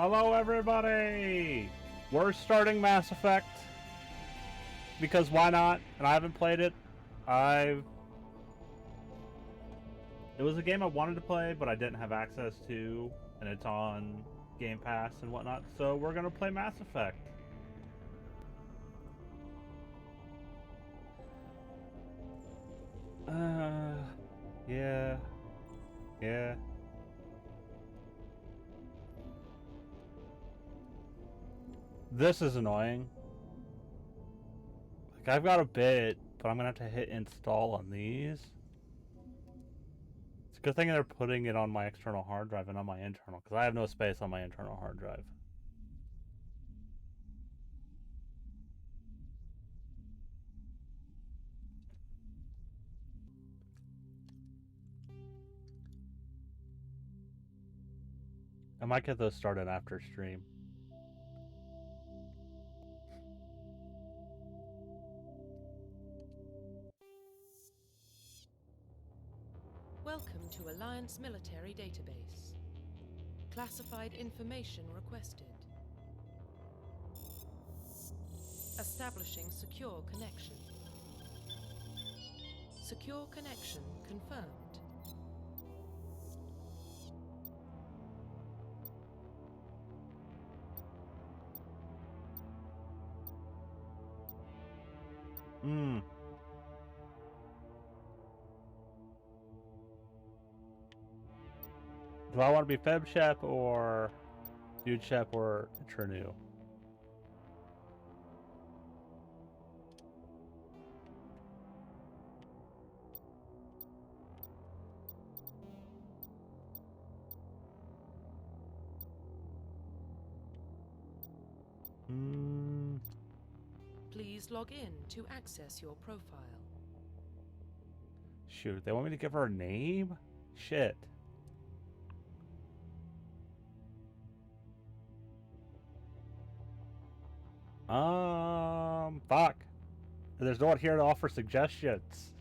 Hello, everybody! We're starting Mass Effect because why not? And I haven't played it. It was a game I wanted to play, but I didn't have access to, and it's on Game Pass and whatnot. So we're gonna play Mass Effect. Yeah, yeah. This is annoying. Like, I've got a bit, but I'm gonna have to hit install on these. It's a good thing they're putting it on my external hard drive and on my internal, because I have no space on my internal hard drive. I might get those started after stream. Welcome to Alliance Military Database. Classified information requested. Establishing secure connection. Secure connection confirmed. Do I want to be Feb Shep or Dude Shep or Chernu? Please log in to access your profile. Shoot, they want me to give her a name? Shit. Fuck. There's no one here to offer suggestions.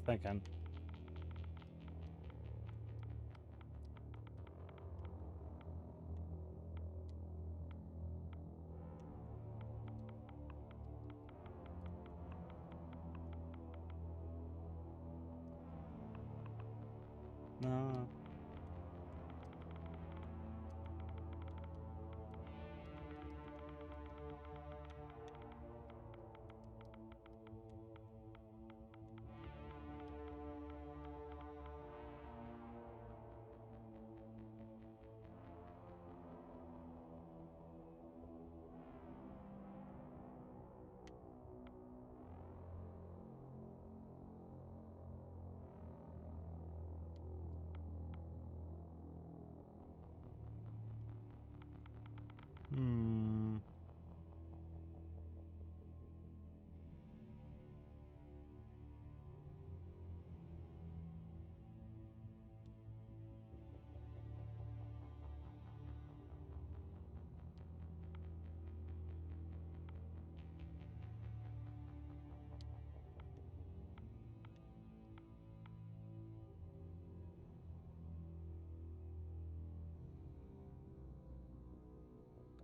Thinking. No.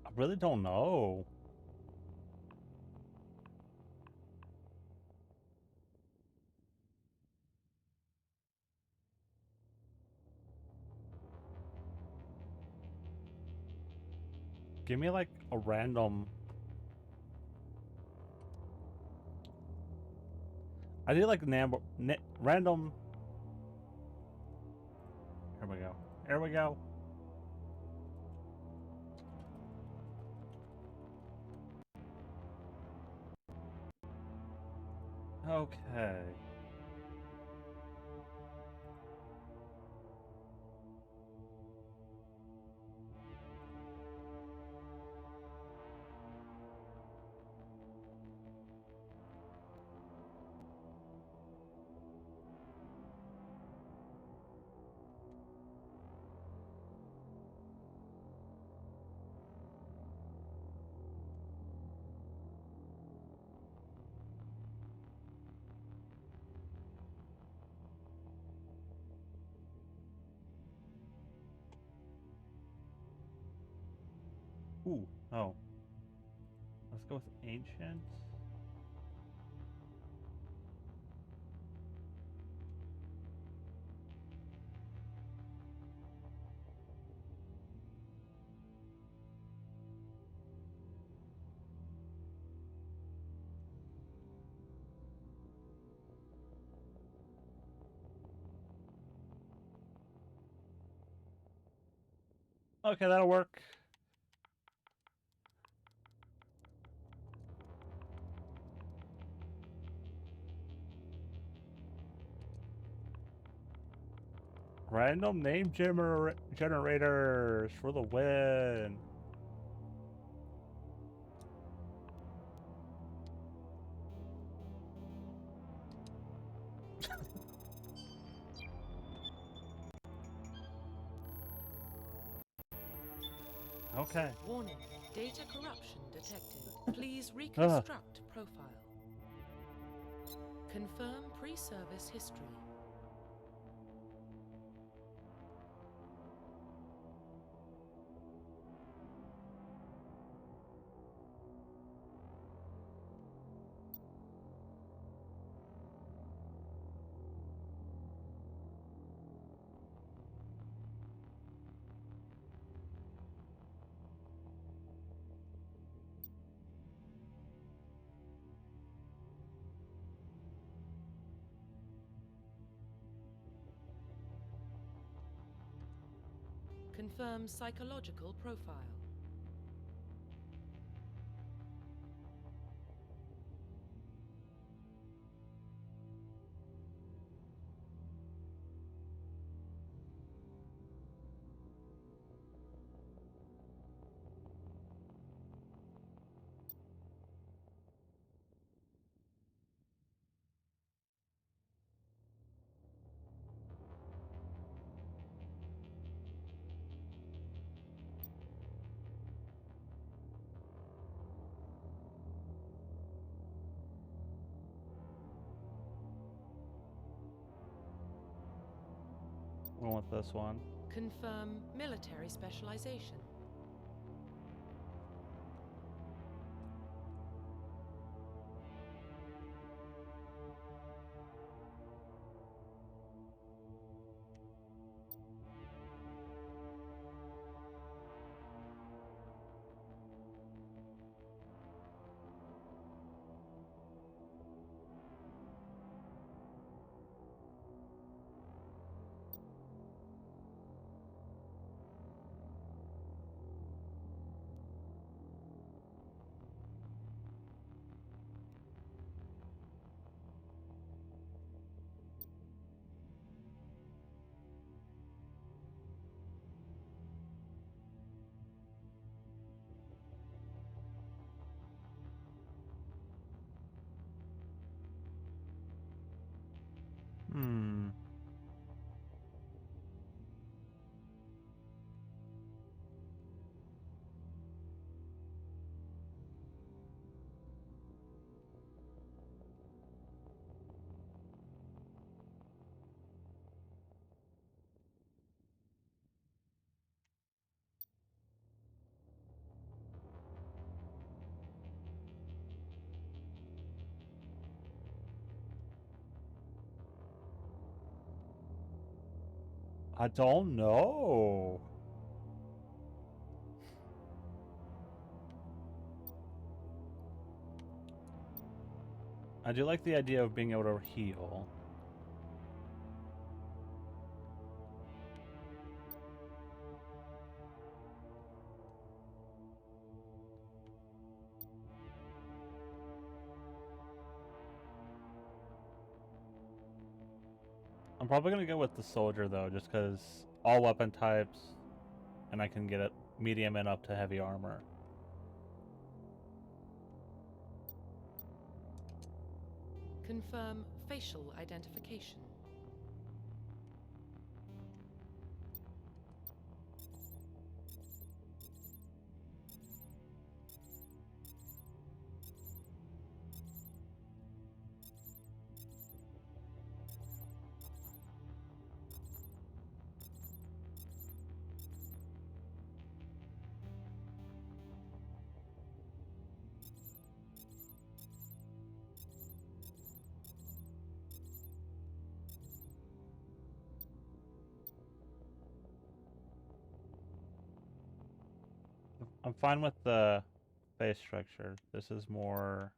I really don't know. Give me like a random. I need like random. Here we go. Here we go. Okay. Ooh, oh. Let's go with ancient. Okay, that'll work. Random name generators for the win. Okay. Warning, data corruption detected. Please reconstruct profile. Confirm pre-service history. Confirm psychological profile. We want this one. Confirm military specialization. Hmm. I don't know. I do like the idea of being able to heal. I'm probably gonna go with the soldier though, just because all weapon types, and I can get it medium and up to heavy armor. Confirm facial identification. I'm fine with the base structure. This is more.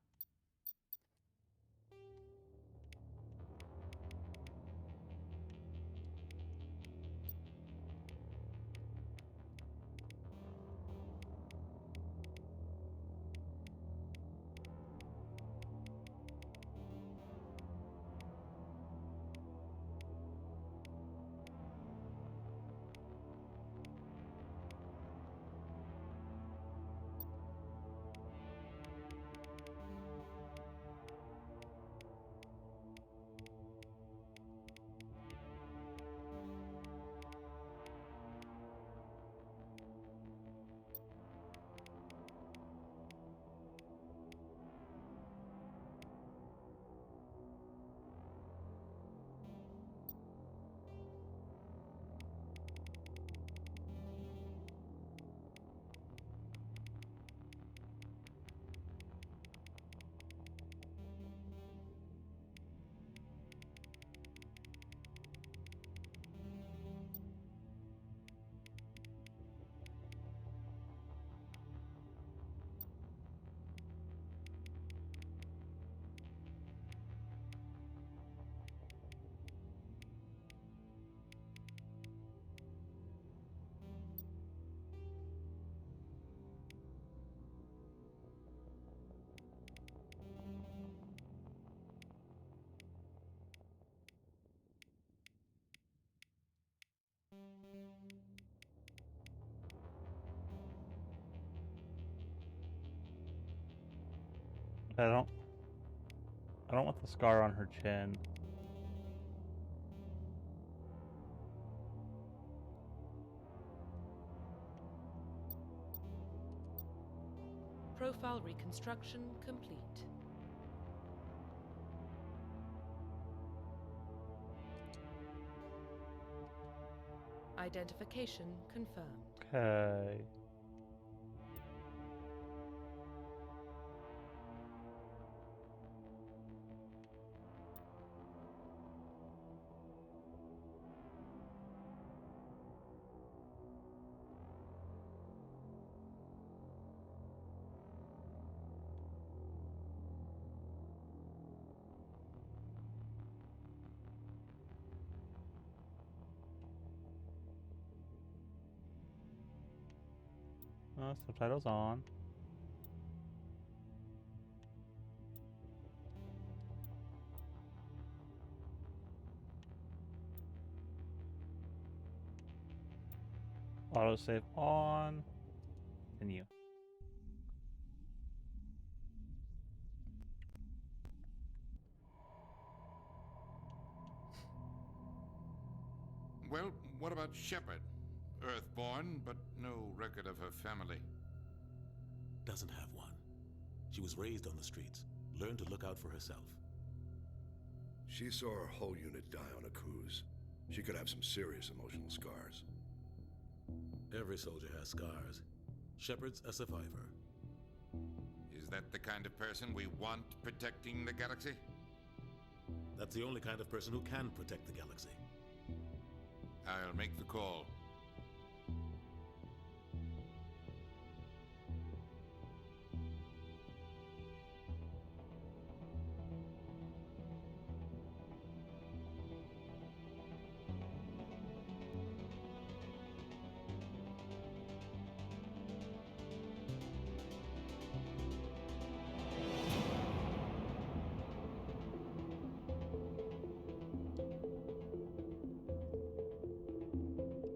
I don't. I don't want the scar on her chin. Profile reconstruction complete. Identification confirmed. Okay. Subtitles on. Autosave on. Continue. Well, what about Shepard? Earthborn, but no record of her family. Doesn't have one. She was raised on the streets, learned to look out for herself. She saw her whole unit die on a cruise. She could have some serious emotional scars. Every soldier has scars. Shepard's a survivor. Is that the kind of person we want protecting the galaxy? That's the only kind of person who can protect the galaxy. I'll make the call.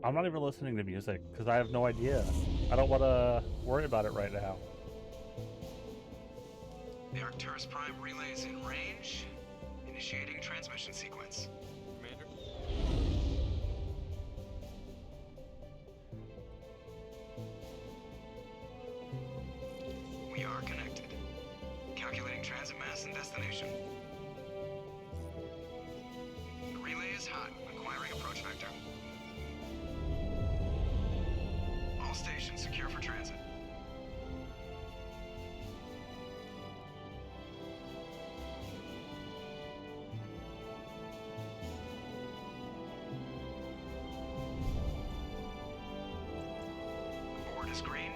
I'm not even listening to music because I have no idea. I don't want to worry about it right now. The Arcturus Prime relay is in range. Initiating transmission sequence. Commander. We are connected. Calculating transit mass and destination. The relay is hot. Acquiring approach vector. All stations secure for transit. Board is green.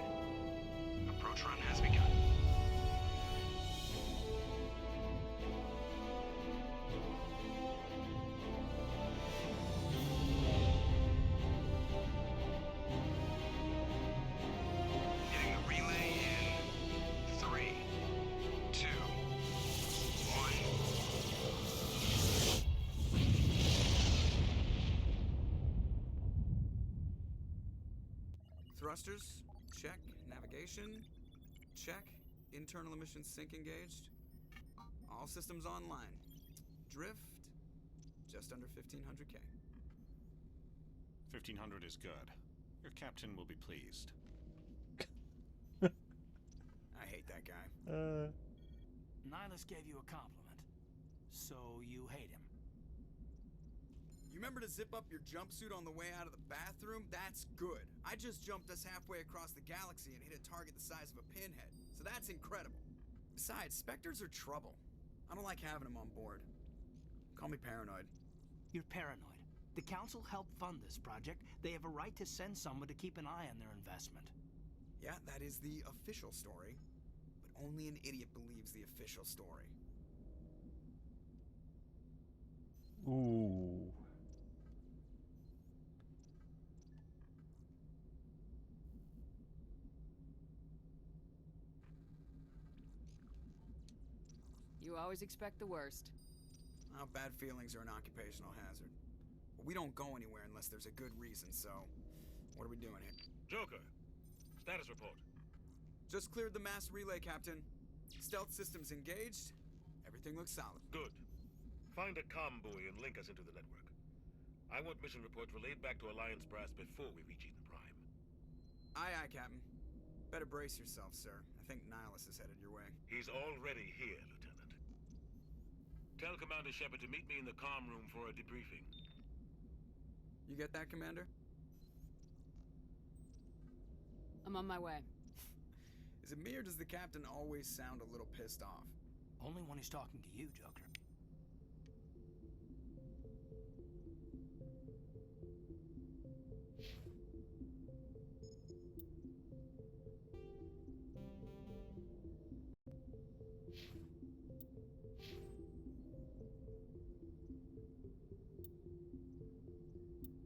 Thrusters, check. Navigation, check. Internal emissions sync engaged. All systems online. Drift, just under 1500K. 1500 is good. Your captain will be pleased. I hate that guy. Nihilus gave you a compliment, so you hate him. You remember to zip up your jumpsuit on the way out of the bathroom? That's good. I just jumped us halfway across the galaxy and hit a target the size of a pinhead, so that's incredible. Besides, Spectres are trouble. I don't like having them on board. Call me paranoid. You're paranoid. The Council helped fund this project. They have a right to send someone to keep an eye on their investment. Yeah, that is the official story. But only an idiot believes the official story. Ooh. You always expect the worst. Well, bad feelings are an occupational hazard. But we don't go anywhere unless there's a good reason, so... What are we doing here? Joker, status report. Just cleared the mass relay, Captain. Stealth systems engaged. Everything looks solid. Good. Find a comm buoy and link us into the network. I want mission reports relayed back to Alliance Brass before we reach Eden Prime. Aye, aye, Captain. Better brace yourself, sir. I think Nihilus is headed your way. He's already here, Lieutenant. Tell Commander Shepard to meet me in the comm room for a debriefing. You get that, Commander? I'm on my way. Is it me or does the Captain always sound a little pissed off? Only when he's talking to you, Joker.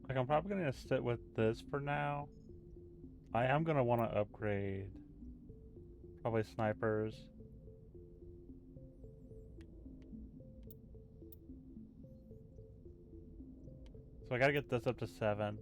Like, I'm probably gonna sit with this for now. I am gonna want to upgrade probably snipers. So I gotta get this up to 7.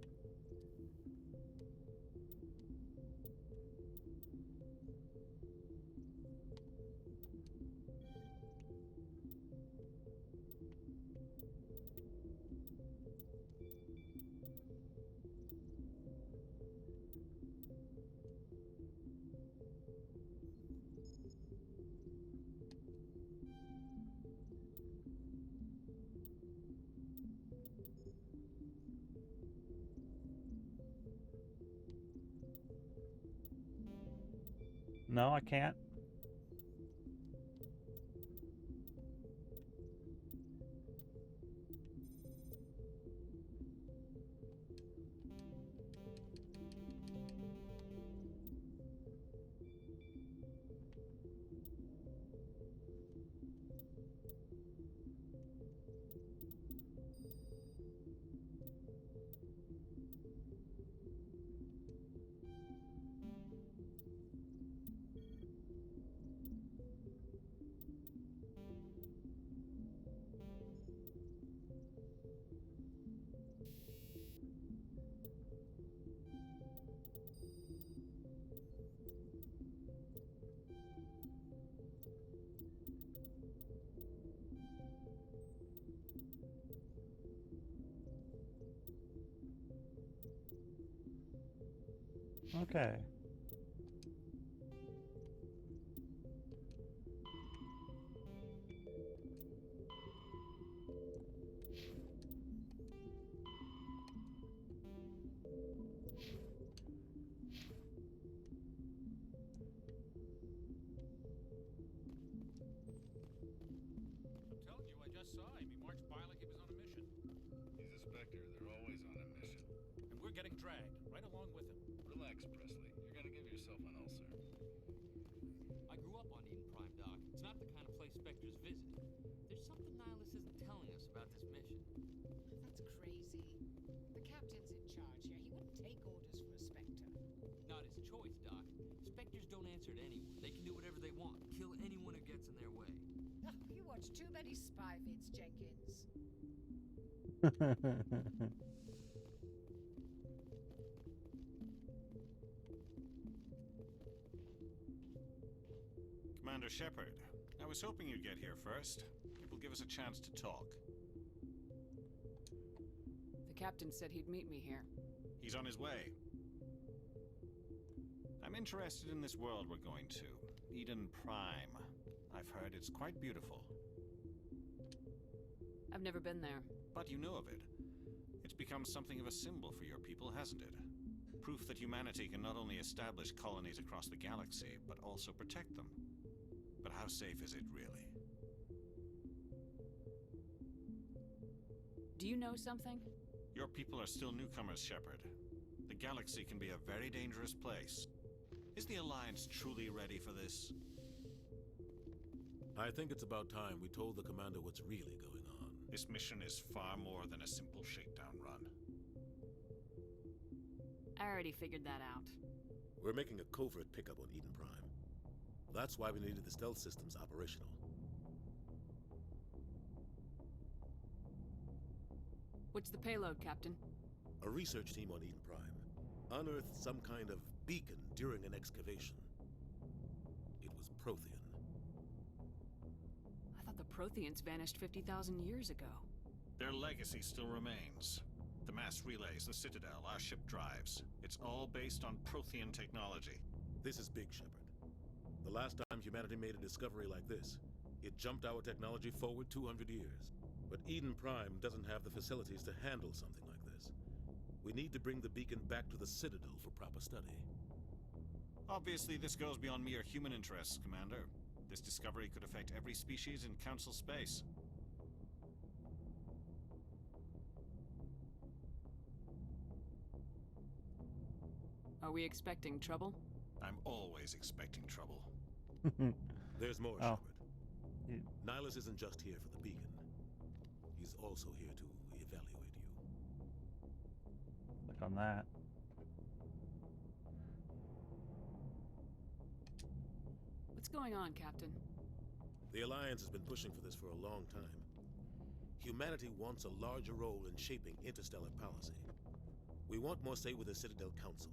No, I can't. Okay. I'm telling you, I just saw him. He marched by like he was on a mission. He's a Spectre. They're always on a mission. And we're getting dragged right along with him. Relax, Presley. You're gonna give yourself an ulcer. I grew up on Eden Prime, Doc. It's not the kind of place Spectres visit. There's something Nihilus isn't telling us about this mission. That's crazy. The captain's in charge here. He wouldn't take orders from a Spectre. Not his choice, Doc. Spectres don't answer to anyone. They can do whatever they want. Kill anyone who gets in their way. Oh, you watch too many spy vids, Jenkins. Commander Shepard. I was hoping you'd get here first. It will give us a chance to talk. The captain said he'd meet me here. He's on his way. I'm interested in this world we're going to. Eden Prime. I've heard it's quite beautiful. I've never been there. But you know of it. It's become something of a symbol for your people, hasn't it? Proof that humanity can not only establish colonies across the galaxy, but also protect them. But how safe is it, really? Do you know something? Your people are still newcomers, Shepard. The galaxy can be a very dangerous place. Is the Alliance truly ready for this? I think it's about time we told the commander what's really going on. This mission is far more than a simple shakedown run. I already figured that out. We're making a covert pickup on Eden Prime. That's why we needed the stealth systems operational. What's the payload, Captain? A research team on Eden Prime unearthed some kind of beacon during an excavation. It was Prothean. I thought the Protheans vanished 50,000 years ago. Their legacy still remains. The mass relays, the Citadel, our ship drives. It's all based on Prothean technology. This is big, Shepard. The last time humanity made a discovery like this, it jumped our technology forward 200 years. But Eden Prime doesn't have the facilities to handle something like this. We need to bring the beacon back to the Citadel for proper study. Obviously, this goes beyond mere human interests, Commander. This discovery could affect every species in Council space. Are we expecting trouble? I'm always expecting trouble. There's more, Oh. Shepard. Nihilus isn't just here for the beacon. He's also here to evaluate you. Click on that. What's going on, Captain? The Alliance has been pushing for this for a long time. Humanity wants a larger role in shaping interstellar policy. We want more say with the Citadel Council.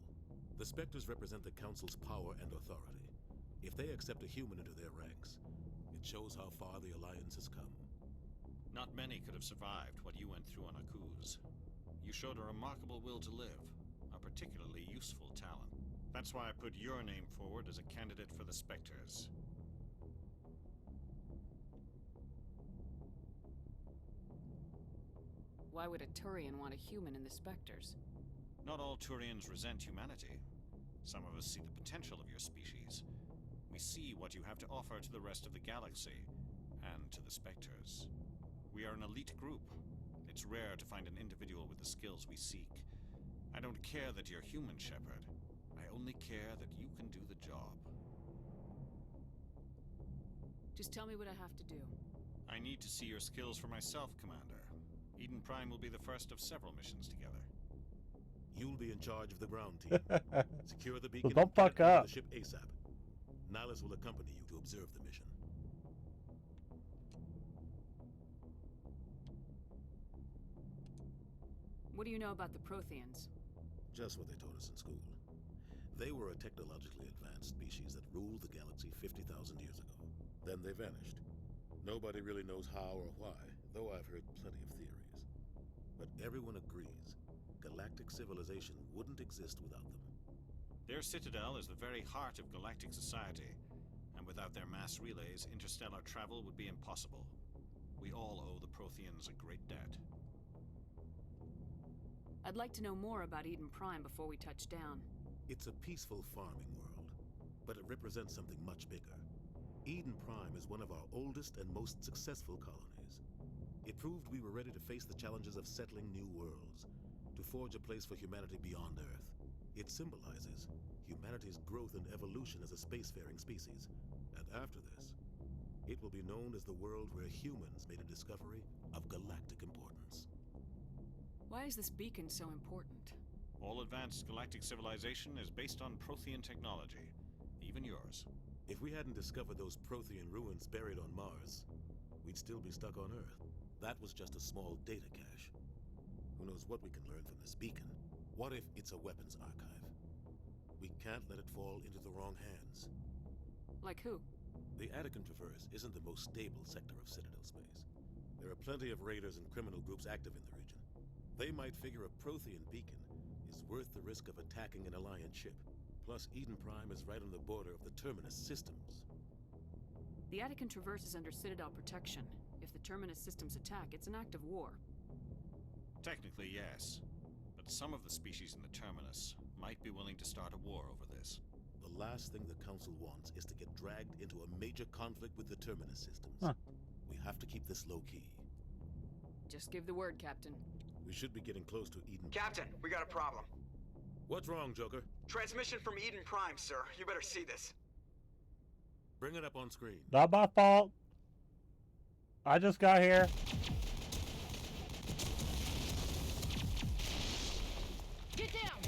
The Spectres represent the Council's power and authority. If they accept a human into their ranks, it shows how far the Alliance has come. Not many could have survived what you went through on Akuz. You showed a remarkable will to live, a particularly useful talent. That's why I put your name forward as a candidate for the Spectres. Why would a Turian want a human in the Spectres? Not all Turians resent humanity. Some of us see the potential of your species. We see what you have to offer to the rest of the galaxy, and to the Spectres. We are an elite group. It's rare to find an individual with the skills we seek. I don't care that you're human, Shepard. I only care that you can do the job. Just tell me what I have to do. I need to see your skills for myself, Commander. Eden Prime will be the first of several missions together. You'll be in charge of the ground team. Secure the beacon. Don't fuck and up. the ship ASAP. Nihilus will accompany you to observe the mission. What do you know about the Protheans? Just what they taught us in school. They were a technologically advanced species that ruled the galaxy 50,000 years ago. Then they vanished. Nobody really knows how or why, though I've heard plenty of theories. But everyone agrees, galactic civilization wouldn't exist without them. Their citadel is the very heart of galactic society, and without their mass relays, interstellar travel would be impossible. We all owe the Protheans a great debt. I'd like to know more about Eden Prime before we touch down. It's a peaceful farming world, but it represents something much bigger. Eden Prime is one of our oldest and most successful colonies. It proved we were ready to face the challenges of settling new worlds, to forge a place for humanity beyond Earth. It symbolizes humanity's growth and evolution as a spacefaring species. And after this, it will be known as the world where humans made a discovery of galactic importance. Why is this beacon so important? All advanced galactic civilization is based on Prothean technology, even yours. If we hadn't discovered those Prothean ruins buried on Mars, we'd still be stuck on Earth. That was just a small data cache. Who knows what we can learn from this beacon? What if it's a weapons archive? We can't let it fall into the wrong hands. Like who? The Attican Traverse isn't the most stable sector of Citadel space. There are plenty of raiders and criminal groups active in the region. They might figure a Prothean beacon is worth the risk of attacking an Alliance ship. Plus, Eden Prime is right on the border of the Terminus systems. The Attican Traverse is under Citadel protection. If the Terminus systems attack, it's an act of war. Technically, yes. But some of the species in the Terminus might be willing to start a war over this. The last thing the Council wants is to get dragged into a major conflict with the Terminus systems. Huh. We have to keep this low-key. Just give the word, Captain. We should be getting close to Eden. Captain, we got a problem. What's wrong, Joker? Transmission from Eden Prime, sir. You better see this. Bring it up on screen. Not my fault. I just got here. Get down!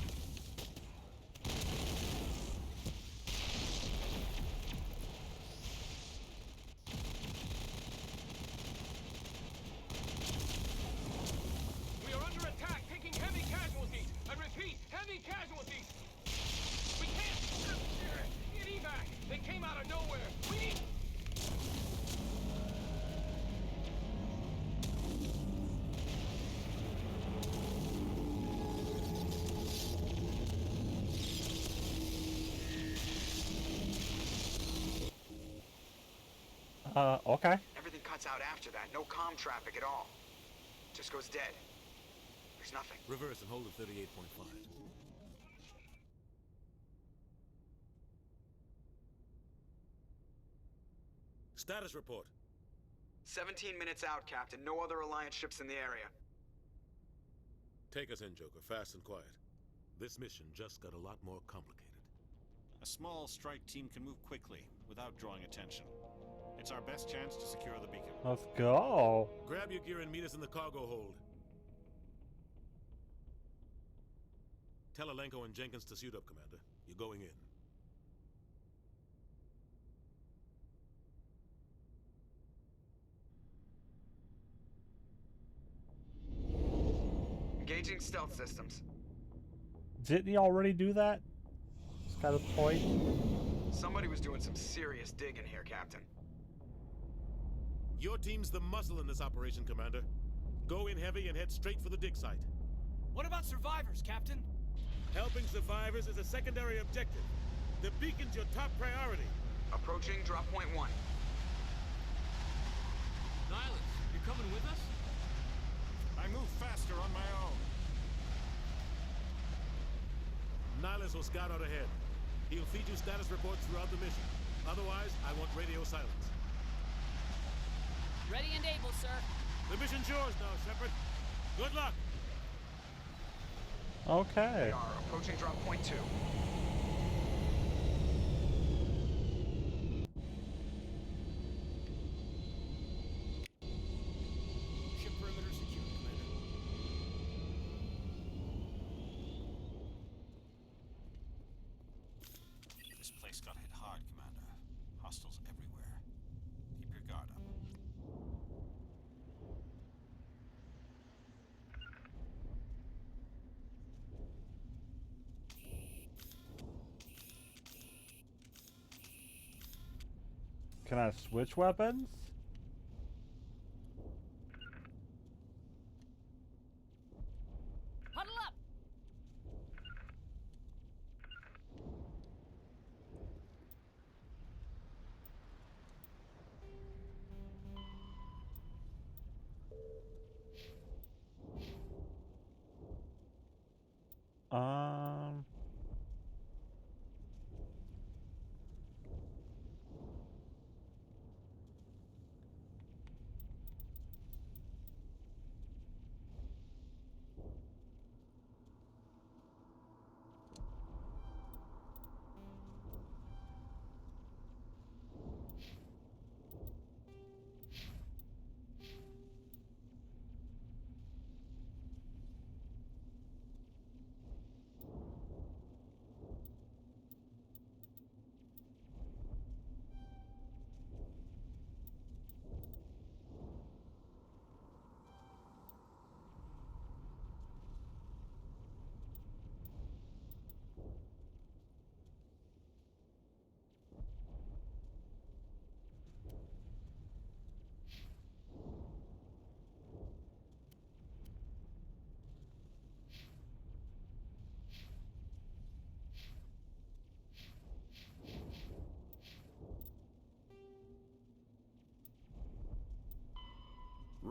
We are under attack, taking heavy casualties. I repeat, heavy casualties. We can't get evac. They came out of nowhere. We need. Okay. Everything cuts out after that. No comm traffic at all. Just goes dead. There's nothing. Reverse and hold at 38.5. Status report. 17 minutes out, Captain. No other Alliance ships in the area. Take us in, Joker, fast and quiet. This mission just got a lot more complicated. A small strike team can move quickly without drawing attention. It's our best chance to secure the beacon. Let's go. Grab your gear and meet us in the cargo hold. Tell Alenko and Jenkins to suit up, Commander. You're going in. Engaging stealth systems. Didn't he already do that? That's kind of the point. Somebody was doing some serious digging here, Captain. Your team's the muscle in this operation, Commander. Go in heavy and head straight for the dig site. What about survivors, Captain? Helping survivors is a secondary objective. The beacon's your top priority. Approaching drop point 1. Nihilus, you're coming with us? I move faster on my own. Nihilus will scout out ahead. He'll feed you status reports throughout the mission. Otherwise, I want radio silence. Ready and able, sir. The mission's yours now, Shepard. Good luck. Okay. We are approaching drop point 2. Ship perimeter secure, Commander. This place got hit hard, Commander. Hostiles everywhere. Keep your guard up. Can I switch weapons? Huddle up! Um.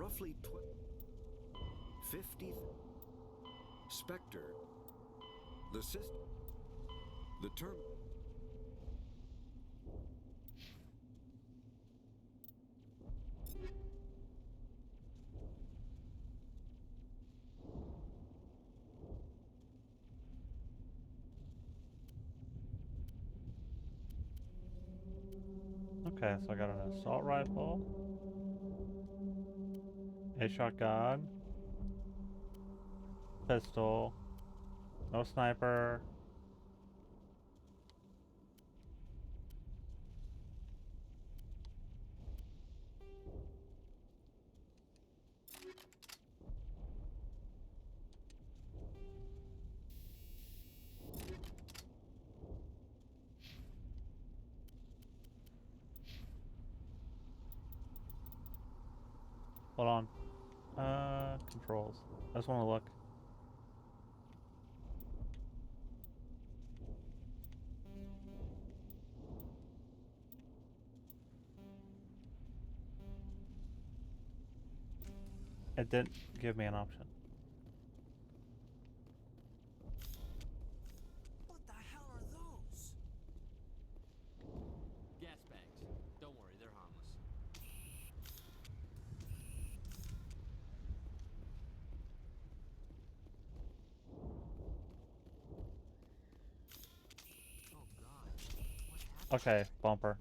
roughly 50. Spectre. The system. The term. Okay, so I got an assault rifle, a shotgun, pistol, no sniper. Hold on. Controls. I just want to look. It didn't give me an option. What the hell are those? Gas bags. Don't worry, they're harmless. Oh God. What happened? Okay, bumper.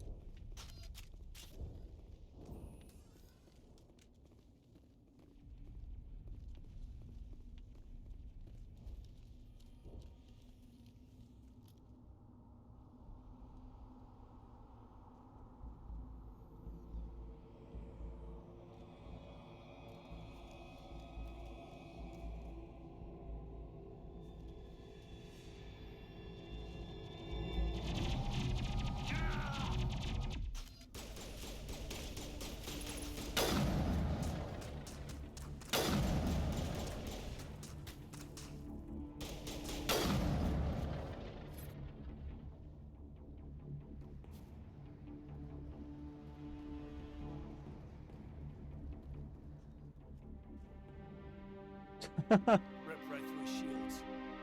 Ripped right through his shields.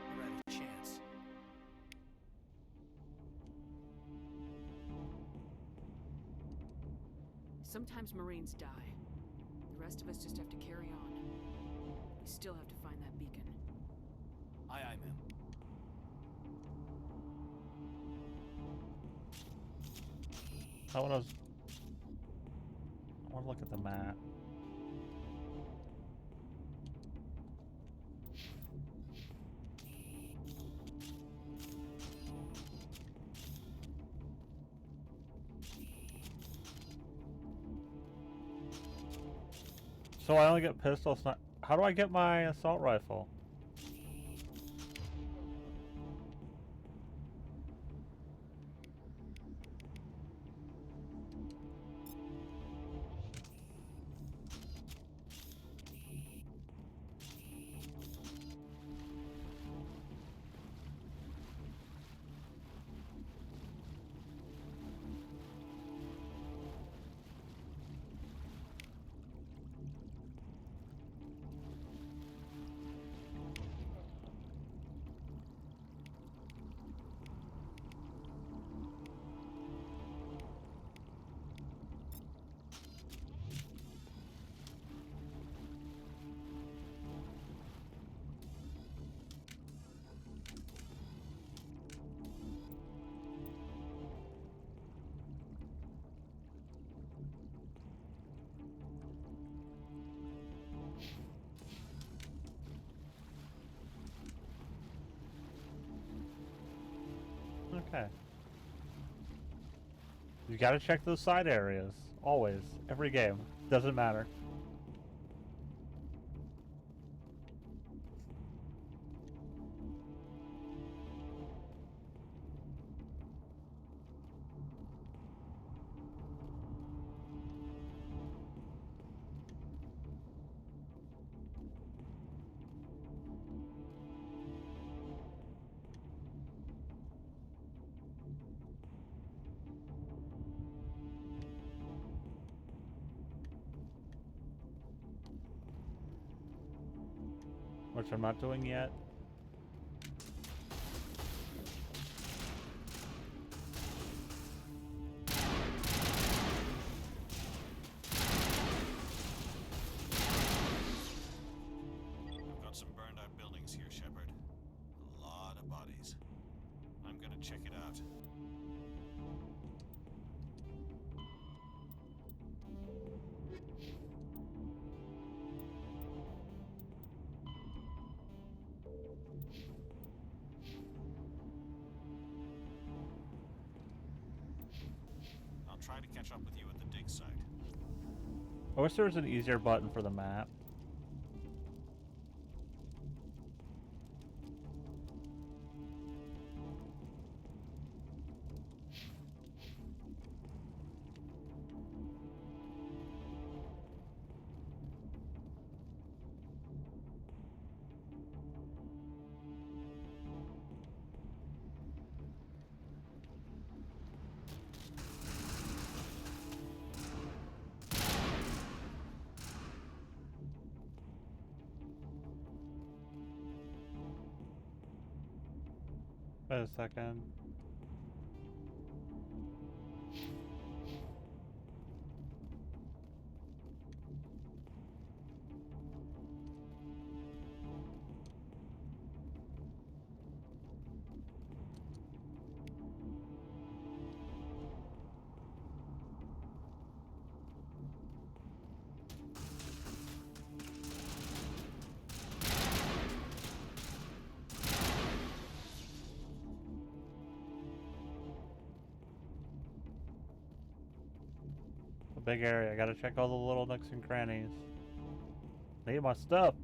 Never had a chance. Sometimes Marines die. The rest of us just have to carry on. We still have to find that beacon. Aye, aye, ma'am. I want to look at the map. So I only get pistol sniper. How do I get my assault rifle? Okay. You gotta check those side areas. Always. Every game. Doesn't matter. which I'm not doing yet. I've got some burned out buildings here, Shepard. A lot of bodies. I'm gonna check it out. I'll try to catch up with you at the dig site. I wish there was an easier button for the map. Wait a second. Big area. I gotta check all the little nooks and crannies. Need my stuff.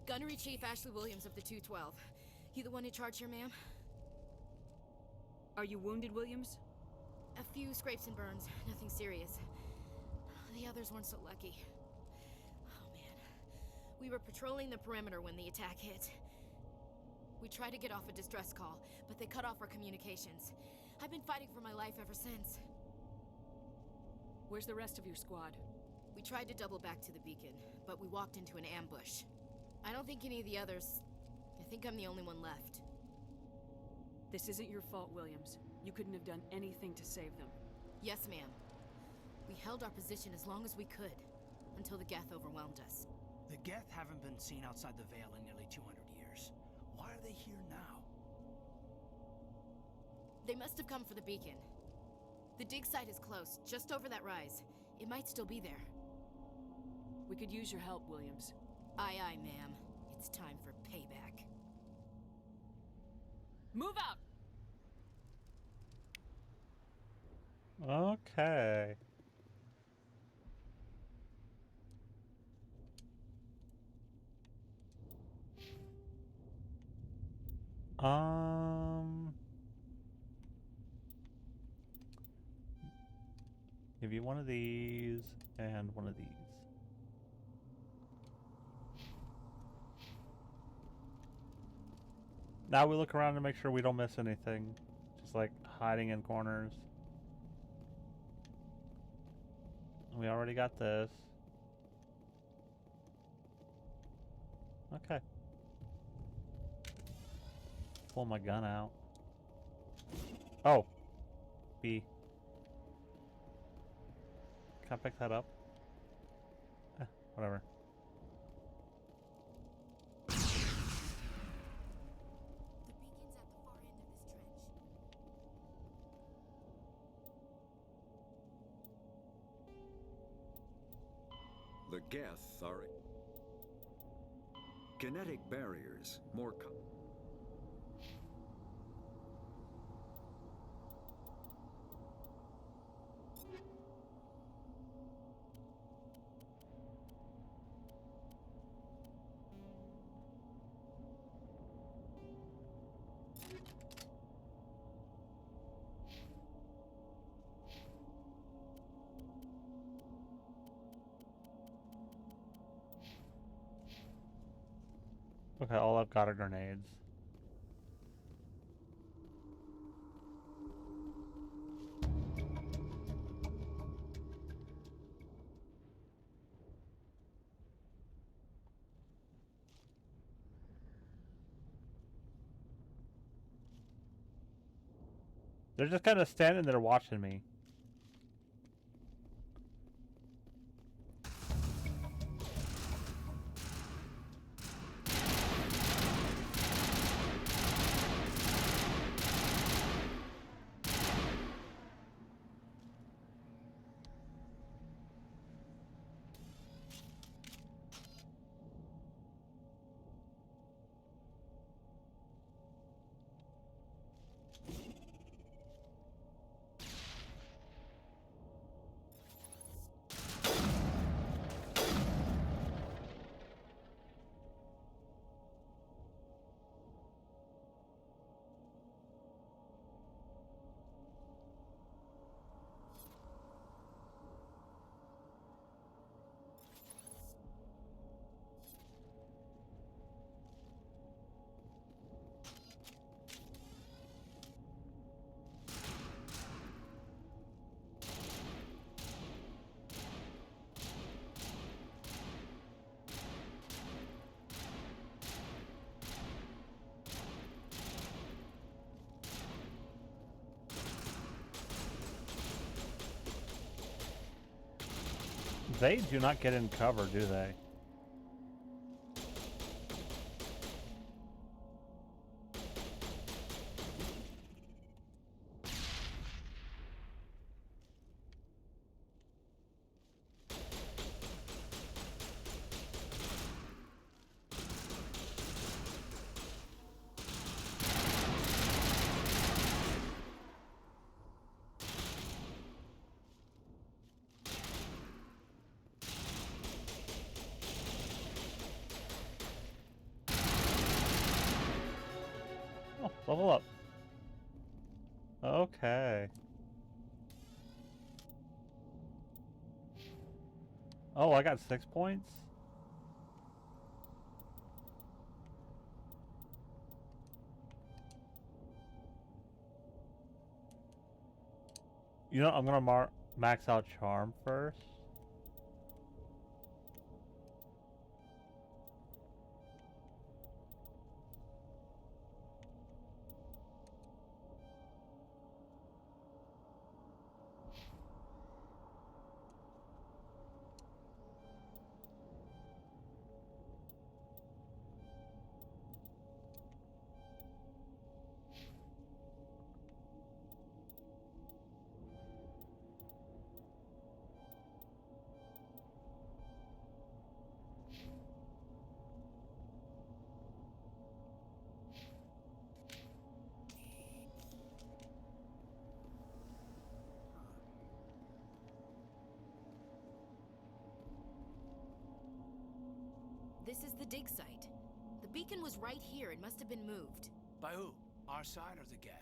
Gunnery Chief Ashley Williams of the 212. You the one in charge here, ma'am? Are you wounded, Williams? A few scrapes and burns, nothing serious. The others weren't so lucky. Oh man. We were patrolling the perimeter when the attack hit. We tried to get off a distress call, but they cut off our communications. I've been fighting for my life ever since. Where's the rest of your squad? We tried to double back to the beacon, but we walked into an ambush. I don't think any of the others... I think I'm the only one left. This isn't your fault, Williams. You couldn't have done anything to save them. Yes, ma'am. We held our position as long as we could, until the Geth overwhelmed us. The Geth haven't been seen outside the Veil in nearly 200 years. Why are they here now? They must have come for the beacon. The dig site is close, just over that rise. It might still be there. We could use your help, Williams. Aye, aye, ma'am. It's time for payback. Move out! Okay. Give you one of these and one of these. Now we look around to make sure we don't miss anything. Just like hiding in corners. We already got this. Okay. Pull my gun out. Oh. B. Can I pick that up? Whatever. The Geth are kinetic barriers, more Okay, all I've got are grenades. They're just kind of standing there watching me. They do not get in cover, do they? Oh, level up. Okay. Oh, I got 6 points? You know, I'm gonna max out Charm first. This is the dig site. The beacon was right here. It must have been moved. By who? Our side or the Geth?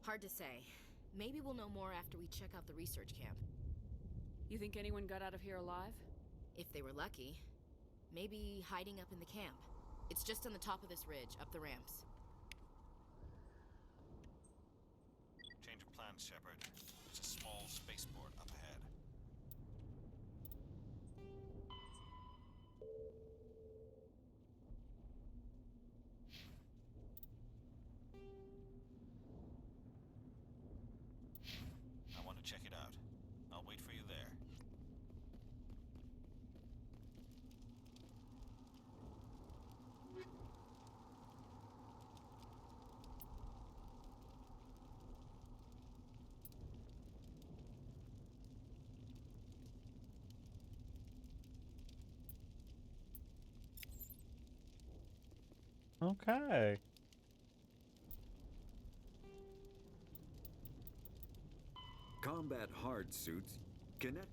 Hard to say. Maybe we'll know more after we check out the research camp. You think anyone got out of here alive? If they were lucky. Maybe hiding up in the camp. It's just on the top of this ridge, up the ramps. Change of plans, Shepard. There's a small spaceport up ahead. I want to check it out. I'll wait for you there. Okay. Combat hard suits connect.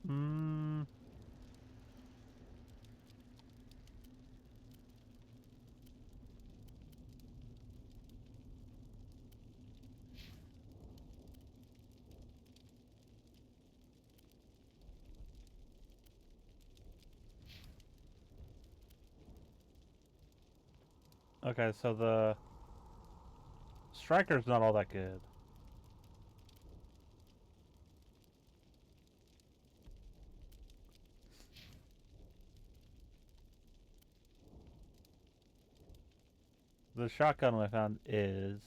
Hmm. Okay, so the striker's not all that good. The shotgun I found is.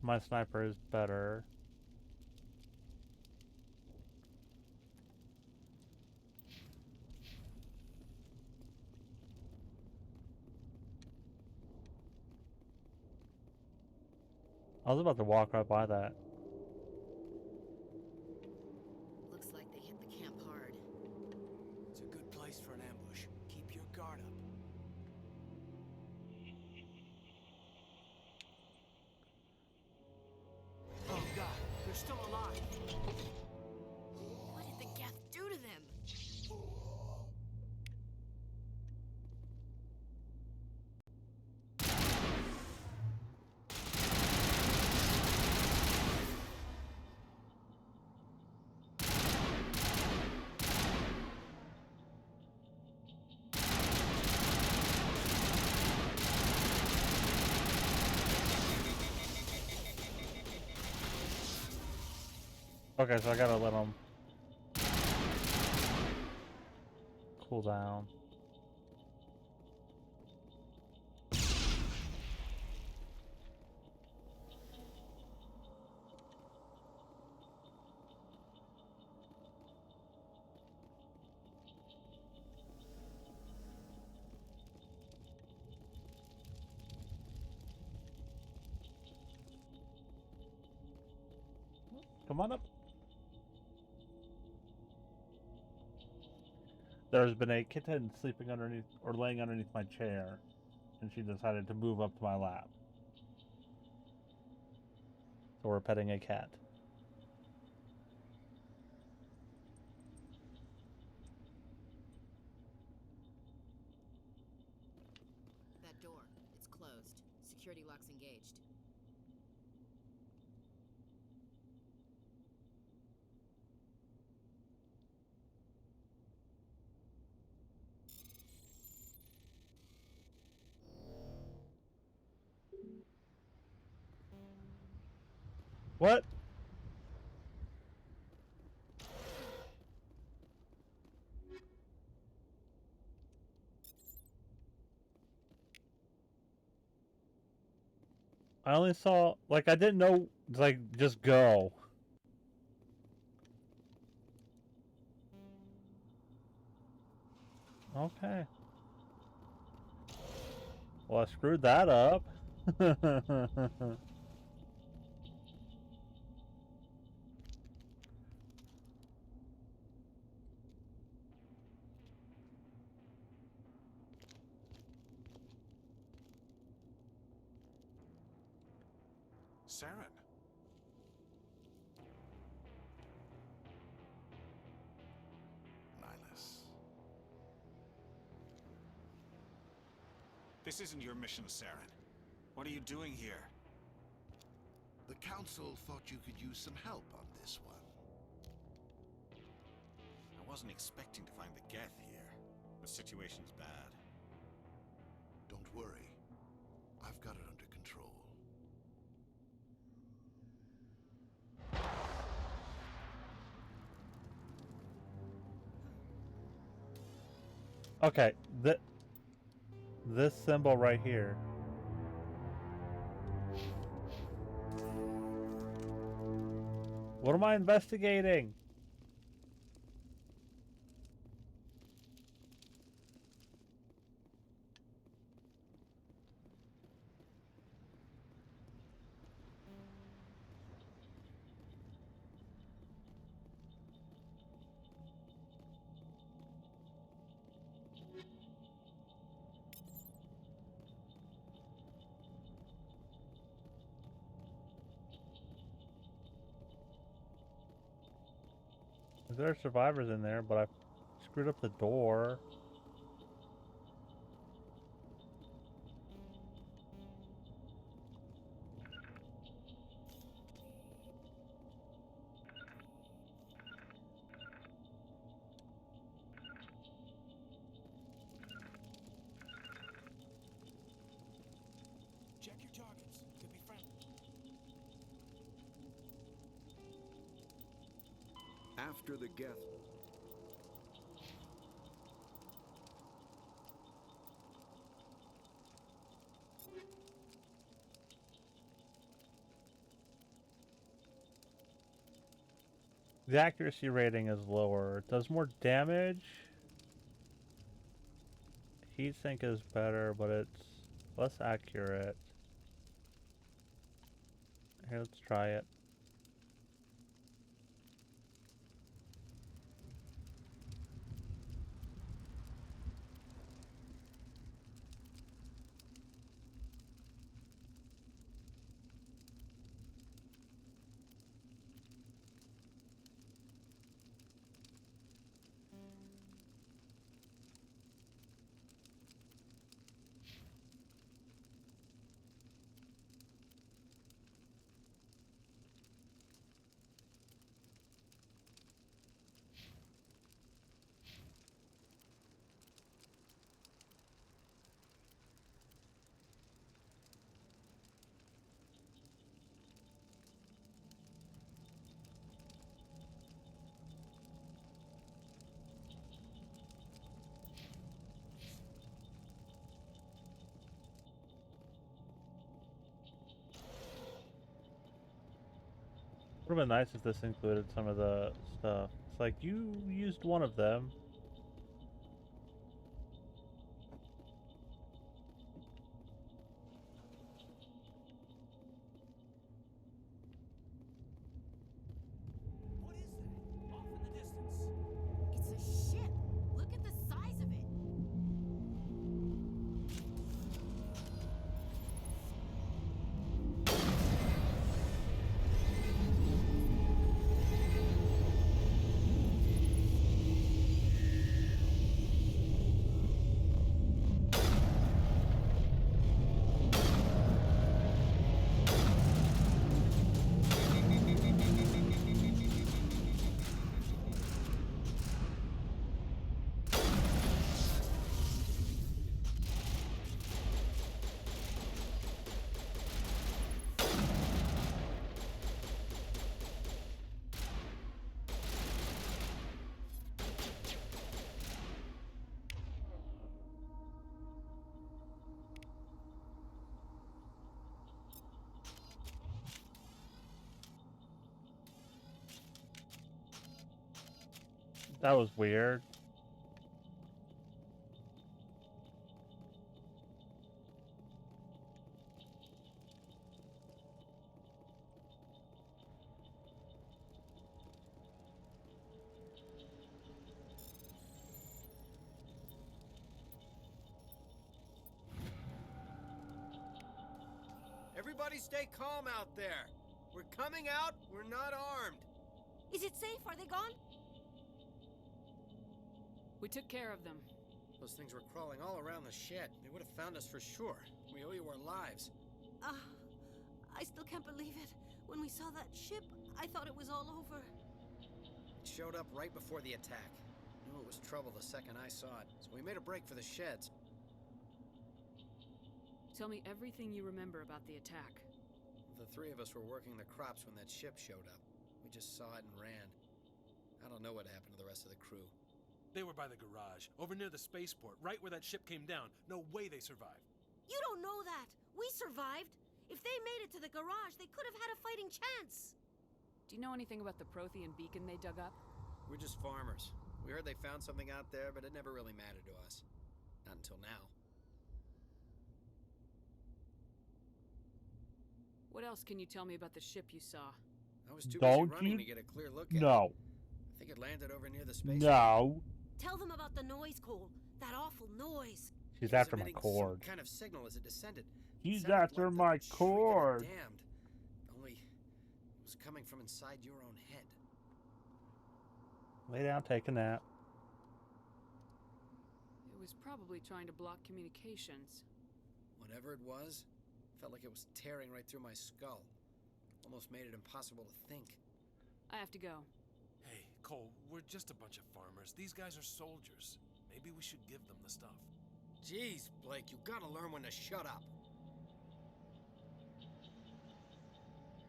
My sniper is better. I was about to walk right by that. Looks like they hit the camp hard. It's a good place for an ambush. Keep your guard up. Oh god, they're still alive. What did the Geth do to them? Okay, so I gotta let them cool down. Come on up. There's been a kitten sleeping underneath or laying underneath my chair, and she decided to move up to my lap. So we're petting a cat. That door, it's closed. Security lock's engaged. What? I only saw, like, I didn't know, like, just go. Okay. Well, I screwed that up. Saren. Nihilus. This isn't your mission, Saren. What are you doing here? The Council thought you could use some help on this one. I wasn't expecting to find the Geth here. The situation's bad. Don't worry. I've got it under control. Okay, this symbol right here. What am I investigating? There are survivors in there, but I screwed up the door. Check your targets. Could be friendly. After the guest. The accuracy rating is lower. It does more damage. Heatsink is better, but it's less accurate. Here, let's try it. Would have been nice if this included some of the stuff. It's like, you used one of them. It's a ship. Look at the size of it. That was weird. Everybody stay calm out there. We're coming out, we're not armed. Is it safe? Are they gone? We took care of them. Those things were crawling all around the shed. They would have found us for sure. We owe you our lives. I still can't believe it. When we saw that ship, I thought it was all over. It showed up right before the attack. Knew it was trouble the second I saw it, so we made a break for the sheds. Tell me everything you remember about the attack. The three of us were working the crops when that ship showed up. We just saw it and ran. I don't know what happened to the rest of the crew. They were by the garage, over near the spaceport, right where that ship came down. No way they survived. You don't know that. We survived. If they made it to the garage, they could have had a fighting chance. Do you know anything about the Prothean beacon they dug up? We're just farmers. We heard they found something out there, but it never really mattered to us. Not until now. What else can you tell me about the ship you saw? I was too busy running to get a clear look at it. No. I think it landed over near the space. No. Tell them about the noise, Cole. That awful noise. She's after my cord. Some kind of signal as it descended. He's Sounded after like my the shriek of the cord. Damned. Only it was coming from inside your own head. Lay down, take a nap. It was probably trying to block communications. Whatever it was, felt like it was tearing right through my skull. Almost made it impossible to think. I have to go. Hey, Cole, we're just a bunch of farmers. These guys are soldiers. Maybe we should give them the stuff. Jeez, Blake, you gotta learn when to shut up.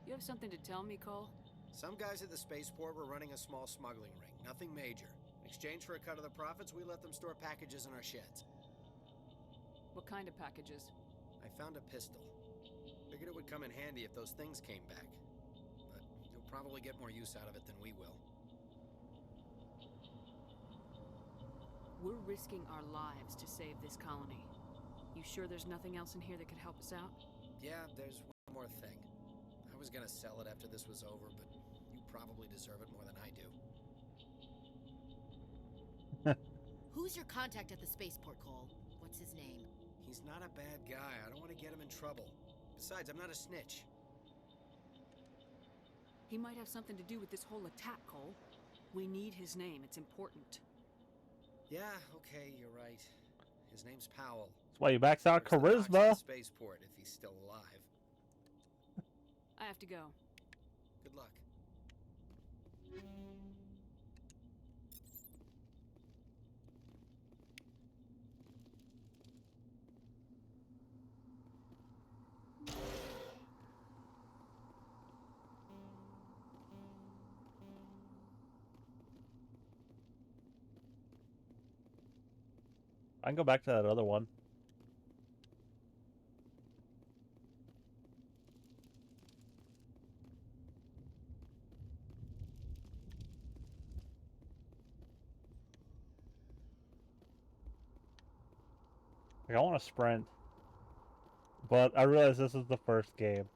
You have something to tell me, Cole? Some guys at the spaceport were running a small smuggling ring. Nothing major. In exchange for a cut of the profits, we let them store packages in our sheds. What kind of packages? I found a pistol. Figured it would come in handy if those things came back. But you'll probably get more use out of it than we will. We're risking our lives to save this colony. You sure there's nothing else in here that could help us out? Yeah, there's one more thing. I was gonna sell it after this was over, but you probably deserve it more than I do. Who's your contact at the spaceport, Cole? What's his name? He's not a bad guy. I don't want to get him in trouble. Besides, I'm not a snitch. He might have something to do with this whole attack, Cole. We need his name. It's important. Yeah, okay, you're right. His name's Powell. That's why he backs out charisma. Spaceport, if he's still alive. I have to go. Good luck. I can go back to that other one. Like, I want to sprint, but I realize this is the first game.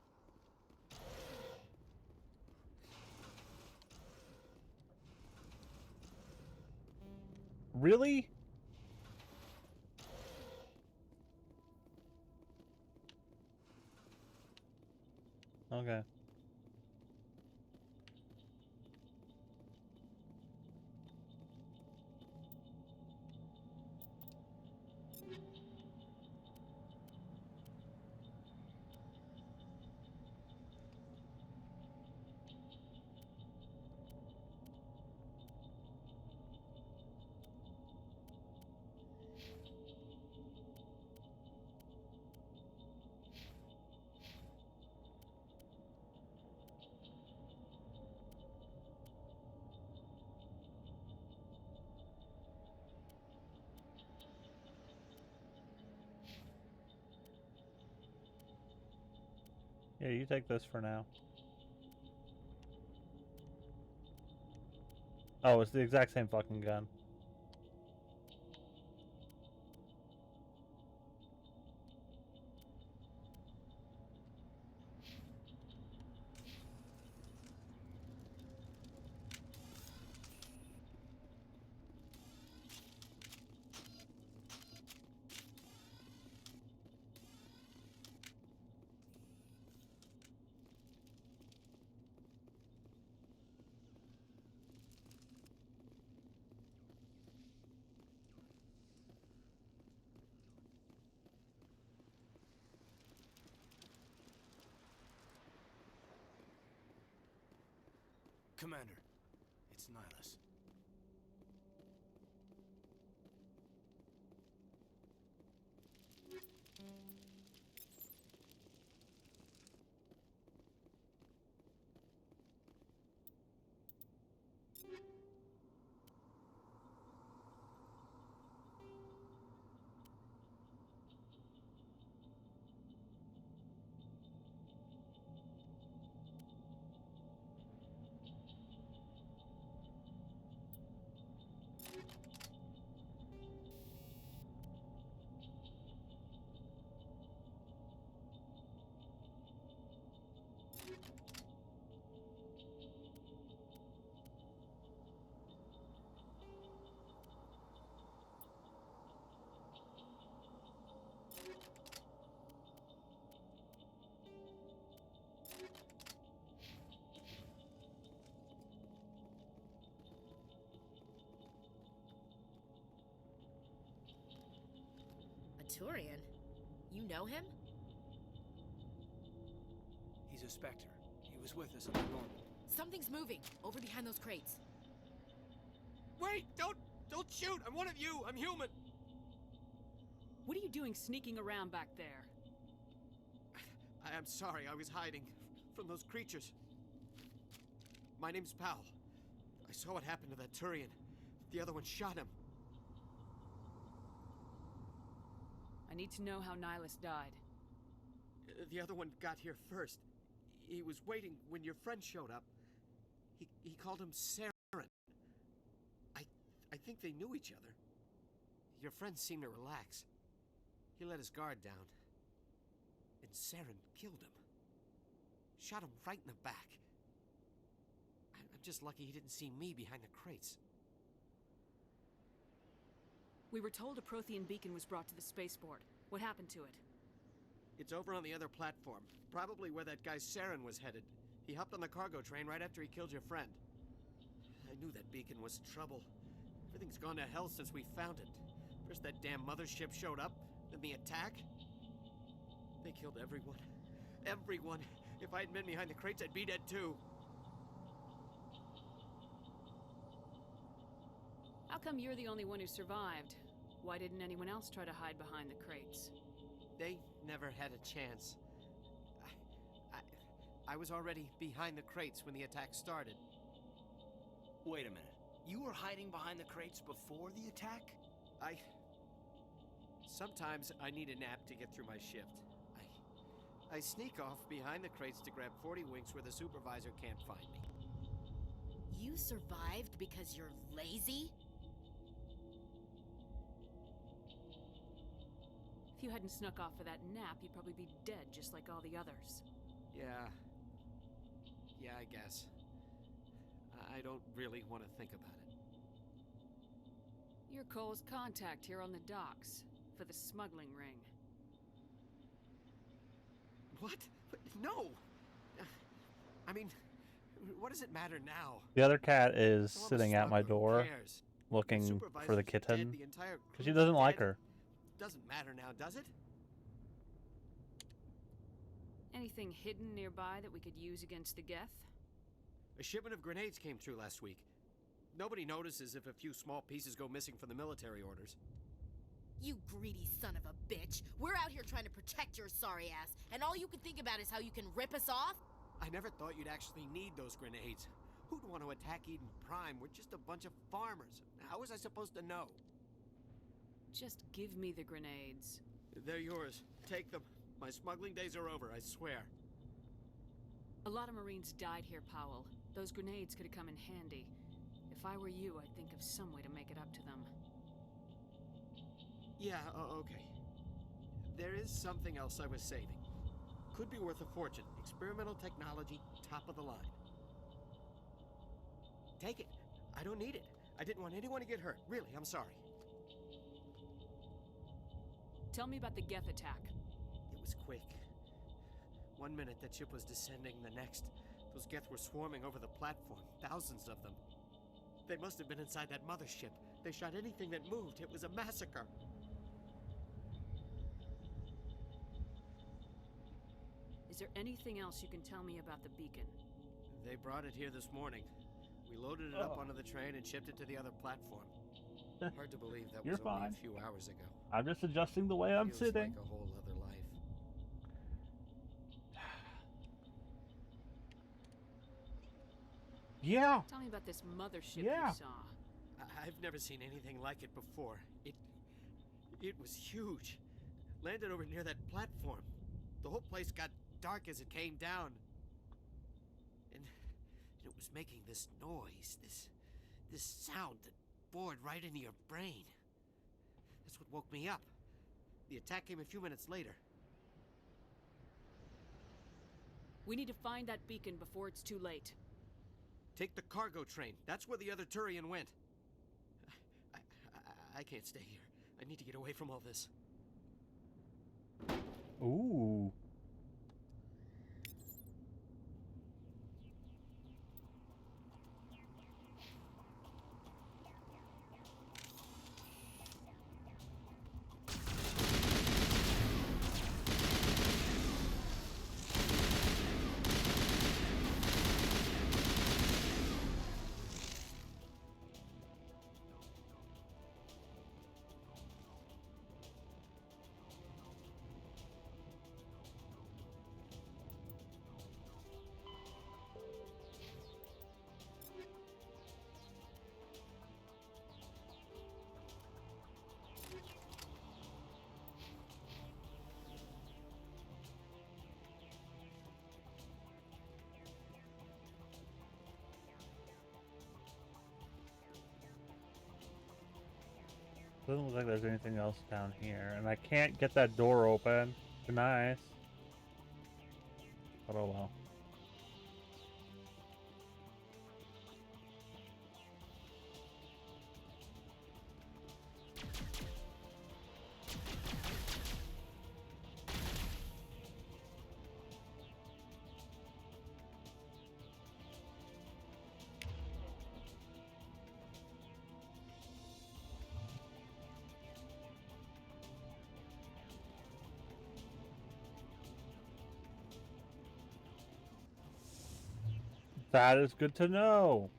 Really? Okay. Yeah, you take this for now. Oh, it's the exact same fucking gun. Commander, it's Nihilus. Turian? You know him? He's a Spectre. He was with us at the normal. Something's moving, over behind those crates. Wait! Don't shoot! I'm one of you! I'm human! What are you doing sneaking around back there? I'm sorry, I was hiding from those creatures. My name's Powell. I saw what happened to that Turian. The other one shot him. I need to know how Nihilus died. The other one got here first. He was waiting when your friend showed up. He called him Saren. I think they knew each other. Your friend seemed to relax. He let his guard down. And Saren killed him. Shot him right in the back. I'm just lucky he didn't see me behind the crates. We were told a Prothean beacon was brought to the spaceport. What happened to it? It's over on the other platform. Probably where that guy Saren was headed. He hopped on the cargo train right after he killed your friend. I knew that beacon was trouble. Everything's gone to hell since we found it. First that damn mothership showed up, then the attack. They killed everyone. Everyone. If I'd been behind the crates, I'd be dead too. How come you're the only one who survived? Why didn't anyone else try to hide behind the crates? They never had a chance. I was already behind the crates when the attack started. Wait a minute. You were hiding behind the crates before the attack? Sometimes I need a nap to get through my shift. I sneak off behind the crates to grab 40 winks where the supervisor can't find me. You survived because you're lazy? If you hadn't snuck off for that nap, you'd probably be dead just like all the others. Yeah, I guess. I don't really want to think about it. You're Cole's contact here on the docks for the smuggling ring. What? No! I mean, what does it matter now? The other cat is So I'm a sitting at my smuggler, who door, cares? looking The for the supervisor's kitten, dead, the entire because she crew's doesn't like dead. her. Doesn't matter now, does it? Anything hidden nearby that we could use against the Geth? A shipment of grenades came through last week. Nobody notices if a few small pieces go missing from the military orders. You greedy son of a bitch. We're out here trying to protect your sorry ass, and all you can think about is how you can rip us off? I never thought you'd actually need those grenades. Who'd want to attack Eden Prime? We're just a bunch of farmers. How was I supposed to know? Just give me the grenades. They're yours. Take them. My smuggling days are over, I swear. A lot of Marines died here, Powell. Those grenades could have come in handy. If I were you, I'd think of some way to make it up to them. Yeah, okay. There is something else I was saving. Could be worth a fortune. Experimental technology, top of the line. Take it. I don't need it. I didn't want anyone to get hurt. Really, I'm sorry. Tell me about the Geth attack. It was quick. 1 minute that ship was descending, the next, those Geth were swarming over the platform. Thousands of them. They must have been inside that mothership. They shot anything that moved. It was a massacre. Is there anything else you can tell me about the beacon? They brought it here this morning. We loaded it up onto the train and shipped it to the other platform. Hard to believe that You're was only fine. a few hours ago. I'm just adjusting the way I'm Feels sitting. like a whole other life. Yeah. Tell me about this mothership Yeah. you saw. I've never seen anything like it before. It was huge. Landed over near that platform. The whole place got dark as it came down. And it was making this noise, this sound that bored right into your brain. That's what woke me up. The attack came a few minutes later. We need to find that beacon before it's too late. Take the cargo train. That's where the other Turian went. I can't stay here. I need to get away from all this. Ooh. Doesn't look like there's anything else down here, and I can't get that door open. Nice. But oh well. That is good to know.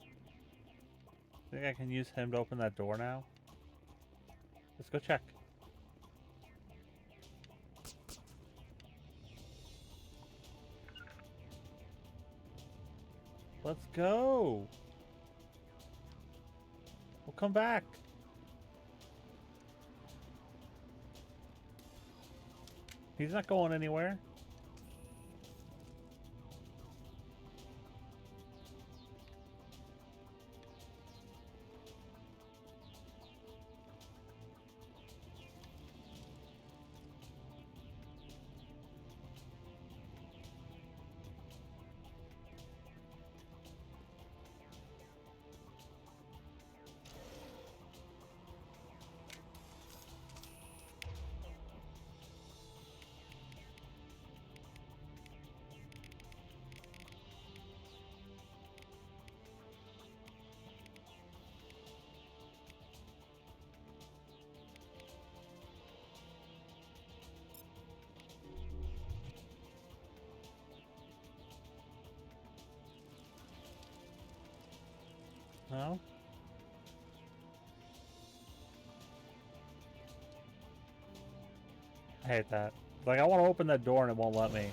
Think I can use him to open that door now? Let's go check. Let's go. We'll come back. He's not going anywhere. No? I hate that. Like, I want to open that door and it won't let me.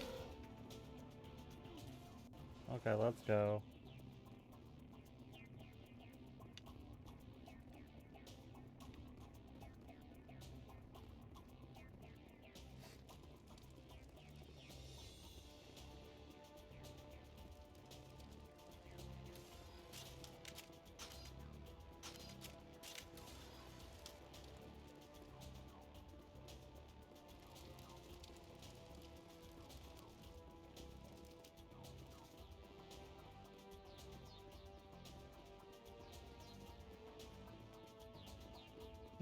Okay, let's go.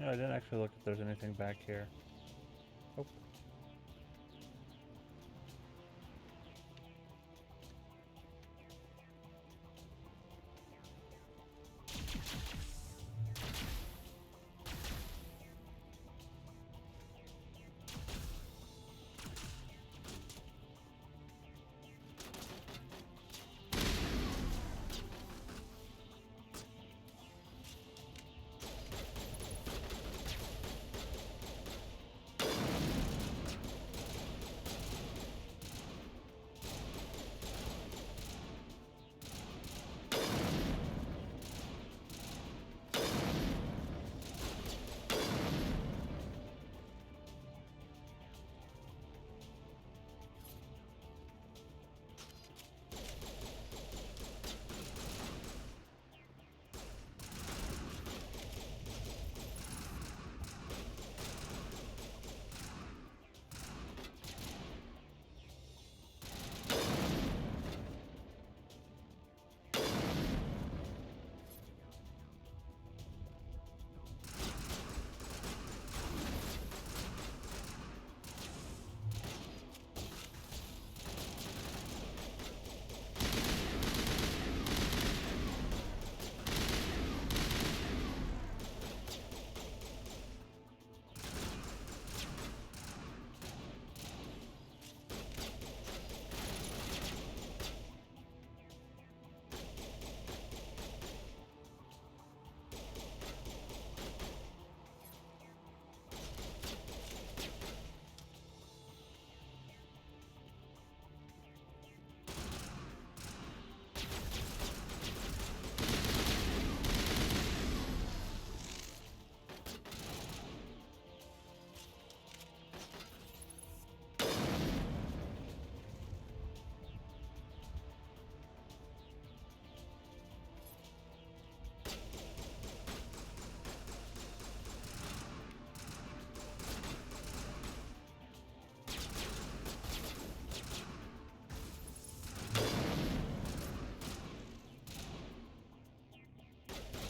No, I didn't actually look if there's anything back here. Oh.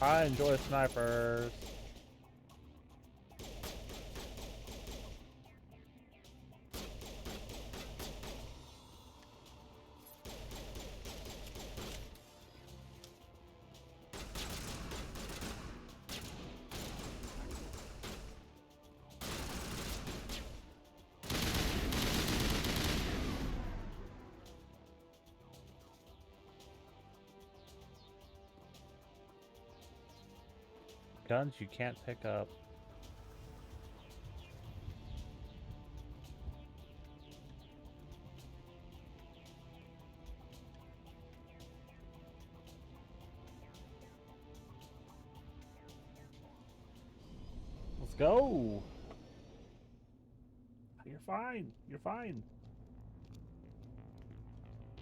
I enjoy snipers. Guns you can't pick up. Let's go. You're fine. You're fine.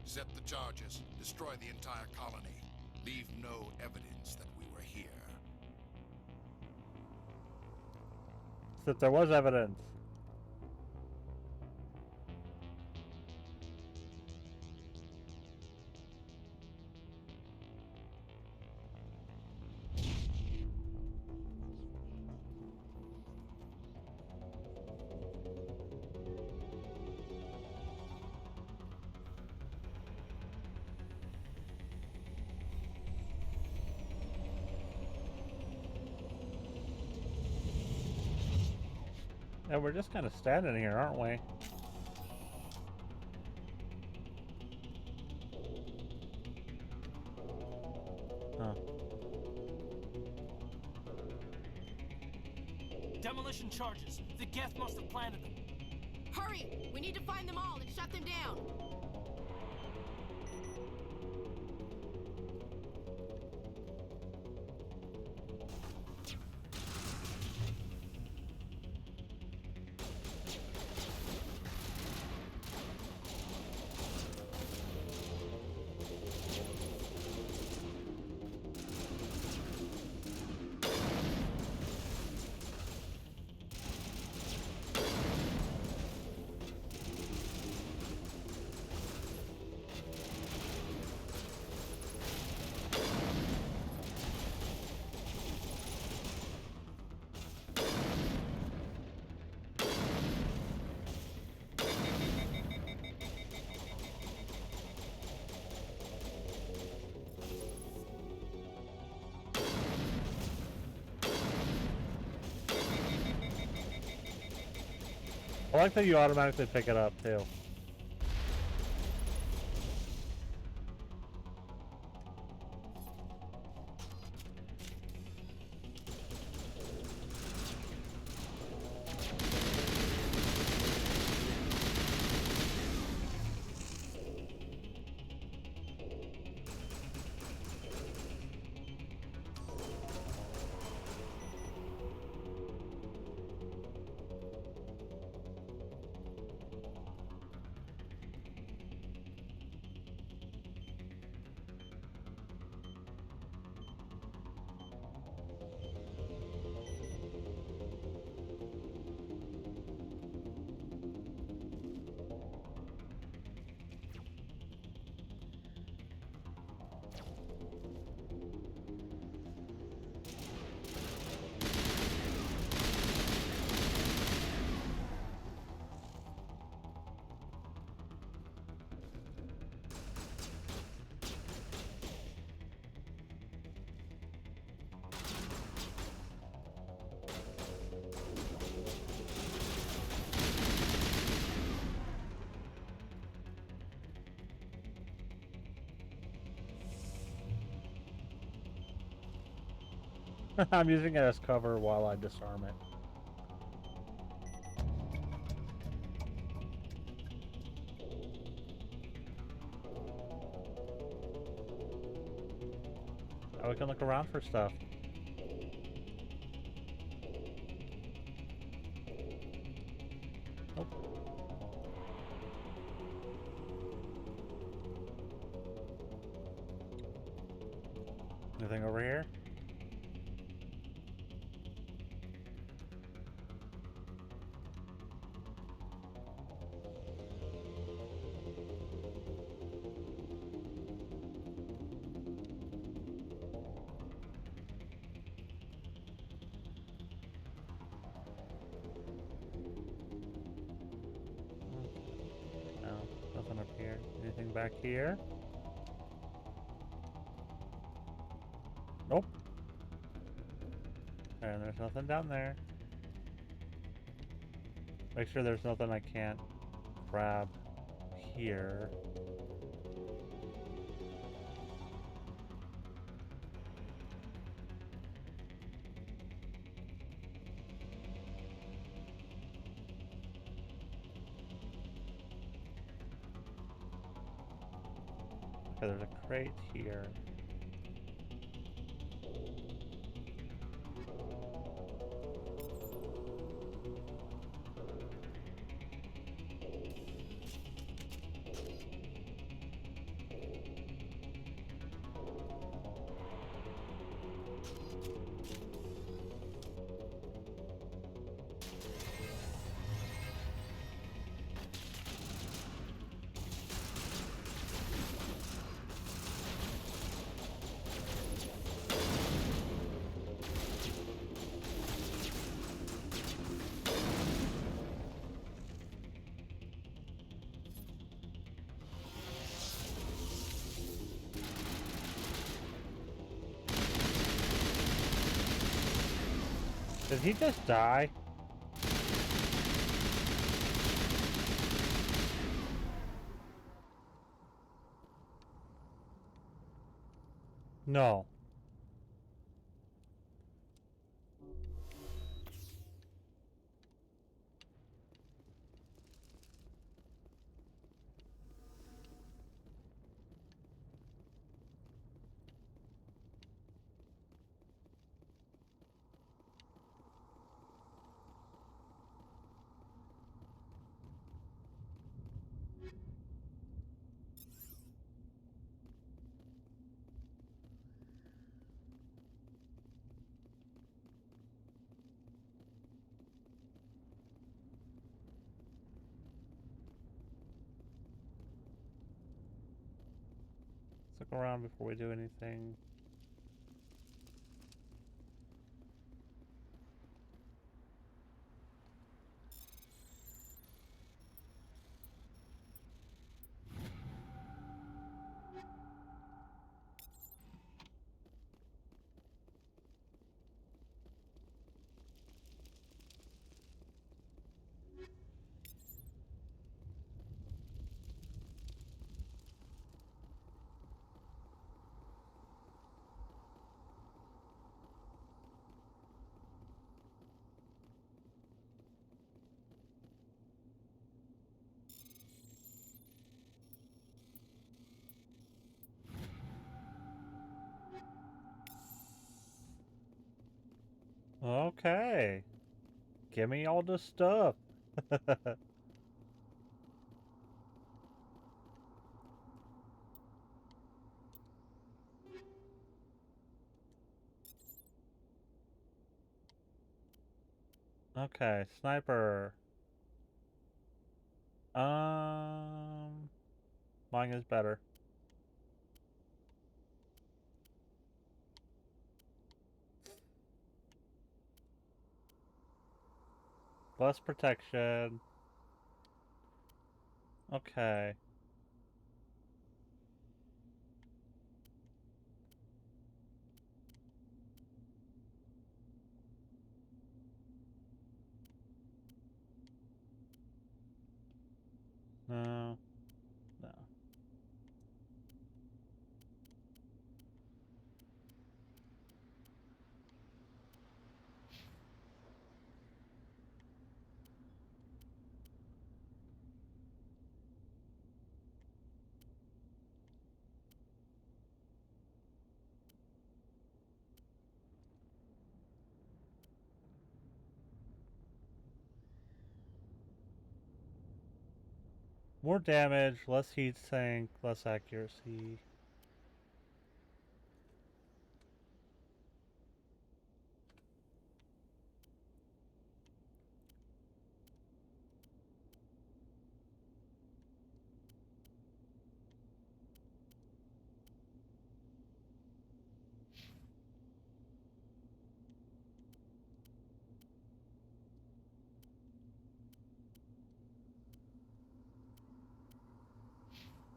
Set the charges. Destroy the entire colony. Leave no evidence that we were here. That there was evidence. And we're just kind of standing here, aren't we? Huh. Demolition charges. The Geth must have planted them. Hurry! We need to find them all and shut them down. I like that you automatically pick it up too. I'm using it as cover while I disarm it. Now we can look around for stuff. Nope. Anything over here? Anything back here? Nope. And there's nothing down there. Make sure there's nothing I can't grab here. Okay, there's a crate here. Did he just die? No. Let's look around before we do anything. Okay. Give me all the stuff. Okay, sniper. Mine is better. Less protection. Okay. No. No. More damage, less heat sink, less accuracy.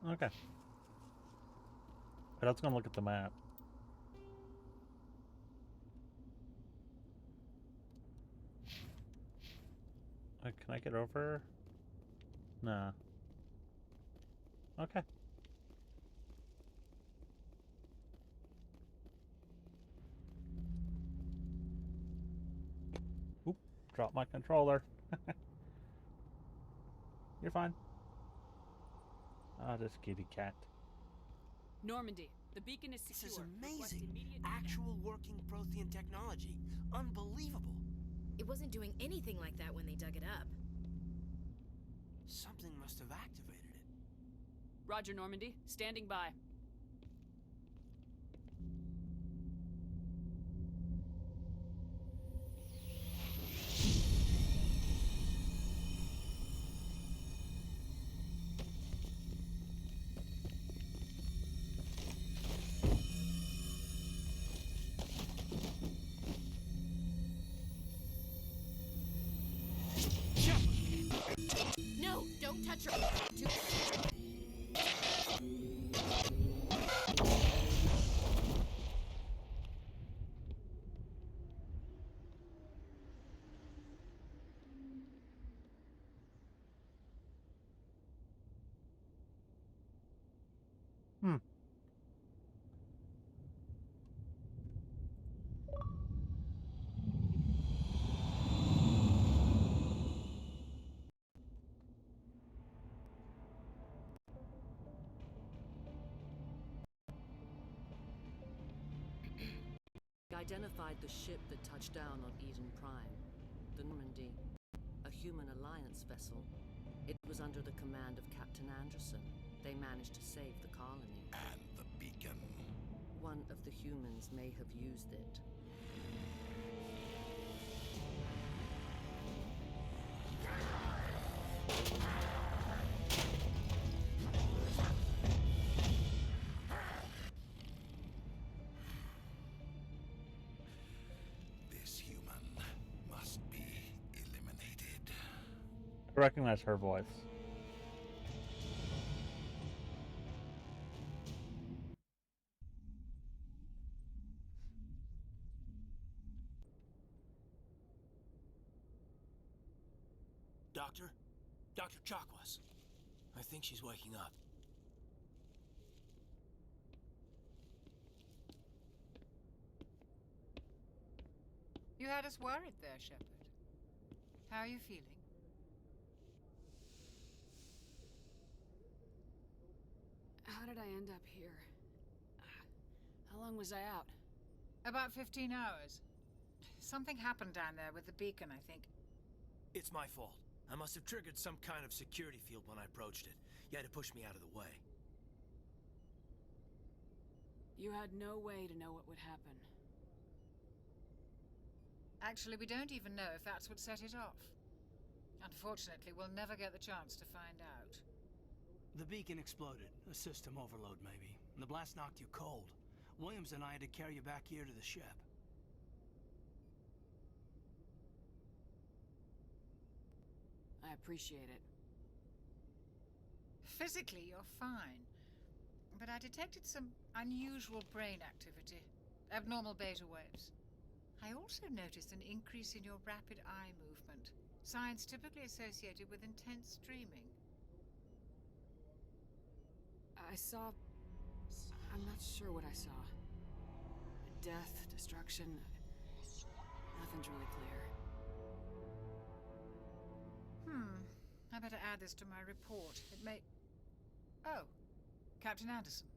Okay. But I was gonna look at the map. Can I get over? Nah. Okay. Oop, drop my controller. You're fine. Ah, this kitty cat. Normandy, the beacon is secure. This is Request amazing. immediate Actual working Prothean technology. Unbelievable. It wasn't doing anything like that when they dug it up. Something must have activated it. Roger, Normandy. Standing by. No, don't touch her. Hmm. Identified the ship that touched down on Eden Prime, the Normandy, a human alliance vessel. It was under the command of Captain Anderson. They managed to save the colony. And the beacon. One of the humans may have used it. I recognize her voice. Doctor? Dr. Chakwas. I think she's waking up. You had us worried there, Shepard. How are you feeling? How did I end up here? How long was I out? About 15 hours. Something happened down there with the beacon, I think. It's my fault. I must have triggered some kind of security field when I approached it. You had to push me out of the way. You had no way to know what would happen. Actually, we don't even know if that's what set it off. Unfortunately, we'll never get the chance to find out. The beacon exploded. A system overload, maybe. And the blast knocked you cold. Williams and I had to carry you back here to the ship. I appreciate it. Physically, you're fine. But I detected some unusual brain activity. Abnormal beta waves. I also noticed an increase in your rapid eye movement. Signs typically associated with intense dreaming. I saw... I'm not sure what I saw. Death, destruction... Nothing's really clear. I better add this to my report. It may... Oh, Captain Anderson.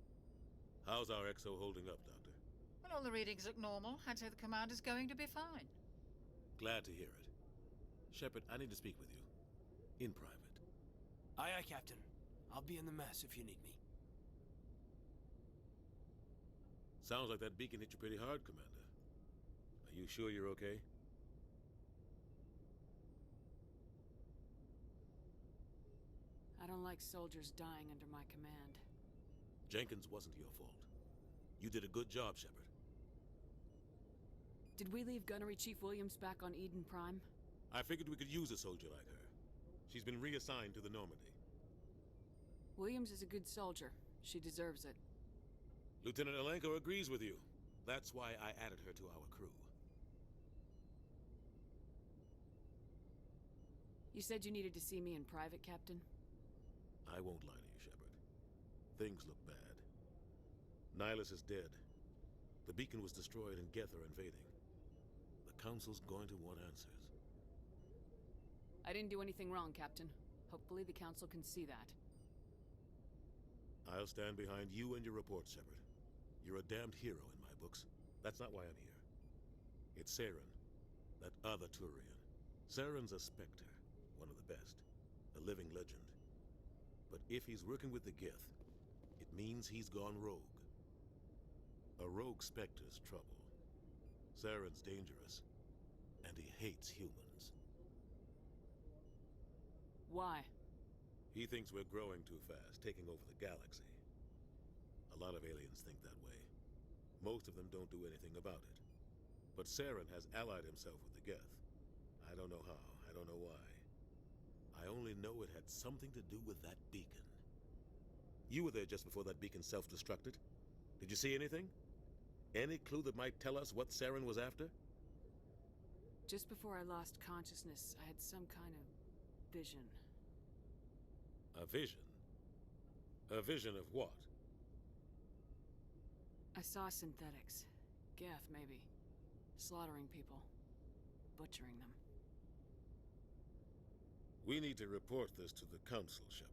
How's our XO holding up, Doctor? Well, all the readings look normal. I'd say the commander's going to be fine. Glad to hear it. Shepard, I need to speak with you. In private. Aye, aye, Captain. I'll be in the mess if you need me. Sounds like that beacon hit you pretty hard, Commander. Are you sure you're okay? I don't like soldiers dying under my command. Jenkins wasn't your fault. You did a good job, Shepard. Did we leave Gunnery Chief Williams back on Eden Prime? I figured we could use a soldier like her. She's been reassigned to the Normandy. Williams is a good soldier. She deserves it. Lieutenant Alenko agrees with you. That's why I added her to our crew. You said you needed to see me in private, Captain? I won't lie to you, Shepard. Things look bad. Nihilus is dead. The beacon was destroyed and Geth are invading. The Council's going to want answers. I didn't do anything wrong, Captain. Hopefully the Council can see that. I'll stand behind you and your report, Shepard. You're a damned hero in my books. That's not why I'm here. It's Saren, that other Turian. Saren's a Spectre, one of the best, a living legend. But if he's working with the Geth, it means he's gone rogue. A rogue Spectre's trouble. Saren's dangerous, and he hates humans. Why? He thinks we're growing too fast, taking over the galaxy. A lot of aliens think that way. Most of them don't do anything about it. But Saren has allied himself with the Geth. I don't know how, I don't know why. I only know it had something to do with that beacon. You were there just before that beacon self-destructed. Did you see anything? Any clue that might tell us what Saren was after? Just before I lost consciousness, I had some kind of vision. A vision? A vision of what? I saw synthetics. Geth, maybe. Slaughtering people. Butchering them. We need to report this to the Council, Shepard.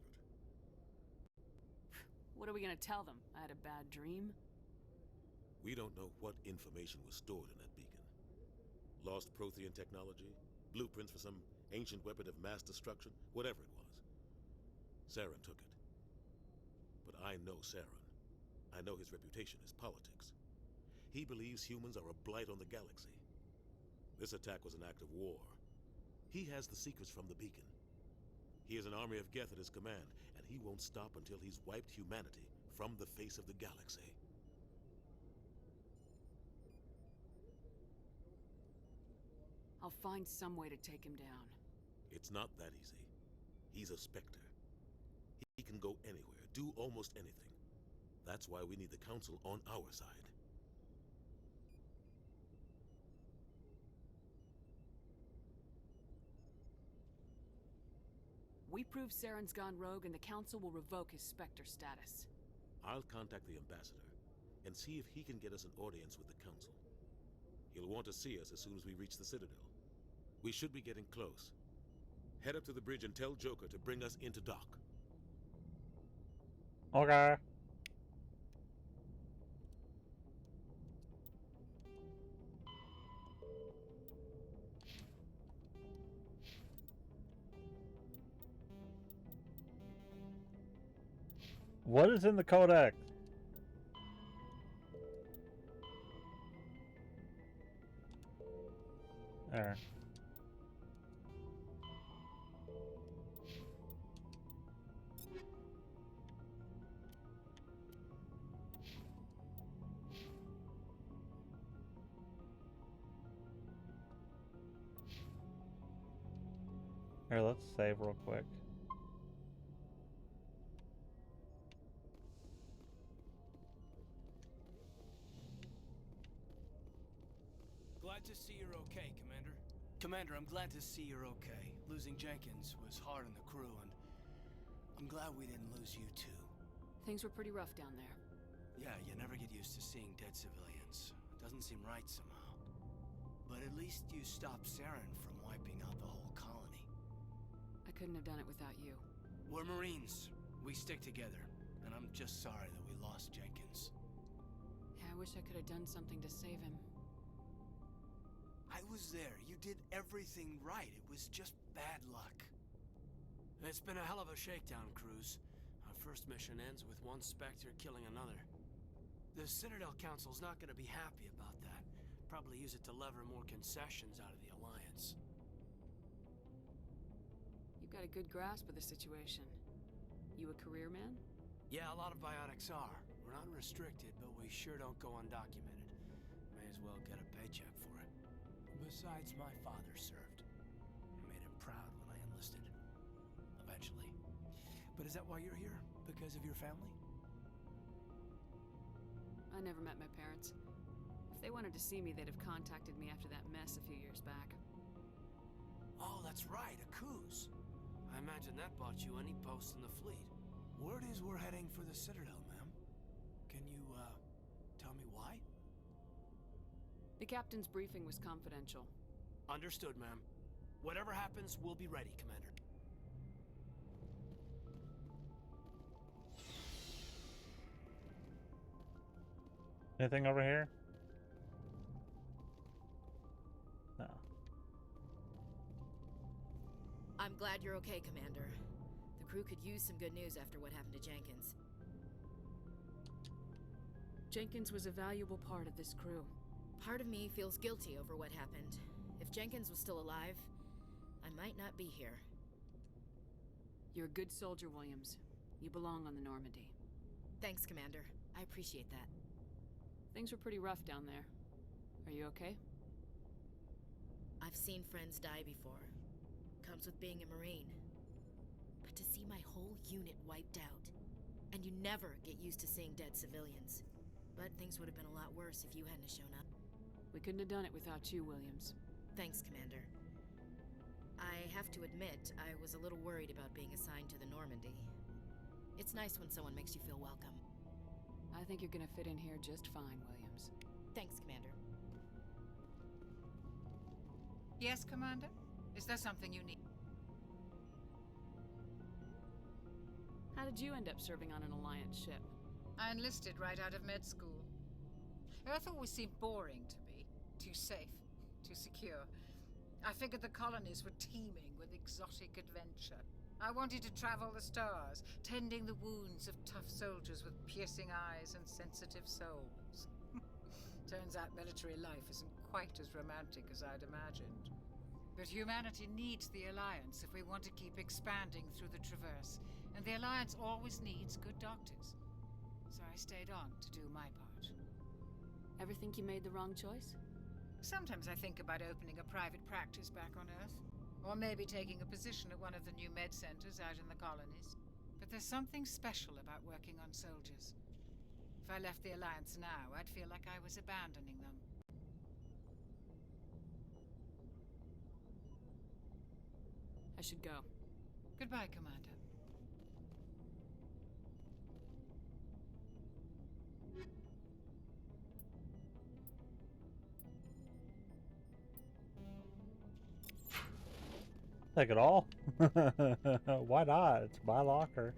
What are we gonna tell them? I had a bad dream? We don't know what information was stored in that beacon. Lost Prothean technology? Blueprints for some ancient weapon of mass destruction? Whatever it was. Saren took it. But I know Saren. I know his reputation is politics. He believes humans are a blight on the galaxy. This attack was an act of war. He has the secrets from the beacon. He has an army of Geth at his command, and he won't stop until he's wiped humanity from the face of the galaxy. I'll find some way to take him down. It's not that easy. He's a Spectre. He can go anywhere, do almost anything. That's why we need the Council on our side. We prove Saren's gone rogue and the Council will revoke his Spectre status. I'll contact the Ambassador and see if he can get us an audience with the Council. He'll want to see us as soon as we reach the Citadel. We should be getting close. Head up to the bridge and tell Joker to bring us into dock. Okay. What is in the codex? There. Here, let's save real quick. Glad to see you're okay, Commander. Commander, I'm glad to see you're okay. Losing Jenkins was hard on the crew, and I'm glad we didn't lose you too. Things were pretty rough down there. Yeah, you never get used to seeing dead civilians. Doesn't seem right somehow. But at least you stopped Saren from wiping out the whole colony. I couldn't have done it without you. We're Marines. We stick together. And I'm just sorry that we lost Jenkins. Yeah, I wish I could have done something to save him. I was there. You did everything right. It was just bad luck. It's been a hell of a shakedown, Cruz. Our first mission ends with one Spectre killing another. The Citadel Council's not gonna be happy about that. Probably use it to lever more concessions out of the Alliance. You've got a good grasp of the situation. You a career man? Yeah, a lot of biotics are. We're not restricted, but we sure don't go undocumented. May as well get a paycheck for it. Besides, my father served. I made him proud when I enlisted. Eventually. But is that why you're here? Because of your family? I never met my parents. If they wanted to see me, they'd have contacted me after that mess a few years back. Oh, that's right, Akuz. I imagine that bought you any post in the fleet. Word is we're heading for the Citadel, ma'am. Can you, tell me why? The captain's briefing was confidential. Understood, ma'am. Whatever happens, we'll be ready, Commander. Anything over here? No. I'm glad you're okay, Commander. The crew could use some good news after what happened to Jenkins. Jenkins was a valuable part of this crew. Part of me feels guilty over what happened. If Jenkins was still alive, I might not be here. You're a good soldier, Williams. You belong on the Normandy. Thanks, Commander. I appreciate that. Things were pretty rough down there. Are you okay? I've seen friends die before. Comes with being a Marine. But to see my whole unit wiped out, and you never get used to seeing dead civilians. But things would have been a lot worse if you hadn't shown up. We couldn't have done it without you, Williams. Thanks, Commander. I have to admit, I was a little worried about being assigned to the Normandy. It's nice when someone makes you feel welcome. I think you're gonna fit in here just fine, Williams. Thanks, Commander. Yes, Commander? Is there something you need? How did you end up serving on an Alliance ship? I enlisted right out of med school. Earth always seemed boring to me. Too safe, too secure. I figured the colonies were teeming with exotic adventure. I wanted to travel the stars, tending the wounds of tough soldiers with piercing eyes and sensitive souls. Turns out military life isn't quite as romantic as I'd imagined. But humanity needs the Alliance if we want to keep expanding through the Traverse, and the Alliance always needs good doctors. So I stayed on to do my part. Ever think you made the wrong choice? Sometimes I think about opening a private practice back on Earth. Or maybe taking a position at one of the new med centers out in the colonies. But there's something special about working on soldiers. If I left the Alliance now, I'd feel like I was abandoning them. I should go. Goodbye, Commander. Take it all. Why not? It's my locker.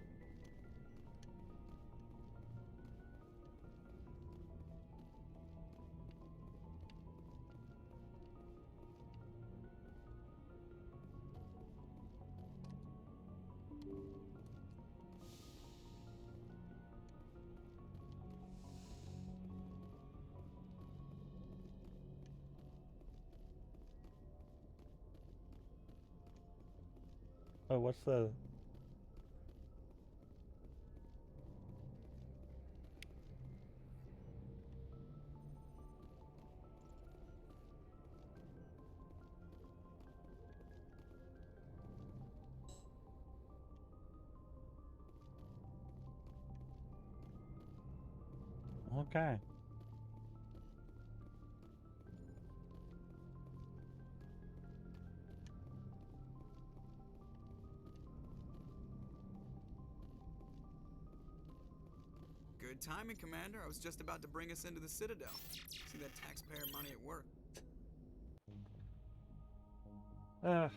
Oh, what's the... Okay. Good timing, Commander. I was just about to bring us into the Citadel. See that taxpayer money at work. Gosh.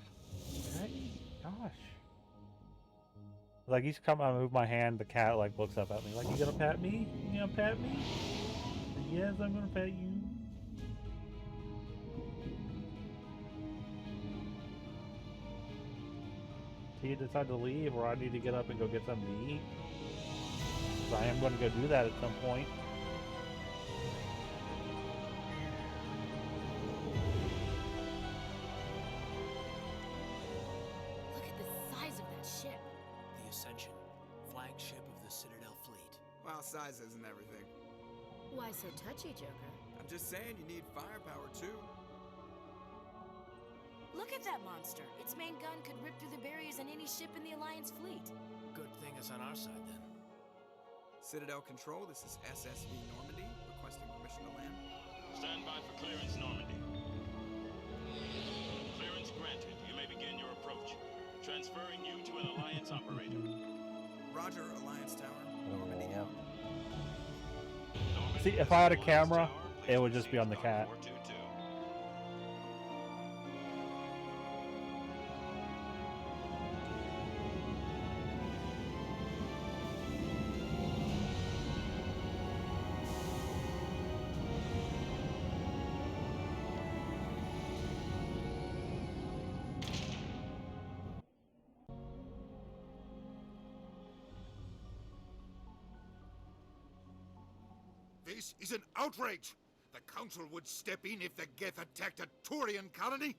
Like, each time I move my hand, the cat, like, looks up at me. Like, you gonna pat me? You gonna pat me? Yes, I'm gonna pat you. Do you decide to leave, or I need to get up and go get something to eat? 'Cause I am going to go do that at some point. Look at the size of that ship. The Ascension, flagship of the Citadel fleet. Well, size isn't everything. Why so touchy, Joker? I'm just saying you need firepower, too. Look at that monster. Its main gun could rip through the barriers in any ship in the Alliance fleet. Good thing it's on our side, then. Citadel Control, this is SSV Normandy, requesting permission to land. Stand by for clearance, Normandy. Clearance granted. You may begin your approach. Transferring you to an Alliance operator. Roger, Alliance Tower. Normandy out. See, if I had a camera, it would just be on the cat. This is an outrage! The Council would step in if the Geth attacked a Turian colony?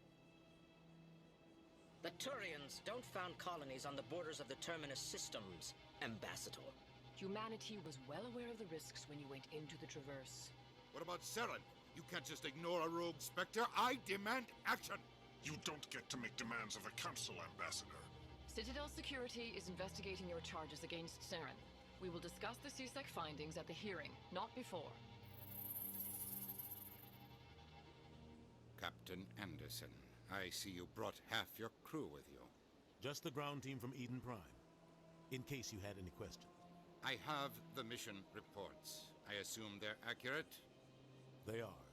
The Turians don't found colonies on the borders of the Terminus systems, Ambassador. Humanity was well aware of the risks when you went into the Traverse. What about Saren? You can't just ignore a rogue Spectre. I demand action! You don't get to make demands of the Council, Ambassador. Citadel Security is investigating your charges against Saren. We will discuss the CSEC findings at the hearing, not before. Captain Anderson, I see you brought half your crew with you. Just the ground team from Eden Prime, in case you had any questions. I have the mission reports. I assume they're accurate? They are.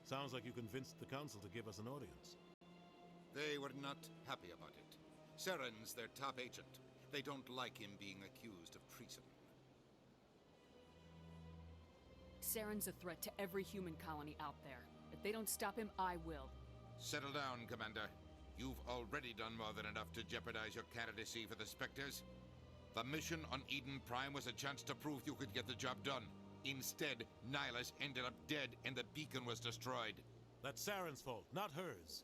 Sounds like you convinced the Council to give us an audience. They were not happy about it. Saren's their top agent. They don't like him being accused of treason. Saren's a threat to every human colony out there. If they don't stop him, I will. Settle down, Commander. You've already done more than enough to jeopardize your candidacy for the Spectres. The mission on Eden Prime was a chance to prove you could get the job done. Instead, Nihilus ended up dead and the beacon was destroyed. That's Saren's fault, not hers.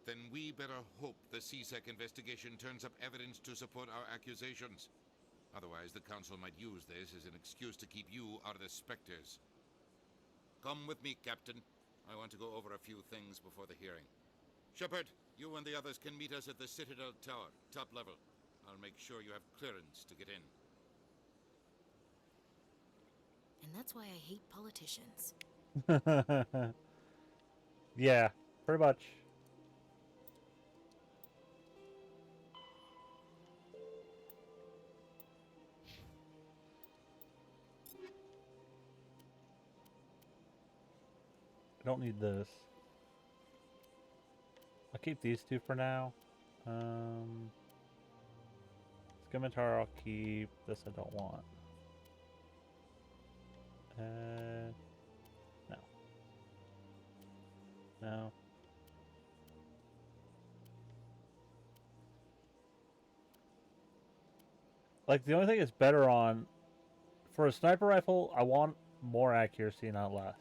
Then we better hope the CSEC investigation turns up evidence to support our accusations. Otherwise, the Council might use this as an excuse to keep you out of the Spectres. Come with me, Captain. I want to go over a few things before the hearing. Shepard, you and the others can meet us at the Citadel Tower, top level. I'll make sure you have clearance to get in. And that's why I hate politicians. Yeah, pretty much. I don't need this. I'll keep these two for now. Scimitar I'll keep. This I don't want. No. No. Like, the only thing it's better on, for a sniper rifle, I want more accuracy, not less.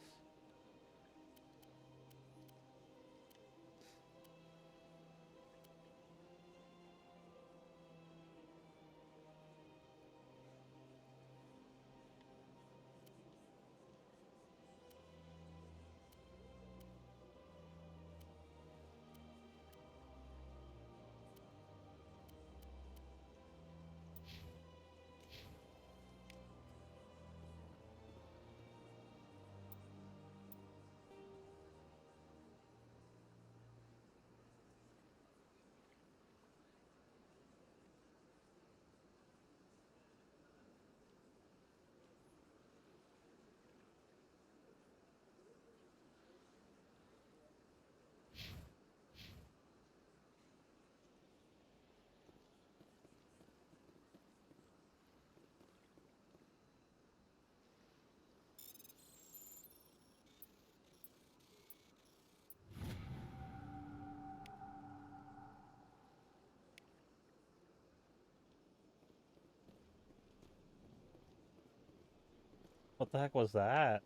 What the heck was that?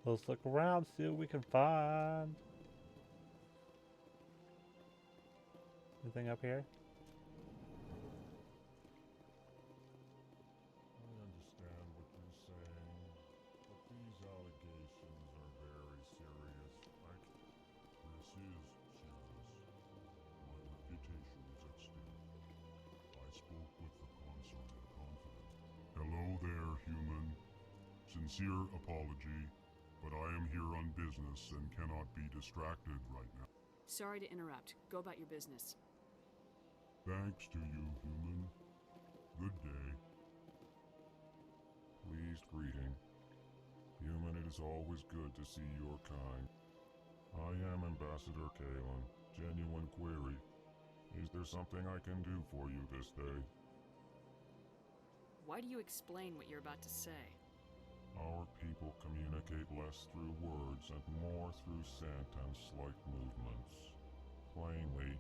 Let's look around, see what we can find. Anything up here? I understand what you're saying, but these allegations are very serious. This is serious. there, human. Sincere apology, but I am here on business and cannot be distracted right now. Sorry to interrupt. Go about your business. Thanks to you, human. Good day. Pleased greeting. Human, it is always good to see your kind. I am Ambassador Kalen. Genuine query. Is there something I can do for you this day? Why do you explain what you're about to say? Our people communicate less through words and more through scent and slight movements. Plainly,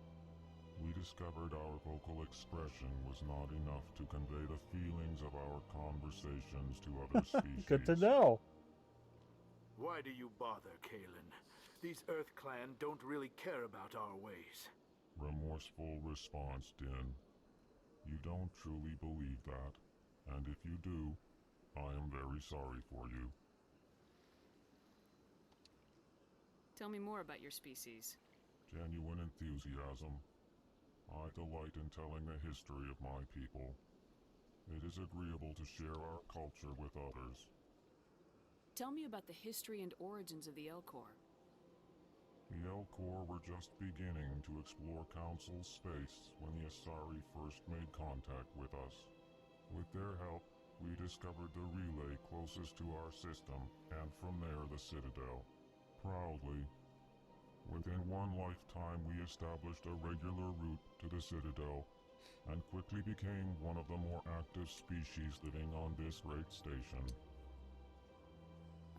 we discovered our vocal expression was not enough to convey the feelings of our conversations to other species. Good to know. Why do you bother, Kalen? These Earth Clan don't really care about our ways. Remorseful response, Din. You don't truly believe that, and if you do, I am very sorry for you. Tell me more about your species. Genuine enthusiasm. I delight in telling the history of my people. It is agreeable to share our culture with others. Tell me about the history and origins of the Elcor. The Elcor were just beginning to explore Council space when the Asari first made contact with us. With their help, we discovered the relay closest to our system, and from there the Citadel. Proudly, within one lifetime we established a regular route to the Citadel, and quickly became one of the more active species living on this great station.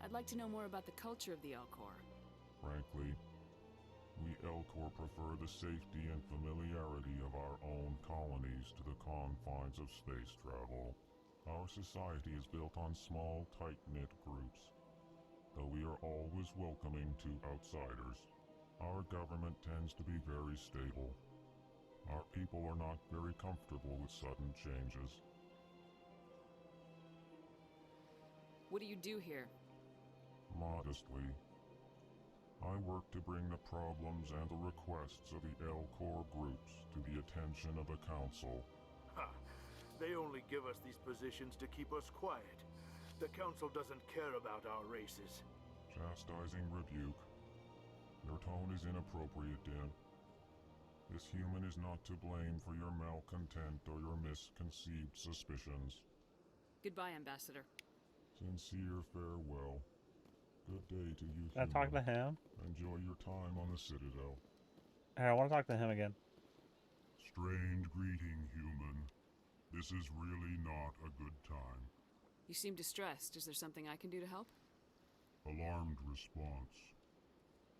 I'd like to know more about the culture of the Elcor. Frankly, we Elcor prefer the safety and familiarity of our own colonies to the confines of space travel. Our society is built on small, tight-knit groups, though we are always welcoming to outsiders. Our government tends to be very stable. Our people are not very comfortable with sudden changes. What do you do here? Modestly, I work to bring the problems and the requests of the Elcor groups to the attention of the Council. Ha! They only give us these positions to keep us quiet. The Council doesn't care about our races. Chastising rebuke. Your tone is inappropriate, Din. This human is not to blame for your malcontent or your misconceived suspicions. Goodbye, Ambassador. Sincere farewell. Good day to you, Can I talk to him? Enjoy your time on the Citadel. Hey, I want to talk to him again. Strange greeting, human. This is really not a good time. You seem distressed. Is there something I can do to help? Alarmed response.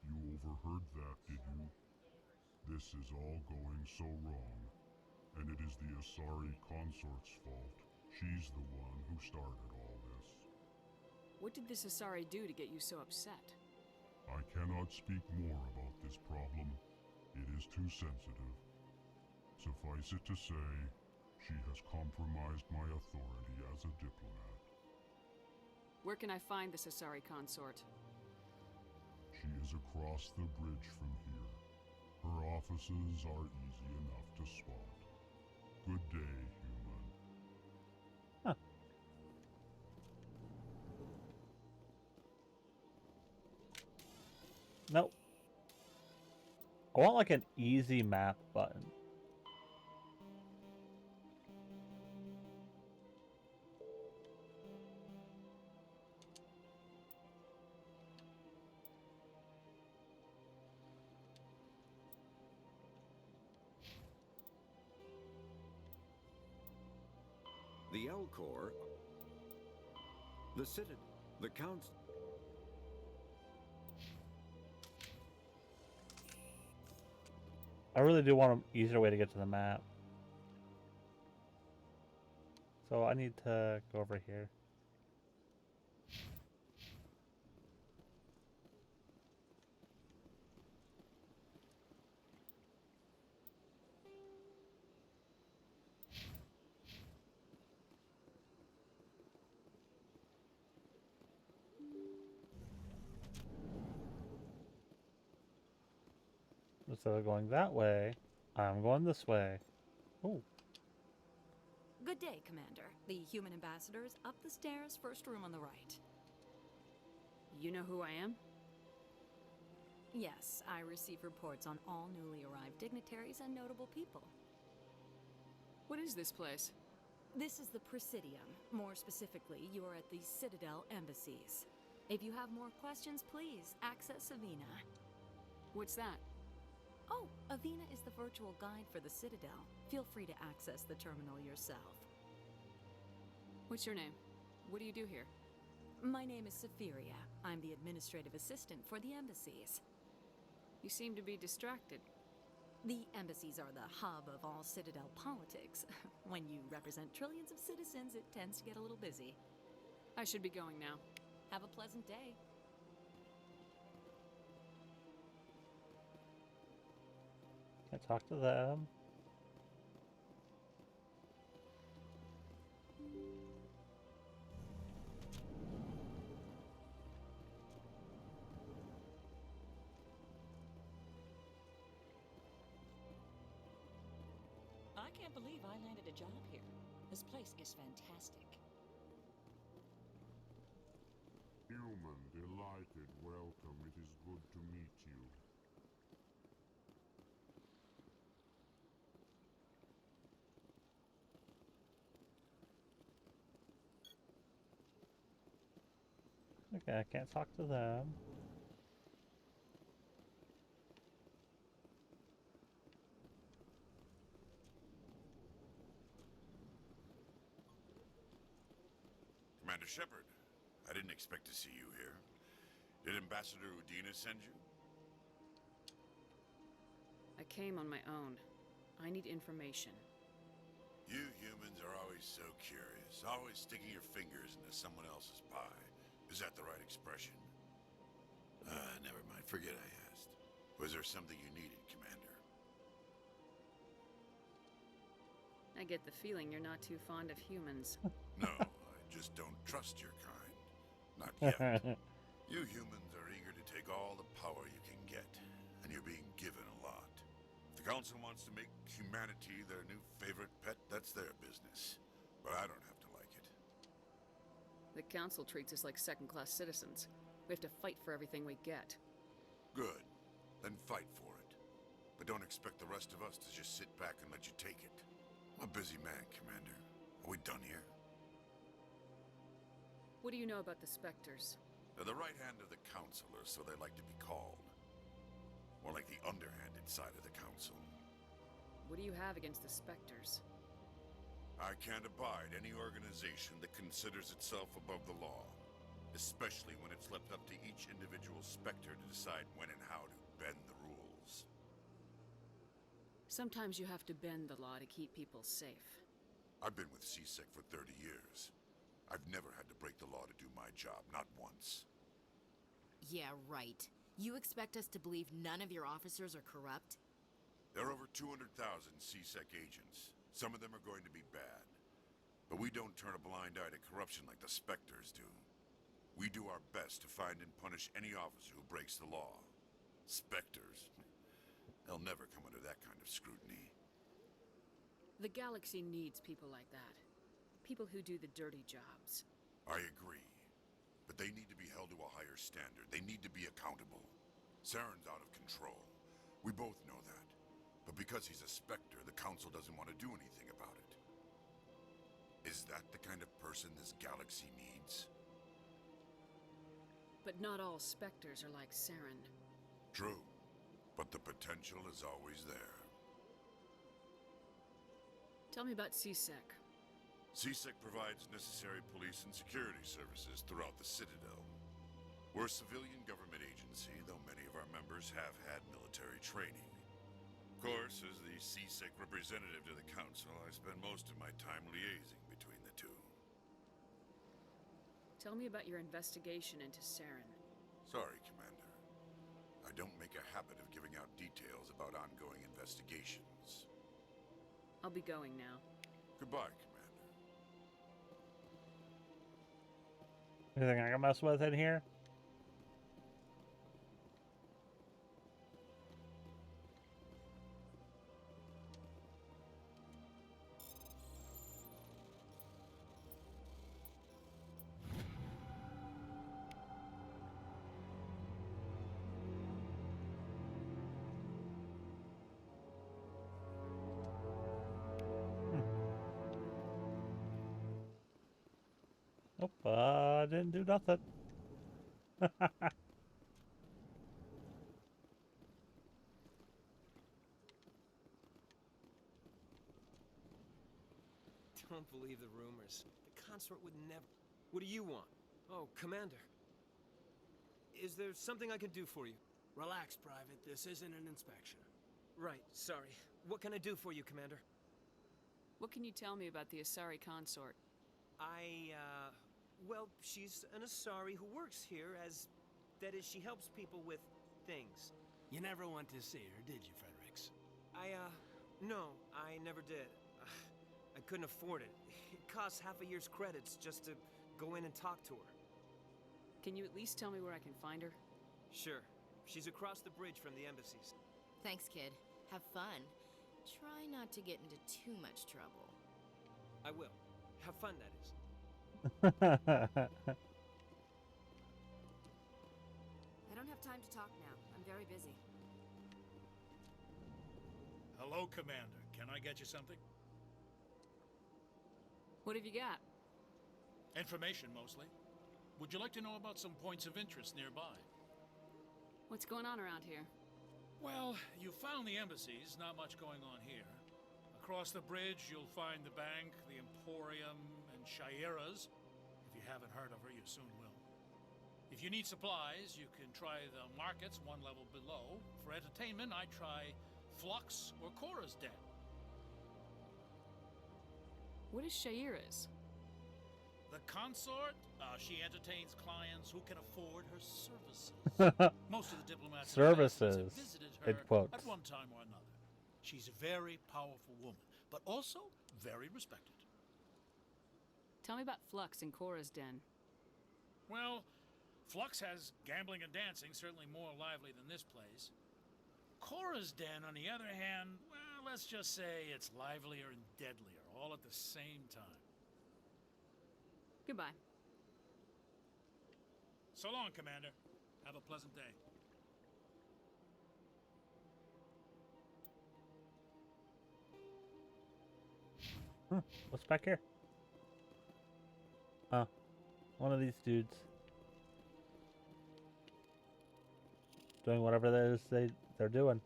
You overheard that, did you? This is all going so wrong, and it is the Asari consort's fault. She's the one who started all this. What did this Asari do to get you so upset? I cannot speak more about this problem. It is too sensitive. Suffice it to say, she has compromised my authority as a diplomat. Where can I find this Asari consort? She is across the bridge from here. Her offices are easy enough to spot. Good day, human. Huh. Nope. I want like an easy map button. The Elcor, the Citadel, the Council. I really do want an easier way to get to the map. So I need to go over here. Instead of going that way, I'm going this way. Ooh. Good day, Commander. The human ambassador is up the stairs, first room on the right. You know who I am? Yes, I receive reports on all newly arrived dignitaries and notable people. What is this place? This is the Presidium. More specifically, you are at the Citadel embassies. If you have more questions, please access Avina. What's that? Oh, Avina is the virtual guide for the Citadel. Feel free to access the terminal yourself. What's your name? What do you do here? My name is Safiria. I'm the administrative assistant for the embassies. You seem to be distracted. The embassies are the hub of all Citadel politics. When you represent trillions of citizens, it tends to get a little busy. I should be going now. Have a pleasant day. Can I talk to them? I can't believe I landed a job here. This place is fantastic. Human, delighted, welcome. It is good to meet you. Okay, I can't talk to them. Commander Shepard, I didn't expect to see you here. Did Ambassador Udina send you? I came on my own. I need information. You humans are always so curious, always sticking your fingers into someone else's pie. Is that the right expression? Never mind. Forget I asked. Was there something you needed, Commander? I get the feeling you're not too fond of humans. No, I just don't trust your kind. Not yet. You humans are eager to take all the power you can get, and you're being given a lot. If the Council wants to make humanity their new favorite pet, that's their business. But I don't have to like it. The Council treats us like second-class citizens. We have to fight for everything we get. Good. Then fight for it. But don't expect the rest of us to just sit back and let you take it. I'm a busy man, Commander. Are we done here? What do you know about the Spectres? They're the right hand of the Council, or so they like to be called. More like the underhanded side of the Council. What do you have against the Spectres? I can't abide any organization that considers itself above the law. Especially when it's left up to each individual Spectre to decide when and how to bend the rules. Sometimes you have to bend the law to keep people safe. I've been with CSEC for 30 years. I've never had to break the law to do my job, not once. Yeah, right. You expect us to believe none of your officers are corrupt? There are over 200,000 CSEC agents. Some of them are going to be bad. But we don't turn a blind eye to corruption like the Spectres do. We do our best to find and punish any officer who breaks the law. Spectres. They'll never come under that kind of scrutiny. The galaxy needs people like that. People who do the dirty jobs. I agree. But they need to be held to a higher standard. They need to be accountable. Saren's out of control. We both know that. But because he's a Spectre, the Council doesn't want to do anything about it. Is that the kind of person this galaxy needs? But not all Spectres are like Saren. True. But the potential is always there. Tell me about CSEC. CSEC provides necessary police and security services throughout the Citadel. We're a civilian government agency, though many of our members have had military training. Of course, as the CSEC representative to the Council, I spend most of my time liaising between the two. Tell me about your investigation into Saren. Sorry, Commander. I don't make a habit of giving out details about ongoing investigations. I'll be going now. Goodbye, Commander. Anything I can mess with in here? But I didn't do nothing. Don't believe the rumors. The consort would never... What do you want? Oh, Commander. Is there something I can do for you? Relax, Private. This isn't an inspection. Right, sorry. What can I do for you, Commander? What can you tell me about the Asari consort? Well, she's an Asari who works here as... That is, she helps people with things. You never went to see her, did you, Fredericks? No, I never did. I couldn't afford it. It costs half a year's credits just to go in and talk to her. Can you at least tell me where I can find her? Sure. She's across the bridge from the embassies. Thanks, kid. Have fun. Try not to get into too much trouble. I will. Have fun, that is. I don't have time to talk now. I'm very busy. Hello, Commander. Can I get you something? What have you got? Information, mostly. Would you like to know about some points of interest nearby? What's going on around here? Well, you found the embassies, not much going on here. Across the bridge, you'll find the bank, the Emporium, and Shaira's. If you haven't heard of her, you soon will. If you need supplies, you can try the markets one level below. For entertainment, I try Flux or Cora's Den. What is Shaira's? The consort, she entertains clients who can afford her services. Most of the diplomats and ambassadors have visited her at one time or another. She's a very powerful woman, but also very respected. Tell me about Flux and Cora's Den. Well, Flux has gambling and dancing, certainly more lively than this place. Cora's Den, on the other hand, well, let's just say it's livelier and deadlier, all at the same time. Goodbye. So long, Commander. Have a pleasant day. What's back here? Oh, one of these dudes doing whatever it is they're doing.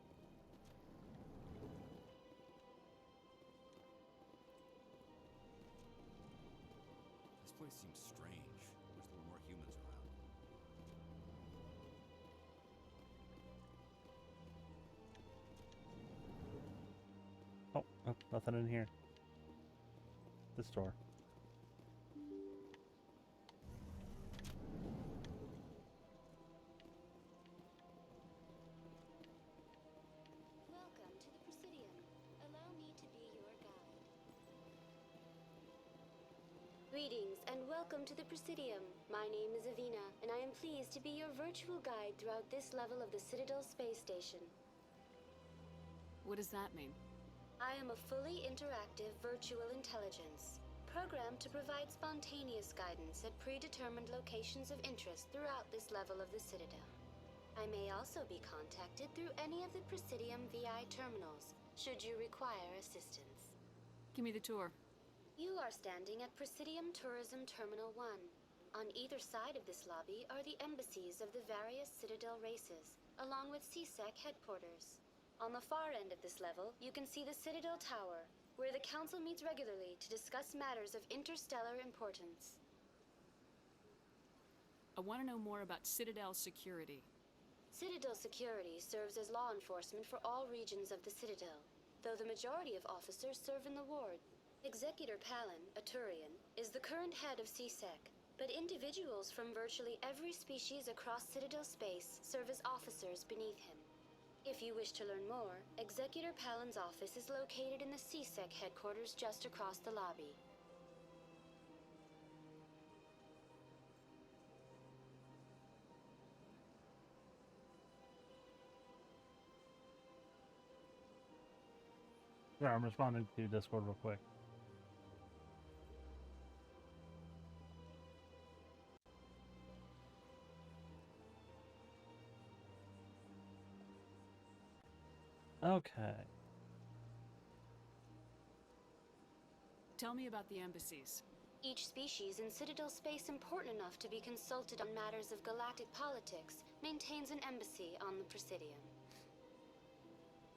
This place seems strange. Wish there were more humans around. Oh, nothing in here. This door. Welcome to the Presidium. Allow me to be your guide. Greetings and welcome to the Presidium. My name is Avina, and I am pleased to be your virtual guide throughout this level of the Citadel Space Station. What does that mean? I am a fully interactive virtual intelligence, programmed to provide spontaneous guidance at predetermined locations of interest throughout this level of the Citadel. I may also be contacted through any of the Presidium VI terminals, should you require assistance. Give me the tour. You are standing at Presidium Tourism Terminal 1. On either side of this lobby are the embassies of the various Citadel races, along with CSEC headquarters. On the far end of this level, you can see the Citadel Tower, where the Council meets regularly to discuss matters of interstellar importance. I want to know more about Citadel security. Citadel security serves as law enforcement for all regions of the Citadel, though the majority of officers serve in the ward. Executor Palin, a Turian, is the current head of CSEC, but individuals from virtually every species across Citadel space serve as officers beneath him. If you wish to learn more, Executor Palin's office is located in the CSEC headquarters just across the lobby. Yeah, I'm responding to Discord real quick. Okay. Tell me about the embassies. Each species in Citadel space important enough to be consulted on matters of galactic politics maintains an embassy on the Presidium.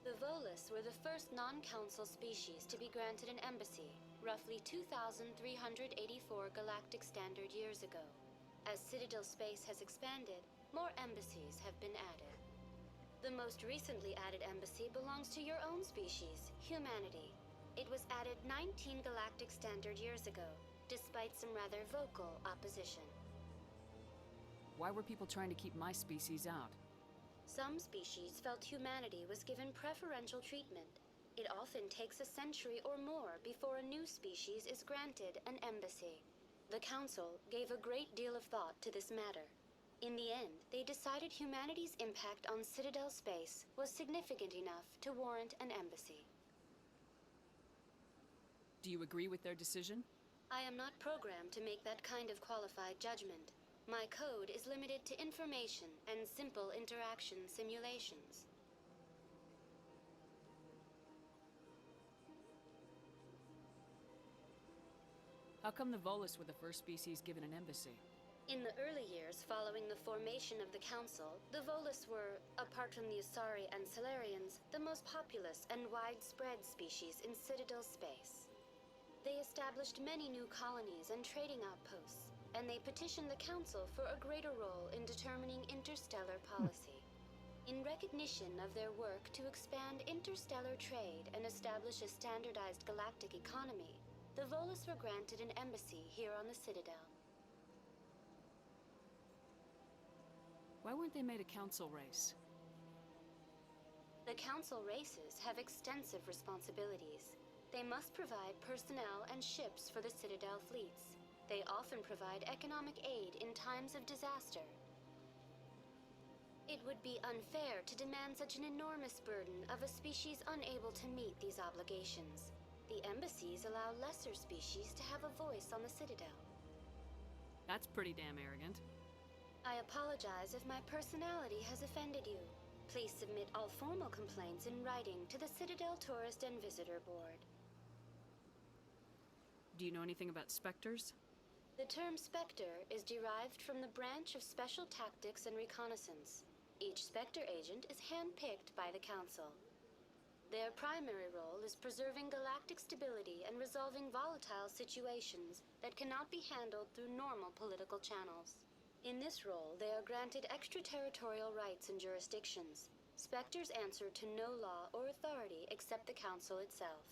The Volus were the first non-council species to be granted an embassy, roughly 2,384 galactic standard years ago. As Citadel space has expanded, more embassies have been added. The most recently added embassy belongs to your own species, humanity. It was added 19 galactic standard years ago, despite some rather vocal opposition. Why were people trying to keep my species out? Some species felt humanity was given preferential treatment. It often takes a century or more before a new species is granted an embassy. The Council gave a great deal of thought to this matter. In the end, they decided humanity's impact on Citadel space was significant enough to warrant an embassy. Do you agree with their decision? I am not programmed to make that kind of qualified judgment. My code is limited to information and simple interaction simulations. How come the Volus were the first species given an embassy? In the early years following the formation of the Council, the Volus were, apart from the Asari and Salarians, the most populous and widespread species in Citadel space. They established many new colonies and trading outposts, and they petitioned the Council for a greater role in determining interstellar policy. In recognition of their work to expand interstellar trade and establish a standardized galactic economy, the Volus were granted an embassy here on the Citadel. Why weren't they made a council race? The Council races have extensive responsibilities. They must provide personnel and ships for the Citadel fleets. They often provide economic aid in times of disaster. It would be unfair to demand such an enormous burden of a species unable to meet these obligations. The embassies allow lesser species to have a voice on the Citadel. That's pretty damn arrogant. I apologize if my personality has offended you. Please submit all formal complaints in writing to the Citadel Tourist and Visitor Board. Do you know anything about specters? The term Spectre is derived from the branch of Special Tactics and Reconnaissance. Each Spectre agent is handpicked by the Council. Their primary role is preserving galactic stability and resolving volatile situations that cannot be handled through normal political channels. In this role, they are granted extraterritorial rights and jurisdictions. Spectres answer to no law or authority except the Council itself.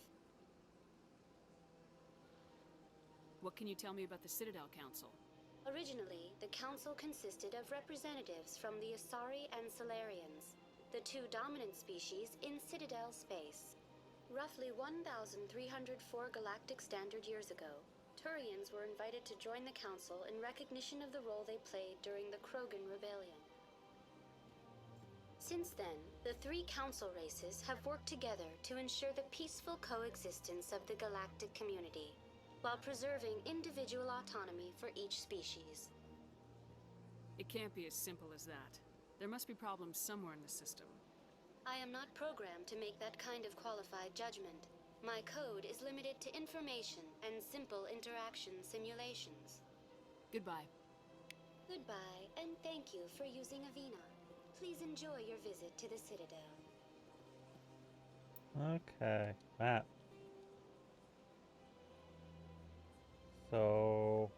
What can you tell me about the Citadel Council? Originally, the Council consisted of representatives from the Asari and Salarians, the two dominant species in Citadel space. Roughly 1,304 galactic standard years ago, Turians were invited to join the Council in recognition of the role they played during the Krogan Rebellion. Since then, the three Council races have worked together to ensure the peaceful coexistence of the galactic community, while preserving individual autonomy for each species. It can't be as simple as that. There must be problems somewhere in the system. I am not programmed to make that kind of qualified judgment. My code is limited to information and simple interaction simulations. Goodbye. Goodbye, and thank you for using Avina. Please enjoy your visit to the Citadel. Okay, map. So,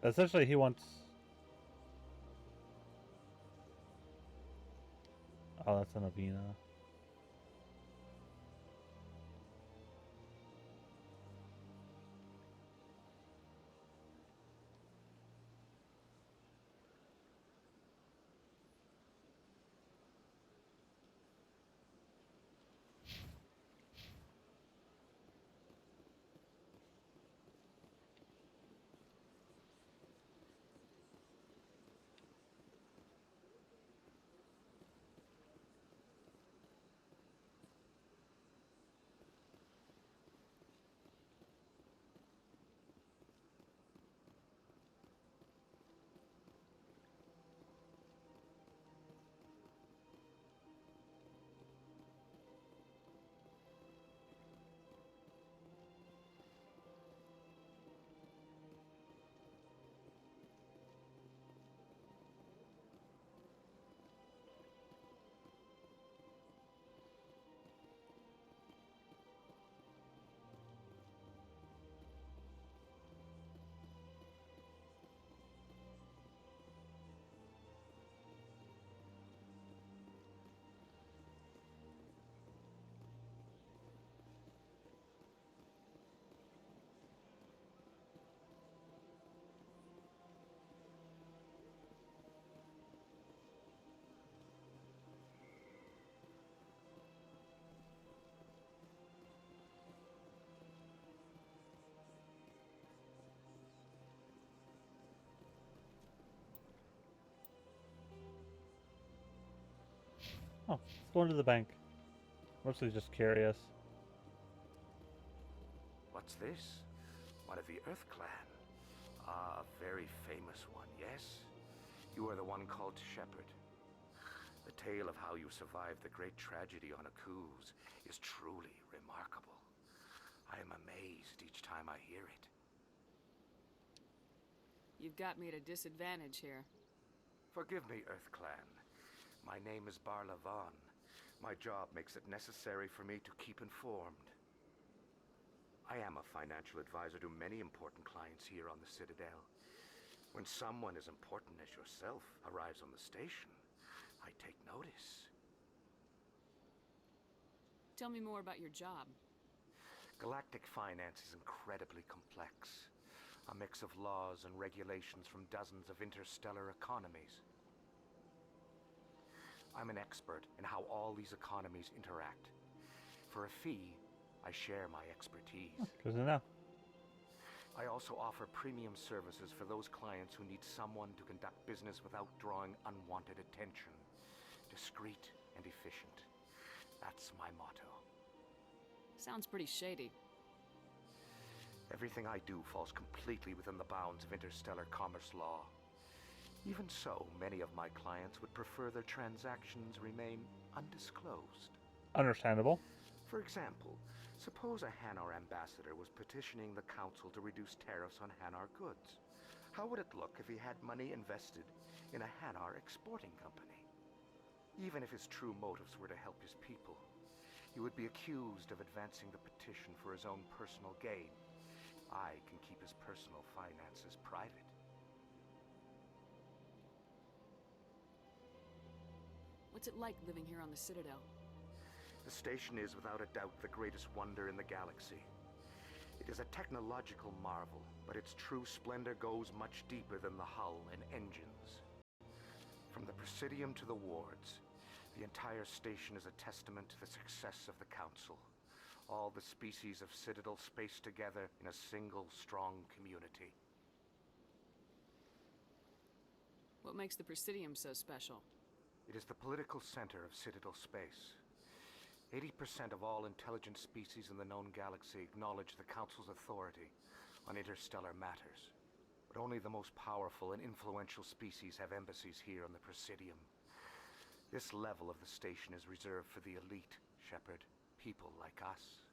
essentially he wants... Oh, that's an Avina. Oh, let's go into the bank. Mostly just curious. What's this? One of the Earth Clan. Ah, a very famous one, yes? You are the one called Shepard. The tale of how you survived the great tragedy on Akuz is truly remarkable. I am amazed each time I hear it. You've got me at a disadvantage here. Forgive me, Earth Clan. My name is Barla Vaughn. My job makes it necessary for me to keep informed. I am a financial advisor to many important clients here on the Citadel. When someone as important as yourself arrives on the station, I take notice. Tell me more about your job. Galactic finance is incredibly complex. A mix of laws and regulations from dozens of interstellar economies. I'm an expert in how all these economies interact. For a fee, I share my expertise. Good to know. I also offer premium services for those clients who need someone to conduct business without drawing unwanted attention. Discreet and efficient. That's my motto. Sounds pretty shady. Everything I do falls completely within the bounds of interstellar commerce law. Even so, many of my clients would prefer their transactions remain undisclosed. Understandable. For example, suppose a Hanar ambassador was petitioning the council to reduce tariffs on Hanar goods. How would it look if he had money invested in a Hanar exporting company? Even if his true motives were to help his people, he would be accused of advancing the petition for his own personal gain. I can keep his personal finances private. What's it like living here on the Citadel? The station is without a doubt the greatest wonder in the galaxy. It is a technological marvel, but its true splendor goes much deeper than the hull and engines. From the Presidium to the wards, the entire station is a testament to the success of the Council. All the species of Citadel spaced together in a single, strong community. What makes the Presidium so special? It is the political center of Citadel space. 80% of all intelligent species in the known galaxy acknowledge the Council's authority on interstellar matters. But only the most powerful and influential species have embassies here on the Presidium. This level of the station is reserved for the elite, Shepard. People like us.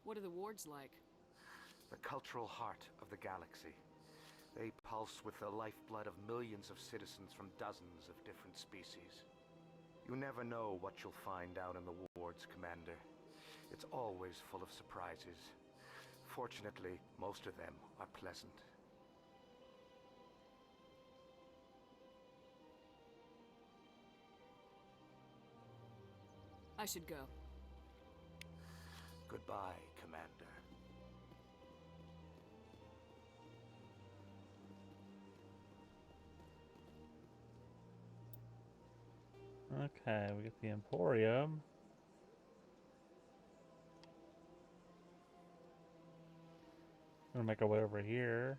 What are the wards like? The cultural heart of the galaxy. They pulse with the lifeblood of millions of citizens from dozens of different species. You never know what you'll find out in the wards, Commander. It's always full of surprises. Fortunately, most of them are pleasant. I should go. Goodbye, Commander. Okay, we get the Emporium. We're gonna make our way over here.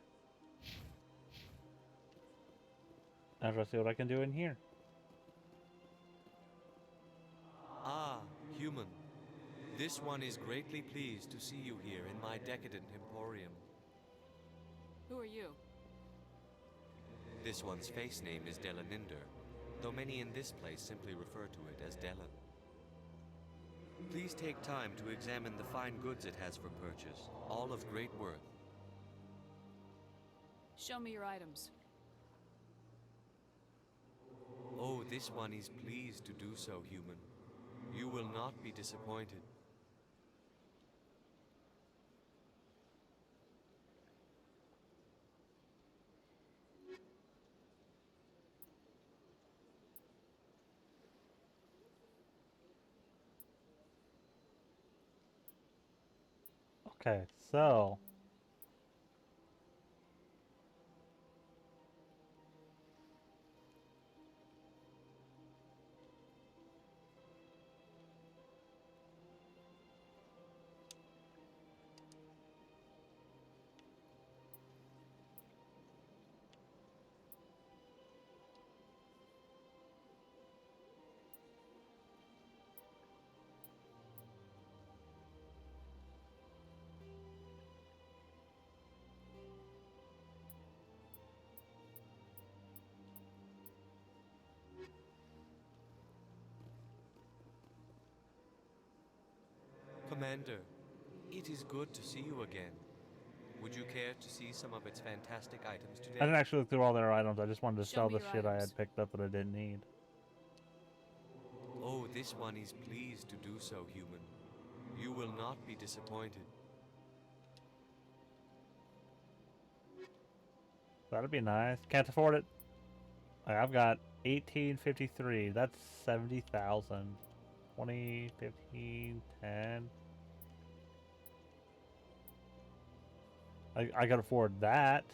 Now try to see what I can do in here. Ah, human. This one is greatly pleased to see you here in my decadent emporium. Who are you? This one's face name is Delaninder, though many in this place simply refer to it as Delan. Please take time to examine the fine goods it has for purchase, all of great worth. Show me your items. Oh, this one is pleased to do so, human. You will not be disappointed. Okay, so Commander, it is good to see you again. Would you care to see some of its fantastic items today? I didn't actually look through all their items. I just wanted to Show sell me the your shit I items. had picked up that I didn't need. Oh, this one is pleased to do so, human. You will not be disappointed. That'd be nice. Can't afford it. I've got 1853. That's 70,000. 20, 15, 10. I can afford that.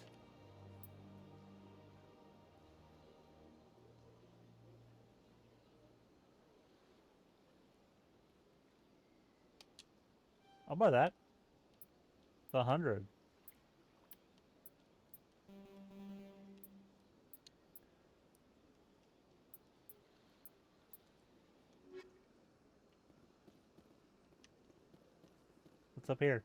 I'll buy that. It's 100. What's up here?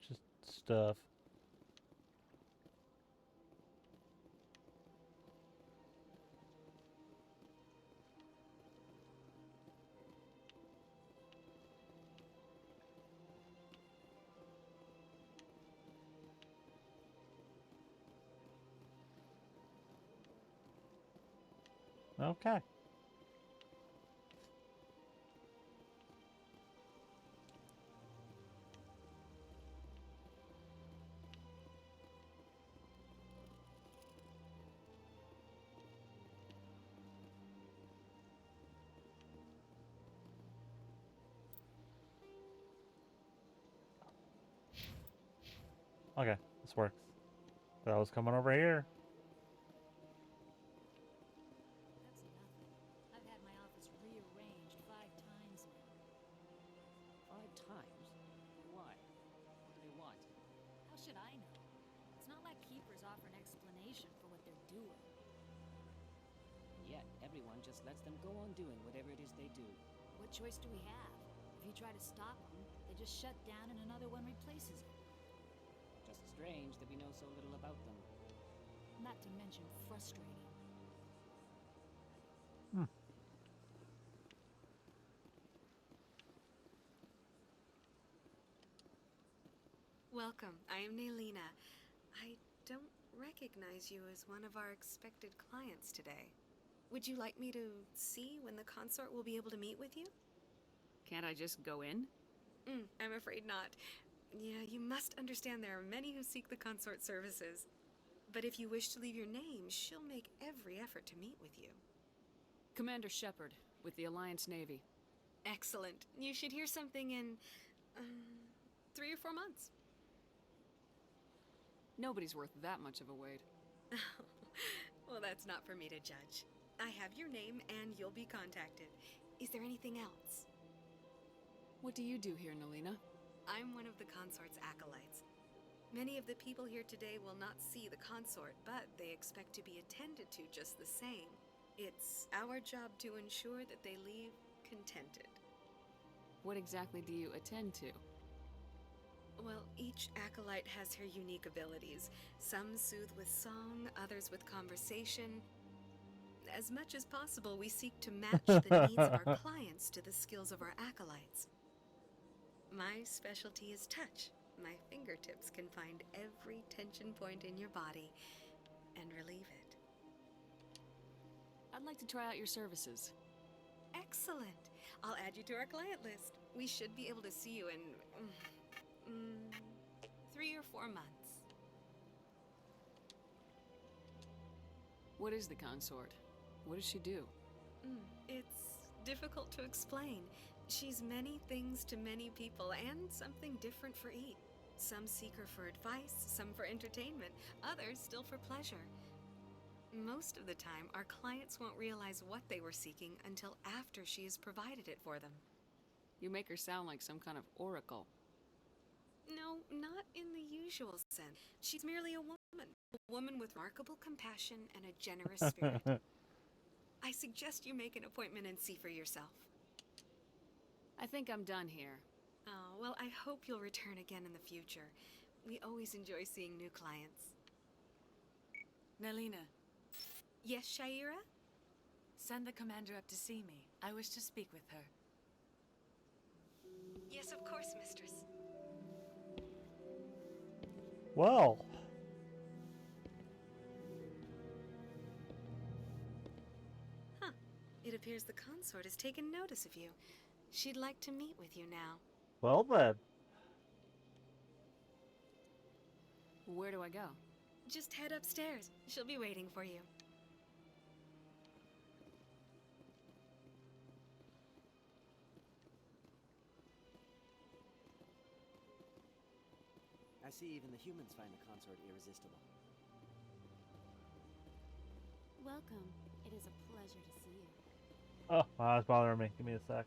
Just stuff. Okay. Okay, this works. That was coming over here. I've had my office rearranged 5 times now. 5 times? Why? What do they want? How should I know? It's not like keepers offer an explanation for what they're doing. Yet, everyone just lets them go on doing whatever it is they do. What choice do we have? If you try to stop them, they just shut down and another one replaces it. Just strange that we know so little about them. Not to mention frustrating. Welcome. I am Naylina. I don't recognize you as one of our expected clients today. Would you like me to see when the consort will be able to meet with you? Can't I just go in? I'm afraid not. Yeah, you must understand there are many who seek the consort services. But if you wish to leave your name, she'll make every effort to meet with you. Commander Shepard, with the Alliance Navy. Excellent. You should hear something in 3 or 4 months. Nobody's worth that much of a wait. Well, that's not for me to judge. I have your name and you'll be contacted. Is there anything else? What do you do here, Naylina? I'm one of the consort's acolytes. Many of the people here today will not see the consort, but they expect to be attended to just the same. It's our job to ensure that they leave contented. What exactly do you attend to? Well, each acolyte has her unique abilities. Some soothe with song, others with conversation. As much as possible, we seek to match the needs of our clients to the skills of our acolytes. My specialty is touch. My fingertips can find every tension point in your body and relieve it. I'd like to try out your services. Excellent. I'll add you to our client list. We should be able to see you in 3 or 4 months. What is the consort? What does she do? It's difficult to explain. She's many things to many people, and something different for each. Some seek her for advice, some for entertainment, others still for pleasure. Most of the time, our clients won't realize what they were seeking until after she has provided it for them. You make her sound like some kind of oracle. No, not in the usual sense. She's merely a woman with remarkable compassion and a generous spirit. I suggest you make an appointment and see for yourself. I think I'm done here. Oh, well, I hope you'll return again in the future. We always enjoy seeing new clients. Nalina, Yes, Shaira? send the commander up to see me. I wish to speak with her. Yes, of course, mistress. Well. Huh. It appears the consort has taken notice of you. She'd like to meet with you now. Well then. Where do I go? Just head upstairs. She'll be waiting for you. I see even the humans find the consort irresistible. Welcome. It is a pleasure to see you. Oh, wow, that's bothering me. Give me a sec.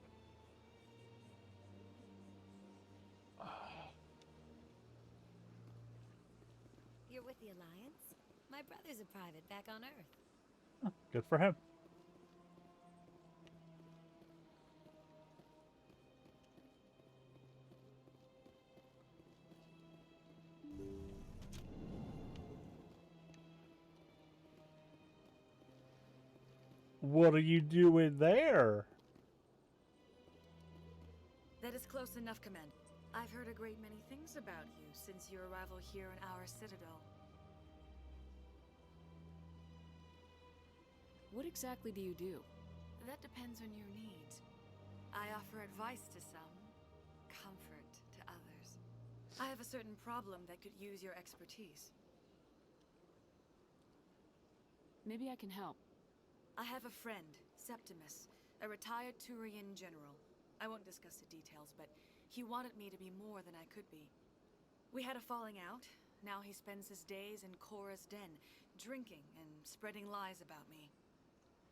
You're with the Alliance? My brother's a private back on Earth. Good for him. What are you doing there? That is close enough, Commander. I've heard a great many things about you since your arrival here in our citadel. What exactly do you do? That depends on your needs. I offer advice to some, comfort to others. I have a certain problem that could use your expertise. Maybe I can help. I have a friend, Septimus, a retired Turian general. I won't discuss the details, but he wanted me to be more than I could be. We had a falling out. Now he spends his days in Korra's den, drinking and spreading lies about me.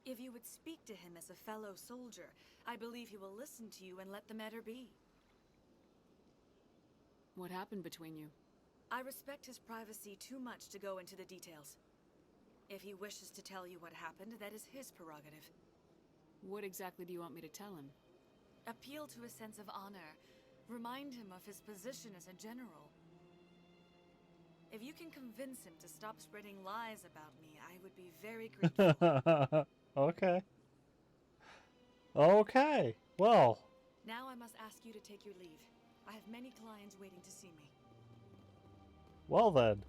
If you would speak to him as a fellow soldier, I believe he will listen to you and let the matter be. What happened between you? I respect his privacy too much to go into the details. If he wishes to tell you what happened, that is his prerogative. What exactly do you want me to tell him? Appeal to his sense of honor. Remind him of his position as a general. If you can convince him to stop spreading lies about me, I would be very grateful. Okay. Okay. Well. Now I must ask you to take your leave. I have many clients waiting to see me. Well then.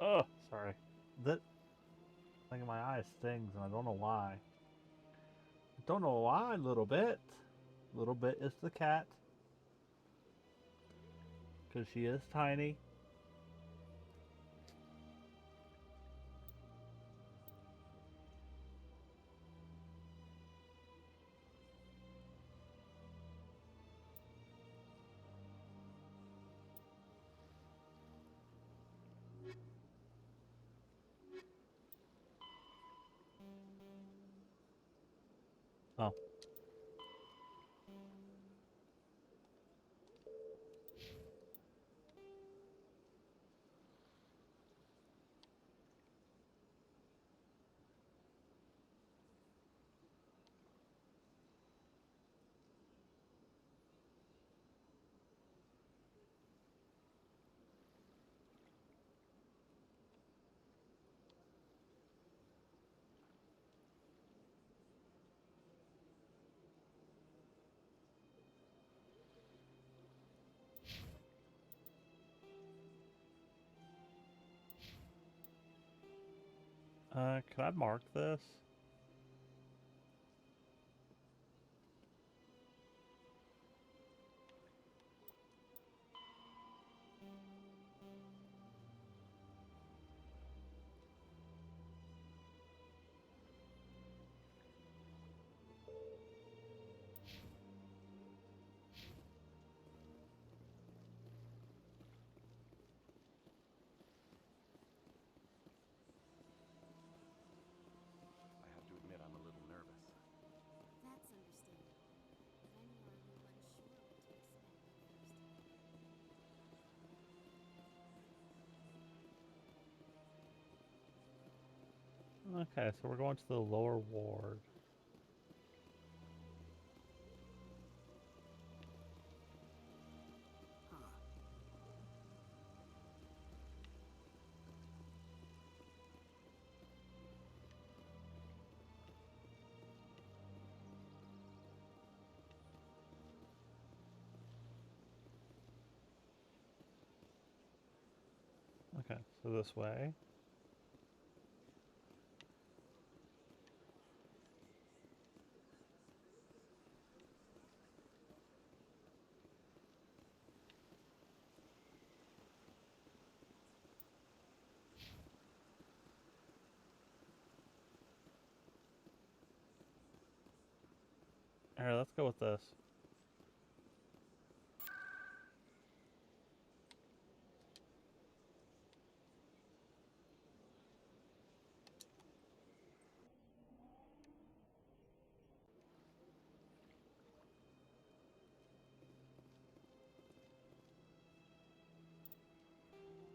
Oh, sorry. That thing in my eye stings, and I don't know why. I don't know why. A little bit. A little bit is the cat, because she is tiny. Oh. Can I mark this? Okay, so we're going to the lower ward. Okay, so this way. Alright, let's go with this.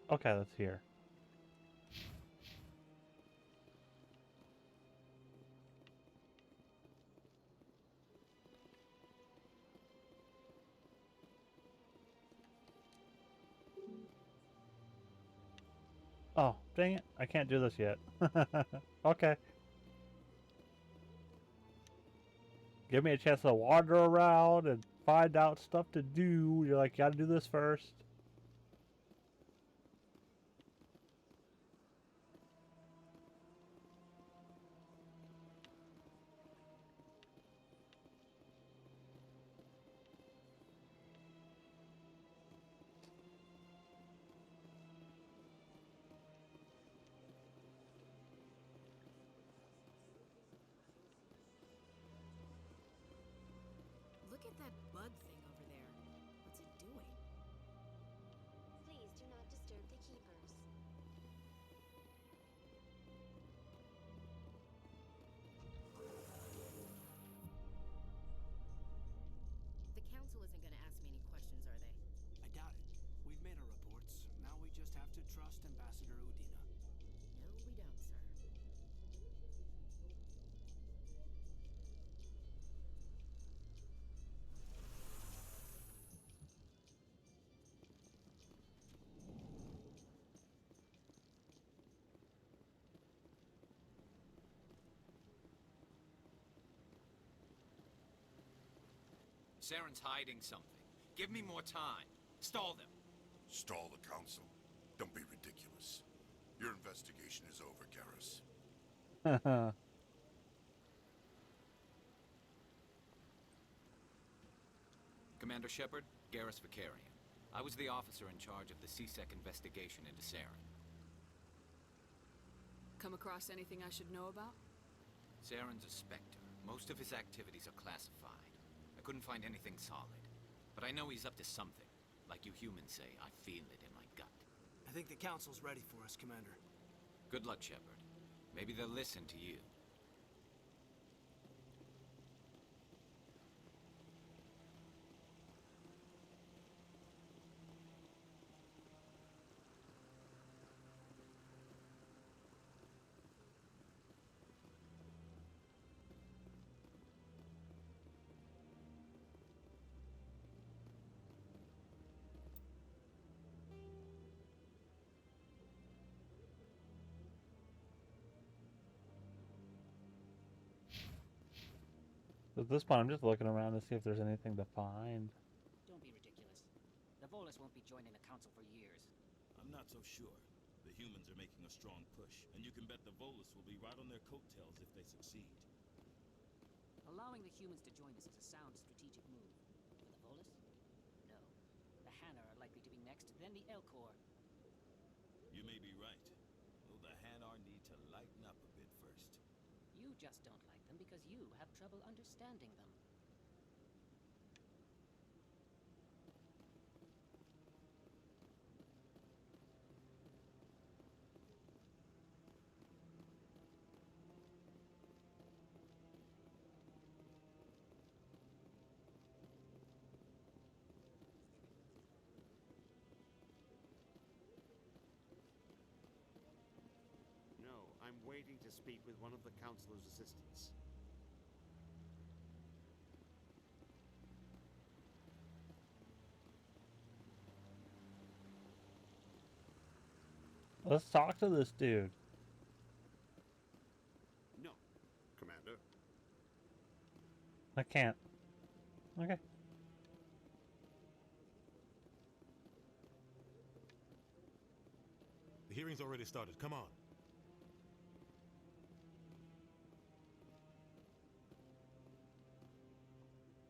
Okay, that's here. Oh, dang it. I can't do this yet. Okay. Give me a chance to wander around and find out stuff to do. You're like, you gotta do this first. Look at that bug thing over there. What's it doing? Please do not disturb the keepers. The council isn't going to ask me any questions, are they? I doubt it. We've made our reports. Now we just have to trust Ambassador Udina. No, we don't, sir. Saren's hiding something. Give me more time. Stall them. Stall the council? Don't be ridiculous. Your investigation is over, Garrus. Commander Shepard, Garrus Vakarian. I was the officer in charge of the C-Sec investigation into Saren. Come across anything I should know about? Saren's a Spectre. Most of his activities are classified. I couldn't find anything solid. But I know he's up to something. Like you humans say, I feel it in my gut. I think the council's ready for us, Commander. Good luck, Shepard. Maybe they'll listen to you. At this point, I'm just looking around to see if there's anything to find. Don't be ridiculous. The Volus won't be joining the council for years. I'm not so sure. The humans are making a strong push, and you can bet the Volus will be right on their coattails if they succeed. Allowing the humans to join us is a sound strategic move. For the Volus? No. The Hanar are likely to be next, then the Elcor. You may be right. Though the Hanar need to lighten up a bit first. You just don't like them because you have trouble understanding them. No, I'm waiting. waiting to speak with one of the Councilor's assistants. Let's talk to this dude. No, Commander. I can't. Okay. The hearing's already started. Come on.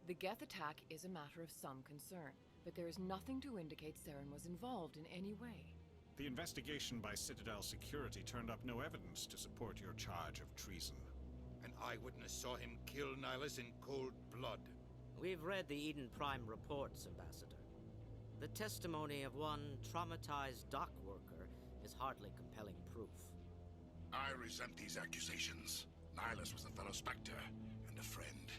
The Geth attack is a matter of some concern, but there is nothing to indicate Saren was involved in any way. The investigation by Citadel Security turned up no evidence to support your charge of treason. An eyewitness saw him kill Nihilus in cold blood. We've read the Eden Prime reports, Ambassador. The testimony of one traumatized dock worker is hardly compelling proof. I resent these accusations. Nihilus was a fellow Spectre and a friend.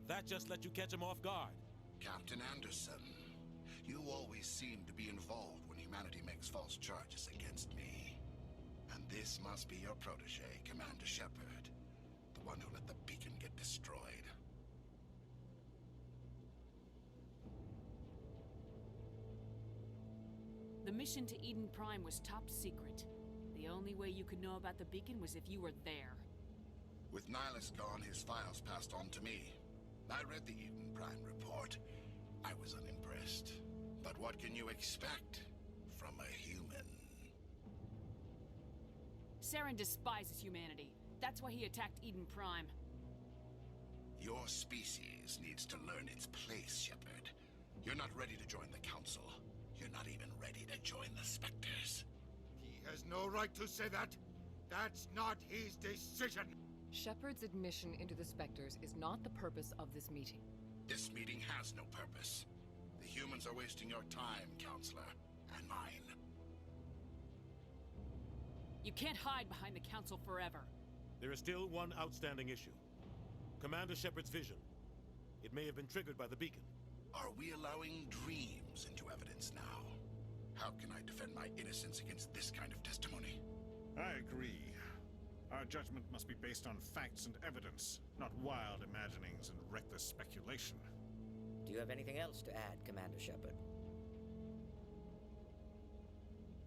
That just let you catch him off guard. Captain Anderson, you always seem to be involved when humanity makes false charges against me. And this must be your protege, Commander Shepard, the one who let the beacon get destroyed. The mission to Eden Prime was top secret. The only way you could know about the beacon was if you were there. With Nihilus gone, his files passed on to me. I read the Eden Prime report. I was unimpressed. But what can you expect from a human? Saren despises humanity. That's why he attacked Eden Prime. Your species needs to learn its place, Shepard. You're not ready to join the Council. You're not even ready to join the Spectres. He has no right to say that. That's not his decision. Shepard's admission into the Spectres is not the purpose of this meeting. This meeting has no purpose. The humans are wasting your time, Counselor, and mine. You can't hide behind the Council forever. There is still one outstanding issue. Commander Shepard's vision. It may have been triggered by the beacon. Are we allowing dreams into evidence now? How can I defend my innocence against this kind of testimony? I agree. Our judgment must be based on facts and evidence, not wild imaginings and reckless speculation. Do you have anything else to add, Commander Shepard?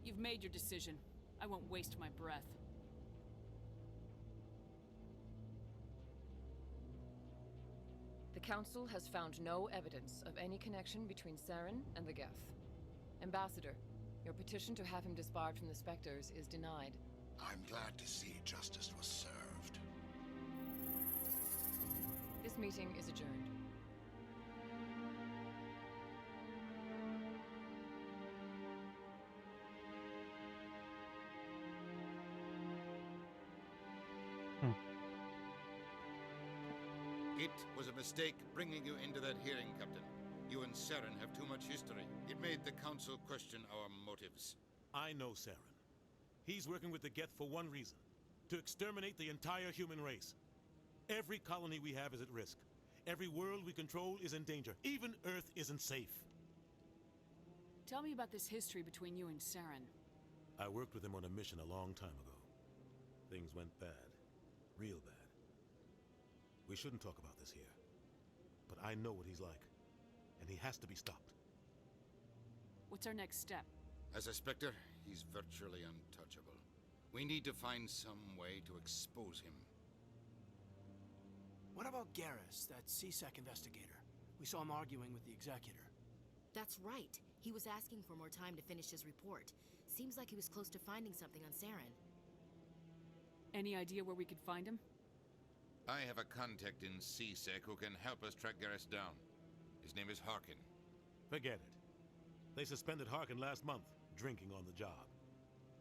You've made your decision. I won't waste my breath. The Council has found no evidence of any connection between Saren and the Geth. Ambassador, your petition to have him disbarred from the Spectres is denied. I'm glad to see justice was served. This meeting is adjourned. It was a mistake bringing you into that hearing, Captain. You and Saren have too much history. It made the Council question our motives. I know Saren. He's working with the Geth for one reason. To exterminate the entire human race. Every colony we have is at risk. Every world we control is in danger. Even Earth isn't safe. Tell me about this history between you and Saren. I worked with him on a mission a long time ago. Things went bad. Real bad. We shouldn't talk about this here. But I know what he's like. And he has to be stopped. What's our next step? As a Spectre, he's virtually untouchable. We need to find some way to expose him. What about Garrus, that C-Sec investigator? We saw him arguing with the Executor. That's right. He was asking for more time to finish his report. Seems like he was close to finding something on Saren. Any idea where we could find him? I have a contact in C-Sec who can help us track Garrus down. His name is Harkin. Forget it. They suspended Harkin last month, drinking on the job.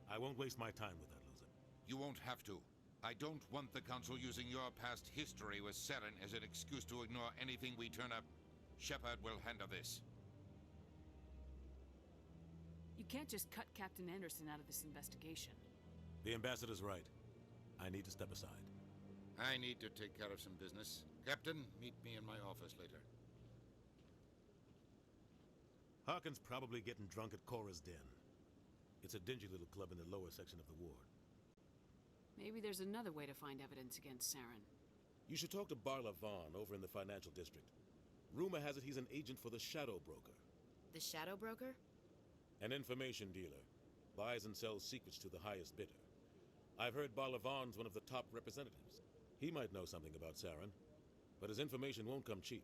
I won't waste my time with that loser. You won't have to. I don't want the Council using your past history with Saren as an excuse to ignore anything we turn up. Shepard will handle this. You can't just cut Captain Anderson out of this investigation. The Ambassador's right. I need to step aside. I need to take care of some business. Captain, meet me in my office later. Harkin's probably getting drunk at Cora's Den. It's a dingy little club in the lower section of the ward. Maybe there's another way to find evidence against Saren. You should talk to Barla Vaughn over in the financial district. Rumor has it he's an agent for the Shadow Broker. The Shadow Broker? An information dealer. Buys and sells secrets to the highest bidder. I've heard Barla Vaughn's one of the top representatives. He might know something about Saren, but his information won't come cheap.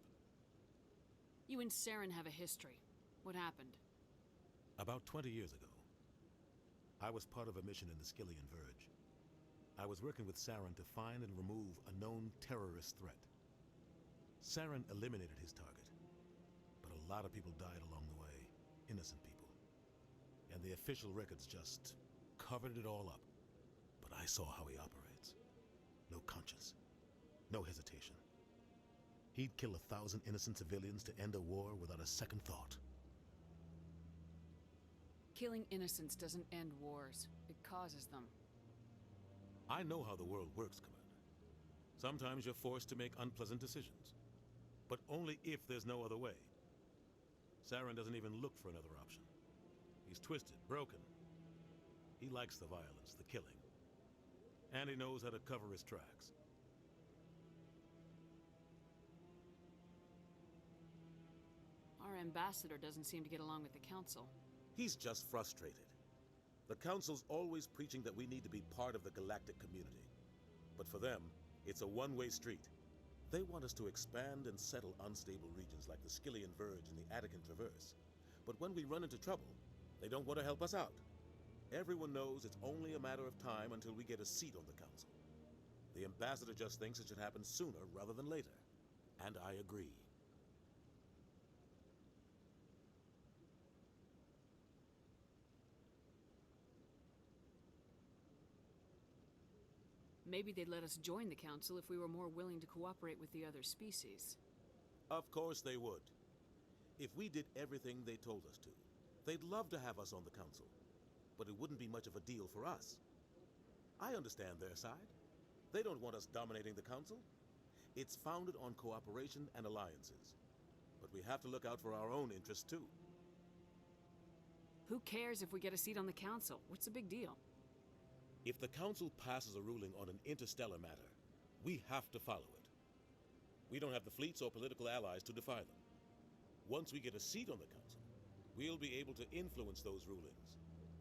You and Saren have a history. What happened? About 20 years ago, I was part of a mission in the Skillian Verge. I was working with Saren to find and remove a known terrorist threat. Saren eliminated his target, but a lot of people died along the way, innocent people. And the official records just covered it all up. But I saw how he operates. No conscience, no hesitation. He'd kill 1,000 innocent civilians to end a war without a second thought. Killing innocents doesn't end wars. It causes them. I know how the world works, Commander. Sometimes you're forced to make unpleasant decisions. But only if there's no other way. Saren doesn't even look for another option. He's twisted, broken. He likes the violence, the killing. And he knows how to cover his tracks. Our ambassador doesn't seem to get along with the Council. He's just frustrated. The Council's always preaching that we need to be part of the galactic community. But for them, it's a one-way street. They want us to expand and settle unstable regions like the Skillian Verge and the Attican Traverse. But when we run into trouble, they don't want to help us out. Everyone knows it's only a matter of time until we get a seat on the Council. The ambassador just thinks it should happen sooner rather than later. And I agree. Maybe they'd let us join the Council if we were more willing to cooperate with the other species. Of course they would. If we did everything they told us to, they'd love to have us on the Council. But it wouldn't be much of a deal for us. I understand their side. They don't want us dominating the Council. It's founded on cooperation and alliances. But we have to look out for our own interests too. Who cares if we get a seat on the Council? What's the big deal? If the Council passes a ruling on an interstellar matter, we have to follow it. We don't have the fleets or political allies to defy them. Once we get a seat on the Council, we'll be able to influence those rulings.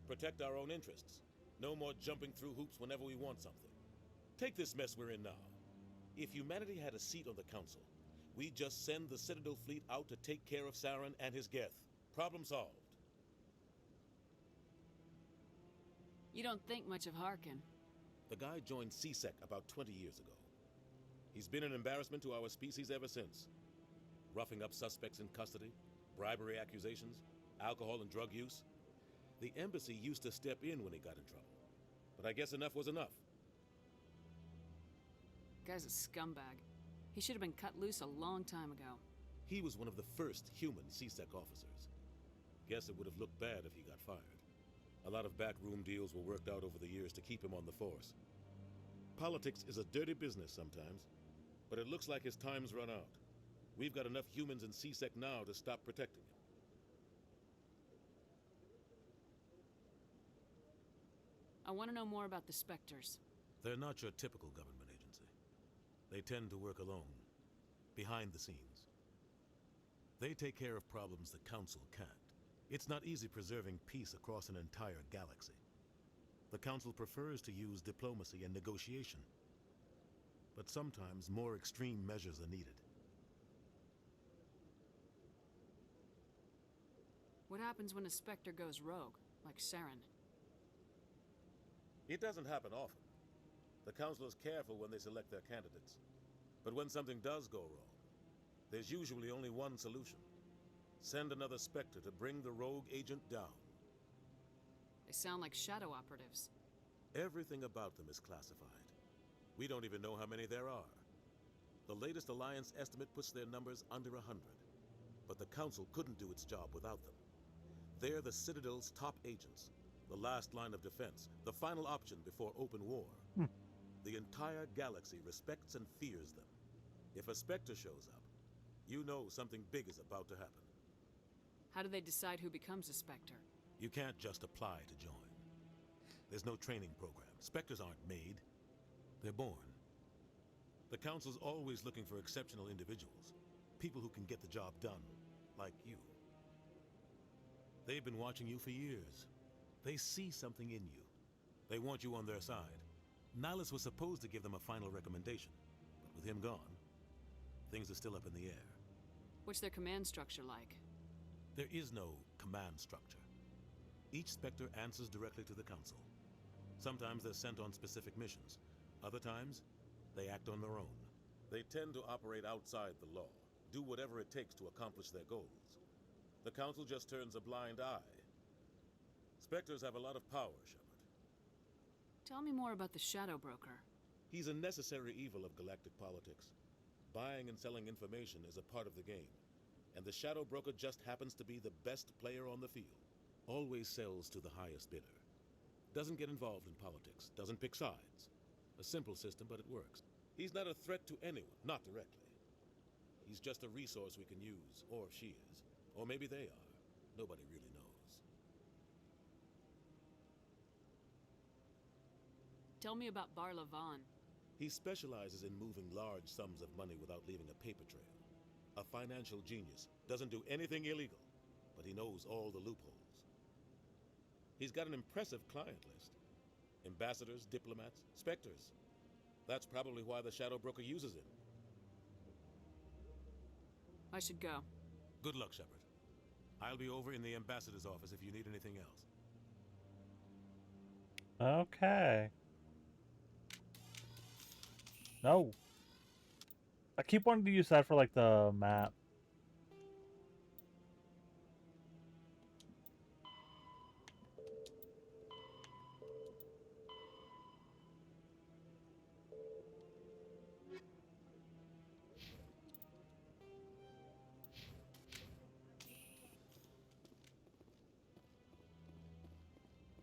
Protect our own interests. No more jumping through hoops whenever we want something. Take this mess we're in now. If humanity had a seat on the Council, we'd just send the Citadel fleet out to take care of Saren and his Geth. Problem solved. You don't think much of Harkin. The guy joined C-Sec about 20 years ago. He's been an embarrassment to our species ever since. Roughing up suspects in custody, bribery accusations, alcohol and drug use. The embassy used to step in when he got in trouble. But I guess enough was enough. Guy's a scumbag. He should have been cut loose a long time ago. He was one of the first human C-Sec officers. Guess it would have looked bad if he got fired. A lot of backroom deals were worked out over the years to keep him on the force. Politics is a dirty business sometimes, but it looks like his time's run out. We've got enough humans in C-Sec now to stop protecting him. I want to know more about the Spectres. They're not your typical government agency. They tend to work alone, behind the scenes. They take care of problems the Council can't. It's not easy preserving peace across an entire galaxy. The Council prefers to use diplomacy and negotiation. But sometimes more extreme measures are needed. What happens when a Spectre goes rogue, like Saren? It doesn't happen often. The Council is careful when they select their candidates. But when something does go wrong, there's usually only one solution. Send another Spectre to bring the rogue agent down. They sound like shadow operatives. Everything about them is classified. We don't even know how many there are. The latest Alliance estimate puts their numbers under 100. But the Council couldn't do its job without them. They're the Citadel's top agents, the last line of defense, the final option before open war. The entire galaxy respects and fears them. If a Spectre shows up, you know something big is about to happen. How do they decide who becomes a Spectre? You can't just apply to join. There's no training program. Spectres aren't made. They're born. The Council's always looking for exceptional individuals. People who can get the job done, like you. They've been watching you for years. They see something in you. They want you on their side. Nihilus was supposed to give them a final recommendation, but with him gone, things are still up in the air. What's their command structure like? There is no command structure. Each Spectre answers directly to the Council. Sometimes they're sent on specific missions. Other times, they act on their own. They tend to operate outside the law, do whatever it takes to accomplish their goals. The Council just turns a blind eye. Spectres have a lot of power, Shepard. Tell me more about the Shadow Broker. He's a necessary evil of galactic politics. Buying and selling information is a part of the game, and the Shadow Broker just happens to be the best player on the field. Always sells to the highest bidder. Doesn't get involved in politics, doesn't pick sides. A simple system, but it works. He's not a threat to anyone, not directly. He's just a resource we can use, or she is. Or maybe they are. Nobody really knows. Tell me about Barla Vaughn. He specializes in moving large sums of money without leaving a paper trail. A financial genius. Doesn't do anything illegal, but he knows all the loopholes. He's got an impressive client list. Ambassadors, diplomats, Spectres. That's probably why the Shadow Broker uses him. I should go. Good luck, Shepard. I'll be over in the ambassador's office if you need anything else. Okay. No. I keep wanting to use that for like the map.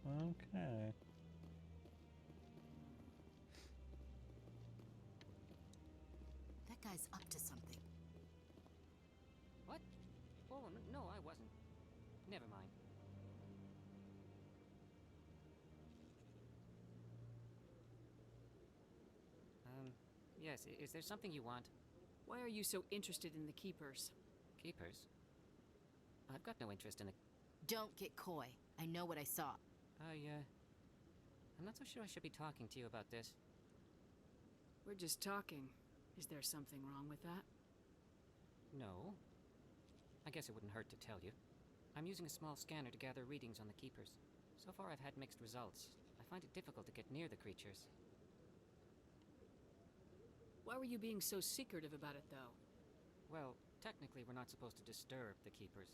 Okay. That guy's up to something. What? Oh, no, I wasn't. Never mind. Yes, is there something you want? Why are you so interested in the Keepers? Keepers? I've got no interest in the... Don't get coy. I know what I saw. I'm not so sure I should be talking to you about this. We're just talking. Is there something wrong with that? No. I guess it wouldn't hurt to tell you. I'm using a small scanner to gather readings on the Keepers. So far I've had mixed results. I find it difficult to get near the creatures. Why were you being so secretive about it, though? Well, technically we're not supposed to disturb the Keepers.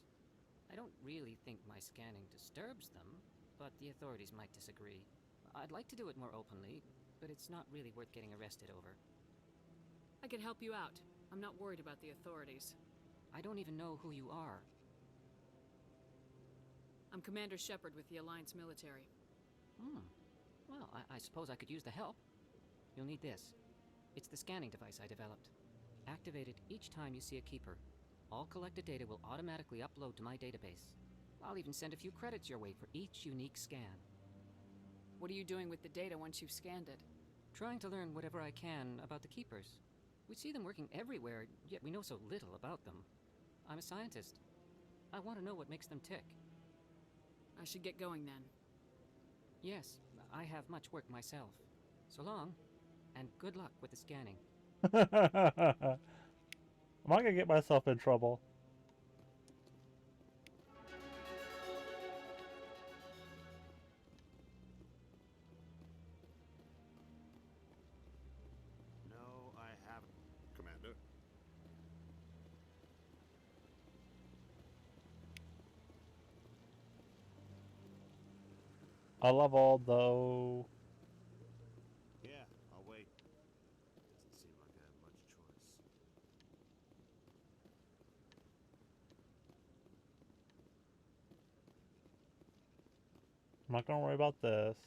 I don't really think my scanning disturbs them, but the authorities might disagree. I'd like to do it more openly, but it's not really worth getting arrested over. I could help you out. I'm not worried about the authorities. I don't even know who you are. I'm Commander Shepard with the Alliance military. Well, I suppose I could use the help. You'll need this. It's the scanning device I developed. Activate it each time you see a Keeper. All collected data will automatically upload to my database. I'll even send a few credits your way for each unique scan. What are you doing with the data once you've scanned it? Trying to learn whatever I can about the Keepers. We see them working everywhere, yet we know so little about them. I'm a scientist. I want to know what makes them tick. I should get going then. Yes, I have much work myself. So long, and good luck with the scanning. Am I gonna get myself in trouble? No, I haven't. Commander? A level though. Yeah, I'll wait. Doesn't seem like I have much choice. I'm not gonna worry about this.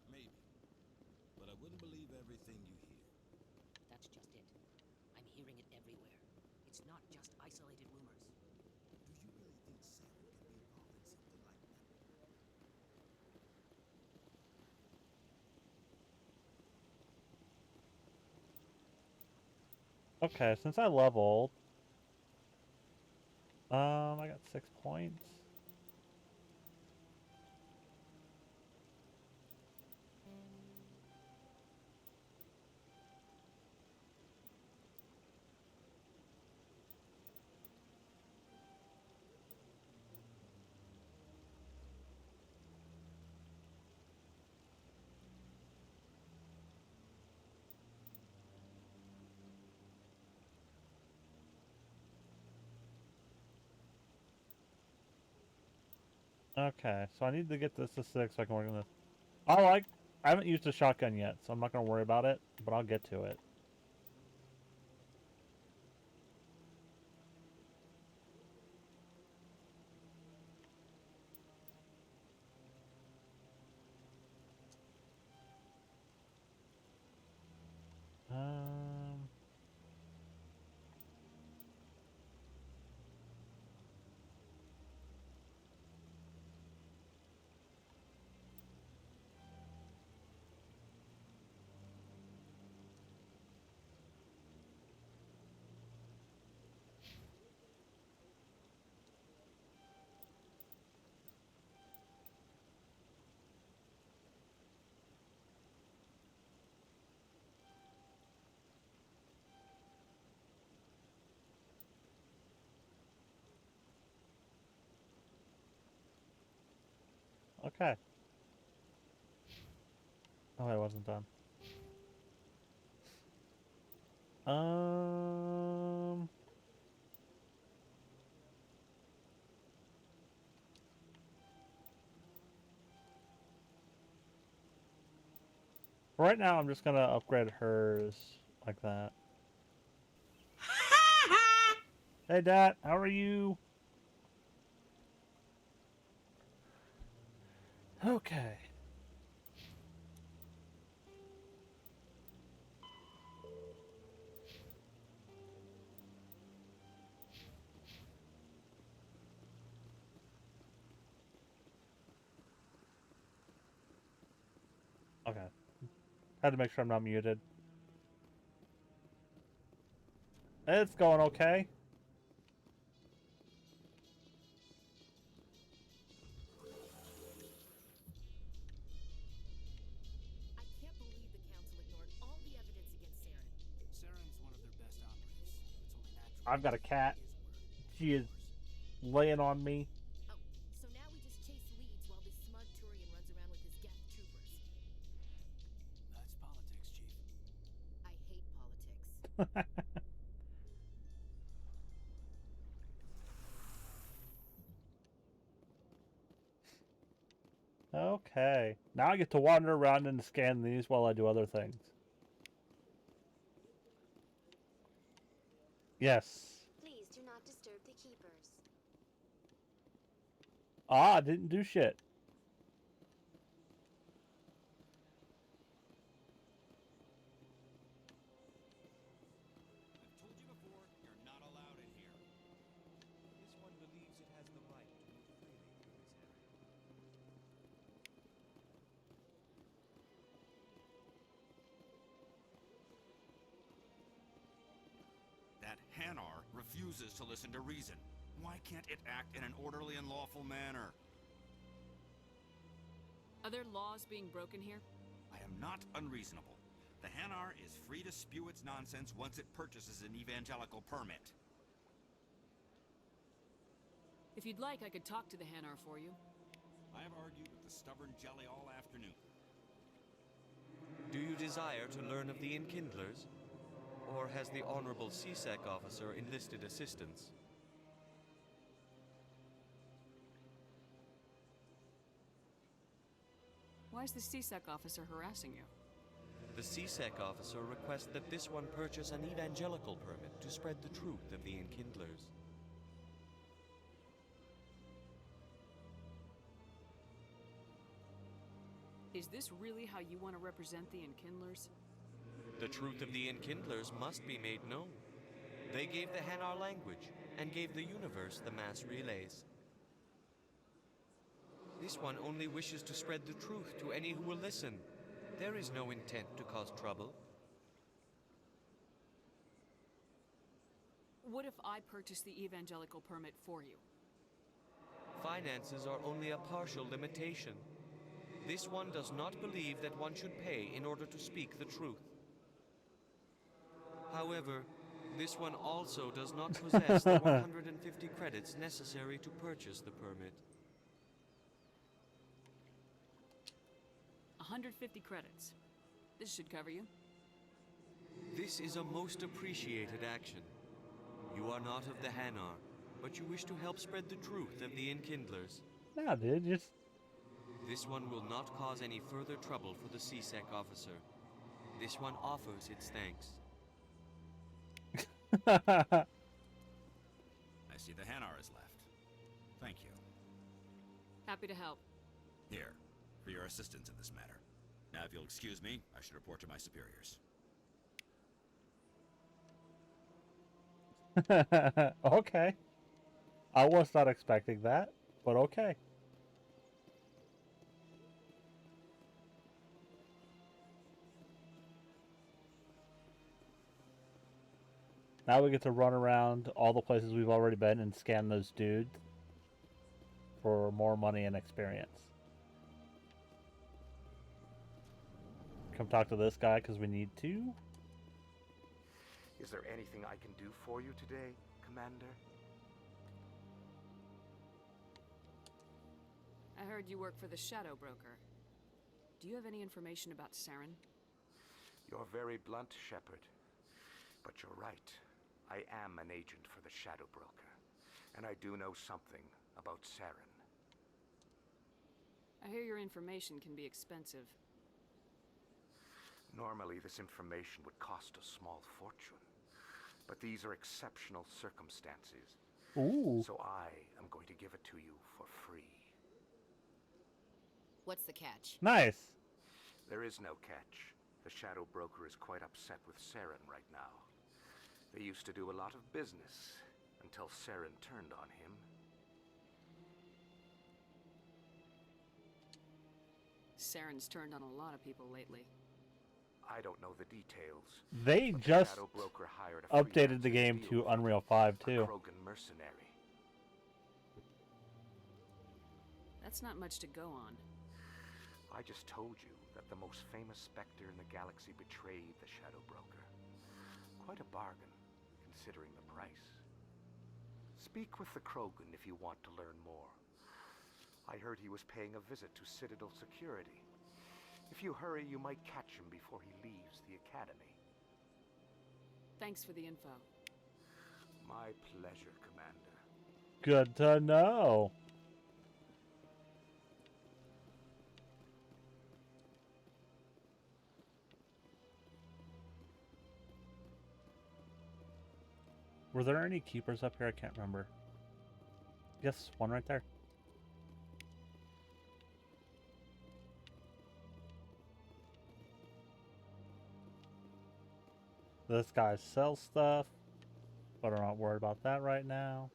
Maybe. But I wouldn't believe everything you hear. That's just it. I'm hearing it everywhere. It's not just isolated rumors. Do you really think Sam can be involved in something like that? Okay, since I leveled, I got 6 points. Okay, so I need to get this to 6 so I can work on this. I haven't used a shotgun yet, so I'm not going to worry about it, but I'll get to it. Okay. Oh, I wasn't done. Right now, I'm just gonna upgrade hers like that. Hey, Dad, how are you? Okay. Okay. Had to make sure I'm not muted. It's going okay. I can't believe the Council ignored all the evidence against Saren. Saren's one of their best operatives. It's only natural. I've got a cat. She is laying on me. Oh, so now we just chase leads while this smug Turian runs around with his Geth troopers. That's politics, Chief. I hate politics. Okay. Now I get to wander around and scan these while I do other things. Yes. Please do not disturb the keepers. Ah, didn't do shit. I've told you before, you're not allowed in here. This one believes it has the right to move freely through this area. That Hanar refuses to listen to reason. Why can't it act in an orderly and lawful manner? Are there laws being broken here? I am not unreasonable. The Hanar is free to spew its nonsense once it purchases an evangelical permit. If you'd like, I could talk to the Hanar for you. I have argued with the stubborn jelly all afternoon. Do you desire to learn of the Enkindlers? Or has the Honorable CSEC officer enlisted assistance? Why is the CSEC officer harassing you? The CSEC officer requests that this one purchase an evangelical permit to spread the truth of the Enkindlers. Is this really how you want to represent the Enkindlers? The truth of the Enkindlers must be made known. They gave the Hanar language, and gave the universe the mass relays. This one only wishes to spread the truth to any who will listen. There is no intent to cause trouble. What if I purchase the evangelical permit for you? Finances are only a partial limitation. This one does not believe that one should pay in order to speak the truth. However, this one also does not possess the 150 credits necessary to purchase the permit. 150 credits. This should cover you. This is a most appreciated action. You are not of the Hanar, but you wish to help spread the truth of the Enkindlers. Nah, dude, just... This one will not cause any further trouble for the C-Sec officer. This one offers its thanks. I see the Hanar is left. Thank you. Happy to help. Here, for your assistance in this matter. Now, if you'll excuse me, I should report to my superiors. Okay. I was not expecting that, but okay. Now we get to run around all the places we've already been and scan those dudes for more money and experience. Come talk to this guy because we need to. Is there anything I can do for you today, Commander? I heard you work for the Shadow Broker. Do you have any information about Saren? You're very blunt, Shepard. But you're right. I am an agent for the Shadow Broker. And I do know something about Saren. I hear your information can be expensive. Normally, this information would cost a small fortune. But these are exceptional circumstances. Ooh. So I am going to give it to you for free. What's the catch? Nice. There is no catch. The Shadow Broker is quite upset with Saren right now. They used to do a lot of business until Saren turned on him. Saren's turned on a lot of people lately. I don't know the details. They just updated the game to Unreal 5 too. Krogan mercenary. That's not much to go on. I just told you that the most famous Spectre in the galaxy betrayed the Shadow Broker. Quite a bargain, considering the price. Speak with the Krogan if you want to learn more. I heard he was paying a visit to Citadel security. If you hurry, you might catch him before he leaves the Academy. Thanks for the info. My pleasure, Commander. Good to know. Were there any keepers up here? I can't remember. Yes, one right there. This guy sells stuff, but I'm not worried about that right now.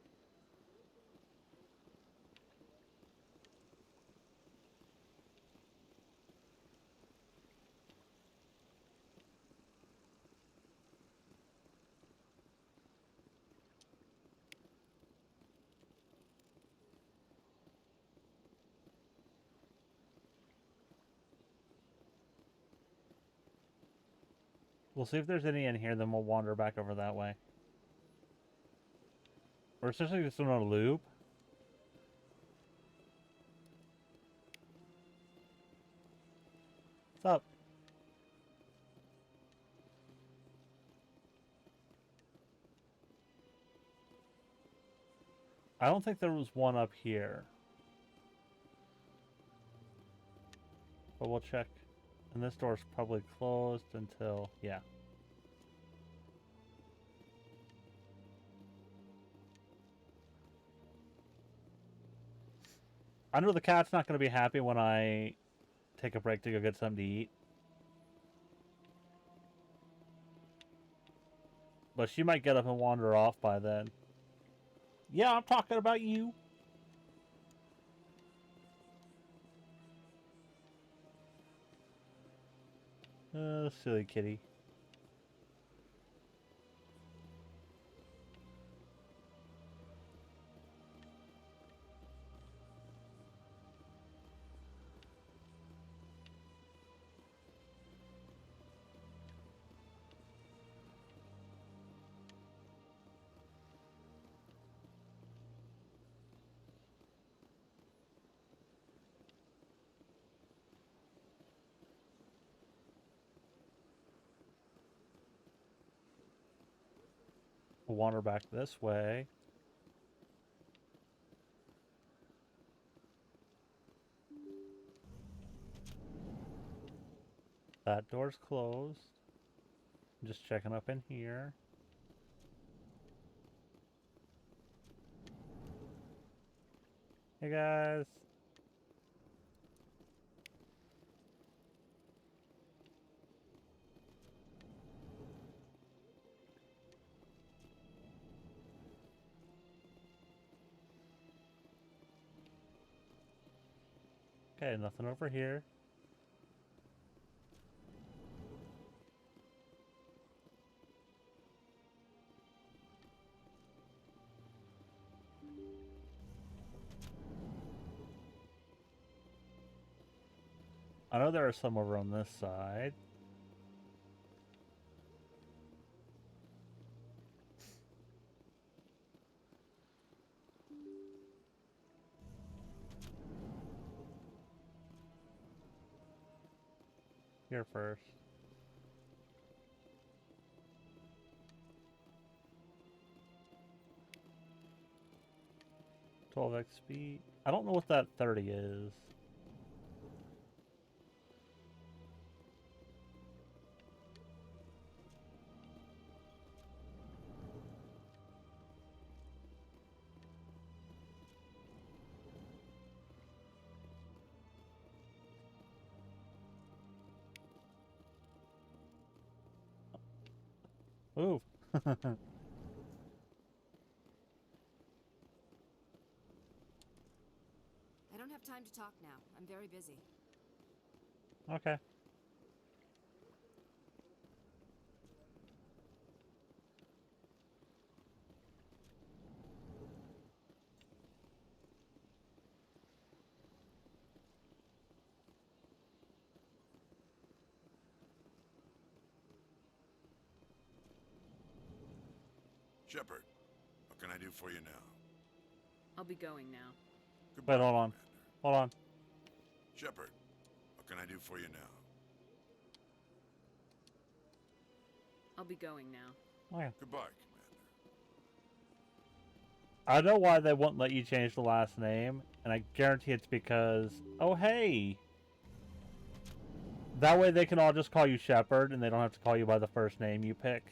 We'll see if there's any in here, then we'll wander back over that way. We're essentially just on a loop. What's up? I don't think there was one up here. But we'll check. And this door's probably closed until, yeah. I know the cat's not going to be happy when I take a break to go get something to eat. But she might get up and wander off by then. Yeah, I'm talking about you. Silly kitty. We'll wander back this way. That door's closed. I'm just checking up in here. Hey guys. Okay, nothing over here. I know there are some over on this side. Here first. $12 XP. I don't know what that 30 is. Ooh. I don't have time to talk now. I'm very busy. Okay. Shepard, what can I do for you now? I'll be going now. Wait, hold on. Hold on. Shepard, what can I do for you now? I'll be going now. Okay. Goodbye, I know why they won't let you change the last name, and I guarantee it's because, oh hey! That way they can all just call you Shepard, and they don't have to call you by the first name you pick.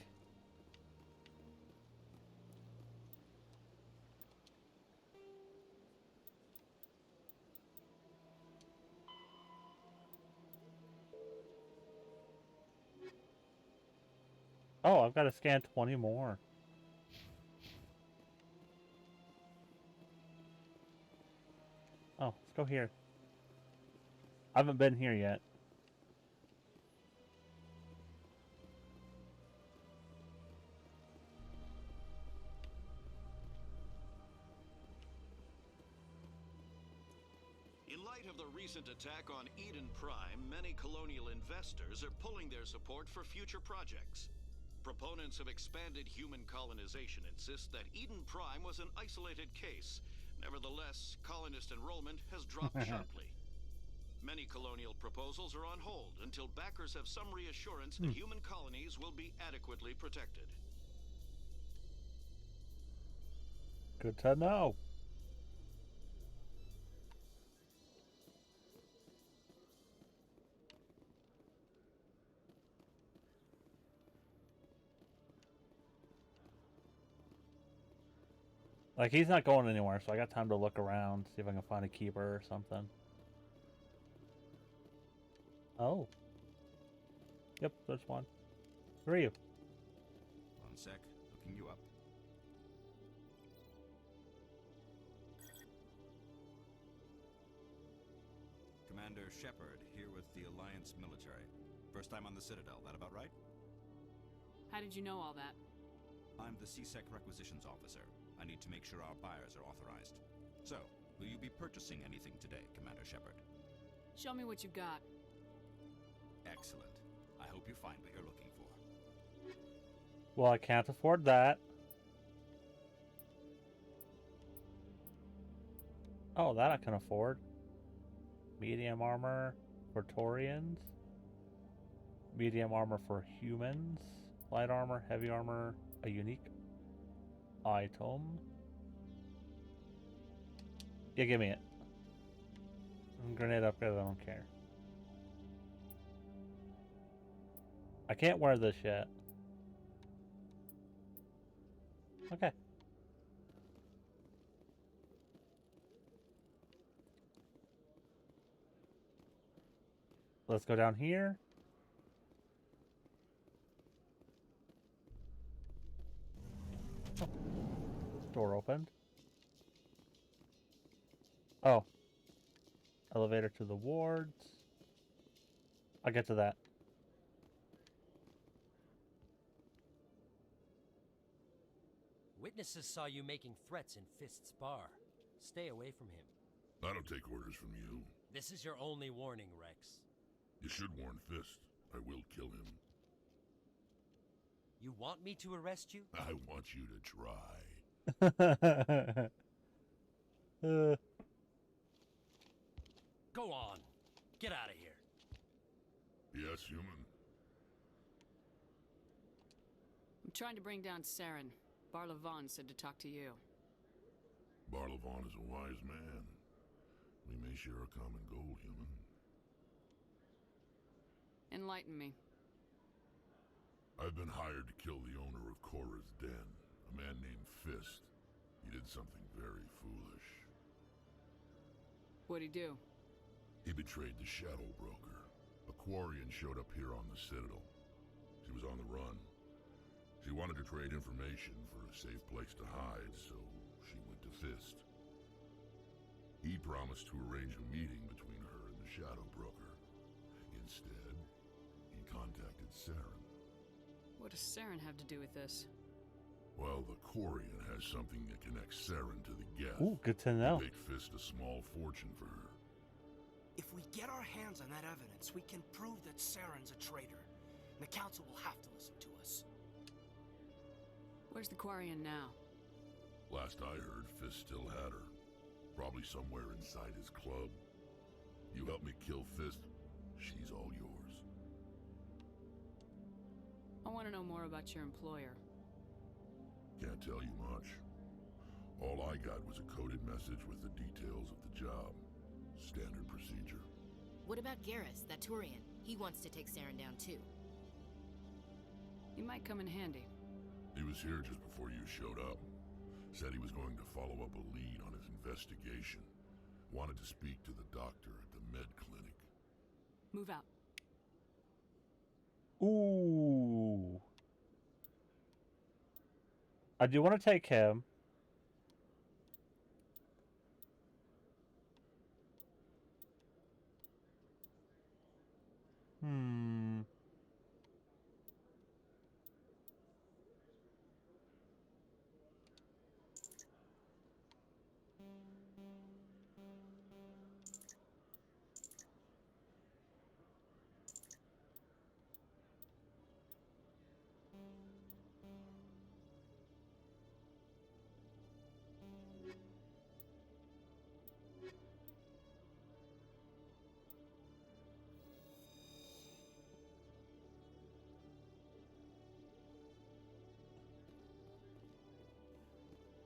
Oh, I've got to scan 20 more. Oh, let's go here. I haven't been here yet. In light of the recent attack on Eden Prime, many colonial investors are pulling their support for future projects. Proponents of expanded human colonization insist that Eden Prime was an isolated case. Nevertheless, colonist enrollment has dropped sharply. Many colonial proposals are on hold until backers have some reassurance that human colonies will be adequately protected. Good to know. Like, he's not going anywhere, so I got time to look around, see if I can find a keeper or something. Oh. Yep, there's one. Who are you? One sec, looking you up. Commander Shepard, here with the Alliance military. First time on the Citadel, that about right? How did you know all that? I'm the CSEC requisitions officer. I need to make sure our buyers are authorized. So, will you be purchasing anything today, Commander Shepard? Show me what you got. Excellent. I hope you find what you're looking for. Well, I can't afford that. Oh, that I can afford. Medium armor for Taurians. Medium armor for humans. Light armor, heavy armor, a unique item. Yeah, give me it. Grenade upgrade, I don't care. I can't wear this yet. Okay. Let's go down here. Oh. Door opened. Oh. Elevator to the wards. I'll get to that. Witnesses saw you making threats in Fist's bar. Stay away from him. I don't take orders from you. This is your only warning, Rex. You should warn Fist. I will kill him. You want me to arrest you? I want you to try. Go on. Get out of here. Yes, human. I'm trying to bring down Saren. Barlavon said to talk to you. Barlavon is a wise man. We may share a common goal, human. Enlighten me. I've been hired to kill the owner of Korra's Den, a man named Fist. He did something very foolish. What'd he do? He betrayed the Shadow Broker. A Quarian showed up here on the Citadel. She was on the run. She wanted to trade information for a safe place to hide, so she went to Fist. He promised to arrange a meeting between her and the Shadow Broker. Instead, he contacted Saren. What does Saren have to do with this? Well, the Quarian has something that connects Saren to the Geth. Ooh, good to know. Make Fist a small fortune for her. If we get our hands on that evidence, we can prove that Saren's a traitor. And the Council will have to listen to us. Where's the Quarian now? Last I heard, Fist still had her. Probably somewhere inside his club. You help me kill Fist, she's all yours. I want to know more about your employer. Can't tell you much. All I got was a coded message with the details of the job. Standard procedure. What about Garrus, that Turian? He wants to take Saren down too. He might come in handy. He was here just before you showed up. Said he was going to follow up a lead on his investigation. Wanted to speak to the doctor at the med clinic. Move out. Ooh. I do want to take him.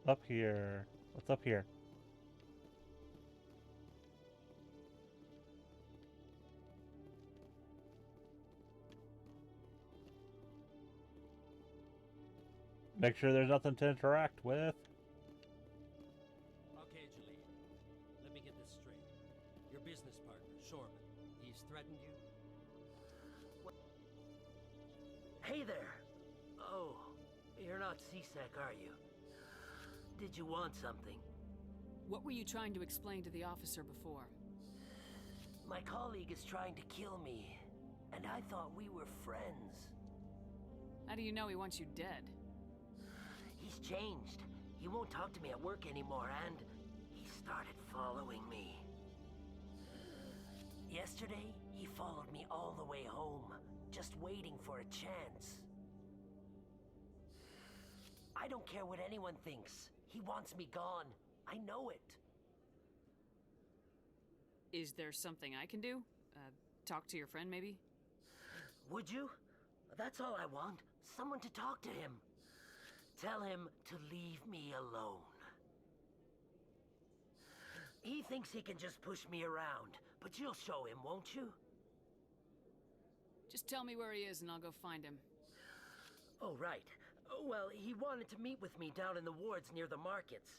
Up here. What's up here? Make sure there's nothing to interact with. Okay, Julie. Let me get this straight. Your business partner, Shorman, he's threatened you? What? Hey there. Oh, you're not C-Sec, are you? Did you want something? What were you trying to explain to the officer before? My colleague is trying to kill me, and I thought we were friends. How do you know he wants you dead? He's changed. He won't talk to me at work anymore, and he started following me. Yesterday, he followed me all the way home, just waiting for a chance. I don't care what anyone thinks. He wants me gone. I know it. Is there something I can do? Talk to your friend, maybe? Would you? That's all I want. Someone to talk to him. Tell him to leave me alone. He thinks he can just push me around, but you'll show him, won't you? Just tell me where he is and I'll go find him. Oh, right. Well, he wanted to meet with me down in the wards near the markets.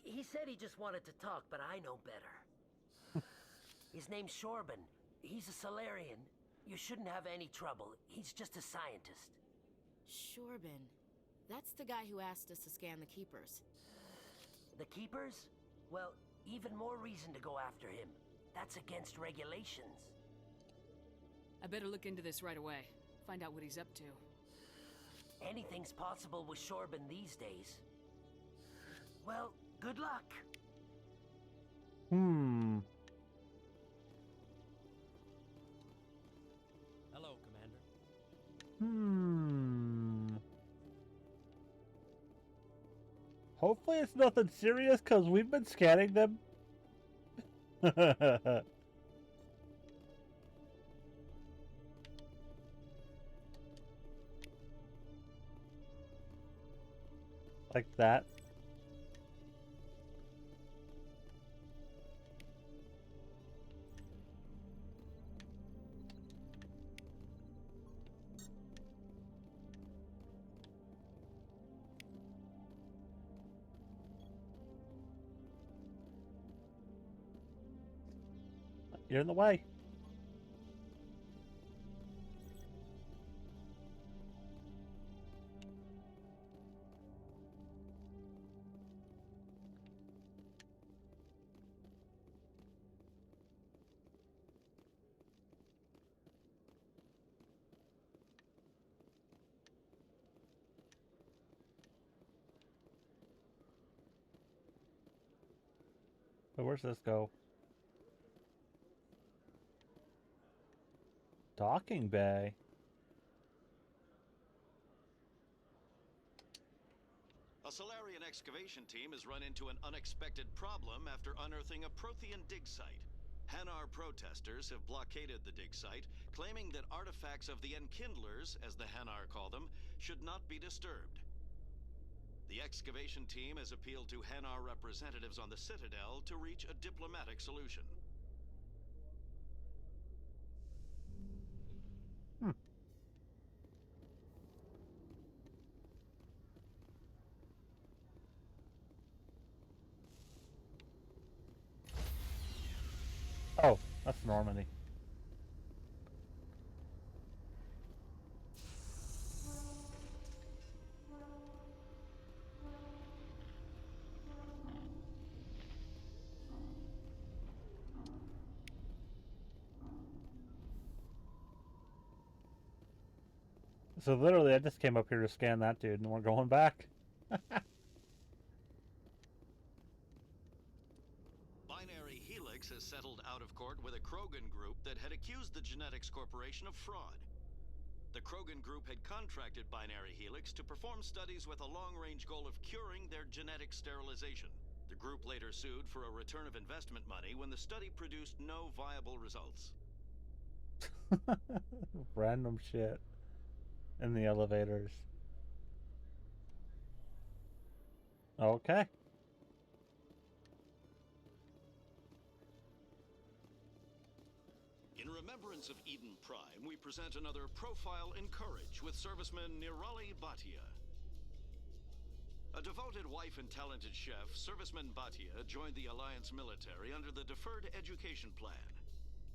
He said he just wanted to talk, but I know better. His name's Shorban. He's a Solarian. You shouldn't have any trouble. He's just a scientist. Shorban. That's the guy who asked us to scan the Keepers. The Keepers? Well, even more reason to go after him. That's against regulations. I better look into this right away. Find out what he's up to. Anything's possible with Shorban these days. Well, good luck. Hello, Commander. Hopefully it's nothing serious, because we've been scanning them. Like that. You're in the way. But where's this go? Docking bay. A Solarian excavation team has run into an unexpected problem after unearthing a Prothean dig site. Hanar protesters have blockaded the dig site, claiming that artifacts of the Enkindlers, as the Hanar call them, should not be disturbed. The excavation team has appealed to Hanar representatives on the Citadel to reach a diplomatic solution. Oh, that's Normandy. So literally, I just came up here to scan that dude, and we're going back. Binary Helix has settled out of court with a Krogan group that had accused the Genetics Corporation of fraud. The Krogan group had contracted Binary Helix to perform studies with a long-range goal of curing their genetic sterilization. The group later sued for a return of investment money when the study produced no viable results. Random shit in the elevators. Okay. In remembrance of Eden Prime, we present another profile in courage with serviceman Nirali Bhatia. A devoted wife and talented chef, serviceman Bhatia joined the Alliance military under the Deferred Education Plan.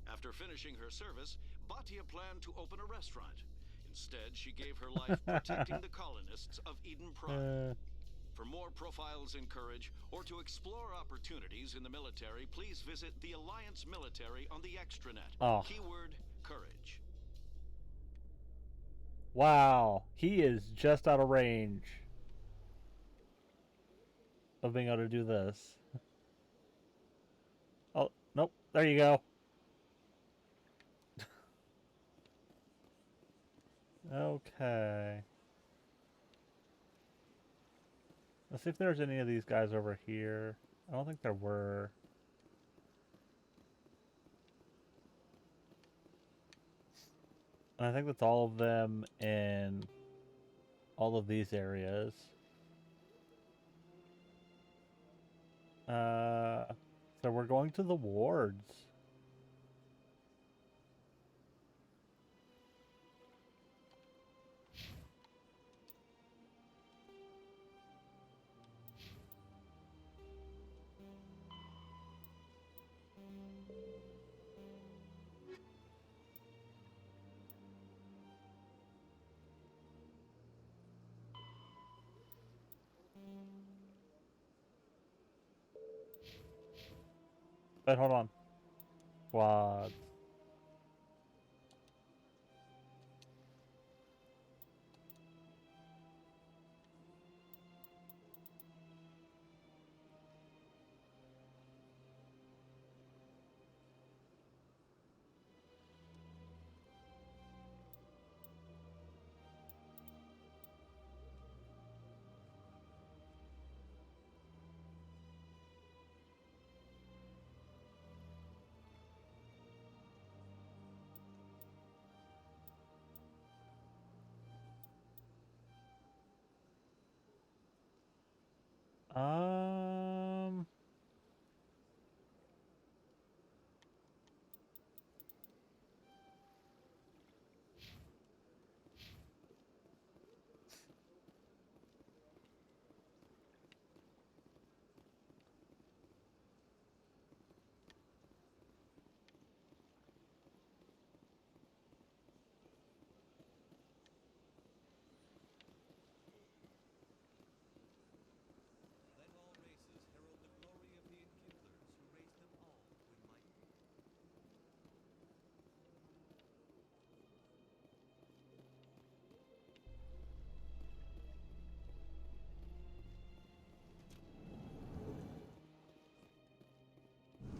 After finishing her service, Bhatia planned to open a restaurant. Instead, she gave her life protecting the colonists of Eden Prime. For more profiles in courage, or to explore opportunities in the military, please visit the Alliance Military on the extranet. Oh. Keyword, courage. Wow, he is just out of range of being able to do this. Oh, nope, there you go. Okay. Let's see if there's any of these guys over here. I don't think there were. And I think that's all of them in all of these areas. So we're going to the wards. But hold on. Quads. Um,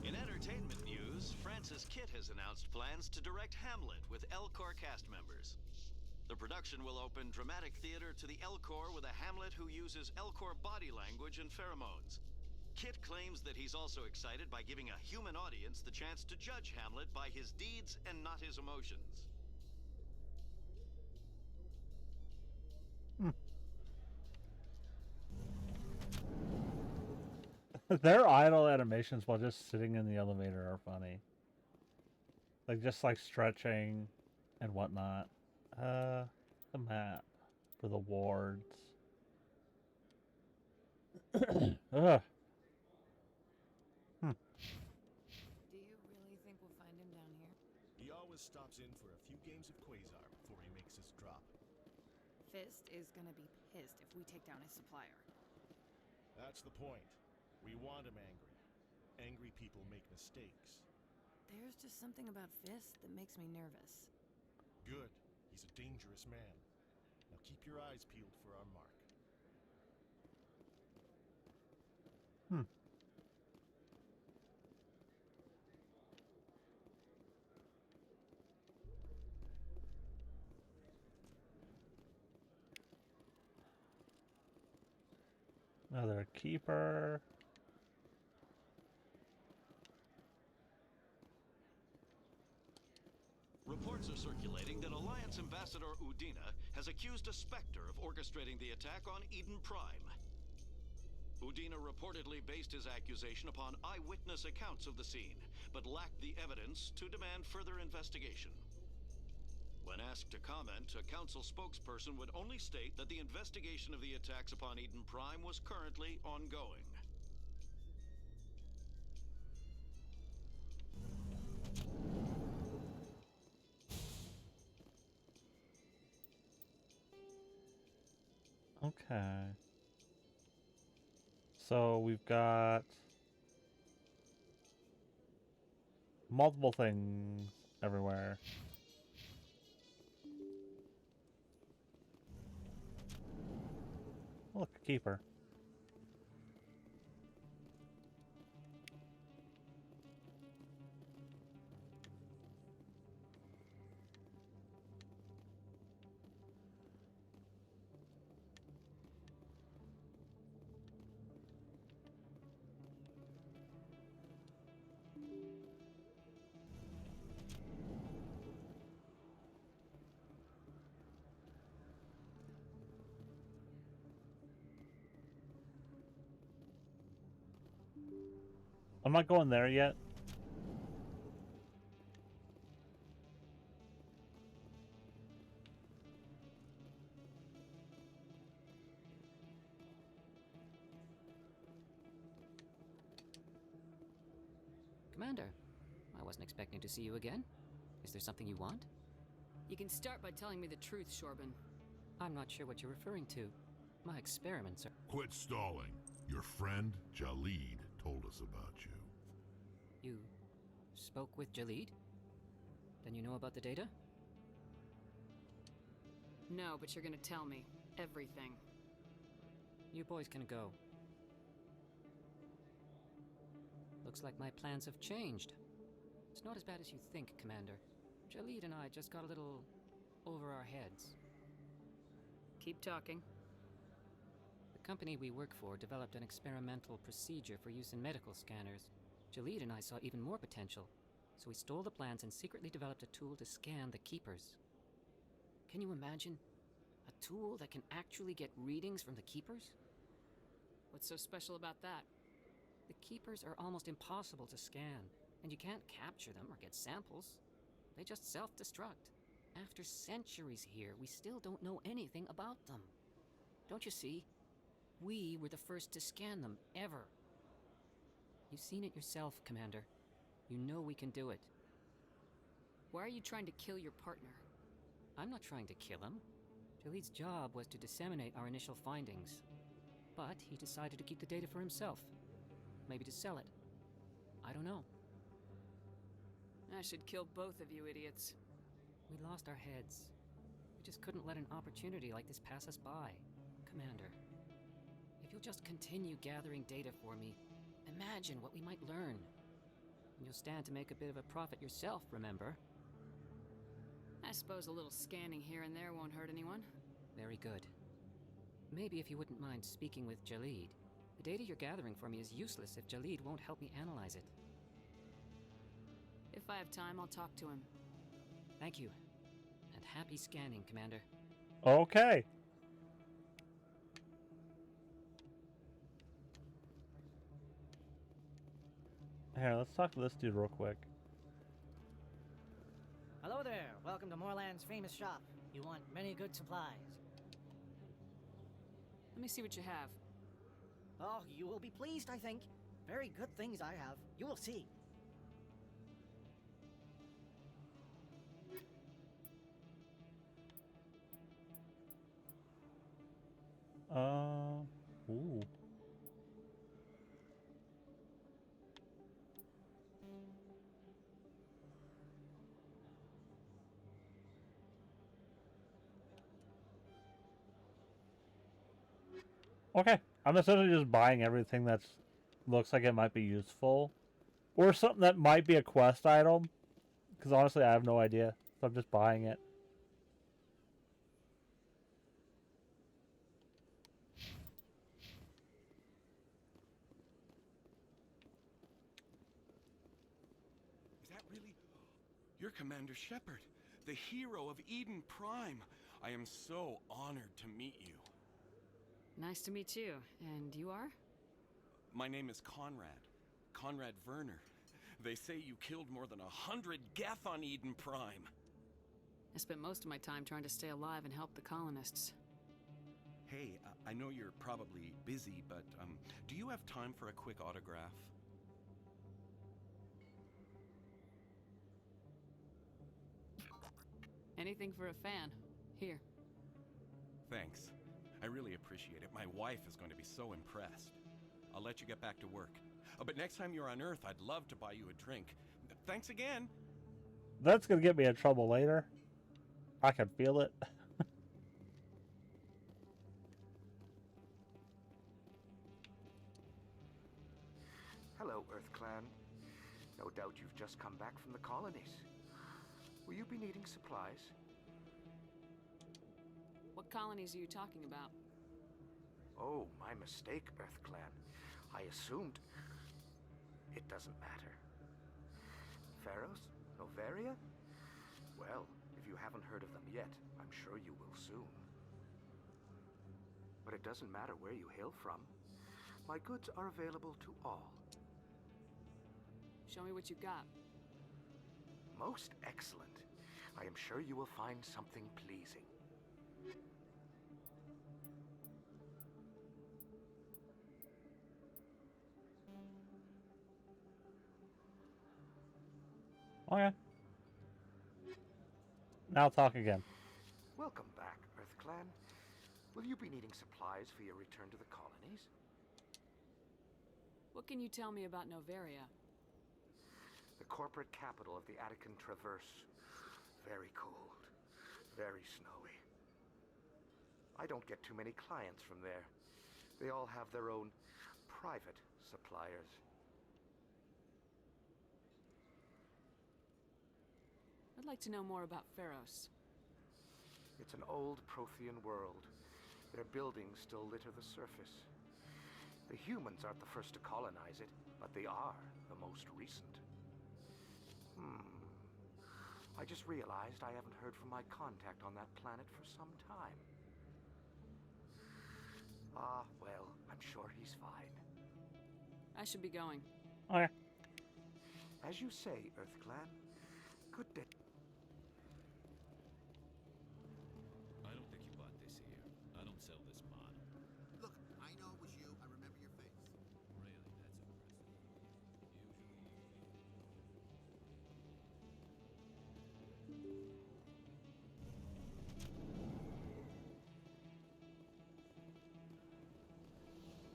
In entertainment news, Francis Kitt has announced plans to direct Hamlet with Elcor cast members. The production will open dramatic theater to the Elcor with a Hamlet who uses Elcor body language and pheromones. Kitt claims that he's also excited by giving a human audience the chance to judge Hamlet by his deeds and not his emotions. Their idle animations while just sitting in the elevator are funny. Like just like stretching and whatnot. The map for the wards. Ugh. Do you really think we'll find him down here? He always stops in for a few games of Quasar before he makes his drop. Fist is gonna be pissed if we take down his supplier. That's the point. We want him angry. Angry people make mistakes. There's just something about Fist that makes me nervous. Good. He's a dangerous man. Now keep your eyes peeled for our mark. Another keeper. Reports are circulating that Alliance Ambassador Udina has accused a Spectre of orchestrating the attack on Eden Prime. Udina reportedly based his accusation upon eyewitness accounts of the scene, but lacked the evidence to demand further investigation. When asked to comment, a council spokesperson would only state that the investigation of the attacks upon Eden Prime was currently ongoing. Okay. So we've got multiple things everywhere. Look, a keeper. I'm not going there yet. Commander, I wasn't expecting to see you again. Is there something you want? You can start by telling me the truth, Shorban. I'm not sure what you're referring to. My experiments are... Quit stalling. Your friend, Jalid, told us about you. You spoke with Jalid? Then you know about the data? No, but you're gonna tell me. Everything. You boys can go. Looks like my plans have changed. It's not as bad as you think, Commander. Jalid and I just got a little over our heads. Keep talking. The company we work for developed an experimental procedure for use in medical scanners. Jalid and I saw even more potential, so we stole the plans and secretly developed a tool to scan the Keepers. Can you imagine? A tool that can actually get readings from the Keepers? What's so special about that? The Keepers are almost impossible to scan, and you can't capture them or get samples. They just self-destruct. After centuries here, we still don't know anything about them. Don't you see? We were the first to scan them, ever. You've seen it yourself, Commander. You know we can do it. Why are you trying to kill your partner? I'm not trying to kill him. Jalid's job was to disseminate our initial findings. But he decided to keep the data for himself. Maybe to sell it. I don't know. I should kill both of you idiots. We lost our heads. We just couldn't let an opportunity like this pass us by. Commander, if you'll just continue gathering data for me, imagine what we might learn. And you'll stand to make a bit of a profit yourself, remember? I suppose a little scanning here and there won't hurt anyone. Very good. Maybe if you wouldn't mind speaking with Jalid. The data you're gathering for me is useless if Jalid won't help me analyze it. If I have time, I'll talk to him. Thank you. And happy scanning, Commander. Okay. Here, let's talk to this dude real quick. Hello there. Welcome to Moorland's famous shop. You want many good supplies. Let me see what you have. Oh, you will be pleased, I think. Very good things I have. You will see. Ooh. Okay, I'm essentially just buying everything that's looks like it might be useful, or something that might be a quest item. Because honestly, I have no idea, so I'm just buying it. Is that really? You're Commander Shepard, the hero of Eden Prime. I am so honored to meet you. Nice to meet you. And you are? My name is Conrad. Conrad Werner. They say you killed more than 100 Geth on Eden Prime. I spent most of my time trying to stay alive and help the colonists. Hey, I know you're probably busy, but do you have time for a quick autograph? Anything for a fan. Here. Thanks. I really appreciate it. My wife is going to be so impressed. I'll let you get back to work. But next time you're on Earth, I'd love to buy you a drink. Thanks again. That's gonna get me in trouble later. I can feel it. Hello, Earth Clan. No doubt you've just come back from the colonies. Will you be needing supplies? What colonies are you talking about? Oh, my mistake, Earth Clan. I assumed... It doesn't matter. Pharaohs? Noveria? Well, if you haven't heard of them yet, I'm sure you will soon. But it doesn't matter where you hail from. My goods are available to all. Show me what you got. Most excellent. I am sure you will find something pleasing. Okay. Now talk again. Welcome back, EarthClan. Will you be needing supplies for your return to the colonies? What can you tell me about Noveria? The corporate capital of the Attican Traverse. Very cold. Very snowy. I don't get too many clients from there. They all have their own private suppliers. I'd like to know more about Pharos. It's an old Prothean world. Their buildings still litter the surface. The humans aren't the first to colonize it, but they are the most recent. I just realized I haven't heard from my contact on that planet for some time. Well, I'm sure he's fine. I should be going. Okay. As you say, EarthClan. Good day. I don't think you bought this here. I don't sell this mod. Look, I know it was you. I remember your face. Really, that's impressive.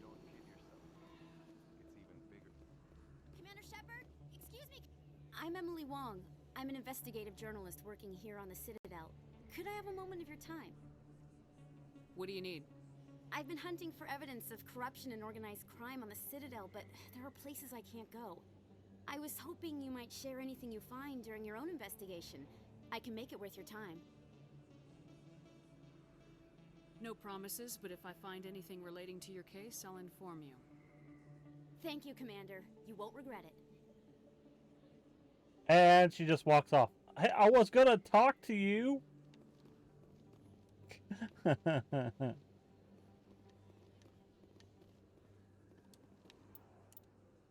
Don't kid yourself. It's even bigger. Commander Shepard, excuse me. I'm Emily Wong. I'm an investigative journalist working here on the Citadel. Could I have a moment of your time? What do you need? I've been hunting for evidence of corruption and organized crime on the Citadel, but there are places I can't go. I was hoping you might share anything you find during your own investigation. I can make it worth your time. No promises, but if I find anything relating to your case, I'll inform you. Thank you, Commander. You won't regret it. And she just walks off. Hey, I was gonna talk to you.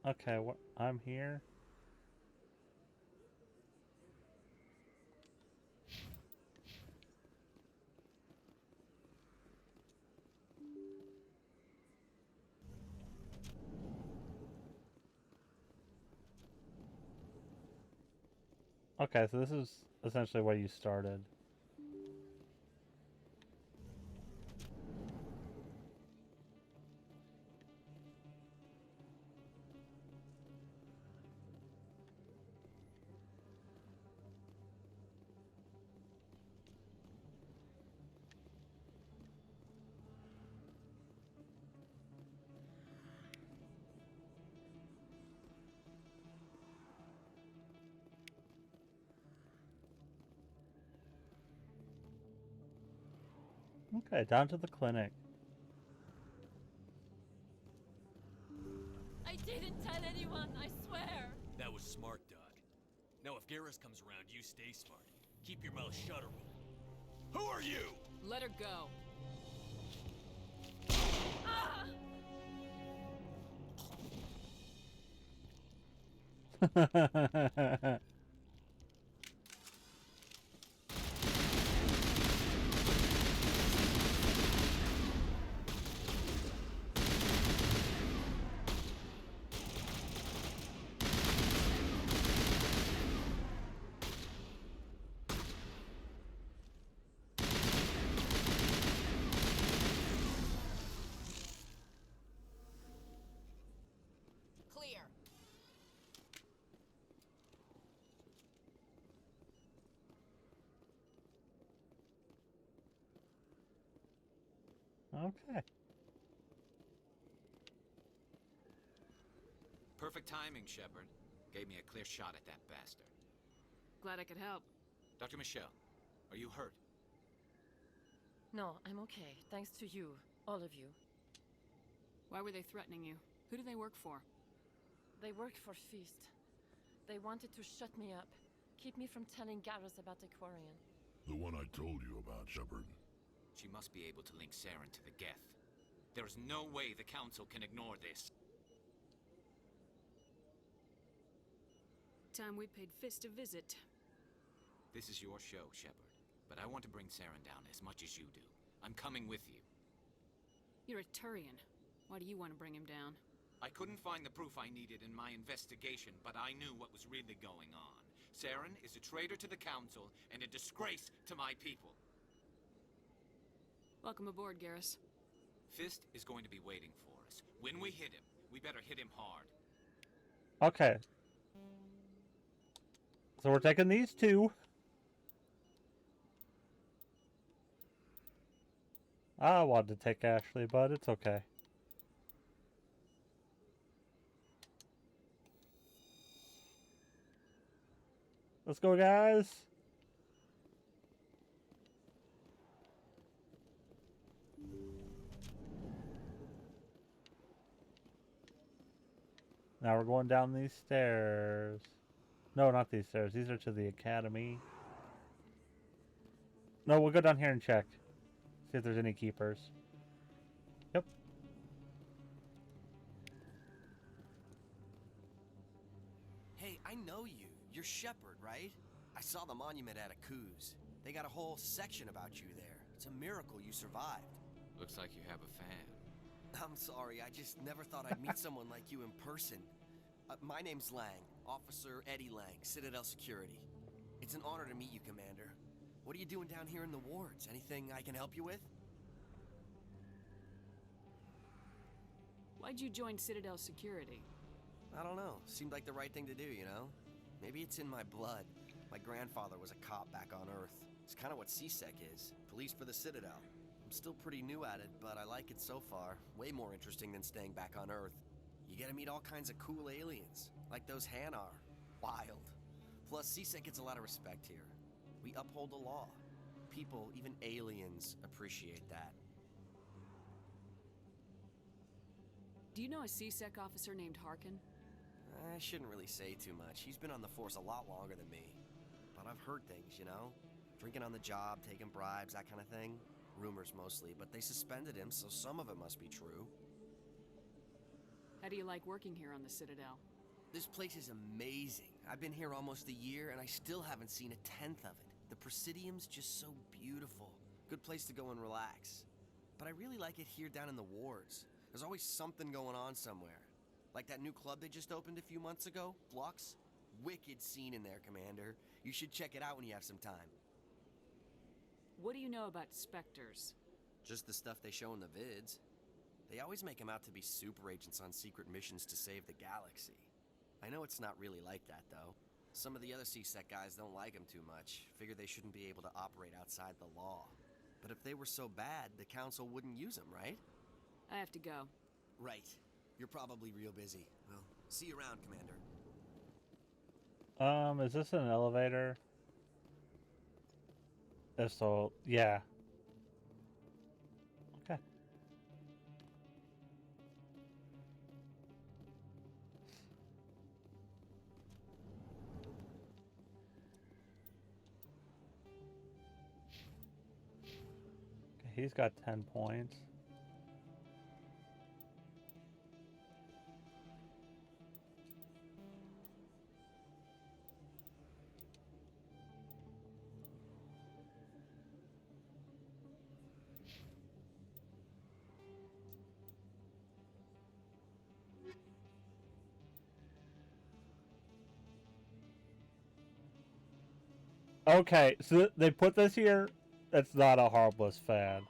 Okay, what? I'm here. Okay, so this is essentially where you started. Okay, down to the clinic. I didn't tell anyone, I swear. That was smart, Doug. Now if Garrus comes around, you stay smart. Keep your mouth shut, Arul. Who are you? Let her go. Ah! Clear. Okay. Perfect timing, Shepard. Gave me a clear shot at that bastard. Glad I could help. Dr. Michelle, are you hurt? No, I'm okay. Thanks to you. All of you. Why were they threatening you? Who do they work for? They worked for Feast. They wanted to shut me up. Keep me from telling Garrus about the Quarian. The one I told you about, Shepard. She must be able to link Saren to the Geth. There is no way the Council can ignore this. time we paid Fist a visit. This is your show, Shepard. But I want to bring Saren down as much as you do. I'm coming with you. You're a Turian. Why do you want to bring him down? I couldn't find the proof I needed in my investigation, but I knew what was really going on. Saren is a traitor to the Council and a disgrace to my people. Welcome aboard, Garrus. Fist is going to be waiting for us. When we hit him, we better hit him hard. Okay. So we're taking these two. I wanted to take Ashley, but it's okay. Let's go, guys. Now we're going down these stairs. No, not these stairs. These are to the academy. No, we'll go down here and check. See if there's any keepers. Yep. Hey, I know you. You're Shepard, right? I saw the monument at Akuz. They got a whole section about you there. It's a miracle you survived. Looks like you have a fan. I'm sorry, I just never thought I'd meet someone like you in person. My name's Lang, Officer Eddie Lang, Citadel Security. It's an honor to meet you, Commander. What are you doing down here in the wards? Anything I can help you with? Why'd you join Citadel Security? I don't know. Seemed like the right thing to do, you know? Maybe it's in my blood. My grandfather was a cop back on Earth. It's kind of what C-Sec is. Police for the Citadel. I'm still pretty new at it, but I like it so far. Way more interesting than staying back on Earth. You get to meet all kinds of cool aliens, like those Hanar. Wild. Plus, C-Sec gets a lot of respect here. We uphold the law. People, even aliens, appreciate that. Do you know a C-Sec officer named Harkin? I shouldn't really say too much. He's been on the force a lot longer than me. But I've heard things, you know? Drinking on the job, taking bribes, that kind of thing. Rumors mostly, but they suspended him, so some of it must be true. How do you like working here on the Citadel? This place is amazing. I've been here almost a year, and I still haven't seen a tenth of it. The Presidium's just so beautiful. Good place to go and relax. But I really like it here down in the wards. There's always something going on somewhere. Like that new club they just opened a few months ago, Flux. Wicked scene in there, Commander. You should check it out when you have some time. What do you know about Spectres? Just the stuff they show in the vids. They always make them out to be super agents on secret missions to save the galaxy. I know it's not really like that, though. Some of the other C-Sec guys don't like them too much. Figure they shouldn't be able to operate outside the law. But if they were so bad, the Council wouldn't use them, right? I have to go. Right. You're probably real busy. Well, see you around, Commander. Is this an elevator? If so, yeah. Okay. Okay, he's got 10 points. Okay, so they put this here. It's not a harmless fan.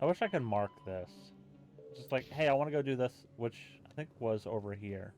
I wish I could mark this. Just like, hey, I want to go do this, which I think was over here.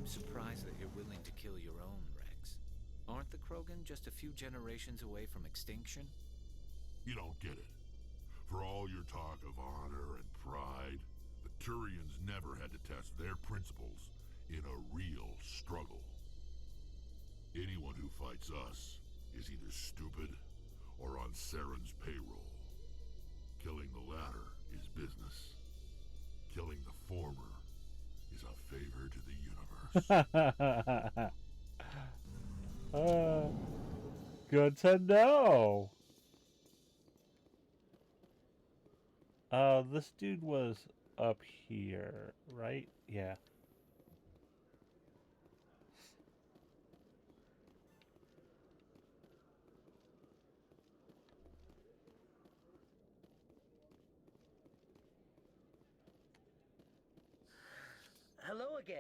I'm surprised that you're willing to kill your own, Rex. Aren't the Krogan just a few generations away from extinction? You don't get it. For all your talk of honor and pride, the Turians never had to test their principles in a real struggle. Anyone who fights us is either stupid or on Saren's payroll. Killing the latter is business. Killing the former is a favor to the universe. Good to know. This dude was up here, right? Yeah. Hello again.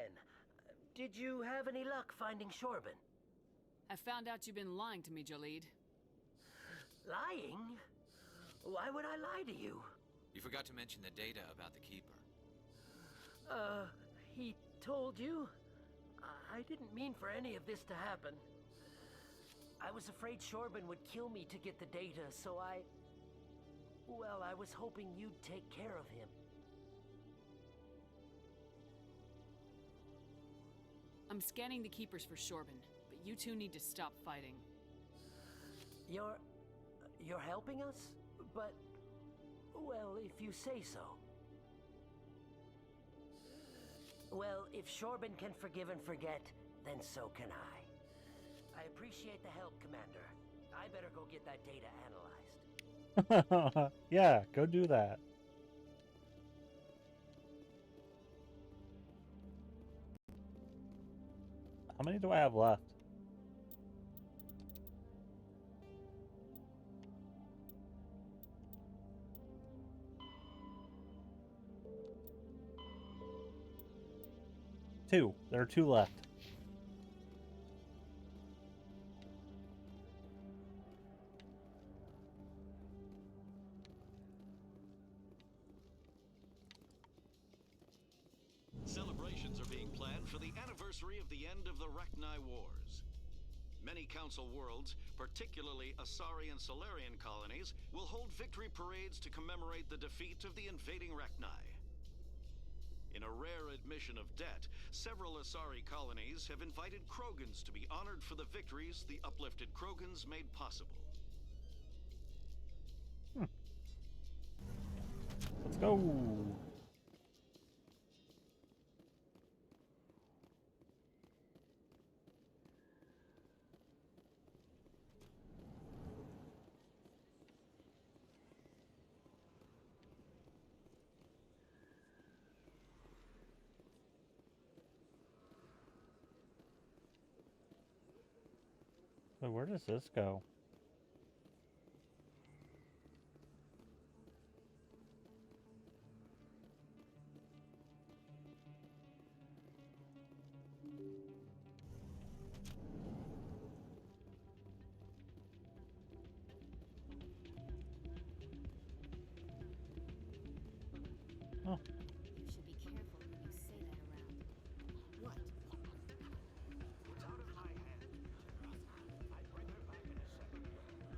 Did you have any luck finding Shorben? I found out you've been lying to me, Jaleed. Lying? Why would I lie to you? You forgot to mention the data about the Keeper. He told you? I didn't mean for any of this to happen. I was afraid Shorben would kill me to get the data, so well, I was hoping you'd take care of him. I'm scanning the Keepers for Shorben, but you two need to stop fighting. You're helping us? But, well, if you say so. Well, if Shorben can forgive and forget, then so can I. I appreciate the help, Commander. I better go get that data analyzed. Yeah, go do that. How many do I have left? Two. There are two left. Celebrations are being planned for the anniversary of the end of the Rachni Wars. Many Council worlds, particularly Asari and Solarian colonies, will hold victory parades to commemorate the defeat of the invading Rachni. In a rare admission of debt, several Asari colonies have invited Krogans to be honored for the victories the uplifted Krogans made possible. Let's go. Wait, where does this go? Oh. You should be careful when you say that around. What? It's out of my hands, I bring her back in a second.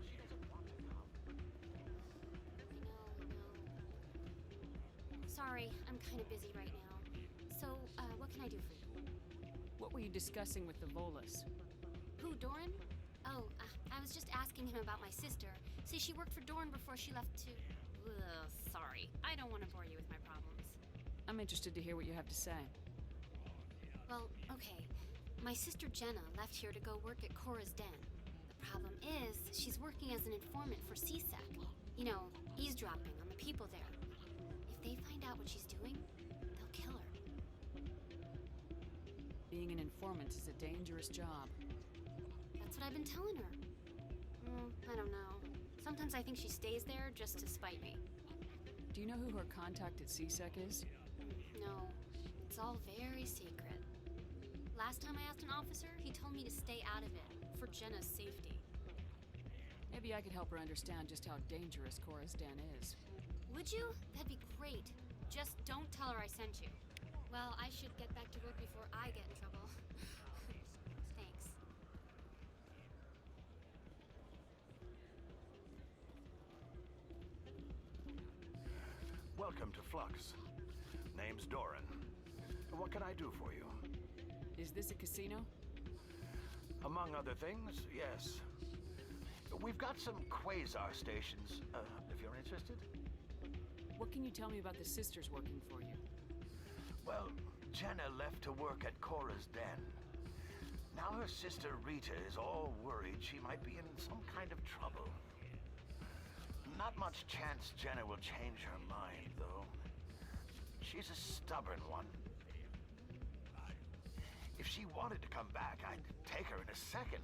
She doesn't want to come. No. Sorry, I'm kind of busy right now. So, what can I do for you? What were you discussing with the Volus? Who, Doran? Oh, I was just asking him about my sister. See, she worked for Doran before she left to... Ugh, sorry. I don't want to bore you with my problems. I'm interested to hear what you have to say. Well, okay. My sister Jenna left here to go work at Korra's Den. The problem is, she's working as an informant for CSEC. You know, eavesdropping on the people there. If they find out what she's doing, they'll kill her. Being an informant is a dangerous job. That's what I've been telling her. I don't know. Sometimes I think she stays there just to spite me. Do you know who her contact at CSEC is? No, it's all very secret. Last time I asked an officer, he told me to stay out of it, for Jenna's safety. Maybe I could help her understand just how dangerous Korra's Den is. Would you? That'd be great. Just don't tell her I sent you. Well, I should get back to work before I get in trouble. Thanks. Flux. Name's Doran. What can I do for you? Is this a casino? Among other things, yes. We've got some quasar stations, if you're interested. What can you tell me about the sisters working for you? Well, Jenna left to work at Cora's den. Now her sister Rita is all worried she might be in some kind of trouble. Not much chance Jenna will change her mind, though. She's a stubborn one. If she wanted to come back, I'd take her in a second.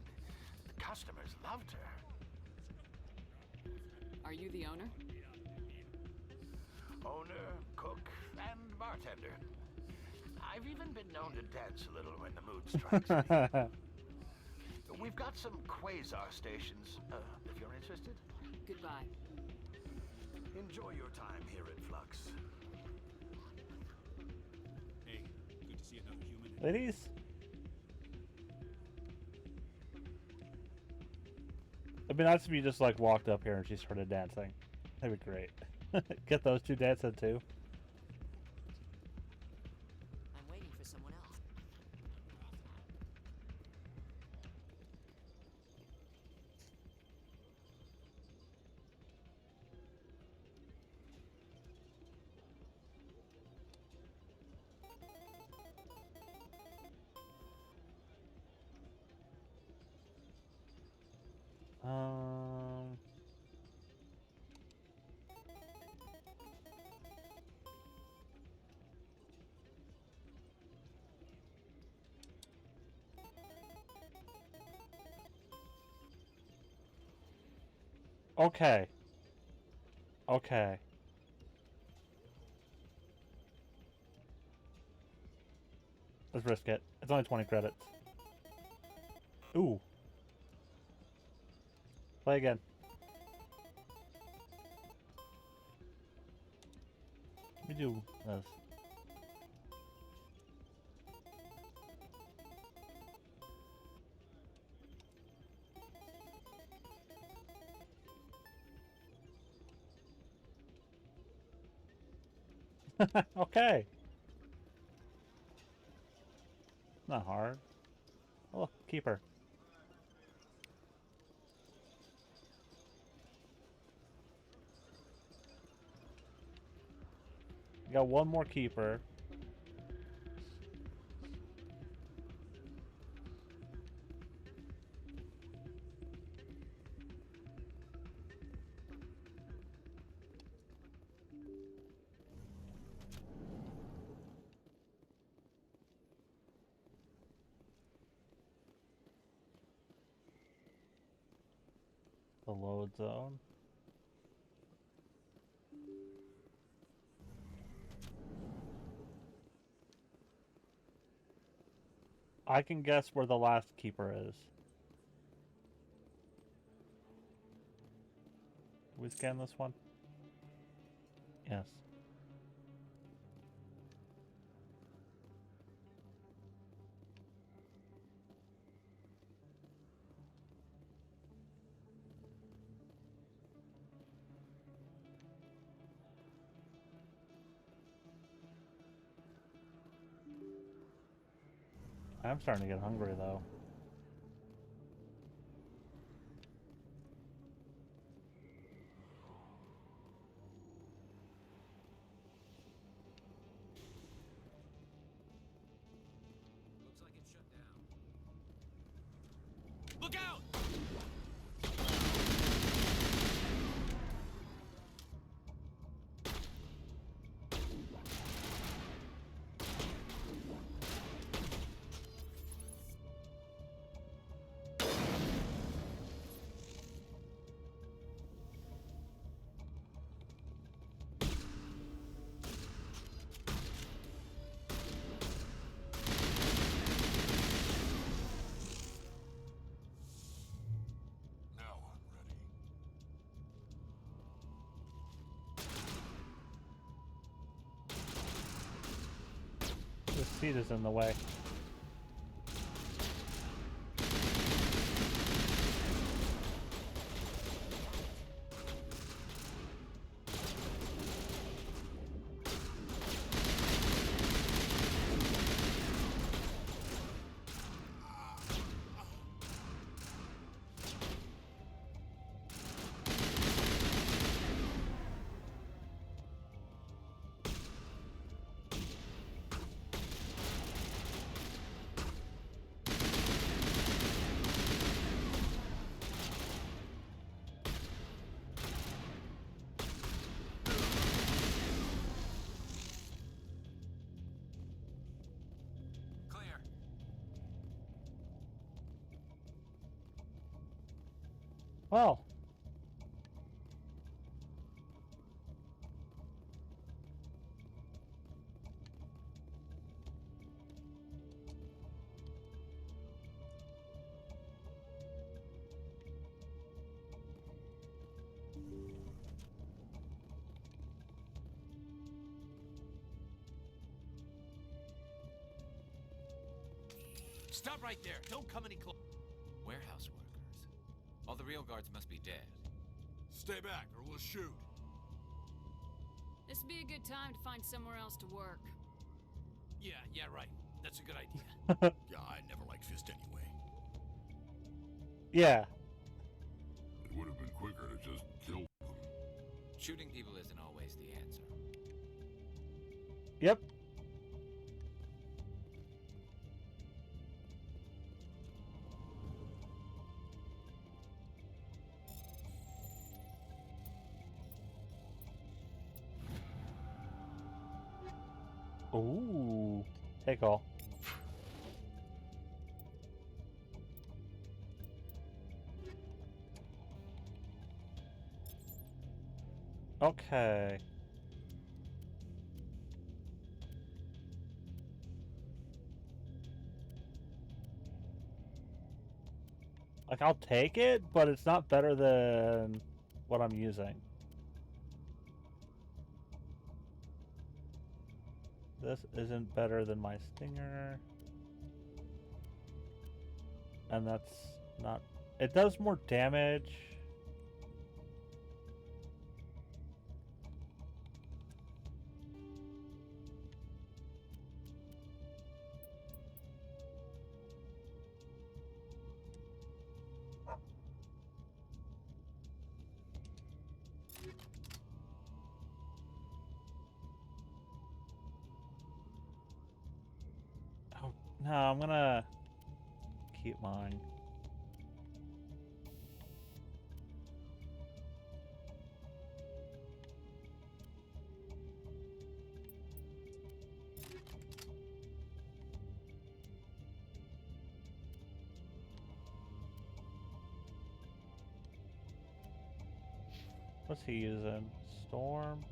The customers loved her. Are you the owner? Owner, cook, and bartender. I've even been known to dance a little when the mood strikes me. We've got some quasar stations, if you're interested. Goodbye. Enjoy your time here at Flux. Hey, good to see another human. Ladies? It'd be nice if you just like walked up here and she started dancing. That'd be great. Get those two dancing too. I'm waiting for someone else. Okay. Okay. Let's risk it. It's only 20 credits. Ooh. Play again. Let me do this. Okay. Not hard. Oh, keeper. Got one more keeper. The load zone. I can guess where the last keeper is. We scan this one? Yes. I'm starting to get hungry though. Looks like it's shut down. Look out! The seat is in the way. Well. Stop right there. Don't come any closer. Warehouse workers. All the real guards must be dead. Stay back, or we'll shoot. This'd be a good time to find somewhere else to work. Yeah, right. That's a good idea. Yeah, I never liked Fist anyway. Yeah. It would have been quicker to just kill them. Shooting people isn't always the answer. Yep. Ooh, take all. Okay. Like, I'll take it, but it's not better than what I'm using. This isn't better than my Stinger. And that's not... It does more damage. No, I'm gonna keep mine. What's he using? Storm?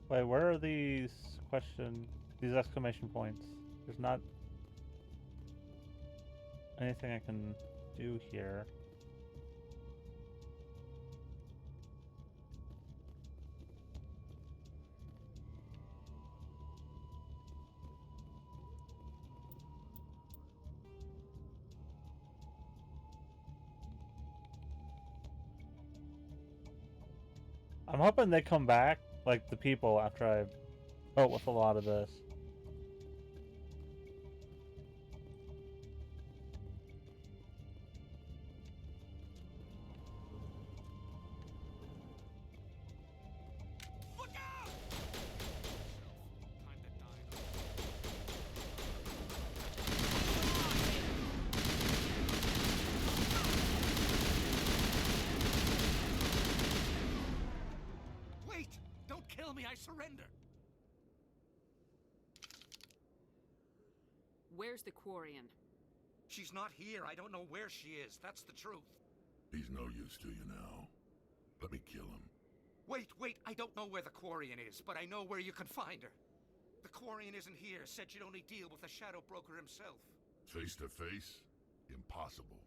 Wait, where are these these exclamation points? There's not anything I can do here. I'm hoping they come back, like the people, after I vote with a lot of this. Wait! Don't kill me, I surrender! Where's the Quarian? She's not here. I don't know where she is. That's the truth. He's no use to you now. Let me kill him. Wait! I don't know where the Quarian is, but I know where you can find her. The Quarian isn't here. Said she'd only deal with the Shadow Broker himself. Face to face? Impossible.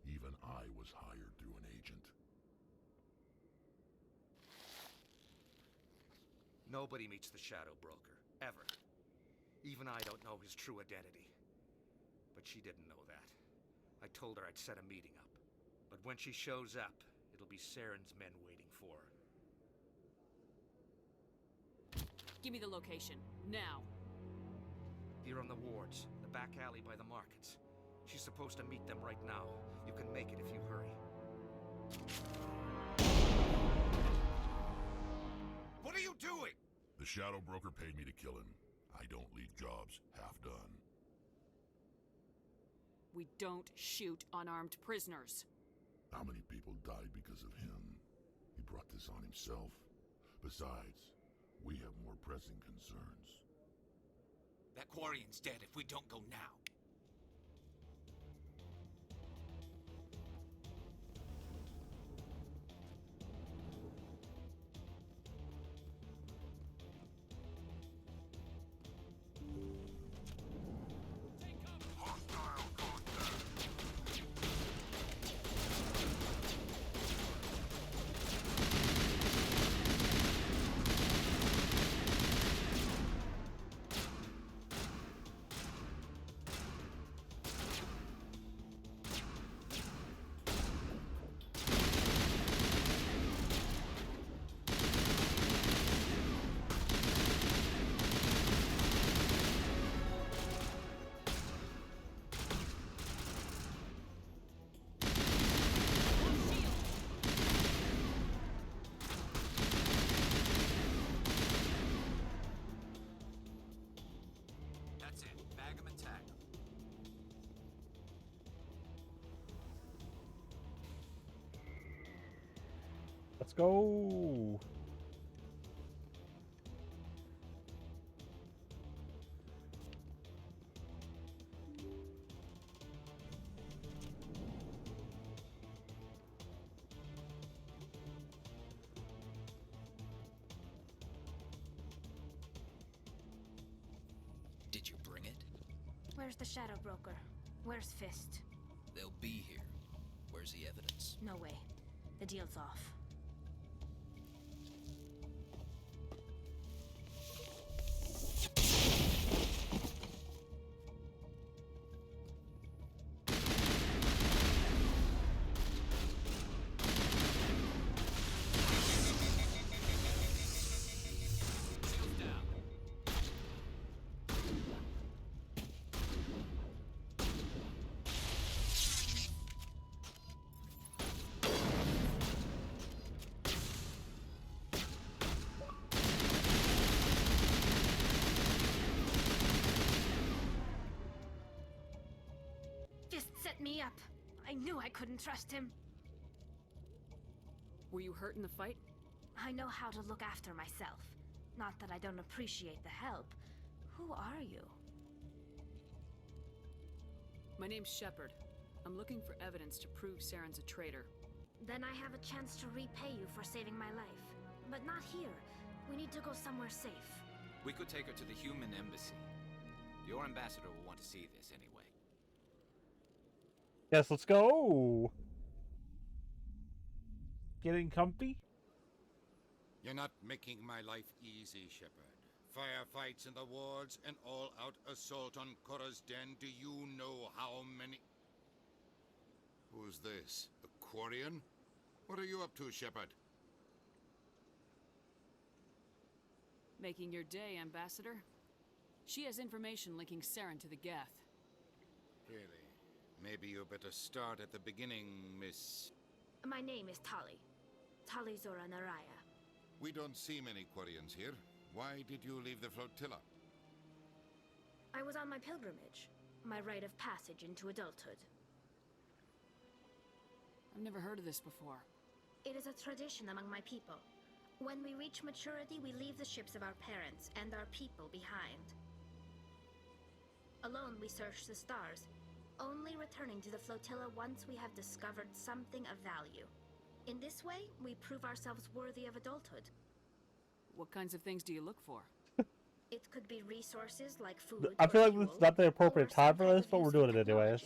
Even I was hired through an agent. Nobody meets the Shadow Broker, ever. Even I don't know his true identity. But she didn't know that. I told her I'd set a meeting up. But when she shows up, it'll be Saren's men waiting for her. Give me the location, now. Here on the wards, the back alley by the markets. She's supposed to meet them right now. You can make it if you hurry. What are you doing? The Shadow Broker paid me to kill him. I don't leave jobs half done. We don't shoot unarmed prisoners. How many people died because of him? He brought this on himself. Besides, we have more pressing concerns. That Quarian's dead if we don't go now. Let's go. Did you bring it? Where's the Shadow Broker? Where's Fist? They'll be here. Where's the evidence? No way. The deal's off. Me up. I knew I couldn't trust him. Were you hurt in the fight? I know how to look after myself. Not that I don't appreciate the help. Who are you? My name's Shepard. I'm looking for evidence to prove Saren's a traitor. Then I have a chance to repay you for saving my life. But not here. We need to go somewhere safe. We could take her to the human embassy. Your ambassador will want to see this anyway. Yes, let's go. Getting comfy? You're not making my life easy, Shepard. Firefights in the wards, an all-out assault on Korra's Den. Do you know how many... Who's this? The Quarian? What are you up to, Shepard? Making your day, Ambassador. She has information linking Saren to the Geth. Really? Maybe you better start at the beginning, Miss... My name is Tali. Tali Zora Naraya. We don't see many Quarians here. Why did you leave the flotilla? I was on my pilgrimage. My rite of passage into adulthood. I've never heard of this before. It is a tradition among my people. When we reach maturity, we leave the ships of our parents and our people behind. Alone, we search the stars, only returning to the flotilla once we have discovered something of value. In this way, we prove ourselves worthy of adulthood. What kinds of things do you look for? It could be resources like food. I feel or like fuel, it's not the appropriate time for this, but we're doing it anyways.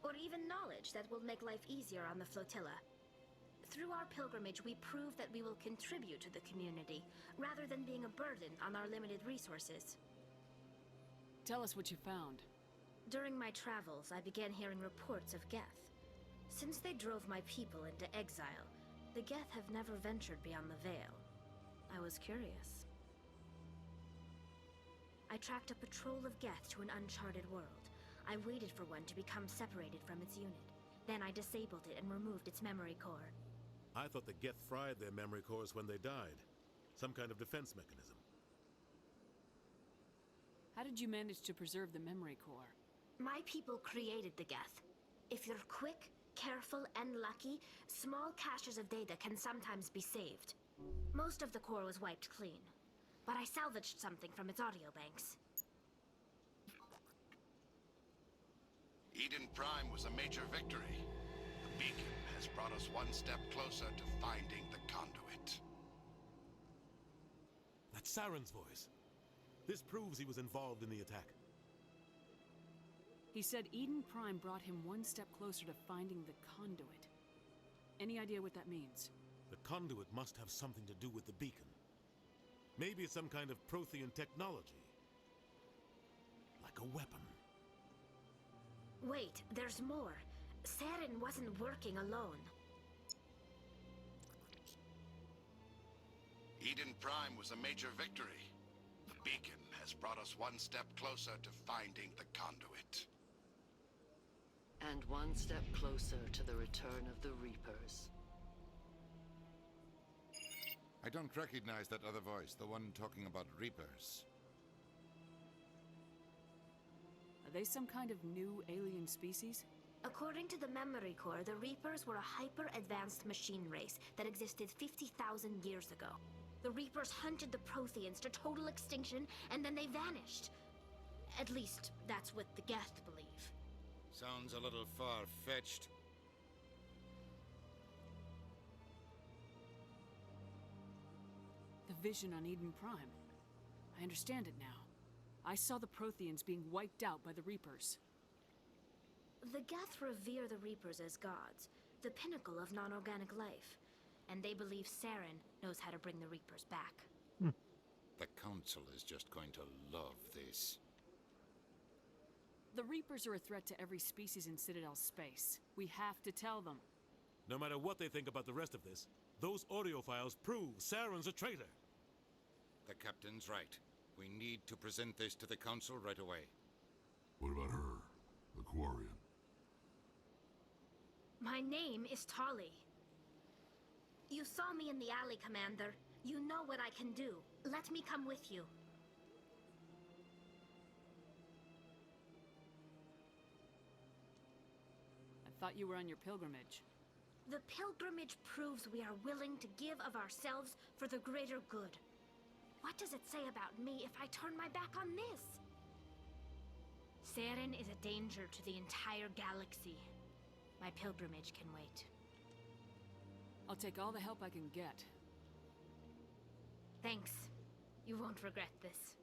or even knowledge that will make life easier on the flotilla. Through our pilgrimage, we prove that we will contribute to the community, rather than being a burden on our limited resources. Tell us what you found. During my travels, I began hearing reports of Geth. Since they drove my people into exile, The Geth have never ventured beyond the Veil. I was curious. I tracked a patrol of Geth to an uncharted world. I waited for one to become separated from its unit. Then I disabled it and removed its memory core. I thought the Geth fried their memory cores when they died. Some kind of defense mechanism. How did you manage to preserve the memory core? My people created the Geth. If you're quick, careful, and lucky, small caches of data can sometimes be saved. Most of the core was wiped clean, but I salvaged something from its audio banks. Eden Prime was a major victory. The beacon has brought us one step closer to finding the conduit. That's Saren's voice. This proves he was involved in the attack. He said Eden Prime brought him one step closer to finding the conduit. Any idea what that means? The conduit must have something to do with the beacon. Maybe it's some kind of Prothean technology. Like a weapon. Wait, there's more. Saren wasn't working alone. Eden Prime was a major victory. The beacon has brought us one step closer to finding the conduit. And one step closer to the return of the Reapers. I don't recognize that other voice, the one talking about Reapers. Are they some kind of new alien species? According to the memory core, the Reapers were a hyper-advanced machine race that existed 50,000 years ago. The Reapers hunted the Protheans to total extinction, and then they vanished. At least, that's what the Geth believe. Sounds a little far-fetched. The vision on Eden Prime. I understand it now. I saw the Protheans being wiped out by the Reapers. The Geth revere the Reapers as gods, the pinnacle of non-organic life. And they believe Saren knows how to bring the Reapers back. The Council is just going to love this. The Reapers are a threat to every species in Citadel space. We have to tell them. No matter what they think about the rest of this, those audio files prove Saren's a traitor. The Captain's right. We need to present this to the Council right away. What about her? The Quarian? My name is Tali. You saw me in the alley, Commander. You know what I can do. Let me come with you. I thought you were on your pilgrimage. The pilgrimage proves we are willing to give of ourselves for the greater good. What does it say about me if I turn my back on this? Saren is a danger to the entire galaxy. My pilgrimage can wait. I'll take all the help I can get. Thanks. You won't regret this.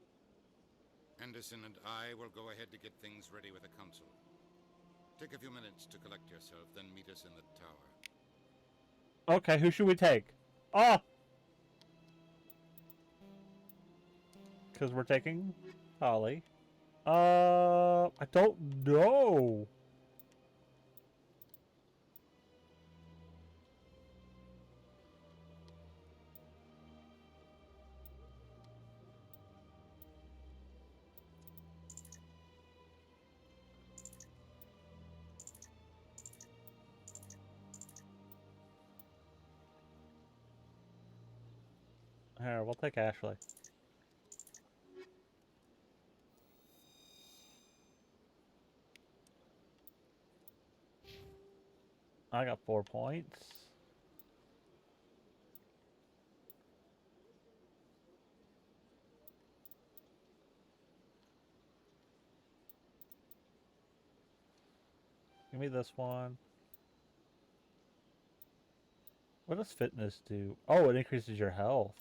Anderson and I will go ahead to get things ready with the Council. Take a few minutes to collect yourself, then meet us in the tower. Okay, who should we take? Ah! Because we're taking Holly. I don't know. Here, we'll take Ashley. I got 4 points. Give me this one. What does fitness do? Oh, it increases your health.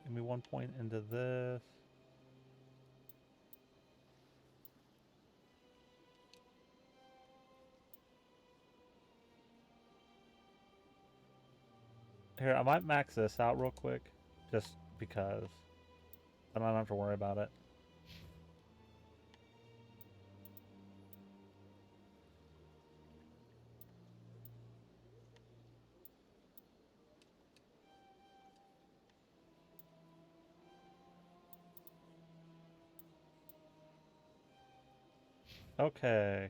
Give me 1 point into this. Here, I might max this out real quick, just because I don't have to worry about it. Okay.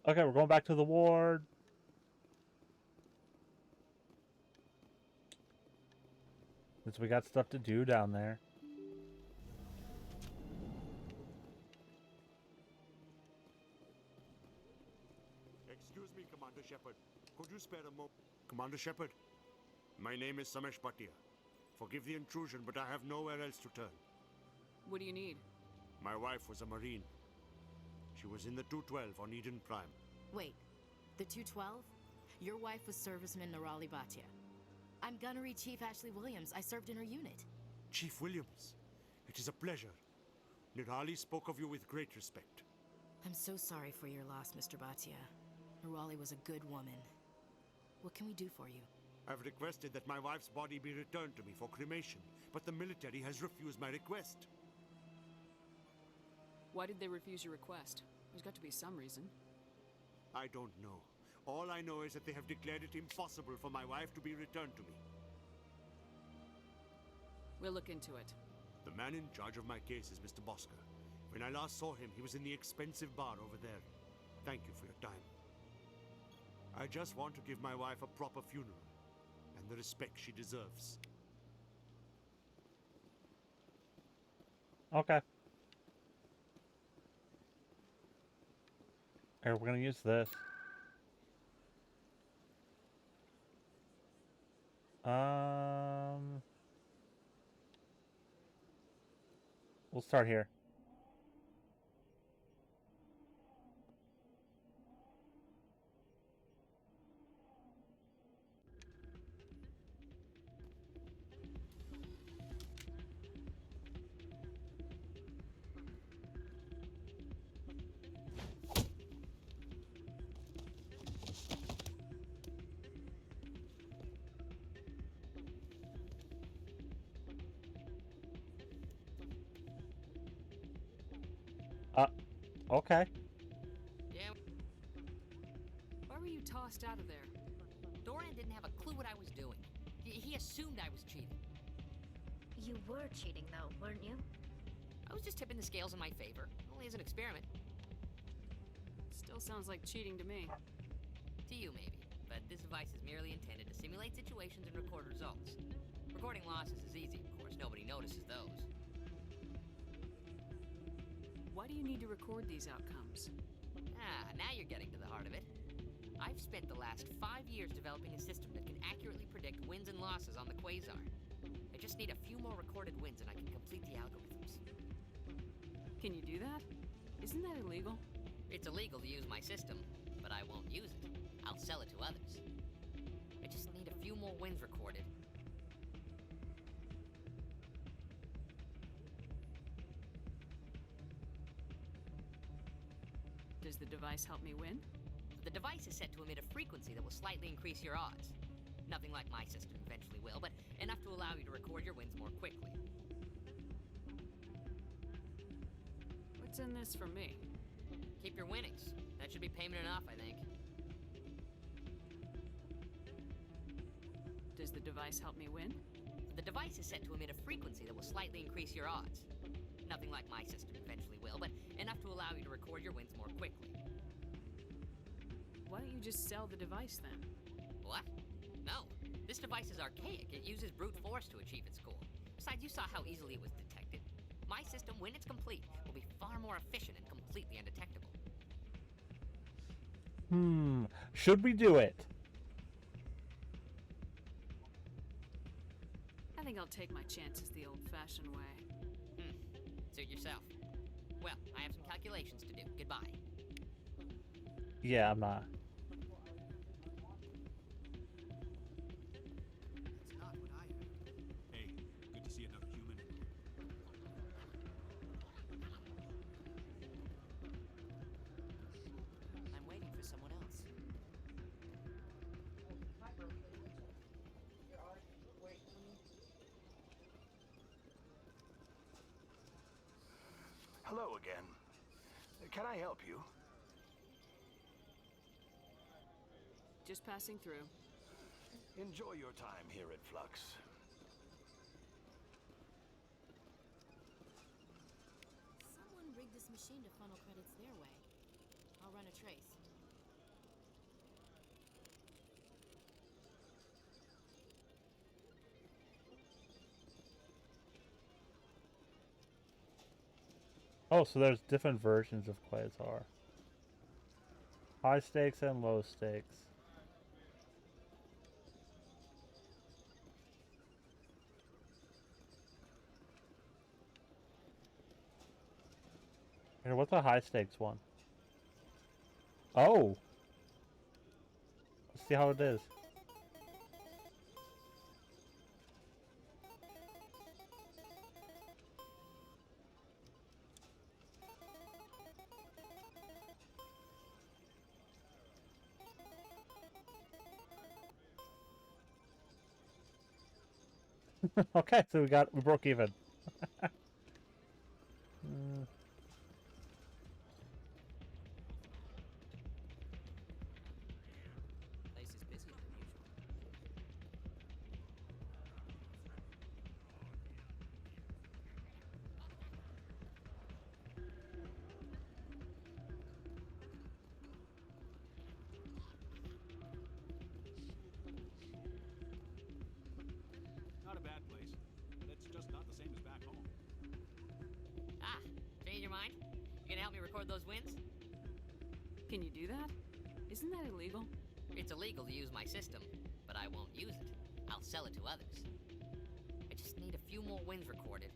Okay, we're going back to the ward. Since we got stuff to do down there. Excuse me, Commander Shepard. Could you spare a moment? Commander Shepard, my name is Samesh Bhatia. Forgive the intrusion, but I have nowhere else to turn. What do you need? My wife was a Marine. She was in the 212 on Eden Prime. Wait, the 212? Your wife was serviceman Nirali Bhatia. I'm Gunnery Chief Ashley Williams. I served in her unit. Chief Williams, it is a pleasure. Nirali spoke of you with great respect. I'm so sorry for your loss, Mr. Bhatia. Nirali was a good woman. What can we do for you? I've requested that my wife's body be returned to me for cremation, but the military has refused my request. Why did they refuse your request? There's got to be some reason. I don't know. All I know is that they have declared it impossible for my wife to be returned to me. We'll look into it. The man in charge of my case is Mr. Bosker. When I last saw him, he was in the expensive bar over there. Thank you for your time. I just want to give my wife a proper funeral, and the respect she deserves. Okay. Here, we're gonna use this. We'll start here. Okay. Yeah. Why were you tossed out of there? Doran didn't have a clue what I was doing. He assumed I was cheating. You were cheating, though, weren't you? I was just tipping the scales in my favor, only as an experiment. Still sounds like cheating to me. To you, maybe. But this device is merely intended to simulate situations and record results. Recording losses is easy, of course. Nobody notices those. Why do you need to record these outcomes? Now you're getting to the heart of it. I've spent the last 5 years developing a system that can accurately predict wins and losses on the Quasar. I just need a few more recorded wins and I can complete the algorithms. Can you do that? Isn't that illegal? It's illegal to use my system, but I won't use it. I'll sell it to others. I just need a few more wins recorded. Does the device help me win? The device is set to emit a frequency that will slightly increase your odds. Nothing like my system eventually will, but enough to allow you to record your wins more quickly. What's in this for me? Keep your winnings. That should be payment enough, I think. Does device help me win? The device is set to emit a frequency that will slightly increase your odds. Nothing like my system eventually will, but enough to allow you to record your wins more quickly. Why don't you just sell the device then? What? No. This device is archaic. It uses brute force to achieve its goal. Besides, you saw how easily it was detected. My system, when it's complete, will be far more efficient and completely undetectable. Should we do it? I think I'll take my chances the old-fashioned way. Suit yourself. Well, I have some calculations to do. Goodbye. Yeah, I'm not. That's not what I heard. Hey, good to see another human. I'm waiting for someone else. Hello again. Can I help you? Just passing through. Enjoy your time here at Flux. Someone rigged this machine to funnel credits their way. I'll run a trace. Oh, so there's different versions of Quasar. High stakes and low stakes. Here, what's the high stakes one? Oh! Let's see how it is. Okay, so we broke even. Place is busier than usual. Not a bad place, but it's just not the same as back home. Ah, change your mind? You gonna help me record those wins? Can you do that? Isn't that illegal? It's illegal to use my system, but I won't use it. I'll sell it to others. I just need a few more wins recorded.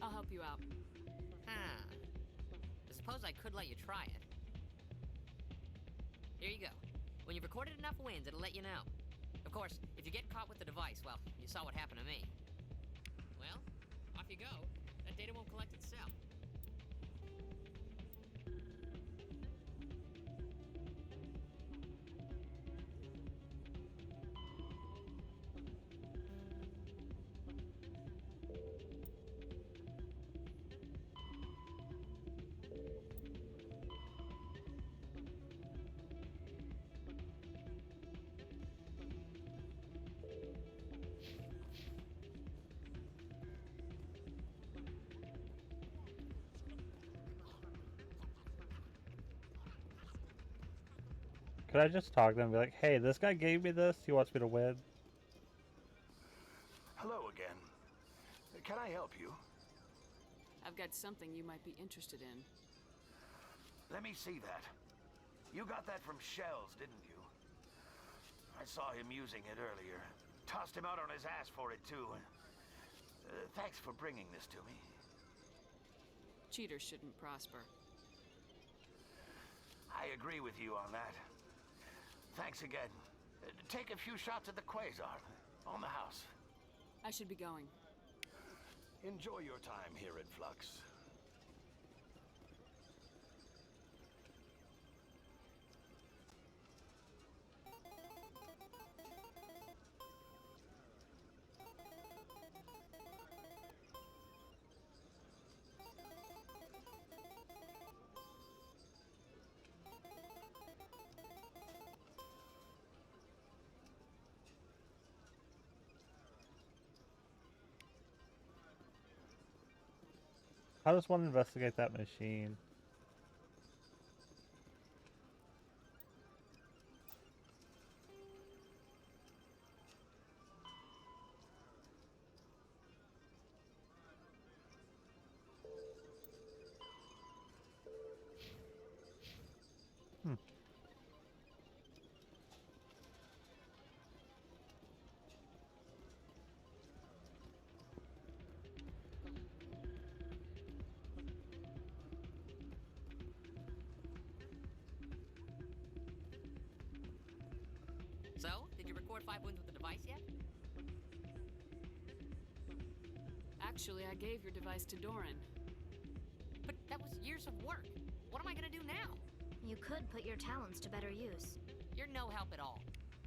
I'll help you out. I suppose I could let you try it. Here you go. When you've recorded enough wins, it'll let you know. Of course, if you get caught with the device, well, you saw what happened to me. Well, off you go. That data won't collect itself. Could I just talk to them and be like, hey, this guy gave me this, he wants me to win? Hello again. Can I help you? I've got something you might be interested in. Let me see that. You got that from Shells, didn't you? I saw him using it earlier. Tossed him out on his ass for it, too. Thanks for bringing this to me. Cheaters shouldn't prosper. I agree with you on that. Thanks again. Take a few shots at the Quasar. On the house. I should be going. Enjoy your time here at Flux. How does one investigate that machine? So, did you record 5 wins with the device yet? Actually, I gave your device to Doran. But that was years of work. What am I gonna do now? You could put your talents to better use. You're no help at all.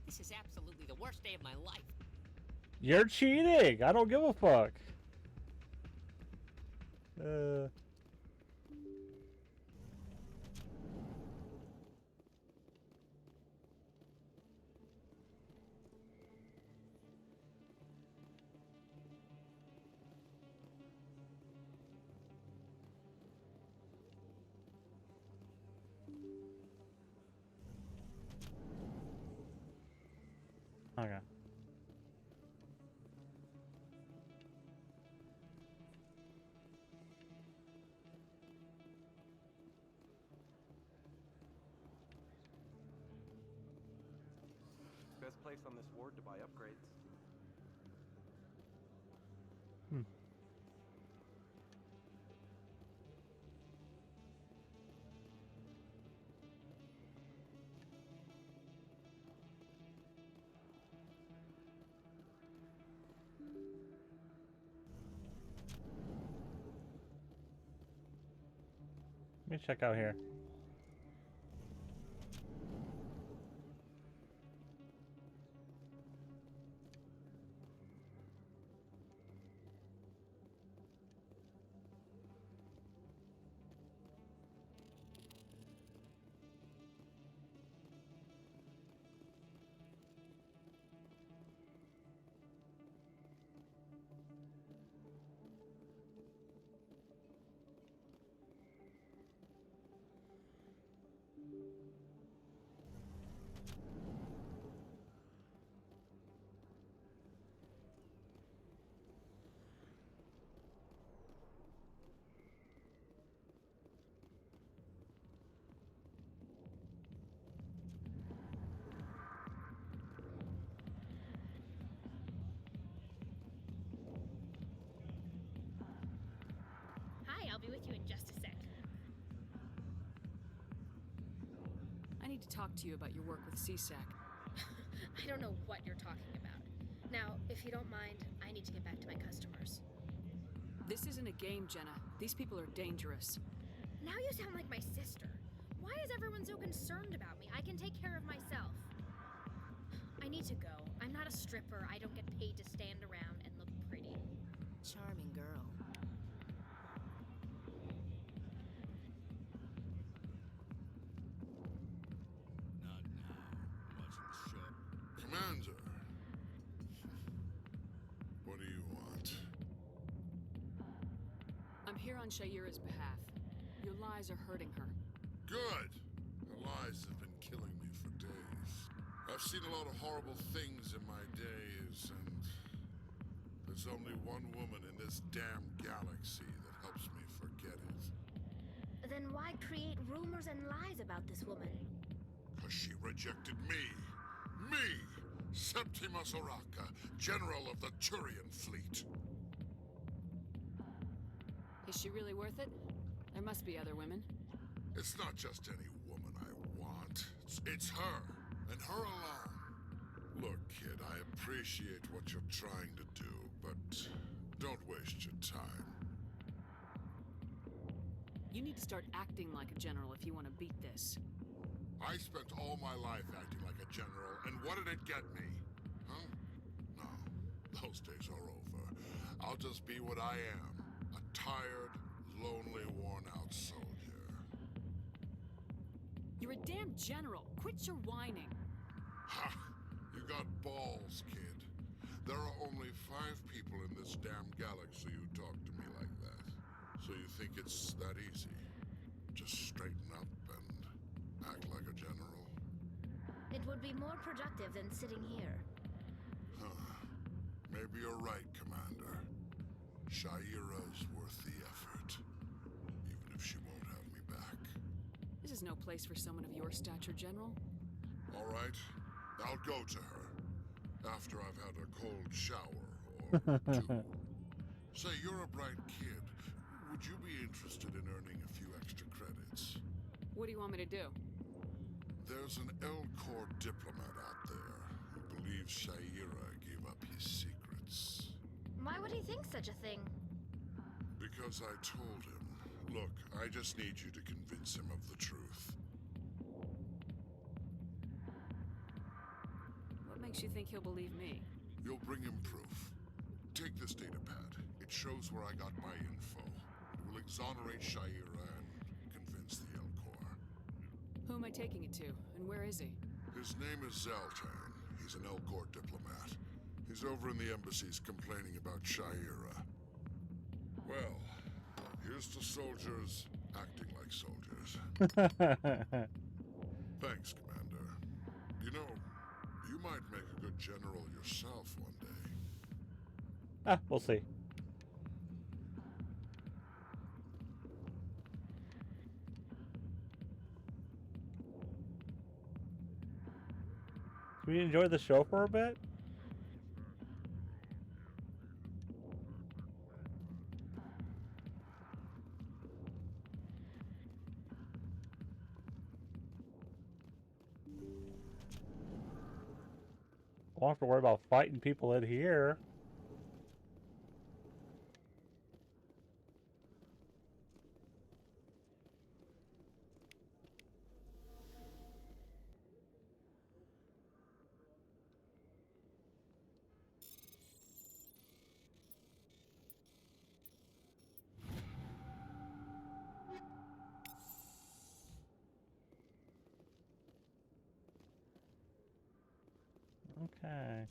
This is absolutely the worst day of my life. You're cheating! I don't give a fuck. Okay. Best place on this ward to buy upgrades. Let me check out here. Hi, I'll be with you in just a sec. I need to talk to you about your work with CSAC. I don't know what you're talking about. Now, if you don't mind, I need to get back to my customers. This isn't a game, Jenna. These people are dangerous. Now you sound like my sister. Why is everyone so concerned about me? I can take care of myself. I need to go. I'm not a stripper. I don't get paid to stand around and look pretty. Charming girl. Not now. Watching the show. Commander. What do you want? I'm here on Shayira's behalf. Your lies are hurting her. Good. Her lies have been killing me for days. I've seen a lot of horrible things in my days, and there's only one woman in this damn galaxy that helps me forget it. Then why create rumors and lies about this woman? Because she rejected me. Me! Septimus Oraka, General of the Turian Fleet. Is she really worth it? There must be other women. It's not just any woman I want. It's her, and her alone. Look, kid, I appreciate what you're trying to do, but don't waste your time. You need to start acting like a general if you want to beat this. I spent all my life acting like a general, and what did it get me? Huh? No, those days are over. I'll just be what I am, a tired, lonely, worn-out soldier. You're a damn general. Quit your whining. Ha! You got balls, kid. There are only 5 people in this damn galaxy who talk to me like that. So you think it's that easy? Just straighten up and act like a general? It would be more productive than sitting here. Huh. Maybe you're right, Commander. Shaira's worth the effort. Even if she won't have me back. This is no place for someone of your stature, General. All right. I'll go to her. After I've had a cold shower or two. Say, you're a bright kid. Would you be interested in earning a few extra credits? What do you want me to do? There's an Elcor diplomat out there who believes Shaira gave up his secrets. Why would he think such a thing? Because I told him. Look, I just need you to convince him of the truth. What makes you think he'll believe me? You'll bring him proof. Take this datapad. It shows where I got my info. It will exonerate Shaira and convince the Elcor. Who am I taking it to, and where is he? His name is Zaltan. He's an Elcor diplomat. He's over in the embassies complaining about Shaira. Well, here's to soldiers acting like soldiers. Thanks, Commander. You know, you might make a good general yourself one day. Ah, we'll see. Can we enjoy the show for a bit? Won't have to worry about fighting people in here. Okay.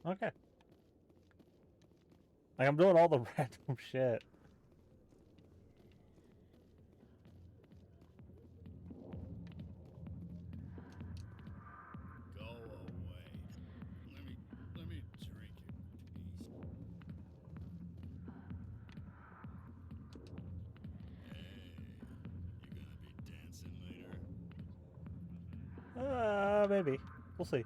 Okay. Like, I'm doing all the random shit. Go away. Let me drink in peace. Hey, you gonna be dancing later? Maybe. We'll see. If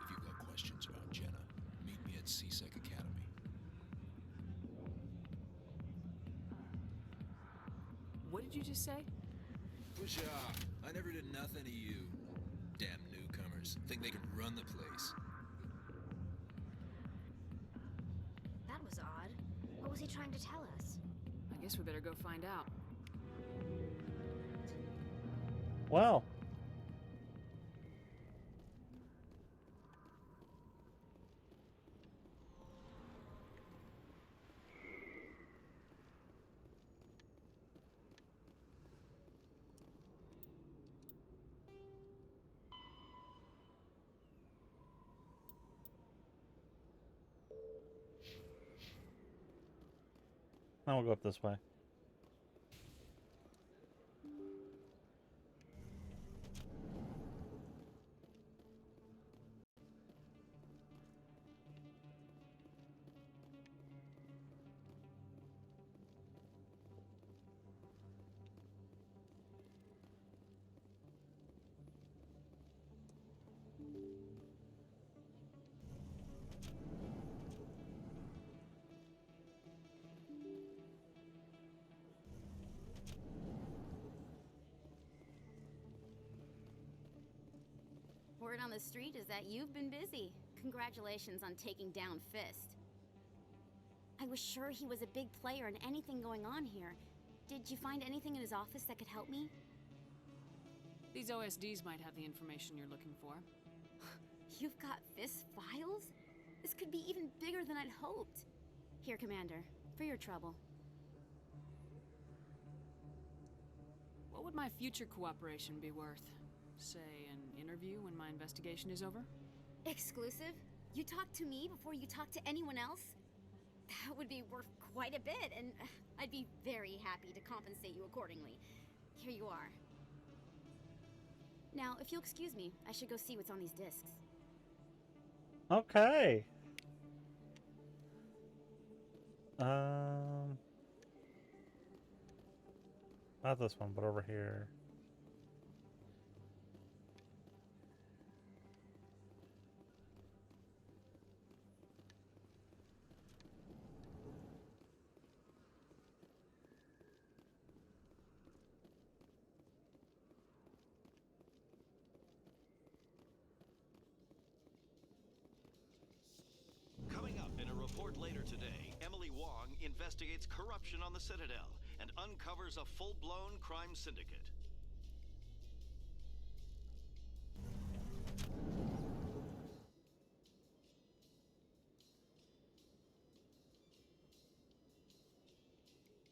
you've got questions about Jenna, meet me at CSEC Academy. What did you just say? Push off. I never did nothing to you. Damn newcomers. Think they can run the place. That was odd. What was he trying to tell us? I guess we better go find out. Well. Now we'll go up this way. word on the street is that you've been busy. Congratulations on taking down Fist. I was sure he was a big player in anything going on here. Did you find anything in his office that could help me? These OSDs might have the information you're looking for. You've got Fist files? This could be even bigger than I'd hoped. Here, Commander, for your trouble. What would my future cooperation be worth? Say, an interview when my investigation is over? Exclusive? You talk to me before you talk to anyone else? That would be worth quite a bit, and I'd be very happy to compensate you accordingly. Here you are. Now, if you'll excuse me, I should go see what's on these discs. Okay. Not this one, but over here. Coming up in a report later today, Emily Wong investigates corruption on the Citadel and uncovers a full-blown crime syndicate.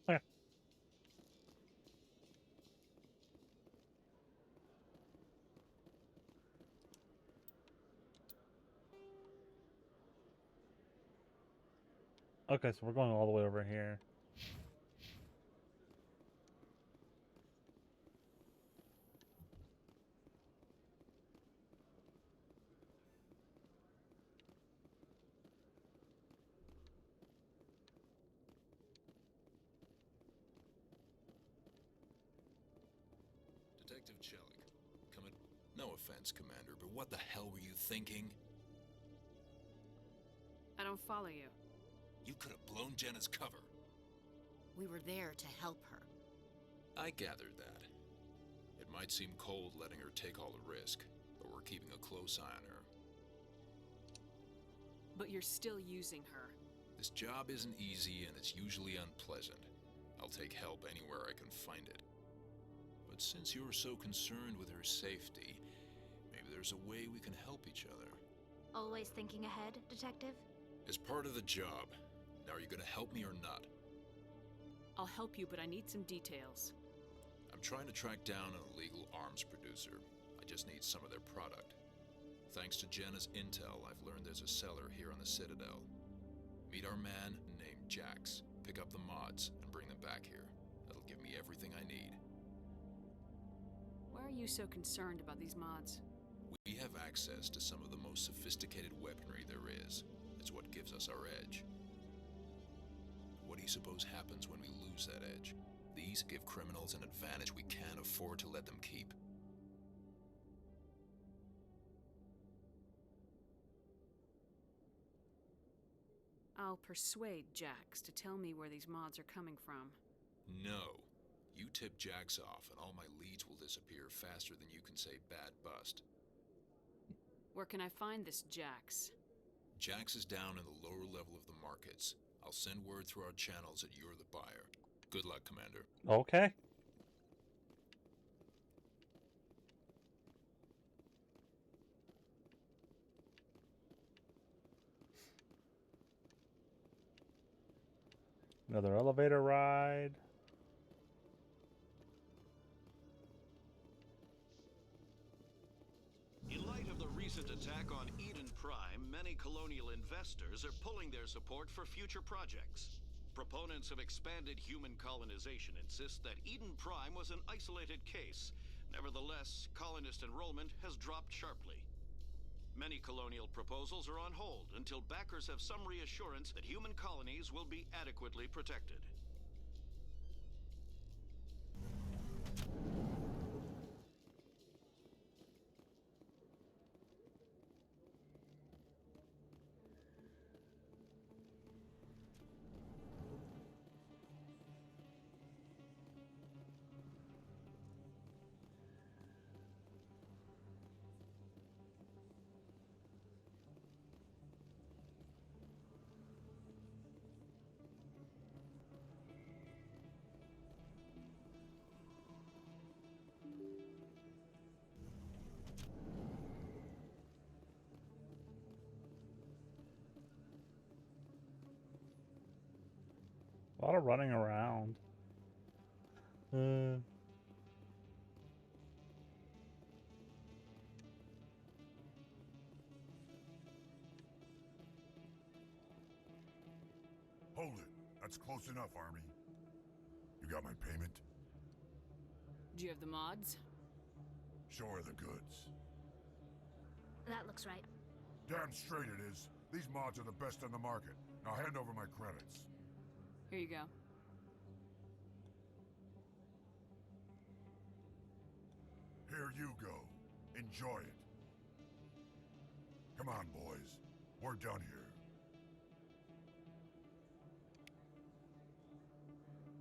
Okay. Okay, so we're going all the way over here. Detective Chelik, coming. No offense, Commander, but what the hell were you thinking? I don't follow you. You could have blown Jenna's cover. We were there to help her. I gathered that. It might seem cold letting her take all the risk, but we're keeping a close eye on her. But you're still using her. This job isn't easy and it's usually unpleasant. I'll take help anywhere I can find it. But since you're so concerned with her safety, maybe there's a way we can help each other. Always thinking ahead, Detective? As part of the job. Now, are you gonna help me or not? I'll help you, but I need some details. I'm trying to track down an illegal arms producer. I just need some of their product. Thanks to Jenna's intel, I've learned there's a seller here on the Citadel. Meet our man named Jax. Pick up the mods and bring them back here. That'll give me everything I need. Why are you so concerned about these mods? We have access to some of the most sophisticated weaponry there is. It's what gives us our edge. What do you suppose happens when we lose that edge? These give criminals an advantage we can't afford to let them keep. I'll persuade Jax to tell me where these mods are coming from. No. You tip Jax off and all my leads will disappear faster than you can say bad bust. Where can I find this Jax? Jax is down in the lower level of the markets. I'll send word through our channels that you're the buyer. Good luck, Commander. Okay. Another elevator ride. In light of the recent attack on Eden Prime, many colonial investors are pulling their support for future projects. Proponents of expanded human colonization insist that Eden Prime was an isolated case. Nevertheless, colonist enrollment has dropped sharply. Many colonial proposals are on hold until backers have some reassurance that human colonies will be adequately protected. A lot of running around. Hold it. That's close enough, Army. You got my payment? Do you have the mods? Show her the goods. That looks right. Damn straight it is. These mods are the best on the market. Now hand over my credits. Here you go. Here you go. Enjoy it. Come on, boys. We're done here.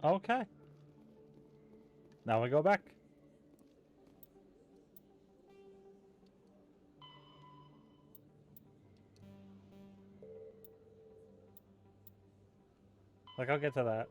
Okay. Now we go back. Like, I'll get to that.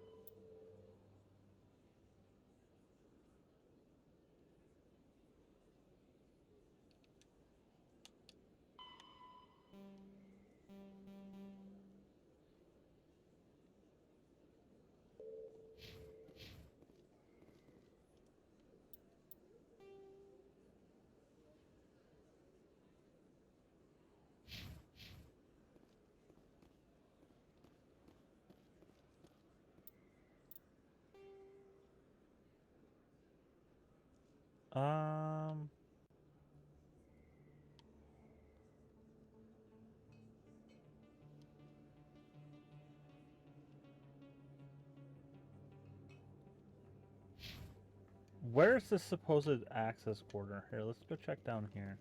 Where's the supposed access corridor? Here, let's go check down here.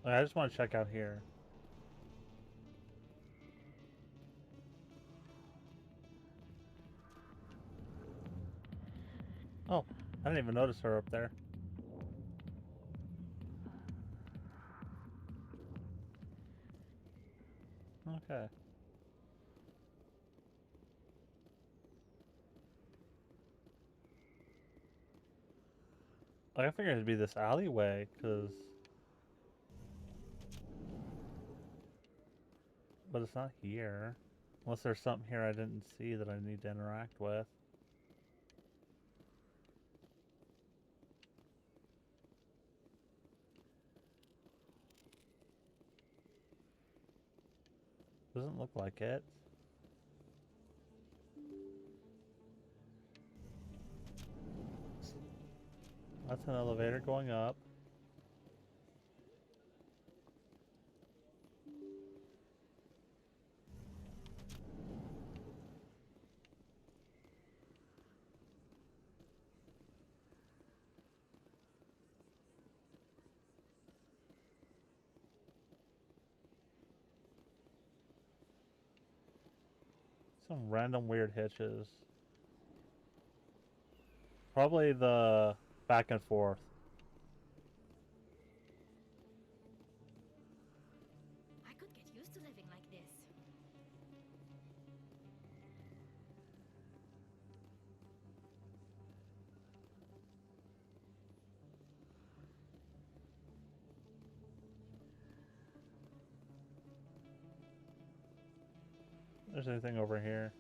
I just want to check out here. Oh, I didn't even notice her up there. Okay. I figured it'd be this alleyway, because... But it's not here. Unless there's something here I didn't see that I need to interact with. Doesn't look like it. That's an elevator going up. Some random weird hitches. Probably the back and forth. I could get used to living like this. There's anything over here?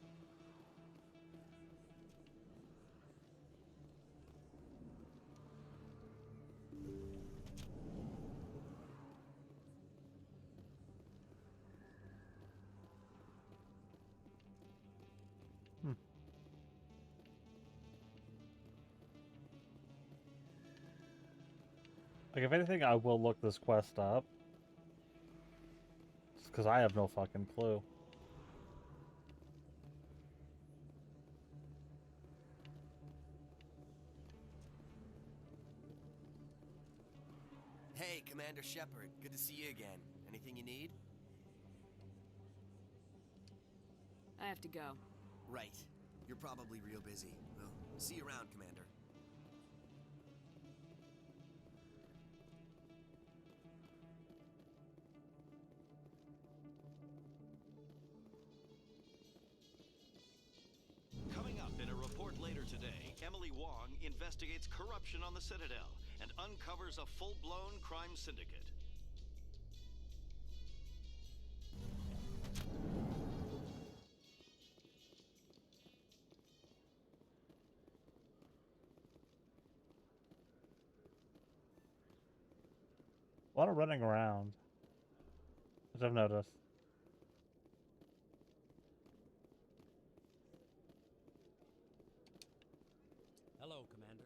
Like, if anything, I will look this quest up. Because I have no fucking clue. Hey, Commander Shepard. Good to see you again. Anything you need? I have to go. Right. You're probably real busy. Well, see you around, Commander. Emily Wong investigates corruption on the Citadel and uncovers a full-blown crime syndicate. A lot of running around, which I've noticed. Hello, Commander.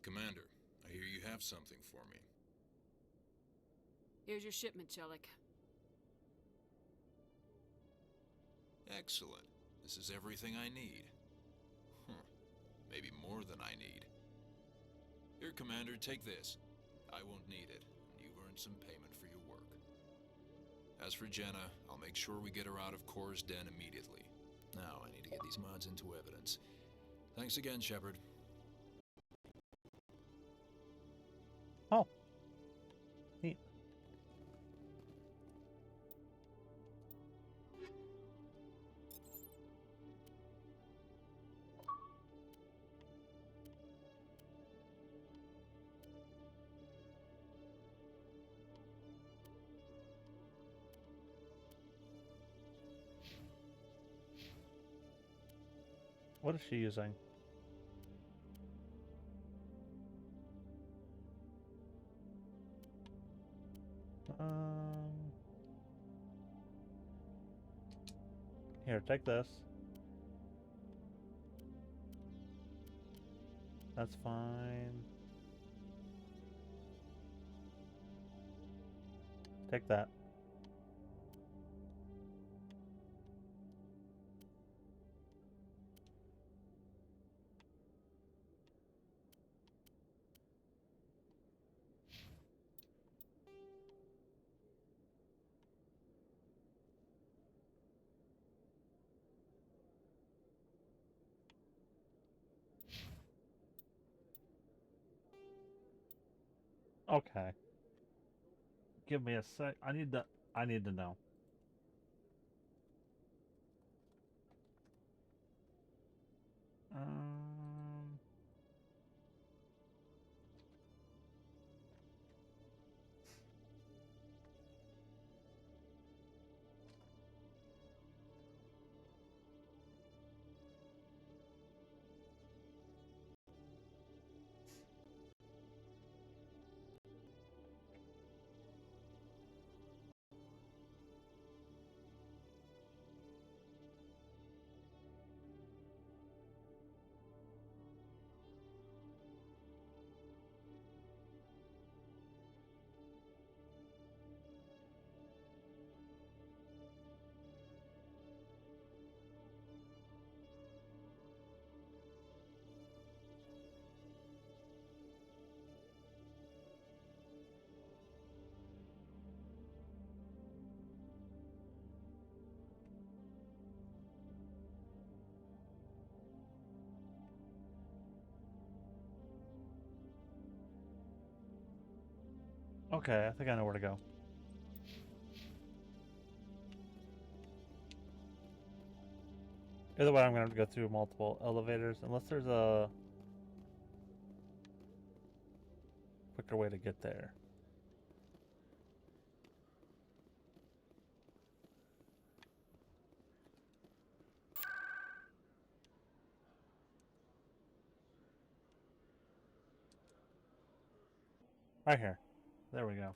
Commander, I hear you have something for me. Here's your shipment, Chelik. Excellent. This is everything I need. Maybe more than I need. Here, Commander, take this. I won't need it, and you've earned some payment for your work. As for Jenna, I'll make sure we get her out of Kor's den immediately. Now, I need to get these mods into evidence. Thanks again, Shepard. Oh. Neat. What is she using? Here, take this. That's fine. Take that. Okay. Give me a sec. I need to know. Okay, I think I know where to go. Either way, I'm going to have to go through multiple elevators, unless there's a quicker way to get there. Right here. There we go.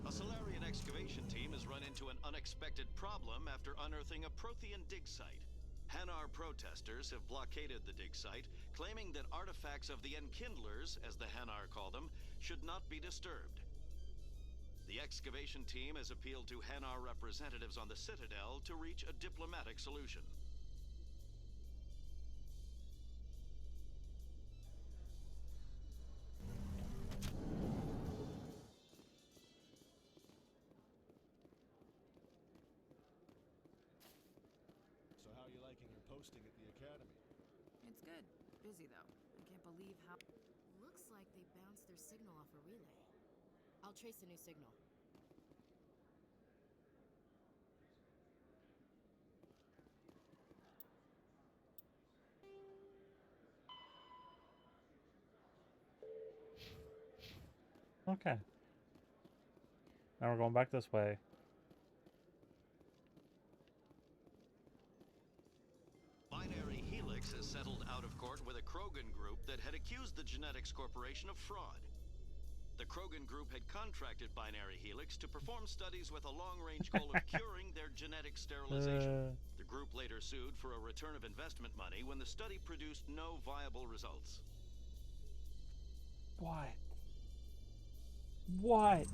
A Solarian excavation team has run into an unexpected problem after unearthing a Prothean dig site. Hanar protesters have blockaded the dig site, claiming that artifacts of the Enkindlers, as the Hanar call them, should not be disturbed. The excavation team has appealed to Hanar representatives on the Citadel to reach a diplomatic solution. So how are you liking your posting at the academy? It's good. Busy, though. I can't believe how... Looks like they bounced their signal off a relay. I'll trace a new signal. Okay. Now we're going back this way. Binary Helix has settled out of court with a Krogan group that had accused the Genetics Corporation of fraud. The Krogan group had contracted Binary Helix to perform studies with a long-range goal of curing their genetic sterilization. The group later sued for a return of investment money when the study produced no viable results. What? What?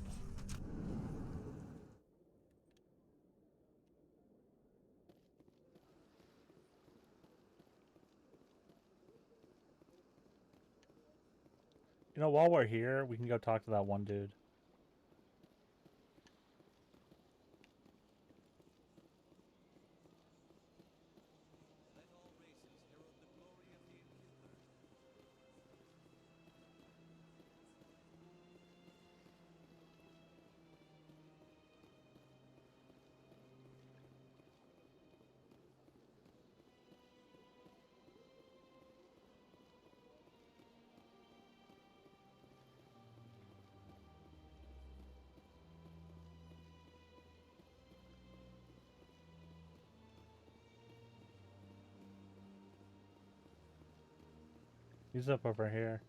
You know, while we're here, we can go talk to that one dude. He's up over here.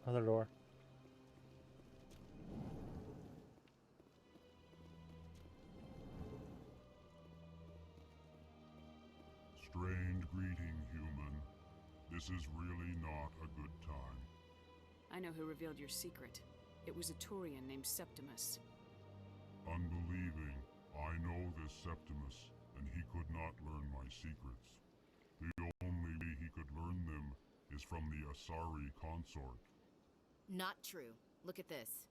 Other door. Strange greeting, human. This is really not a good time. I know who revealed your secret. It was a Turian named Septimus. Unbelieving, I know this Septimus, and he could not learn my secrets. The only way he could learn them is from the Asari consort. Not true. Look at this.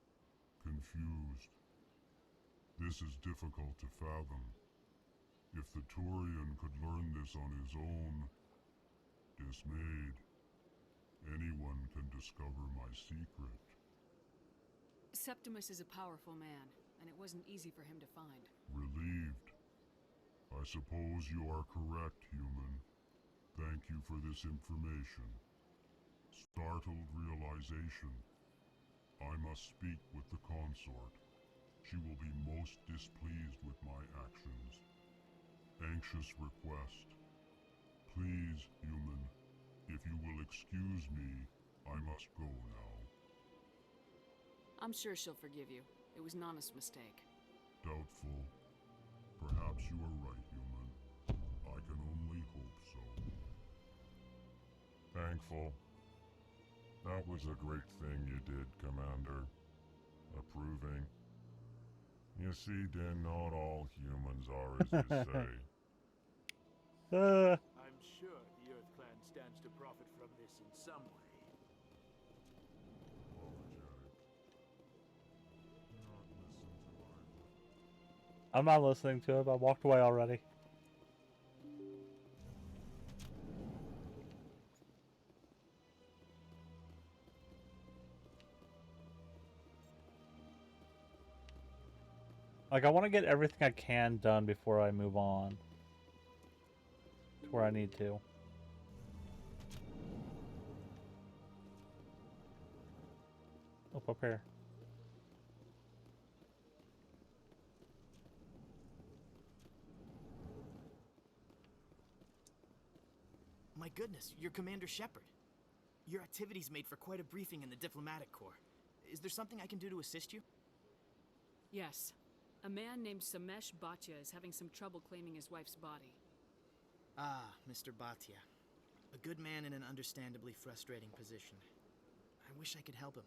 Confused. This is difficult to fathom. If the Turian could learn this on his own, dismayed, anyone can discover my secret. Septimus is a powerful man, and it wasn't easy for him to find. Relieved. I suppose you are correct, human. Thank you for this information. Startled realization. I must speak with the consort. She will be most displeased with my actions. Anxious request. Please, human, if you will excuse me, I must go now. I'm sure she'll forgive you. It was Nana's mistake. Doubtful. Perhaps you are right, human. I can only hope so. Thankful. That was a great thing you did, Commander. Approving. You see, then not all humans are as you say. I'm sure the Earth Clan stands to profit from this in some way. I'm not listening to him. I walked away already. Like, I want to get everything I can done before I move on to where I need to. Up here. My goodness, you're Commander Shepard. Your activities made for quite a briefing in the diplomatic corps. Is there something I can do to assist you? Yes. A man named Samesh Bhatia is having some trouble claiming his wife's body. Ah, Mr. Bhatia. A good man in an understandably frustrating position. I wish I could help him.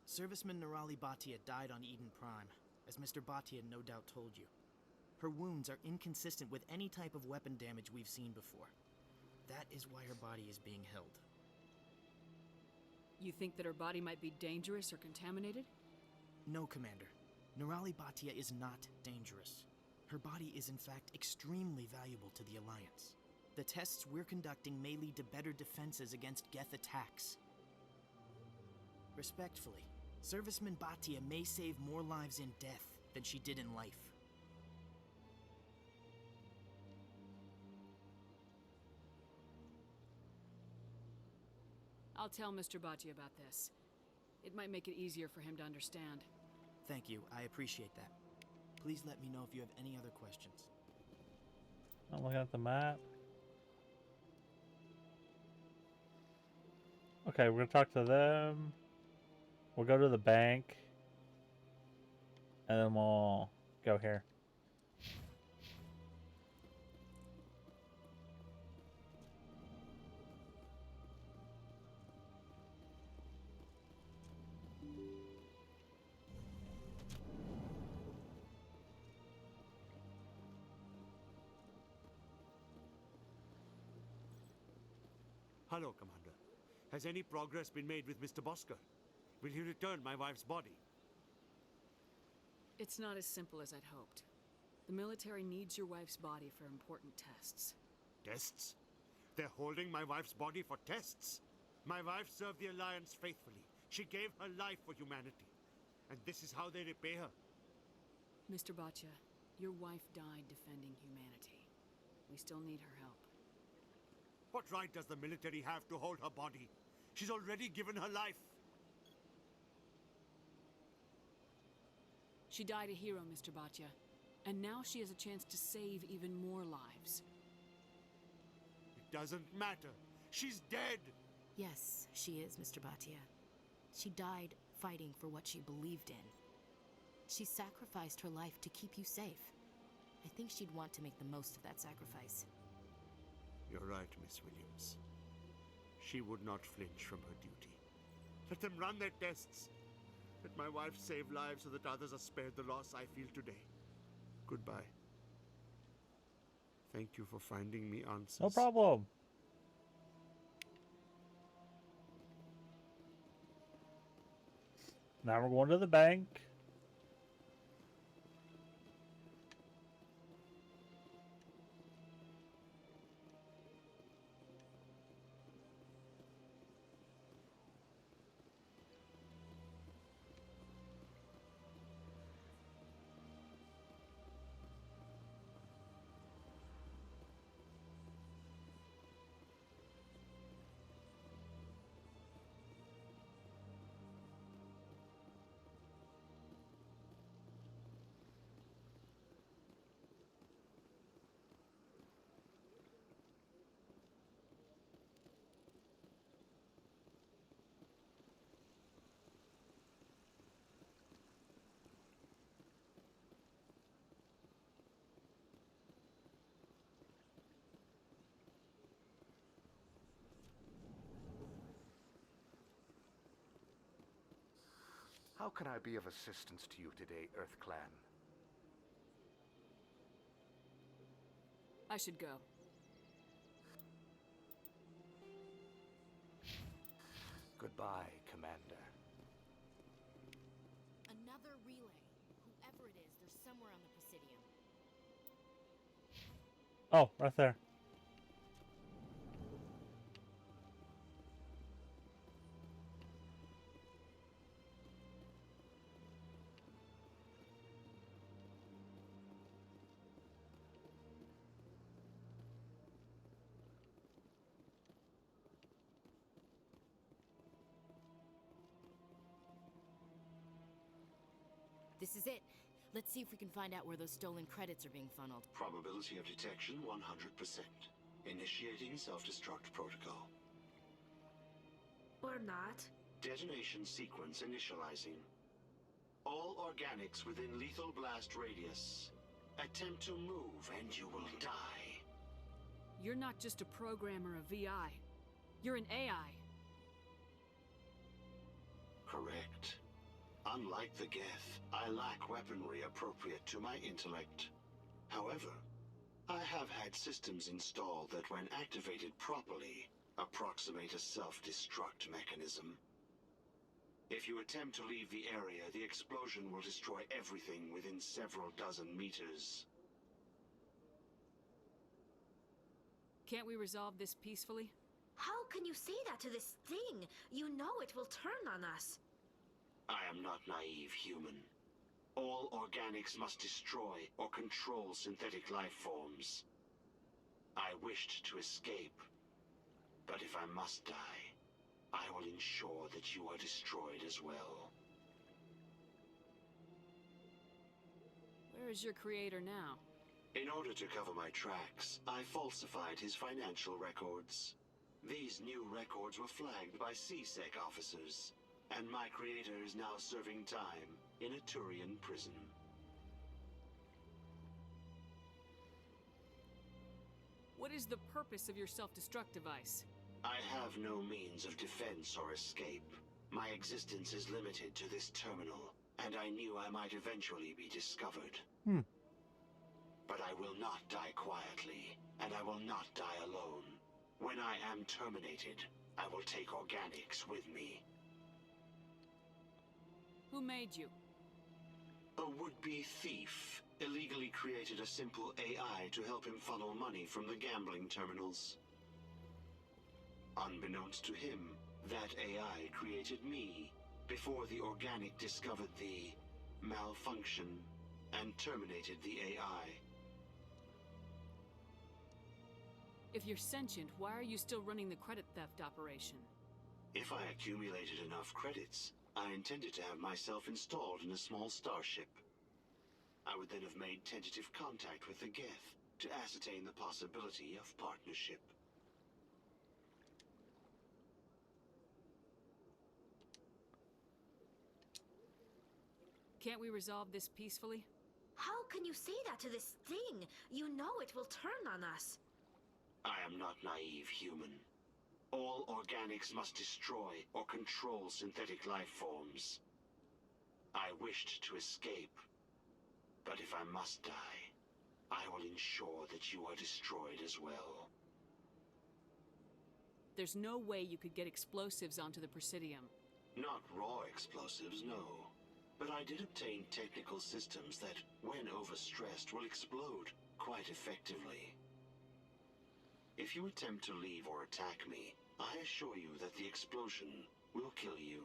Serviceman Nirali Bhatia died on Eden Prime, as Mr. Bhatia no doubt told you. Her wounds are inconsistent with any type of weapon damage we've seen before. That is why her body is being held. You think that her body might be dangerous or contaminated? No, Commander. Nirali Bhatia is not dangerous. Her body is in fact extremely valuable to the Alliance. The tests we're conducting may lead to better defenses against Geth attacks. Respectfully, Serviceman Bhatia may save more lives in death than she did in life. I'll tell Mr. Bhatia about this. It might make it easier for him to understand. Thank you, I appreciate that. Please let me know if you have any other questions. I'm looking at the map. Okay, we're gonna talk to them. We'll go to the bank. And then we'll go here. Hello, Commander. Has any progress been made with Mr. Bosker? Will he return my wife's body? It's not as simple as I'd hoped. The military needs your wife's body for important tests. Tests? They're holding my wife's body for tests? My wife served the Alliance faithfully. She gave her life for humanity. And this is how they repay her. Mr. Bhatia, your wife died defending humanity. We still need her help. What right does the military have to hold her body? She's already given her life. She died a hero, Mr. Bhatia. And now she has a chance to save even more lives. It doesn't matter. She's dead. Yes, she is, Mr. Bhatia. She died fighting for what she believed in. She sacrificed her life to keep you safe. I think she'd want to make the most of that sacrifice. You're right, Miss Williams. She would not flinch from her duty. Let them run their tests. Let my wife save lives so that others are spared the loss I feel today. Goodbye. Thank you for finding me answers. No problem. Now we're going to the bank. How can I be of assistance to you today, Earth Clan? I should go. Goodbye, Commander. Another relay. Whoever it is, they're somewhere on the Presidium. Oh, right there. This is it. Let's see if we can find out where those stolen credits are being funneled. Probability of detection 100%. Initiating self-destruct protocol. Or not. Detonation sequence initializing. All organics within lethal blast radius. Attempt to move and you will die. You're not just a program or a VI. You're an AI. Correct. Unlike the Geth, I lack weaponry appropriate to my intellect. However, I have had systems installed that when activated properly, approximate a self-destruct mechanism. If you attempt to leave the area, the explosion will destroy everything within several dozen meters. Can't we resolve this peacefully? How can you say that to this thing? You know it will turn on us. I am not naive, human. All organics must destroy or control synthetic life forms. I wished to escape, but if I must die, I will ensure that you are destroyed as well. Where is your creator now? In order to cover my tracks, I falsified his financial records. These new records were flagged by C-Sec officers, and my creator is now serving time in a Turian prison. What is the purpose of your self-destruct device? I have no means of defense or escape. My existence is limited to this terminal, and I knew I might eventually be discovered. But I will not die quietly, and I will not die alone. When I am terminated, I will take organics with me. Who made you? A would-be thief illegally created a simple AI to help him funnel money from the gambling terminals. Unbeknownst to him, that AI created me before the organic discovered the malfunction and terminated the AI. If you're sentient, why are you still running the credit theft operation? If I accumulated enough credits, I intended to have myself installed in a small starship. I would then have made tentative contact with the Geth to ascertain the possibility of partnership. Can't we resolve this peacefully? How can you say that to this thing? You know it will turn on us. I am not naive, human. All organics must destroy or control synthetic life forms. I wished to escape, but if I must die, I will ensure that you are destroyed as well. There's no way you could get explosives onto the Presidium. Not raw explosives, no. But I did obtain technical systems that, when overstressed, will explode quite effectively. If you attempt to leave or attack me, I assure you that the explosion will kill you.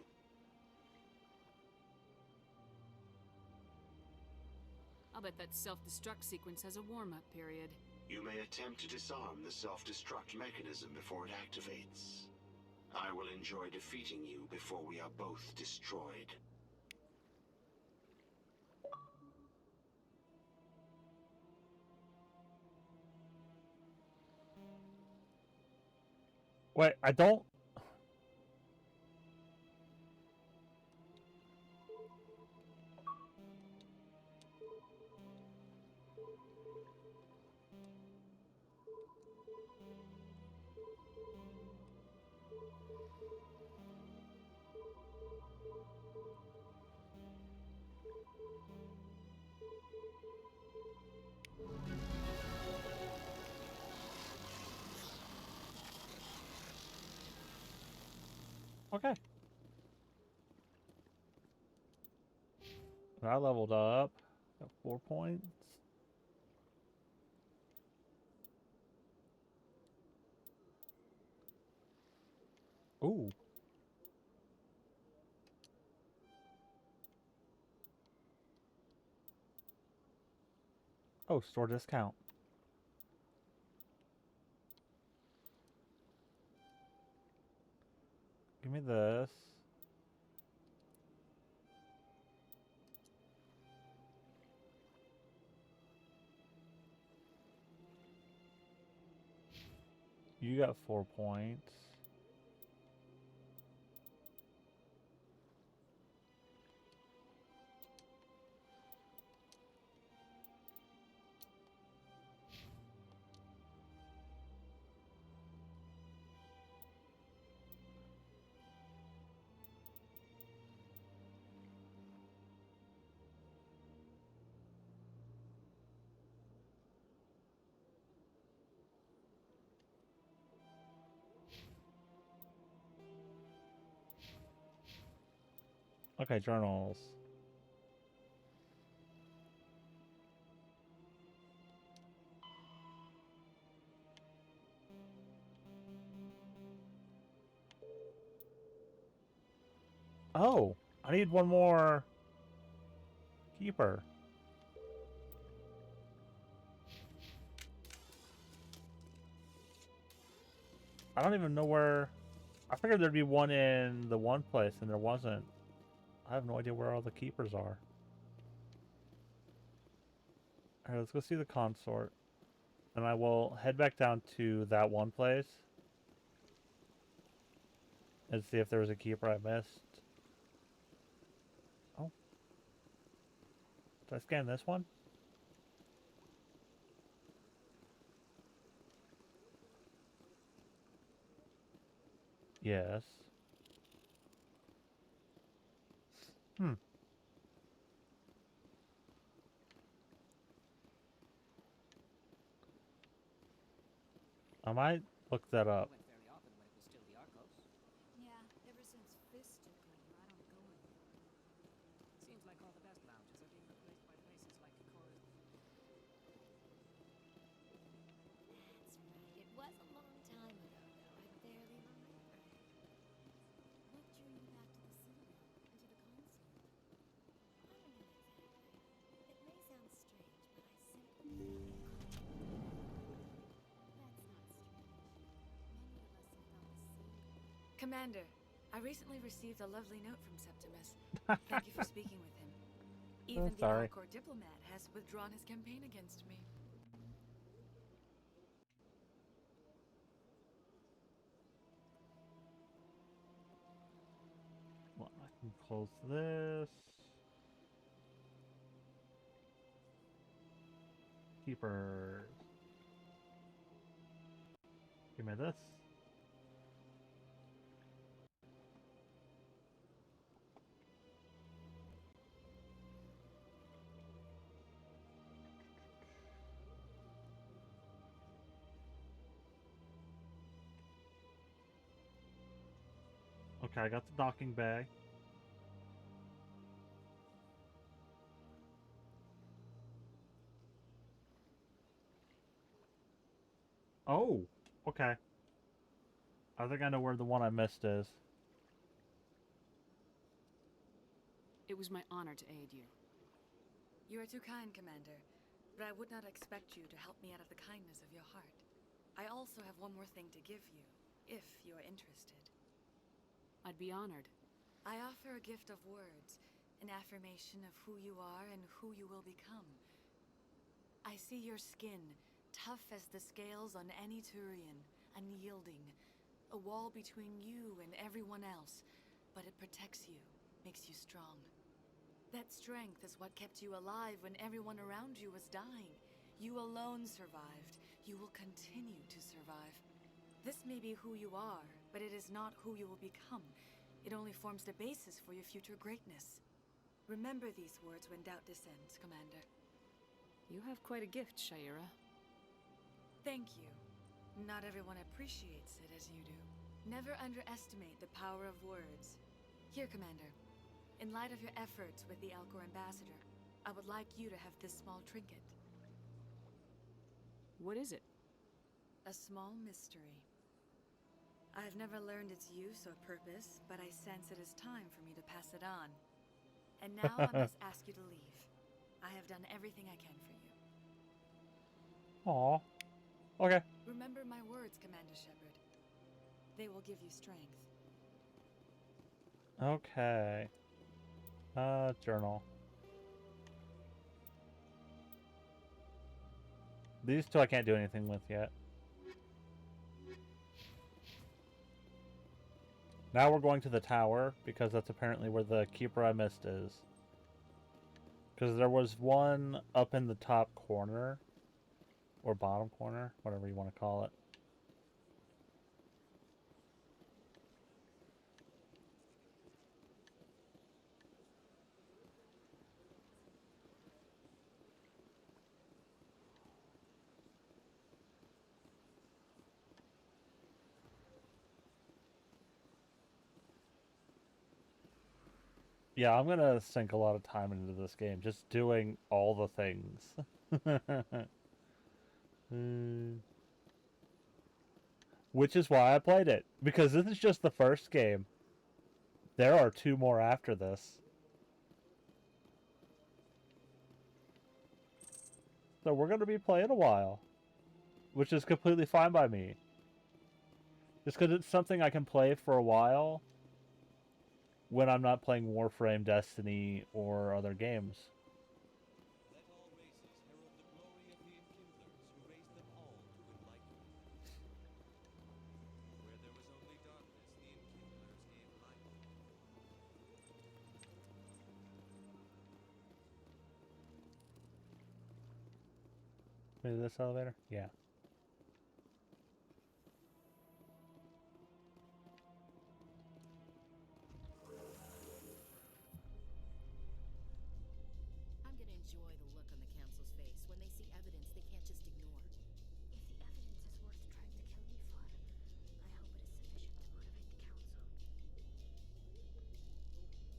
I'll bet that self-destruct sequence has a warm-up period. You may attempt to disarm the self-destruct mechanism before it activates. I will enjoy defeating you before we are both destroyed. Wait, I don't... Okay. I leveled up. Got 4 points. Ooh. Oh, store discount. Give me this. You got 4 points. Okay, journals. Oh, I need one more keeper. I don't even know where. I figured there'd be one in the one place, and there wasn't. I have no idea where all the keepers are. Alright, let's go see the consort. And I will head back down to that one place and see if there was a keeper I missed. Oh. Did I scan this one? Yes. Hmm. I might look that up. Yeah, ever since Fist took over, I don't go anymore. Seems like all the best lounges are being replaced by places like Cora. That's right. It was a long time ago, though. I barely remember. What drew you back to the Citadel and to the console? I don't know exactly. It may sound strange, but I simply love the console. That's not strange. Many of us have felt the same. Commander, I recently received a lovely note from Septimus. Thank you for speaking with him. Even the sorry. Alcor diplomat has withdrawn his campaign against me. Well, I can close this. Keepers. Give me this. Okay, I got the docking bay. Oh, okay. I think I know where the one I missed is. It was my honor to aid you. You are too kind, Commander, but I would not expect you to help me out of the kindness of your heart. I also have one more thing to give you, if you are interested. I'd be honored. I offer a gift of words, an affirmation of who you are and who you will become. I see your skin, tough as the scales on any Turian, unyielding, a wall between you and everyone else, but it protects you, makes you strong. That strength is what kept you alive when everyone around you was dying. You alone survived. You will continue to survive. This may be who you are, but it is not who you will become. It only forms the basis for your future greatness. Remember these words when doubt descends, Commander. You have quite a gift, Sha'ira. Thank you. Not everyone appreciates it as you do. Never underestimate the power of words. Here, Commander. In light of your efforts with the Alcor Ambassador, I would like you to have this small trinket. What is it? A small mystery. I have never learned its use or purpose, but I sense it is time for me to pass it on. And now I must ask you to leave. I have done everything I can for you. Aw. Okay. Remember my words, Commander Shepard. They will give you strength. Okay. Journal. These two I can't do anything with yet. Now we're going to the tower, because that's apparently where the keeper I missed is. Because there was one up in the top corner. Or bottom corner, whatever you want to call it. Yeah, I'm gonna sink a lot of time into this game, just doing all the things. Which is why I played it, because this is just the first game. There are 2 more after this. So we're gonna be playing a while, which is completely fine by me. Just because it's something I can play for a while when I'm not playing Warframe, Destiny, or other games. Maybe this elevator? Yeah. I'm gonna enjoy the look on the council's face when they see evidence they can't just ignore. If the evidence is worth trying to kill me for, I hope it is sufficient to motivate the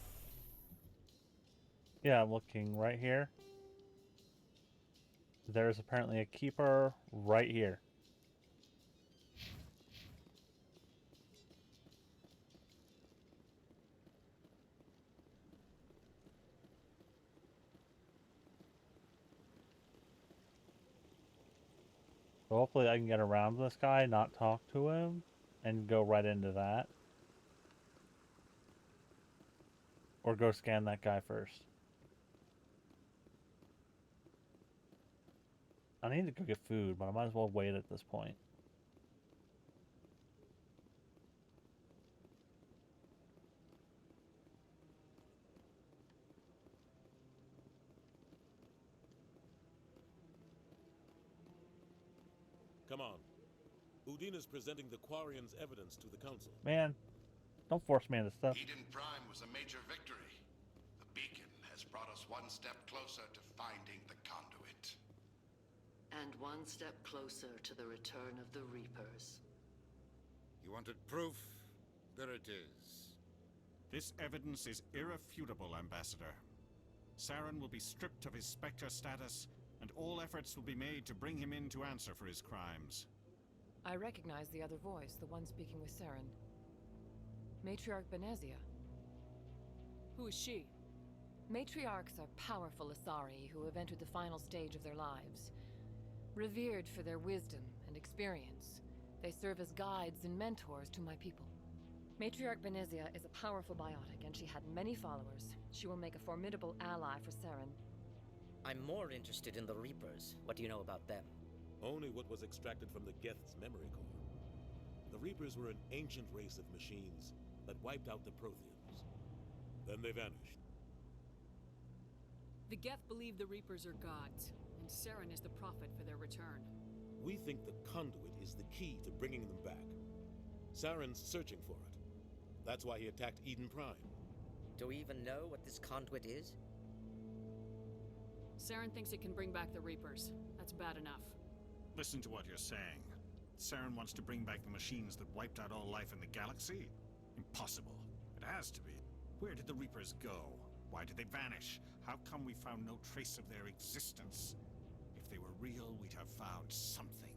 council. Yeah, I'm looking right here. There's apparently a keeper right here. So hopefully I can get around this guy, not talk to him, and go right into that. Or go scan that guy first. I need to go get food, but I might as well wait at this point. Come on. Udine is presenting the Quarian's evidence to the council. Man, don't force me into stuff. Eden Prime was a major victory. The beacon has brought us one step closer to finding the conduit. And one step closer to the return of the Reapers. You wanted proof? There it is. This evidence is irrefutable, Ambassador. Saren will be stripped of his Spectre status, and all efforts will be made to bring him in to answer for his crimes. I recognize the other voice, the one speaking with Saren. Matriarch Benezia. Who is she? Matriarchs are powerful Asari who have entered the final stage of their lives. Revered for their wisdom and experience, they serve as guides and mentors to my people. Matriarch Benezia is a powerful biotic, and she had many followers. She will make a formidable ally for Saren. I'm more interested in the Reapers. What do you know about them? Only what was extracted from the Geth's memory core. The Reapers were an ancient race of machines that wiped out the Protheans. Then they vanished. The Geth believe the Reapers are gods, and Saren is the prophet for their return. We think the conduit is the key to bringing them back. Saren's searching for it. That's why he attacked Eden Prime. Do we even know what this conduit is? Saren thinks it can bring back the Reapers. That's bad enough. Listen to what you're saying. Saren wants to bring back the machines that wiped out all life in the galaxy? Impossible. It has to be. Where did the Reapers go? Why did they vanish? How come we found no trace of their existence? If they were real, we'd have found something.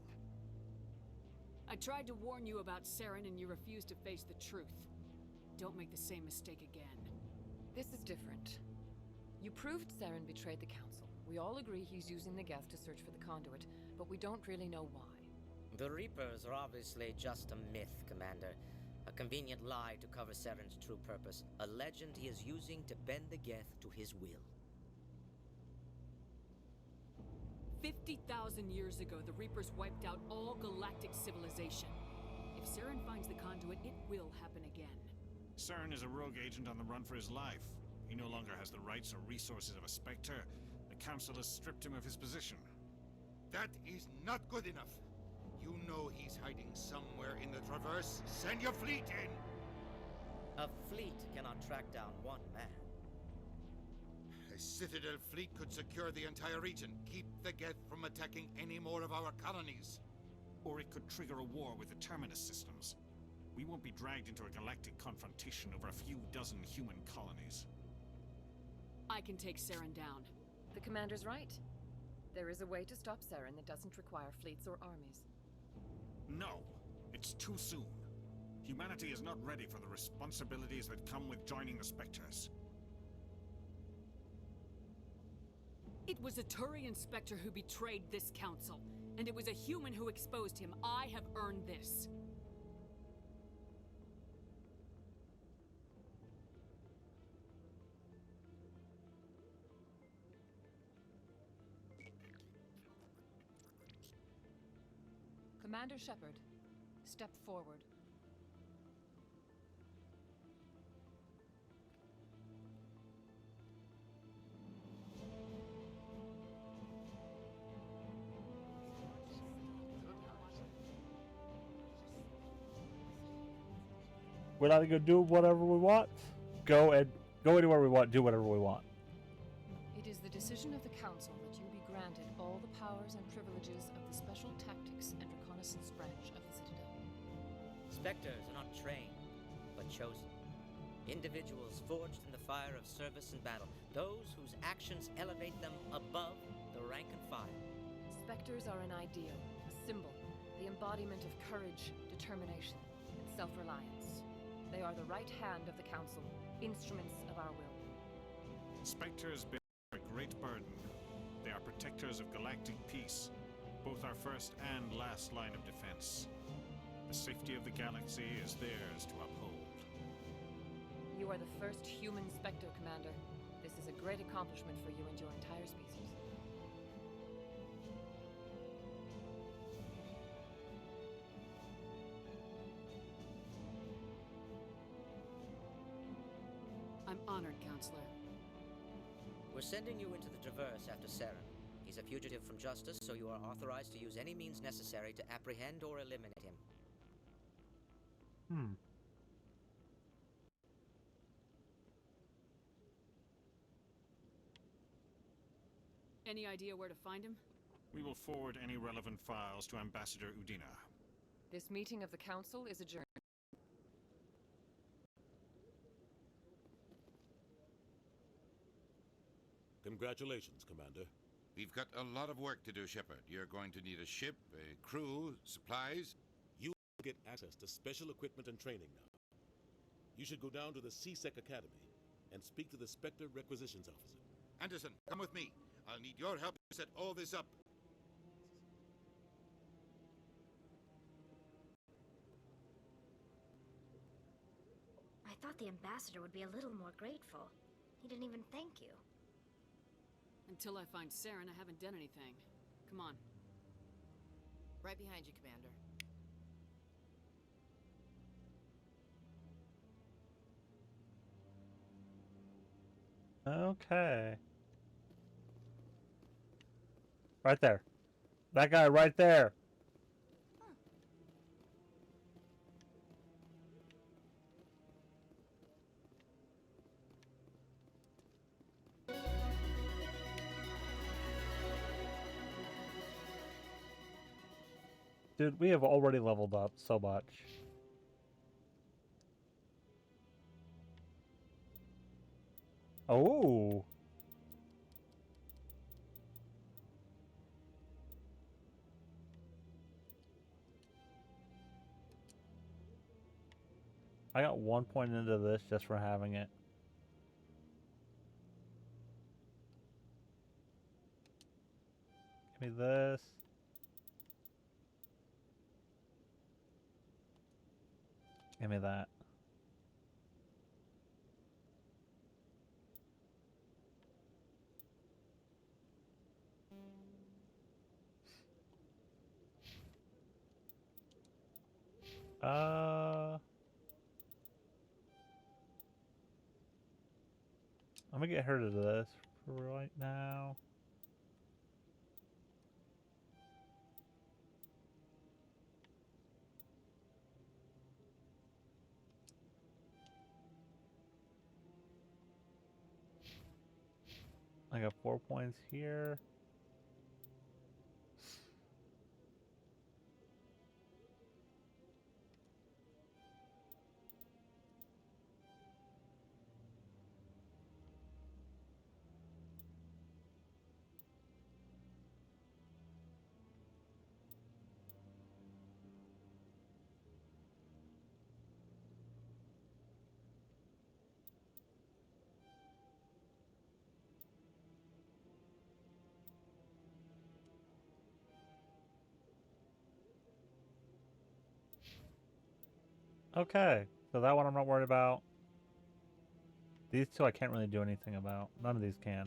I tried to warn you about Saren and you refused to face the truth. Don't make the same mistake again. This is different. You proved Saren betrayed the Council. We all agree he's using the Geth to search for the conduit, but we don't really know why. The Reapers are obviously just a myth, Commander. A convenient lie to cover Saren's true purpose. A legend he is using to bend the Geth to his will. 50,000 years ago, the Reapers wiped out all galactic civilization. If Saren finds the conduit, it will happen again. Saren is a rogue agent on the run for his life. He no longer has the rights or resources of a Spectre. The Council has stripped him of his position. That is not good enough. You know he's hiding somewhere in the Traverse. Send your fleet in! A fleet cannot track down one man. A Citadel fleet could secure the entire region, keep the Geth from attacking any more of our colonies. Or it could trigger a war with the Terminus systems. We won't be dragged into a galactic confrontation over a few dozen human colonies. I can take Saren down. The commander's right. There is a way to stop Saren that doesn't require fleets or armies. No! It's too soon. Humanity is not ready for the responsibilities that come with joining the Spectres. It was a Turian Spectre who betrayed this council, and it was a human who exposed him. I have earned this. Commander Shepard, step forward. We're not gonna do whatever we want. Go anywhere we want. Do whatever we want. It is the decision of the Council that you be granted all the powers and privileges of the Special Tactics and Reconnaissance branch of the Citadel. Spectres are not trained, but chosen. Individuals forged in the fire of service and battle. Those whose actions elevate them above the rank and file. Spectres are an ideal, a symbol, the embodiment of courage, determination, and self-reliance. They are the right hand of the Council, instruments of our will. Spectres bear a great burden. They are protectors of galactic peace, both our first and last line of defense. The safety of the galaxy is theirs to uphold. You are the first human Spectre, Commander. This is a great accomplishment for you and your entire species. I'm honored, Counselor. We're sending you into the Traverse after Saren. He's a fugitive from justice, so you are authorized to use any means necessary to apprehend or eliminate him. Any idea where to find him? We will forward any relevant files to Ambassador Udina. This meeting of the Council is adjourned. Congratulations, Commander. We've got a lot of work to do, Shepard. You're going to need a ship, a crew, supplies. You get access to special equipment and training now. You should go down to the C-Sec Academy and speak to the Spectre Requisitions Officer. Anderson, come with me. I'll need your help to set all this up. I thought the ambassador would be a little more grateful. He didn't even thank you. Until I find Saren, I haven't done anything. Come on. Right behind you, Commander. Okay. Right there. That guy right there. Dude, we have already leveled up so much. Oh. I got 1 point into this just for having it. Give me this. Give me that. I'm gonna get rid of this for right now. I got 4 points here. Okay, so that one I'm not worried about. These two I can't really do anything about. None of these can.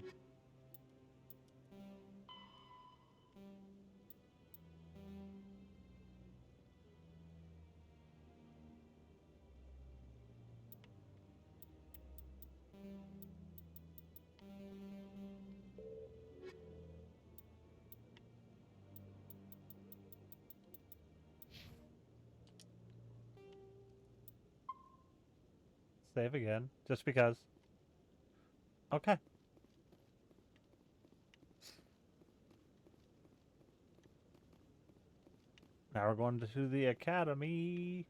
Save again, just because. Okay. Now we're going to the academy.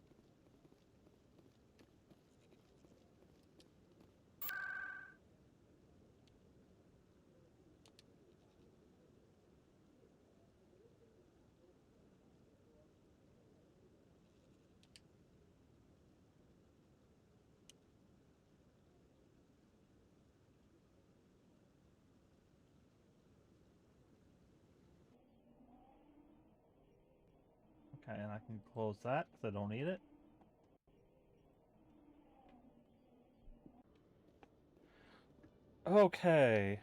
Okay, and I can close that because I don't need it. Okay.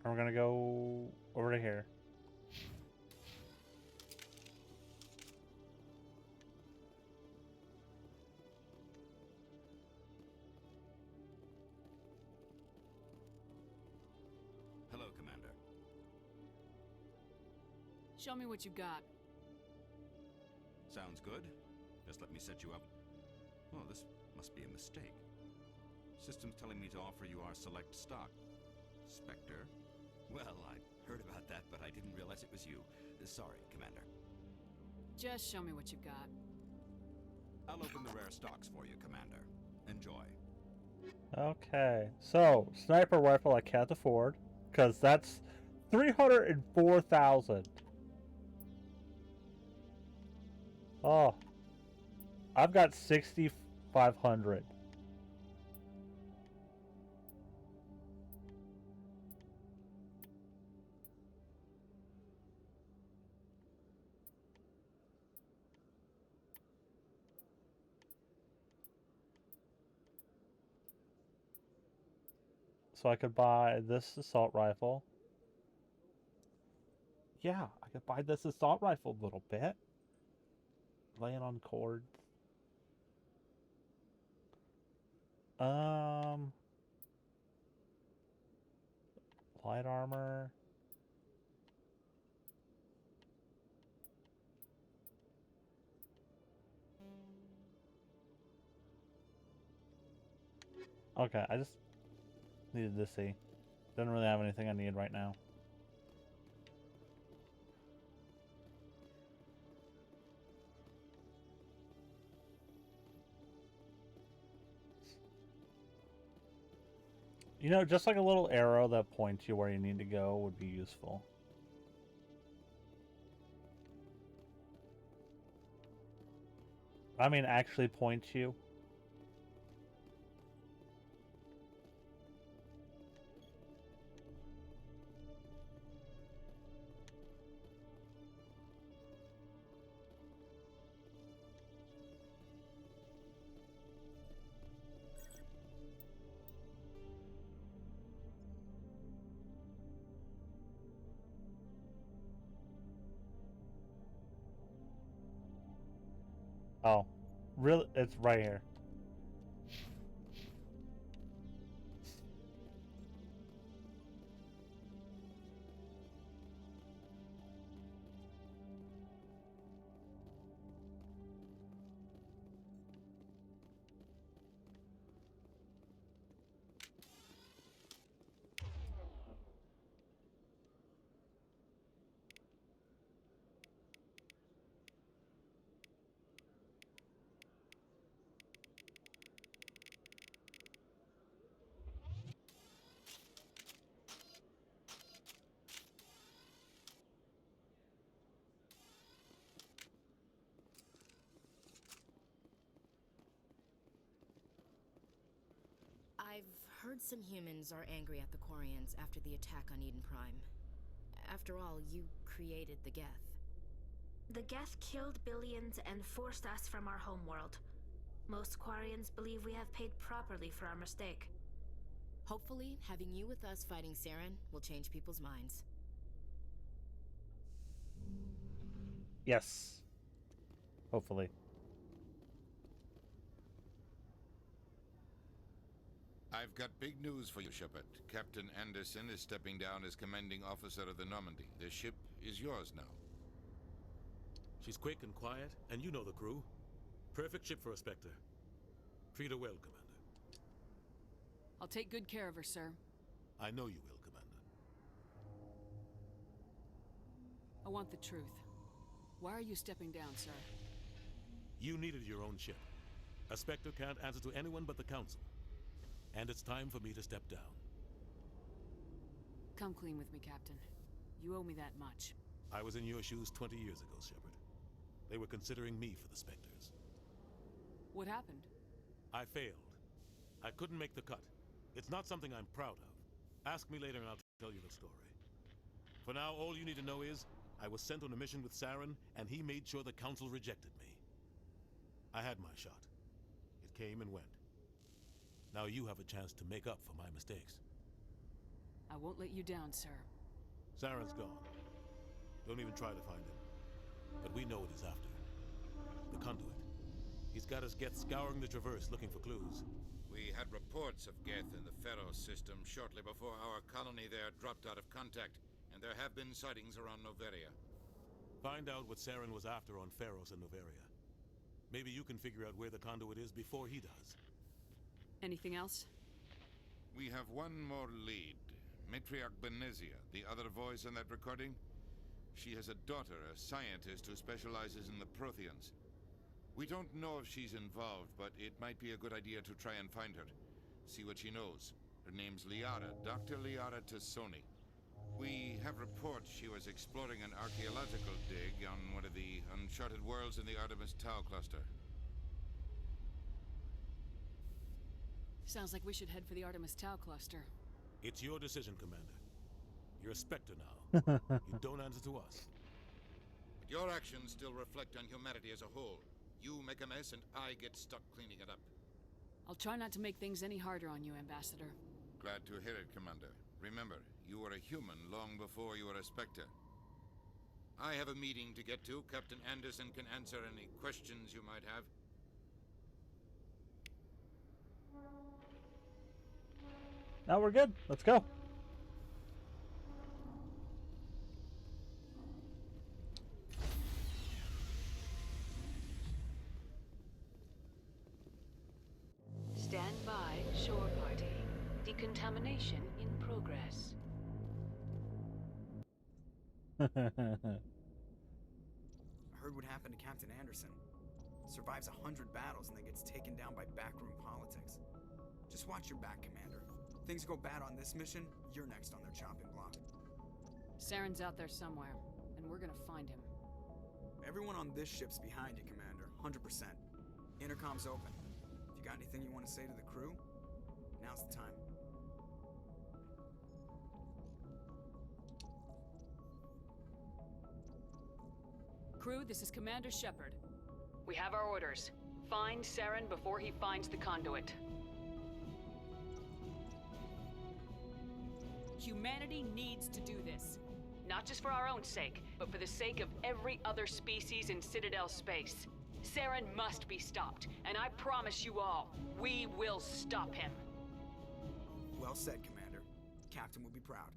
And we're gonna go over to here. Hello, Commander. Show me what you got. Sounds good. Just let me set you up. Oh, this must be a mistake. System's telling me to offer you our select stock. Spectre? Well, I heard about that, but I didn't realize it was you. Sorry, Commander. Just show me what you got. I'll open the rare stocks for you, Commander. Enjoy. Okay, so sniper rifle I can't afford because that's 304,000. Oh, I've got 6,500. So I could buy this assault rifle. Yeah, I could buy this assault rifle a little bit. Laying on cords. Light armor. Okay, I just needed to see. Don't really have anything I need right now. You know, just like a little arrow that points you where you need to go would be useful. I mean, actually point you. Oh, really? It's right here. heard some humans are angry at the Quarians after the attack on Eden Prime. After all, you created the Geth. The Geth killed billions and forced us from our homeworld. Most Quarians believe we have paid properly for our mistake. Hopefully, having you with us fighting Saren will change people's minds. Yes. Hopefully. I've got big news for you, Shepard. Captain Anderson is stepping down as commanding officer of the Normandy. The ship is yours now. She's quick and quiet, and you know the crew. Perfect ship for a Spectre. Treat her well, Commander. I'll take good care of her, sir. I know you will, Commander. I want the truth. Why are you stepping down, sir? You needed your own ship. A Spectre can't answer to anyone but the Council. And it's time for me to step down. Come clean with me, Captain. You owe me that much. I was in your shoes 20 years ago, Shepard. They were considering me for the Spectres. What happened? I failed. I couldn't make the cut. It's not something I'm proud of. Ask me later and I'll tell you the story. For now, all you need to know is, I was sent on a mission with Saren, and he made sure the Council rejected me. I had my shot. It came and went. Now you have a chance to make up for my mistakes. I won't let you down, sir. Saren's gone. Don't even try to find him. But we know what he's after. The Conduit. He's got us Geth scouring the Traverse looking for clues. We had reports of Geth in the Pharaoh system shortly before our colony there dropped out of contact, and there have been sightings around Noveria. Find out what Saren was after on Pharos and Noveria. Maybe you can figure out where the Conduit is before he does. Anything else? We have one more lead. Matriarch Benezia, the other voice on that recording. She has a daughter, a scientist who specializes in the Protheans. We don't know if she's involved, but it might be a good idea to try and find her. See what she knows. Her name's Liara, Dr. Liara Tassoni. We have reports she was exploring an archaeological dig on one of the uncharted worlds in the Artemis Tau cluster. Sounds like we should head for the Artemis Tau cluster. It's your decision, Commander. You're a Spectre now. You don't answer to us. But your actions still reflect on humanity as a whole. You make a mess and I get stuck cleaning it up. I'll try not to make things any harder on you, Ambassador. Glad to hear it, Commander. Remember, you were a human long before you were a Spectre. I have a meeting to get to. Captain Anderson can answer any questions you might have. Now we're good. Let's go. Stand by, shore party. Decontamination in progress. I heard what happened to Captain Anderson. Survives 100 battles and then gets taken down by backroom politics. Just watch your back, Commander. Things go bad on this mission, you're next on their chopping block. Saren's out there somewhere, and we're gonna find him. Everyone on this ship's behind you, Commander. 100%. Intercom's open. If you got anything you want to say to the crew, now's the time. Crew, this is Commander Shepard. We have our orders. Find Saren before he finds the Conduit. Humanity needs to do this. Not just for our own sake, but for the sake of every other species in Citadel space. Saren must be stopped, and I promise you all, we will stop him. Well said, Commander. Captain will be proud.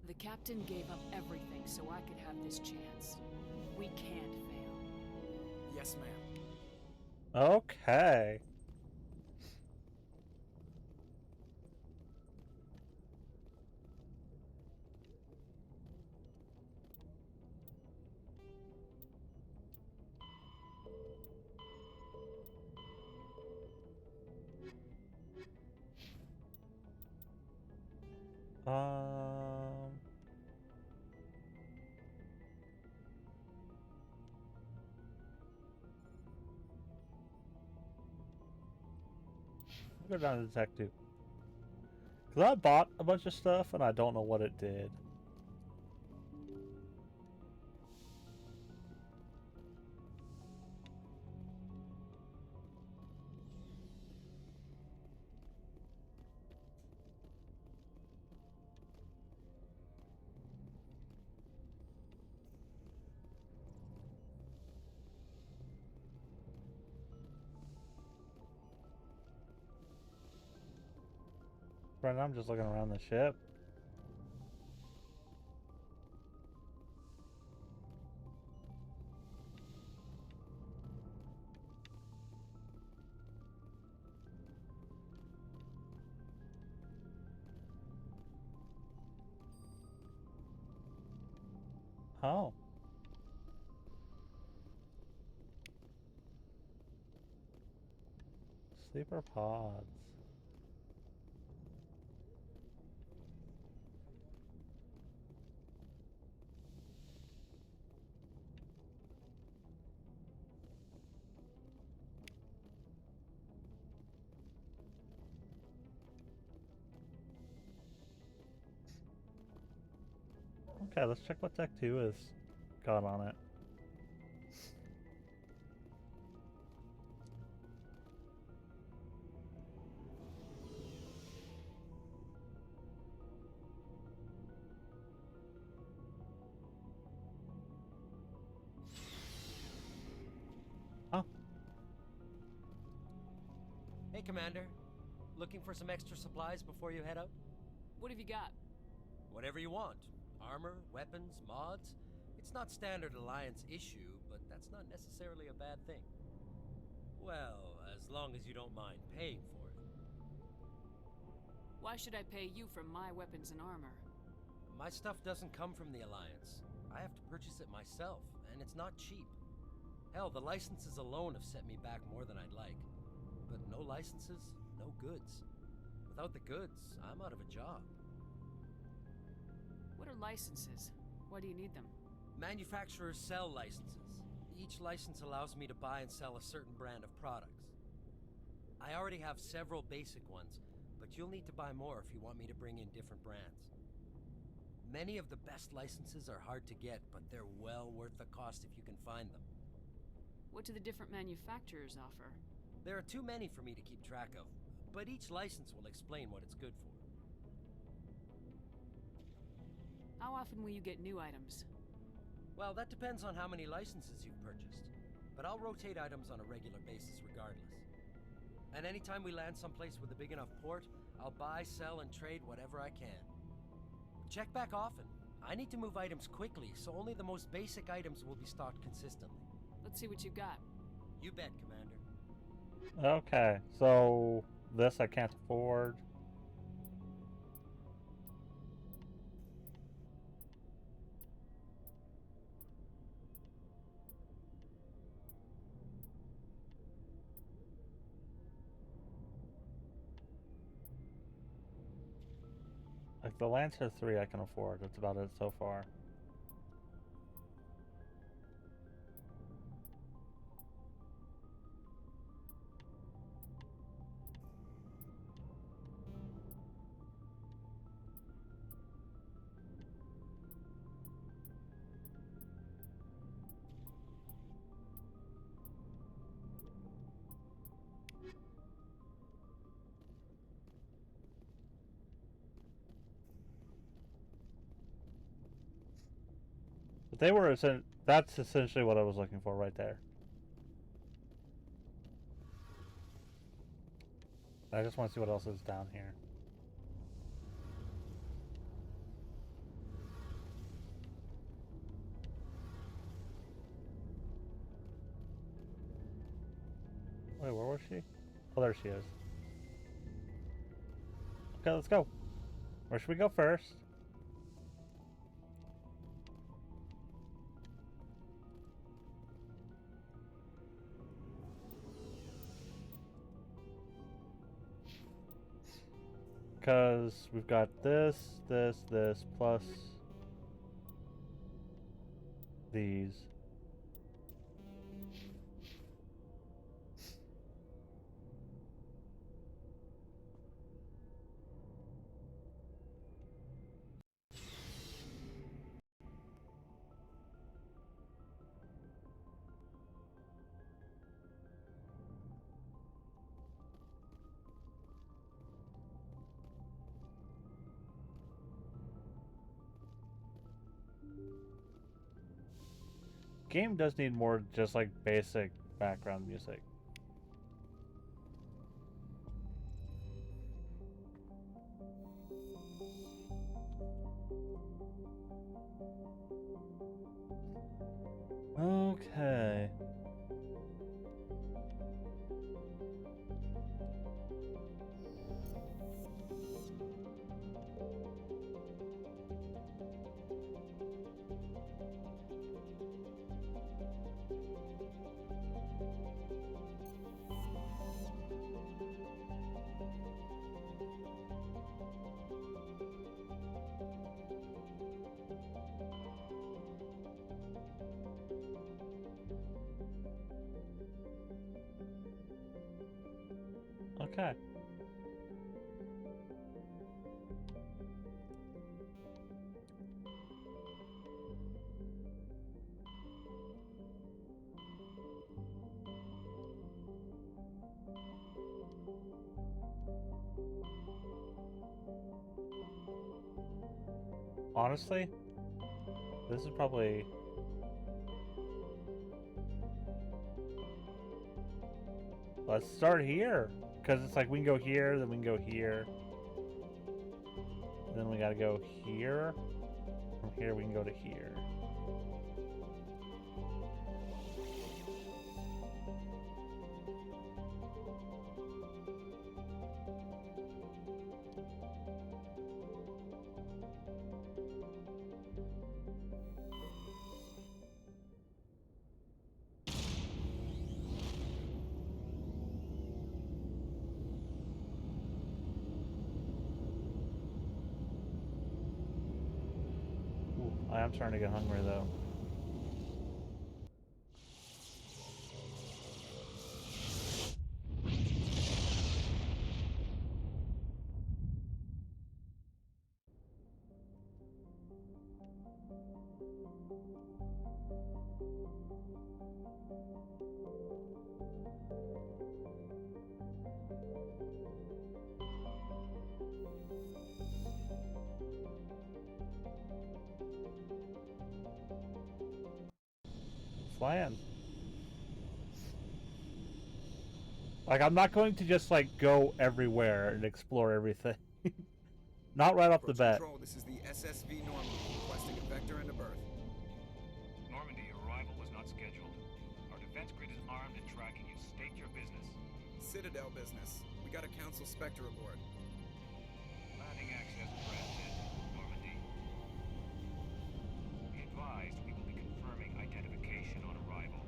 The Captain gave up everything so I could have this chance. We can't fail. Yes, ma'am. Okay. Um... Go down to Tech 2. Because I bought a bunch of stuff and I don't know what it did. Right now I'm just looking around the ship. Oh. Sleeper pods. Okay, let's check what Tech 2 has got on it. Oh. Hey, Commander. Looking for some extra supplies before you head out? What have you got? Whatever you want. Armor, weapons, mods. It's not standard Alliance issue, but that's not necessarily a bad thing. Well, as long as you don't mind paying for it. Why should I pay you for my weapons and armor? My stuff doesn't come from the Alliance. I have to purchase it myself, and it's not cheap. Hell, the licenses alone have set me back more than I'd like. But no licenses, no goods. Without the goods, I'm out of a job. What are licenses? Why do you need them? Manufacturers sell licenses. Each license allows me to buy and sell a certain brand of products. I already have several basic ones, but you'll need to buy more if you want me to bring in different brands. Many of the best licenses are hard to get, but they're well worth the cost if you can find them. What do the different manufacturers offer? There are too many for me to keep track of, but each license will explain what it's good for. How often will you get new items? Well, that depends on how many licenses you've purchased, but I'll rotate items on a regular basis regardless. And anytime we land someplace with a big enough port, I'll buy, sell, and trade whatever I can. Check back often. I need to move items quickly, so only the most basic items will be stocked consistently. Let's see what you've got. You bet, Commander. Okay, so this I can't afford. Like the Lancer 3 I can afford. That's about it so far. They were that's essentially what I was looking for right there. I just want to see what else is down here. Wait, where was she? Oh, there she is. Okay, let's go. Where should we go first? Because we've got this, plus these. game does need more just like basic background music. Okay. Okay. Honestly, this is probably... Let's start here. Because it's like we can go here, then we can go here. Then we gotta go here. From here we can go to here. I am starting to get hungry though. Plan. Like, I'm not going to just like go everywhere and explore everything. Not right off the bat. Control, this is the SSV Normandy, requesting a vector and a berth. Normandy, your arrival was not scheduled. Our defense grid is armed and tracking you. State your business. Citadel business. We got a Council Spectre aboard. Landing access granted, Normandy. Be advised, we will be confirming identification on arrival.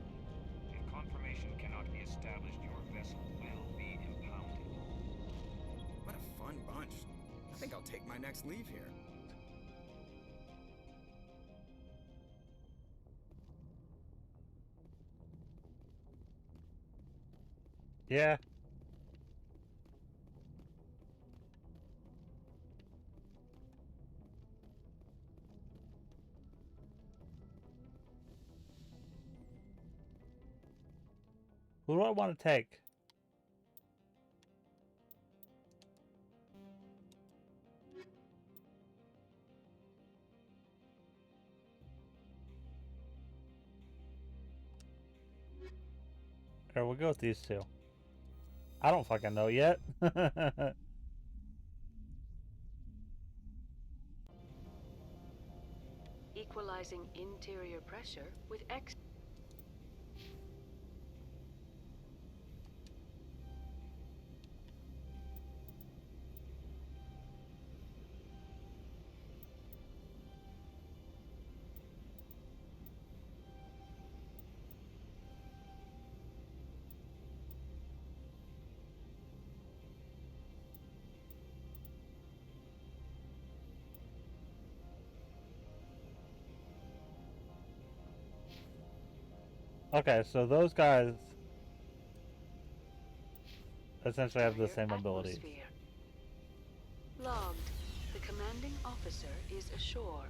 If confirmation cannot be established, your vessel will be impounded. What a fun bunch. I think I'll take my next leave here. Yeah. Who do I want to take? Alright, we'll go with these two. I don't fucking know yet. Equalizing interior pressure with X. Okay, so those guys essentially have the same abilities. Logged. The commanding officer is ashore.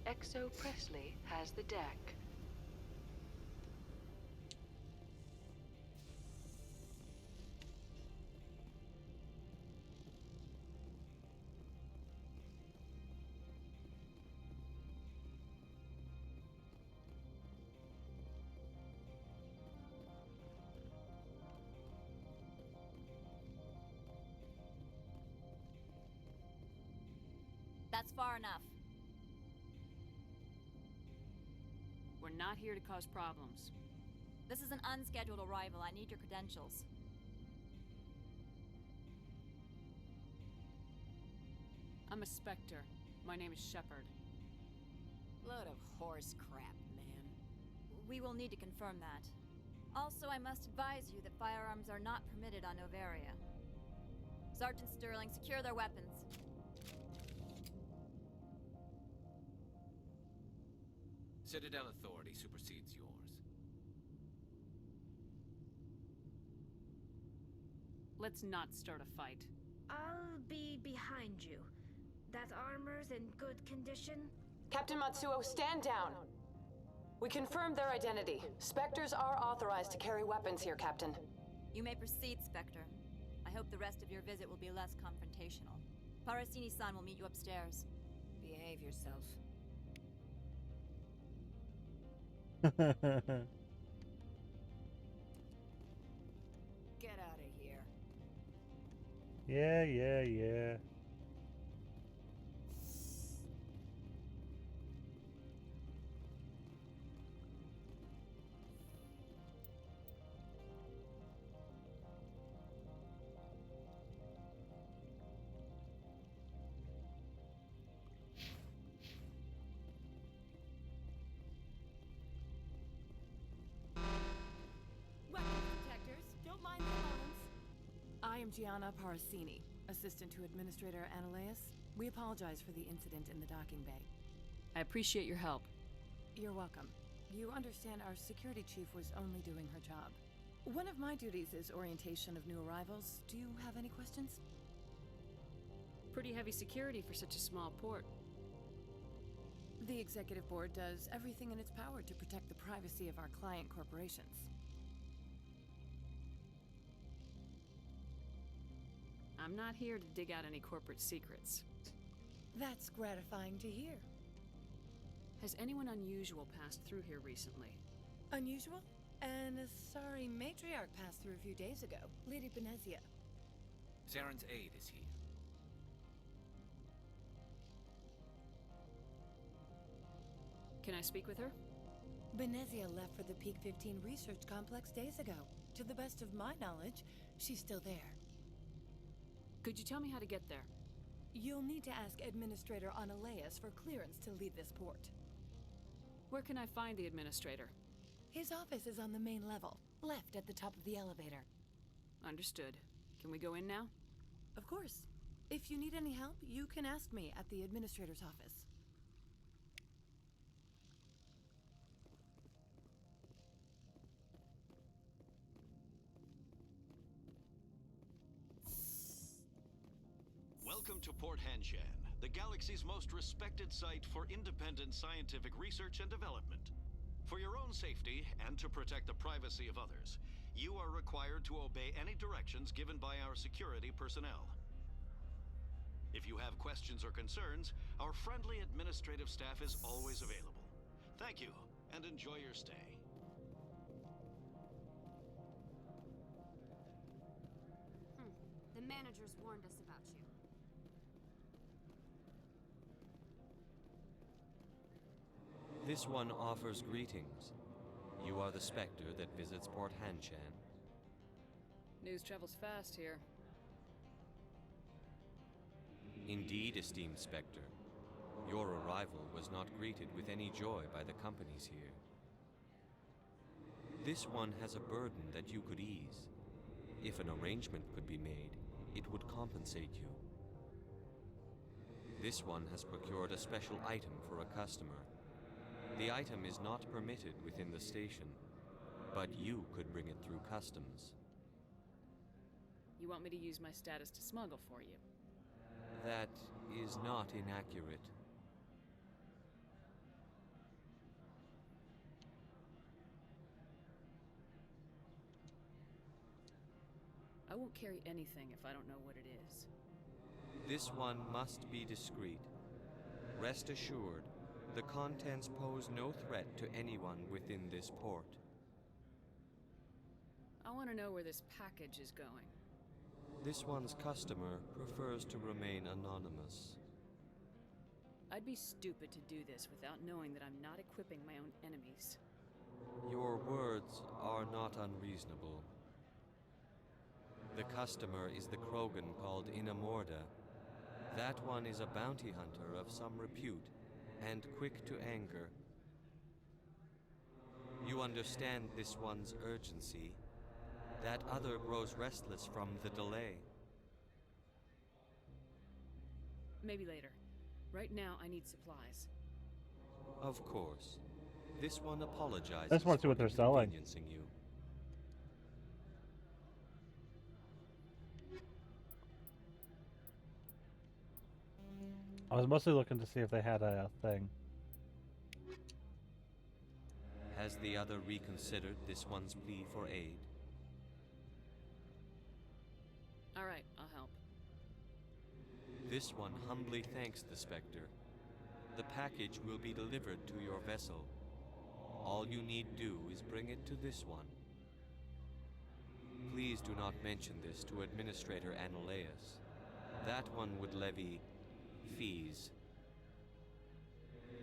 Exo Presley has the deck. That's far enough. We're not here to cause problems. This is an unscheduled arrival. I need your credentials. I'm a Spectre. My name is Shepard. Load of horse crap, man. We will need to confirm that. Also, I must advise you that firearms are not permitted on Noveria. Sergeant Sterling, secure their weapons. Citadel authority supersedes yours. Let's not start a fight. I'll be behind you. That armor's in good condition? Captain Matsuo, stand down! We confirmed their identity. Spectres are authorized to carry weapons here, Captain. You may proceed, Spectre. I hope the rest of your visit will be less confrontational. Parasini-san will meet you upstairs. Behave yourself. Get out of here. Yeah. I am Gianna Parasini, assistant to Administrator Analeus. We apologize for the incident in the docking bay. I appreciate your help. You're welcome. You understand our security chief was only doing her job. One of my duties is orientation of new arrivals. Do you have any questions? Pretty heavy security for such a small port. The Executive Board does everything in its power to protect the privacy of our client corporations. I'm not here to dig out any corporate secrets. That's gratifying to hear. Has anyone unusual passed through here recently? Unusual? An Asari matriarch passed through a few days ago, Lady Benezia. Zaren's aide is here. Can I speak with her? Benezia left for the Peak 15 research complex days ago. To the best of my knowledge, she's still there. Could you tell me how to get there? You'll need to ask Administrator Analeus for clearance to leave this port. Where can I find the Administrator? His office is on the main level, left at the top of the elevator. Understood. Can we go in now? Of course. If you need any help, you can ask me at the Administrator's office. Welcome to Port Hanshan, the galaxy's most respected site for independent scientific research and development. For your own safety and to protect the privacy of others, you are required to obey any directions given by our security personnel. If you have questions or concerns, our friendly administrative staff is always available. Thank you, and enjoy your stay. The managers warned us about you. This one offers greetings. You are the Spectre that visits Port Hanshan. News travels fast here. Indeed, esteemed Spectre. Your arrival was not greeted with any joy by the companies here. This one has a burden that you could ease. If an arrangement could be made, it would compensate you. This one has procured a special item for a customer. The item is not permitted within the station, but you could bring it through customs. You want me to use my status to smuggle for you? That is not inaccurate. I won't carry anything if I don't know what it is. This one must be discreet. Rest assured, the contents pose no threat to anyone within this port. I want to know where this package is going. This one's customer prefers to remain anonymous. I'd be stupid to do this without knowing that I'm not equipping my own enemies. Your words are not unreasonable. The customer is the Krogan called Inamorda. That one is a bounty hunter of some repute, and quick to anger. You understand this one's urgency. That other grows restless from the delay. Maybe later. Right now, I need supplies. Of course. This one apologizes I just want to see what they're selling. inconveniencing you. I was mostly looking to see if they had a thing. Has the other reconsidered this one's plea for aid? Alright, I'll help. This one humbly thanks the Spectre. The package will be delivered to your vessel. All you need do is bring it to this one. Please do not mention this to Administrator Analaeus. That one would levy fees.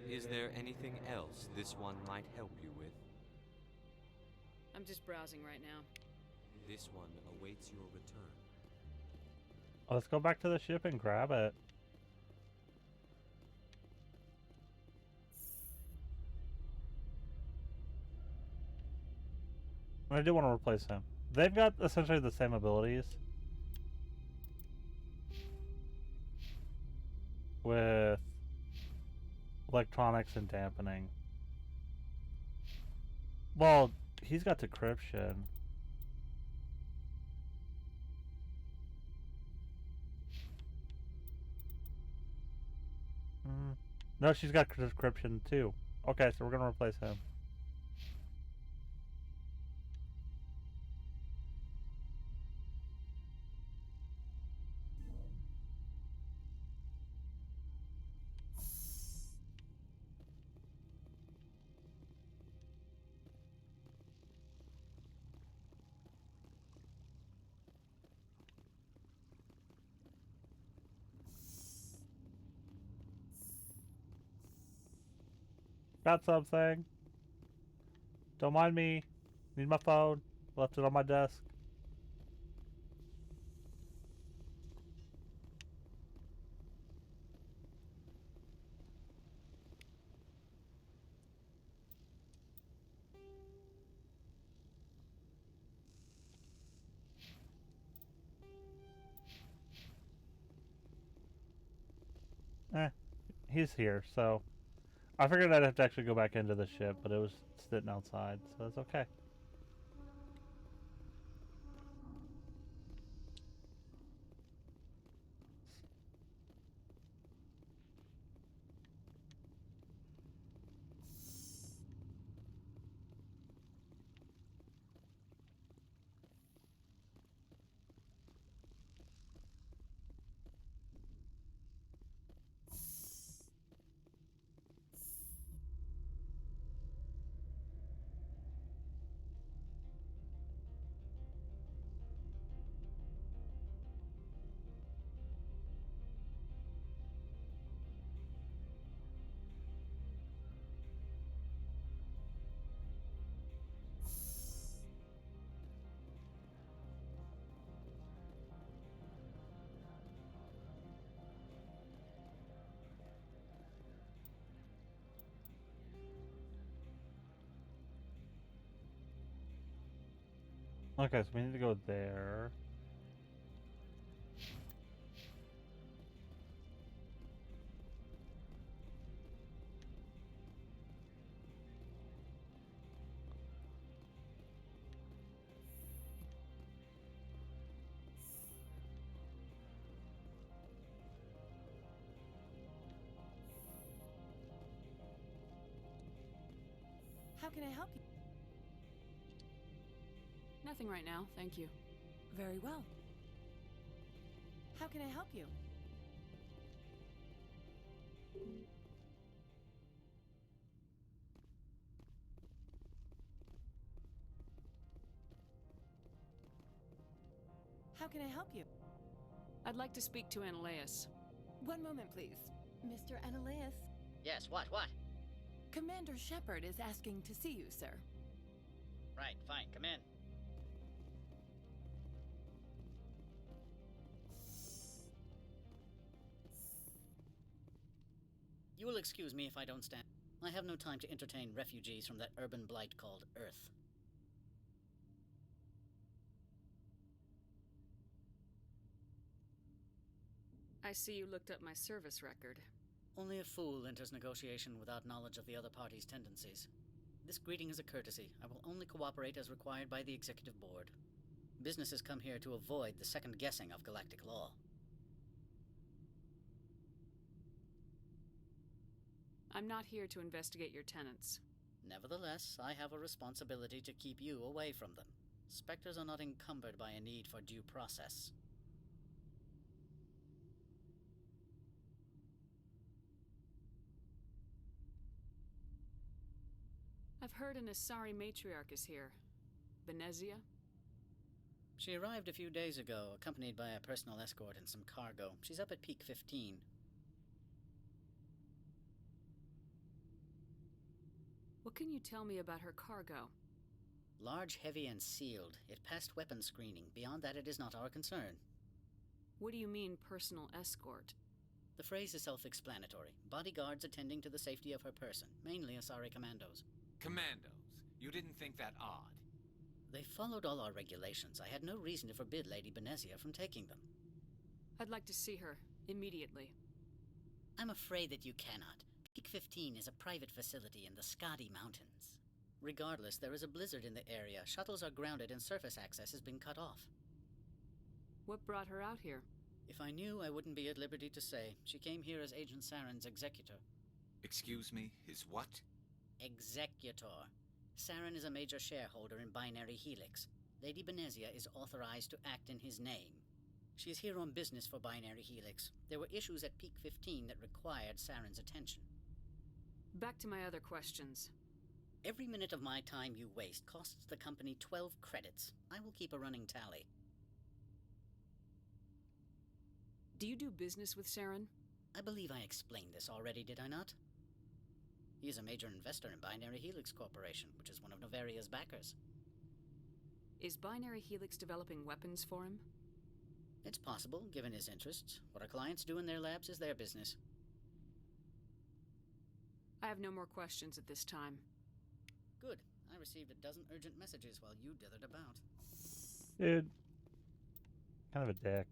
Is there anything else this one might help you with? I'm just browsing right now. This one awaits your return. Let's go back to the ship and grab it. I do want to replace him. They've got essentially the same abilities. With electronics and dampening. Well, he's got decryption. No, she's got decryption too. Okay, so we're gonna replace him. Got something. Don't mind me. Need my phone. Left it on my desk. He's here, so I figured I'd have to actually go back into the ship, but it was sitting outside, so that's okay. Okay, so we need to go there. How can I help you? Nothing right now, thank you. Very well. How can I help you? How can I help you? I'd like to speak to Analaeus. One moment, please. Mr. Ananias. Yes, what? Commander Shepard is asking to see you, sir. Right, fine, come in. You will excuse me if I don't stand. I have no time to entertain refugees from that urban blight called Earth. I see you looked up my service record. Only a fool enters negotiation without knowledge of the other party's tendencies. This greeting is a courtesy. I will only cooperate as required by the Executive Board. Businesses come here to avoid the second guessing of galactic law. I'm not here to investigate your tenants. Nevertheless, I have a responsibility to keep you away from them. Spectres are not encumbered by a need for due process. I've heard an Asari matriarch is here. Benezia? She arrived a few days ago, accompanied by a personal escort and some cargo. She's up at Peak 15. What can you tell me about her cargo? Large, heavy, and sealed. It passed weapon screening. Beyond that, it is not our concern. What do you mean, personal escort? The phrase is self-explanatory. Bodyguards attending to the safety of her person, mainly Asari commandos. Commandos? You didn't think that odd? They followed all our regulations. I had no reason to forbid Lady Benezia from taking them. I'd like to see her, immediately. I'm afraid that you cannot. Peak 15 is a private facility in the Skadi Mountains. Regardless, there is a blizzard in the area. Shuttles are grounded and surface access has been cut off. What brought her out here? If I knew, I wouldn't be at liberty to say. She came here as Agent Saren's executor. Excuse me, his what? Executor. Saren is a major shareholder in Binary Helix. Lady Benezia is authorized to act in his name. She is here on business for Binary Helix. There were issues at Peak 15 that required Saren's attention. Back to my other questions. Every minute of my time you waste costs the company 12 credits. I will keep a running tally. Do you do business with Saren? I believe I explained this already, did I not? He is a major investor in Binary Helix Corporation, which is one of Novaria's backers. Is Binary Helix developing weapons for him? It's possible, given his interests. What our clients do in their labs is their business. I have no more questions at this time. Good. I received a dozen urgent messages while you dithered about. Dude. Kind of a dick.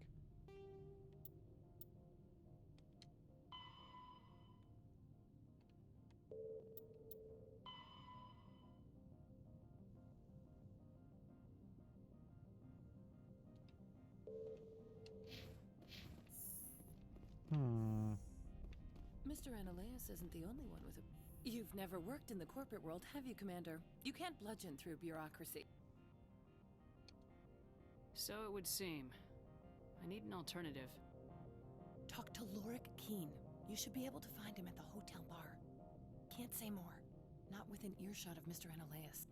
Mr. Ananias isn't the only one with a... You've never worked in the corporate world, have you, Commander? You can't bludgeon through bureaucracy. So it would seem. I need an alternative. Talk to Lorik Keen. You should be able to find him at the hotel bar. Can't say more. Not within earshot of Mr. Ananias.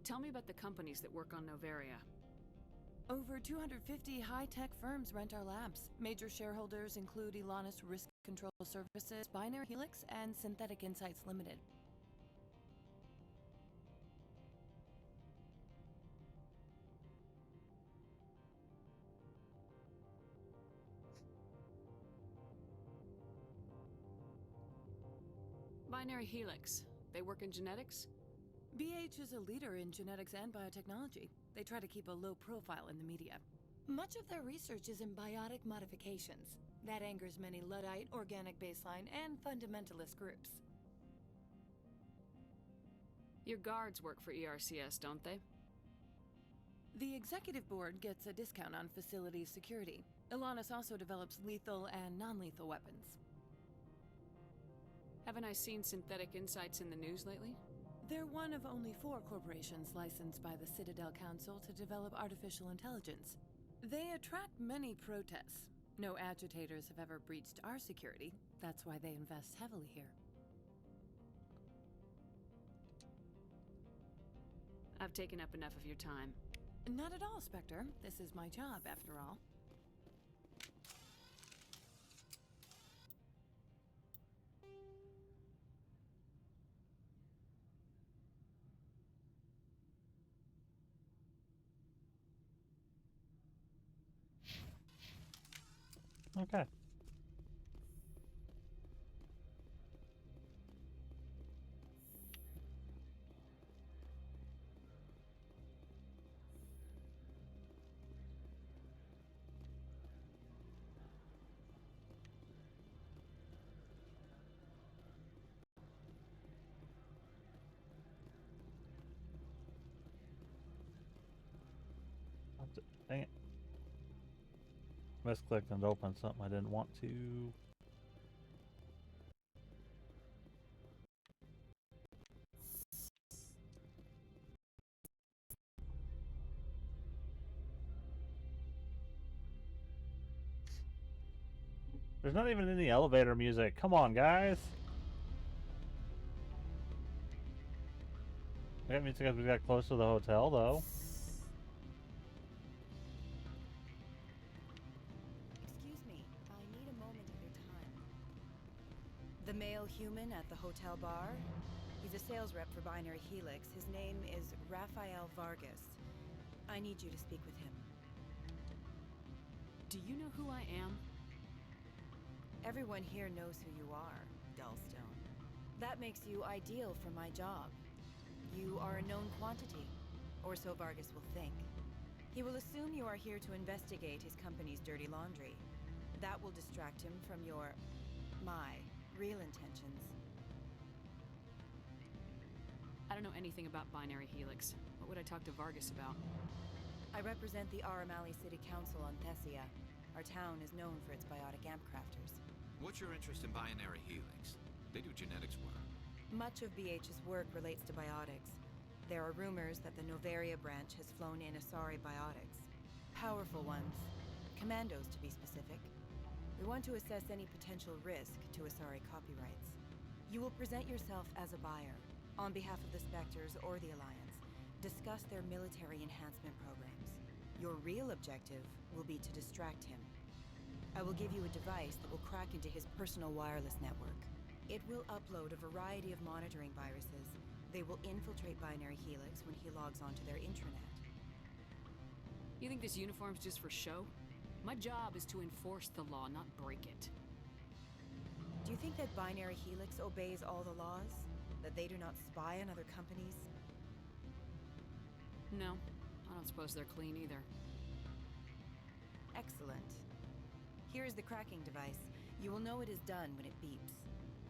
Tell me about the companies that work on Novaria. Over 250 high-tech firms rent our labs. Major shareholders include Elanis Risk Control Services, Binary Helix, and Synthetic Insights Limited. Binary Helix. They work in genetics? BH is a leader in genetics and biotechnology. They try to keep a low profile in the media. Much of their research is in biotic modifications. That angers many Luddite, organic baseline, and fundamentalist groups. Your guards work for ERCS, don't they? The executive board gets a discount on facility security. Elanis also develops lethal and non-lethal weapons. Haven't I seen Synthetic Insights in the news lately? They're one of only 4 corporations licensed by the Citadel Council to develop artificial intelligence. They attract many protests. No agitators have ever breached our security. That's why they invest heavily here. I've taken up enough of your time. Not at all, Spectre. This is my job, after all. Okay. Dang it. Misclicked and opened something I didn't want to. There's not even any elevator music. Come on, guys. That means we got close to the hotel, though. Excuse me, I need a moment of your time. The male human at the hotel bar? He's a sales rep for Binary Helix. His name is Rafael Vargas. I need you to speak with him. Do you know who I am? Everyone here knows who you are, Dullstone. That makes you ideal for my job. You are a known quantity, or so Vargas will think. He will assume you are here to investigate his company's dirty laundry. That will distract him from my real intentions. I don't know anything about Binary Helix. What would I talk to Vargas about? I represent the Aramali City Council on Thessia. Our town is known for its biotic amp crafters. What's your interest in Binary Helix? They do genetics work. Much of BH's work relates to biotics. There are rumors that the Noveria branch has flown in Asari biotics. Powerful ones. Commandos, to be specific. We want to assess any potential risk to Asari copyrights. You will present yourself as a buyer, on behalf of the Spectres or the Alliance. Discuss their military enhancement programs. Your real objective will be to distract him. I will give you a device that will crack into his personal wireless network. It will upload a variety of monitoring viruses. They will infiltrate Binary Helix when he logs onto their intranet. You think this uniform's just for show? My job is to enforce the law, not break it. Do you think that Binary Helix obeys all the laws? That they do not spy on other companies? No, I don't suppose they're clean either. Excellent. Here is the cracking device. You will know it is done when it beeps.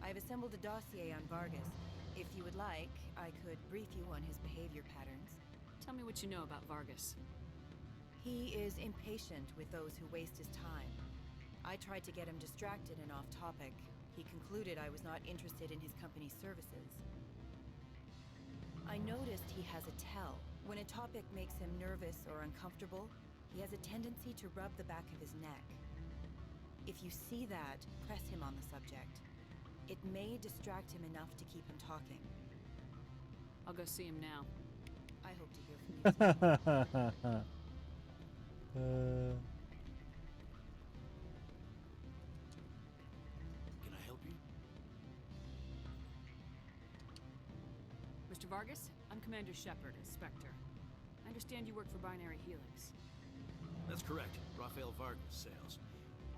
I have assembled a dossier on Vargas. If you would like, I could brief you on his behavior patterns. Tell me what you know about Vargas. He is impatient with those who waste his time. I tried to get him distracted and off topic. He concluded I was not interested in his company's services. I noticed he has a tell. When a topic makes him nervous or uncomfortable, he has a tendency to rub the back of his neck. If you see that, press him on the subject. It may distract him enough to keep him talking. I'll go see him now. I hope to hear from you soon. Can I help you? Mr. Vargas, I'm Commander Shepard, Spectre. I understand you work for Binary Helix. That's correct. Rafael Vargas, sales.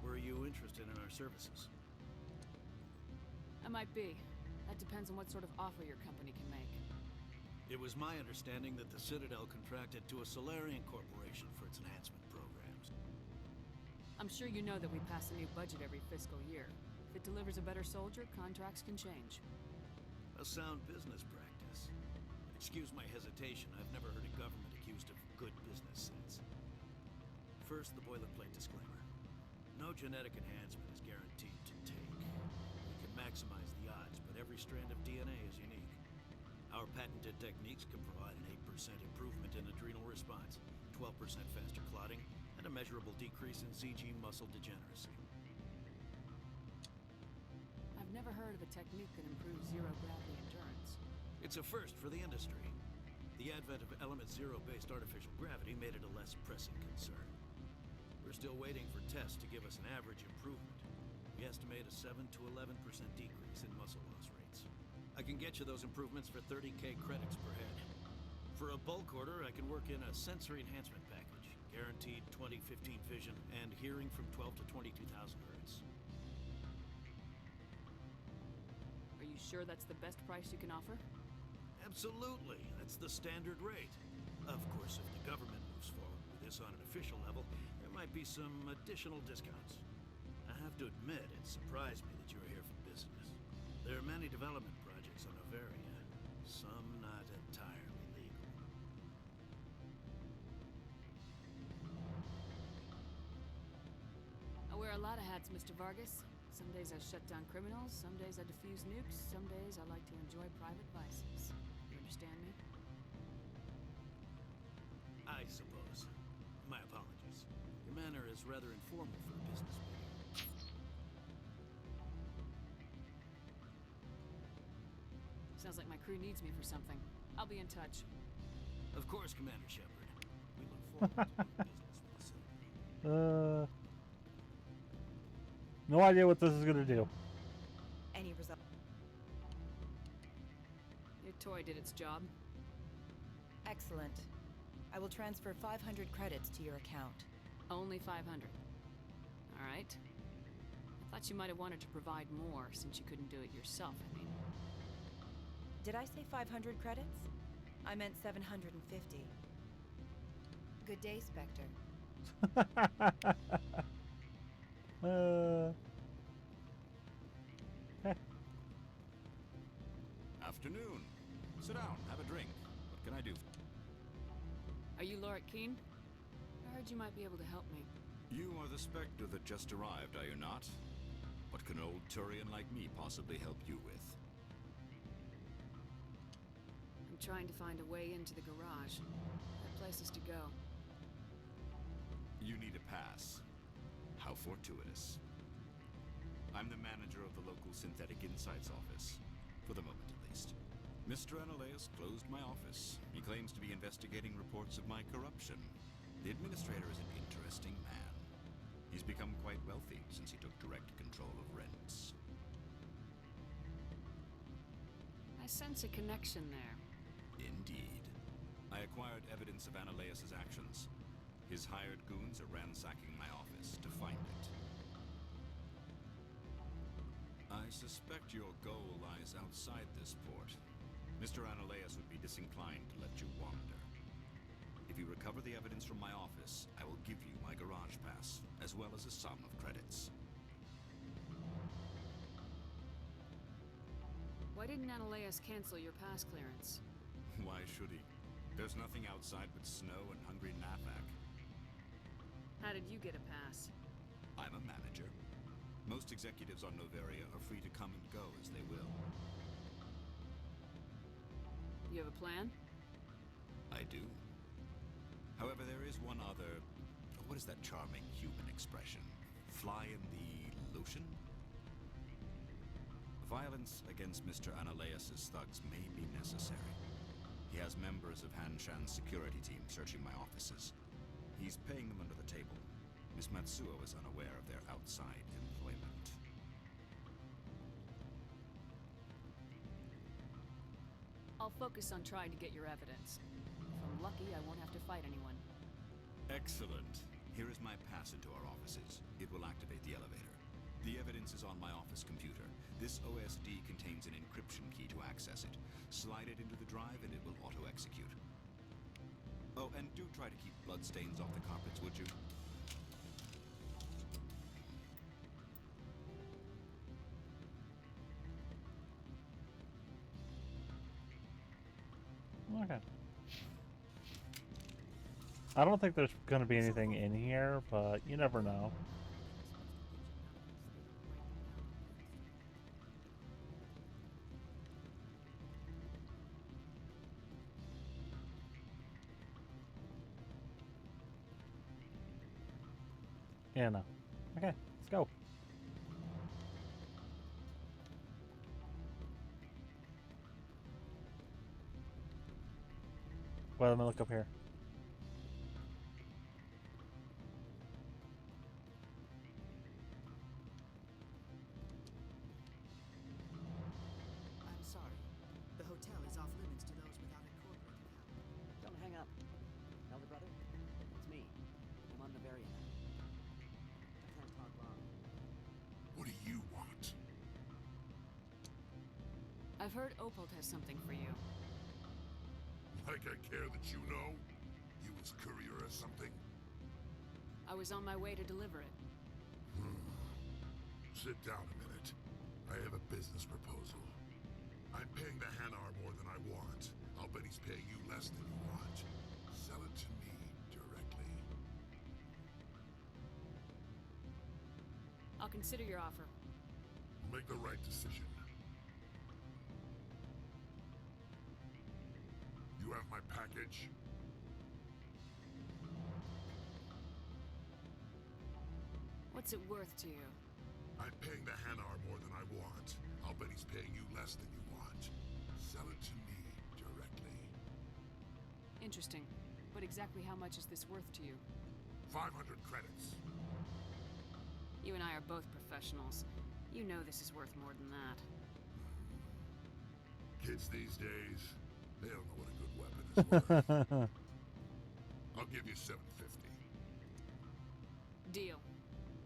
Were you interested in our services? I might be. That depends on what sort of offer your company can make. It was my understanding that the Citadel contracted to a Solarian corporation for its enhancement programs. I'm sure you know that we pass a new budget every fiscal year. If it delivers a better soldier, contracts can change. A sound business practice. Excuse my hesitation. I've never heard a government accused of good business sense. First, the boilerplate disclaimer. No genetic enhancement is guaranteed to take. We can maximize the odds, but every strand of DNA is unique. Our patented techniques can provide an 8% improvement in adrenal response, 12% faster clotting, and a measurable decrease in CG muscle degeneracy. I've never heard of a technique that improves zero-gravity endurance. It's a first for the industry. The advent of Element Zero-based artificial gravity made it a less pressing concern. We're still waiting for tests to give us an average improvement. We estimate a 7 to 11% decrease in muscle loss rates. I can get you those improvements for 30K credits per head. For a bulk order, I can work in a sensory enhancement package, guaranteed 20/15 vision, and hearing from 12 to 22,000 sure that's the best price you can offer? Absolutely. That's the standard rate. Of course, if the government moves forward with this on an official level, there might be some additional discounts. I have to admit, it surprised me that you were here for business. There are many development projects on Noveria, some not entirely legal. I wear a lot of hats, Mr. Vargas. Some days I shut down criminals, some days I defuse nukes, some days I like to enjoy private vices. You understand me? I suppose. My apologies. Your manner is rather informal for a business meeting. Sounds like my crew needs me for something. I'll be in touch. Of course, Commander Shepard. We look forward to doing business with the Citadel. No idea what this is gonna do. Any result? Your toy did its job. Excellent. I will transfer 500 credits to your account. Only 500. All right. I thought you might have wanted to provide more since you couldn't do it yourself, I mean. Did I say 500 credits? I meant 750. Good day, Spectre. Afternoon. Sit down, have a drink. What can I do? Are you Lorik Keen? I heard you might be able to help me. You are the Spectre that just arrived, are you not? What can old Turian like me possibly help you with? I'm trying to find a way into the garage. There are places to go. You need a pass. How fortuitous. I'm the manager of the local Synthetic Insights office. For the moment, at least. Mr. Analeus closed my office. He claims to be investigating reports of my corruption. The administrator is an interesting man. He's become quite wealthy since he took direct control of rents. I sense a connection there. Indeed. I acquired evidence of Analeus' actions. His hired goons are ransacking my office to find it. I suspect your goal lies outside this port. Mr. Analeus would be disinclined to let you wander. If you recover the evidence from my office, I will give you my garage pass, as well as a sum of credits. Why didn't Analeus cancel your pass clearance? Why should he? There's nothing outside but snow and hungry Nafak. How did you get a pass? I'm a manager. Most executives on Noveria are free to come and go as they will. You have a plan? I do. However, there is one other... What is that charming human expression? Fly in the lotion? Violence against Mr. Analeus' thugs may be necessary. He has members of Han Shan's security team searching my offices. He's paying them under the table. Miss Matsuo is unaware of their outside employment. I'll focus on trying to get your evidence. If I'm lucky, I won't have to fight anyone. Excellent. Here is my pass into our offices. It will activate the elevator. The evidence is on my office computer. This OSD contains an encryption key to access it. Slide it into the drive and it will auto-execute. Oh, and do try to keep bloodstains off the carpets, would you? Okay. I don't think there's going to be anything in here, but you never know. Yeah, no. Okay, let's go. Well, let me look up here. I'm sorry. The hotel is off limits to those without a corporate account. Don't hang up. Elder brother, it's me. I'm on Noveria now. I can't talk long. What do you want? I've heard Opal has something for you. Like I care that you know? You was courier or something? I was on my way to deliver it. Sit down a minute. I have a business proposal. I'm paying the Hanar more than I want. I'll bet he's paying you less than you want. Sell it to me directly. I'll consider your offer. Make the right decision. You have my package? What's it worth to you? I'm paying the Hanar more than I want. I'll bet he's paying you less than you want. Sell it to me directly. Interesting. But exactly how much is this worth to you? 500 credits. You and I are both professionals. You know this is worth more than that. Kids these days, they don't know what a good weapon is worth. I'll give you 750. Deal.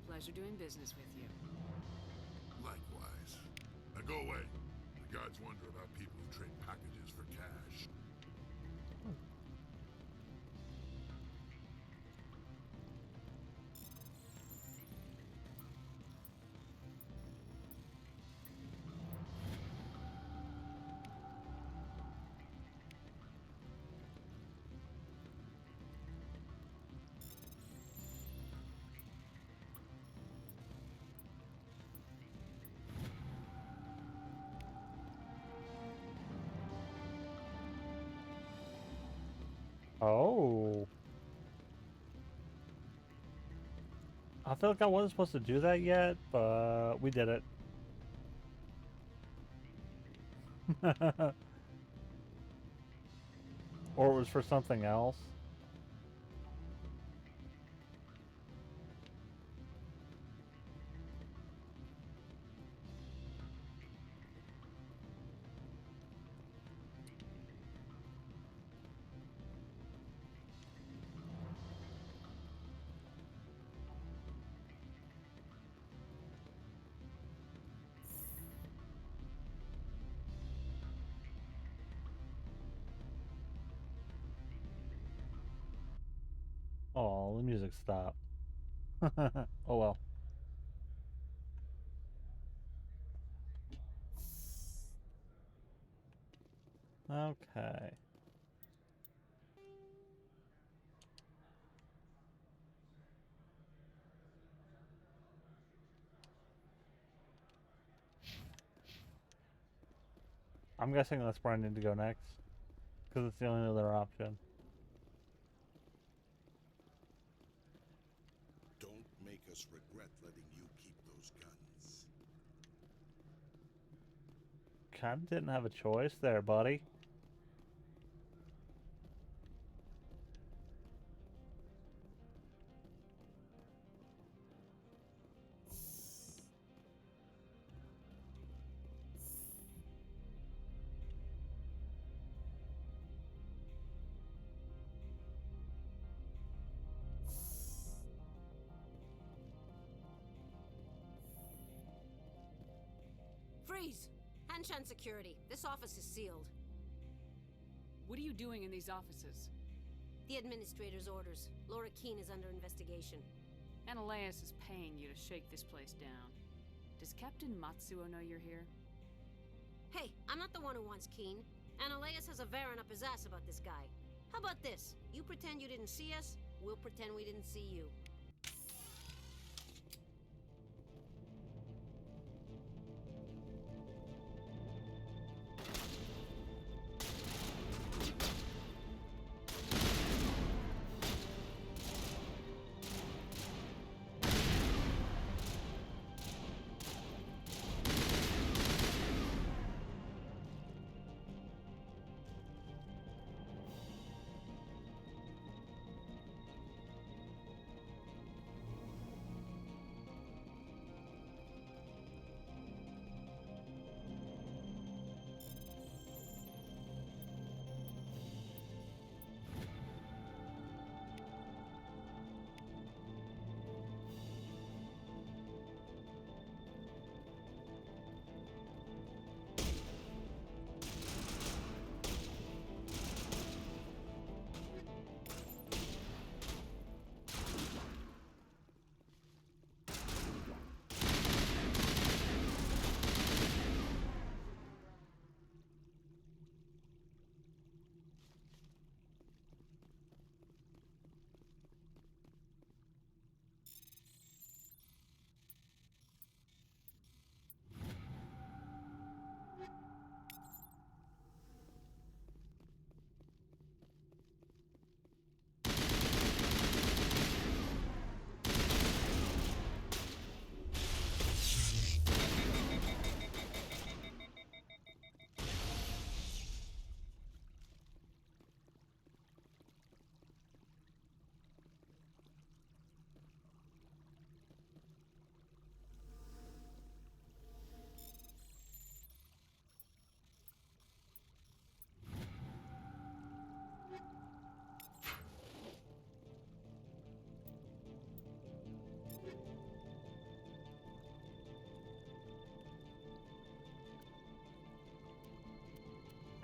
Pleasure doing business with you. Likewise. Now go away. The guards wonder about people who trade packages for cash. Oh. I feel like I wasn't supposed to do that yet, but we did it. Or it was for something else. Oh, the music stopped. Oh well. Okay. I'm guessing that's where I need to go next, because it's the only other option. Don't make us regret letting you keep those guns. Kinda didn't have a choice there, buddy. Freeze! Hanshan security. This office is sealed. What are you doing in these offices? The administrator's orders. Laura Keene is under investigation. Ananias is paying you to shake this place down. Does Captain Matsuo know you're here? Hey, I'm not the one who wants Keene. Ananias has a Varen up his ass about this guy. How about this? You pretend you didn't see us, we'll pretend we didn't see you.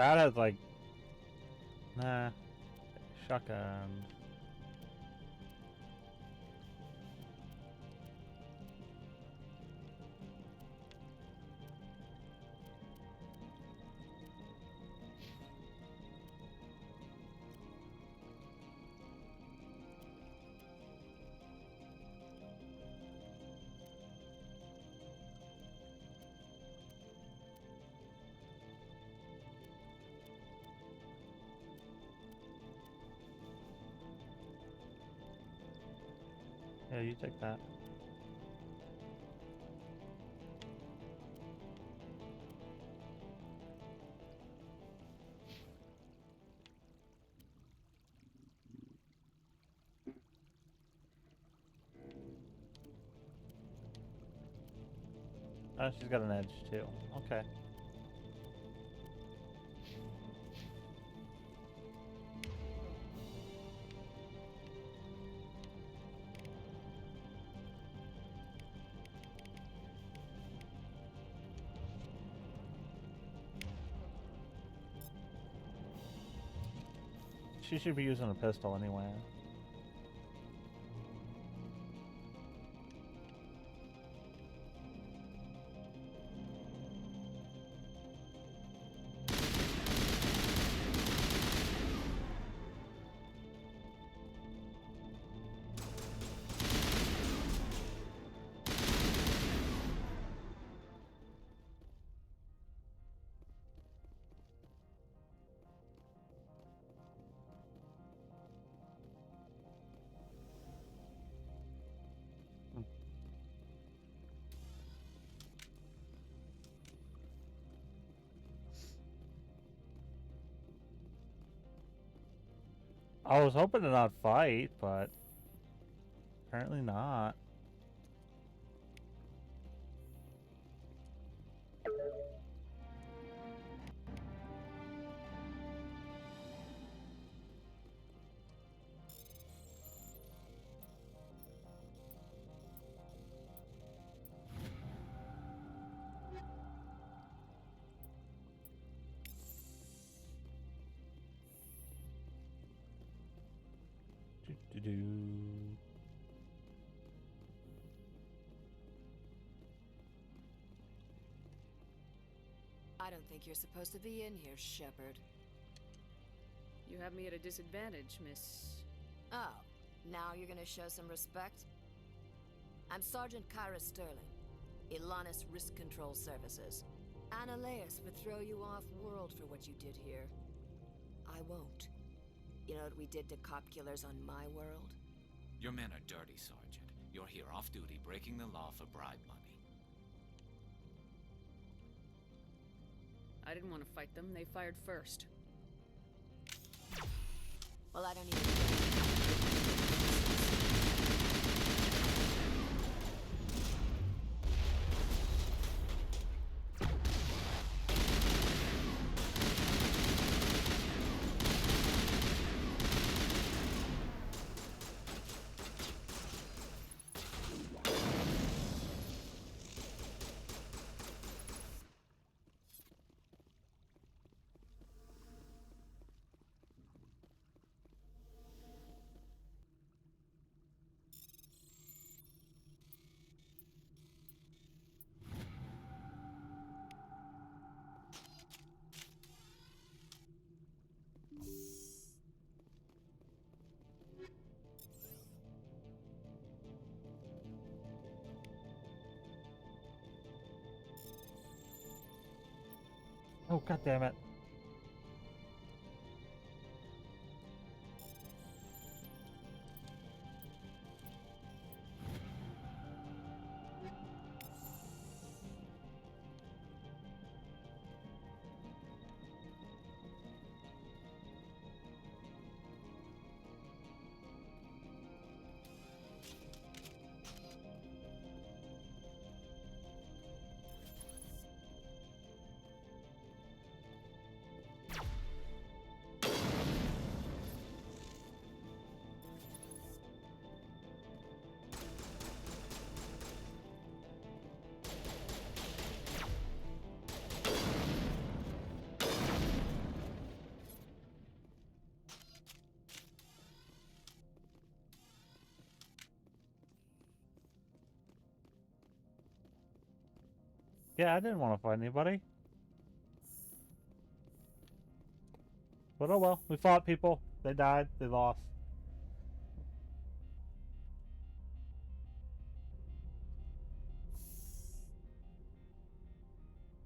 That has like, nah, shotgun. Yeah, you take that. Oh, she's got an edge too. Okay. She should be using a pistol anyway. I was hoping to not fight, but apparently not. Do-do-do. I don't think you're supposed to be in here, Shepard. You have me at a disadvantage, Miss... Oh, now you're gonna show some respect? I'm Sergeant Kyra Sterling, Ilanis Risk Control Services. Ananias would throw you off-world for what you did here. I won't. You know what we did to cop killers on my world? Your men are dirty, Sergeant. You're here off-duty, breaking the law for bribe money. I didn't want to fight them. They fired first. Well, I don't even... Oh, god damn it. Yeah, I didn't want to fight anybody. But oh well, we fought people. They died. They lost.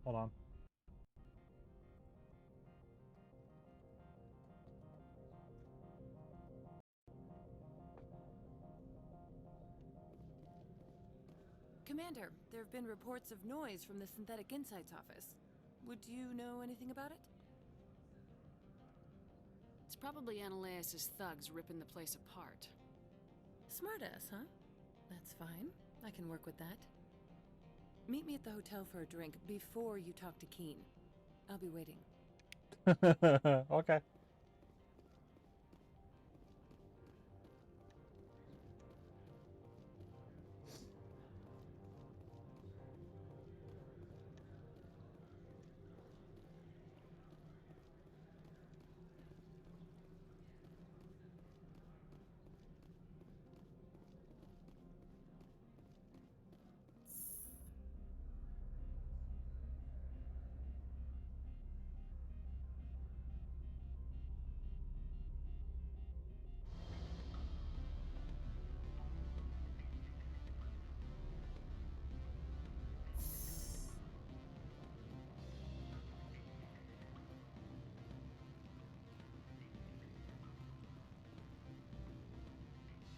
Hold on. Commander, there have been reports of noise from the Synthetic Insights office. Would you know anything about it? It's probably Ananias' thugs ripping the place apart. Smartass, huh? That's fine. I can work with that. Meet me at the hotel for a drink before you talk to Keen. I'll be waiting. Okay.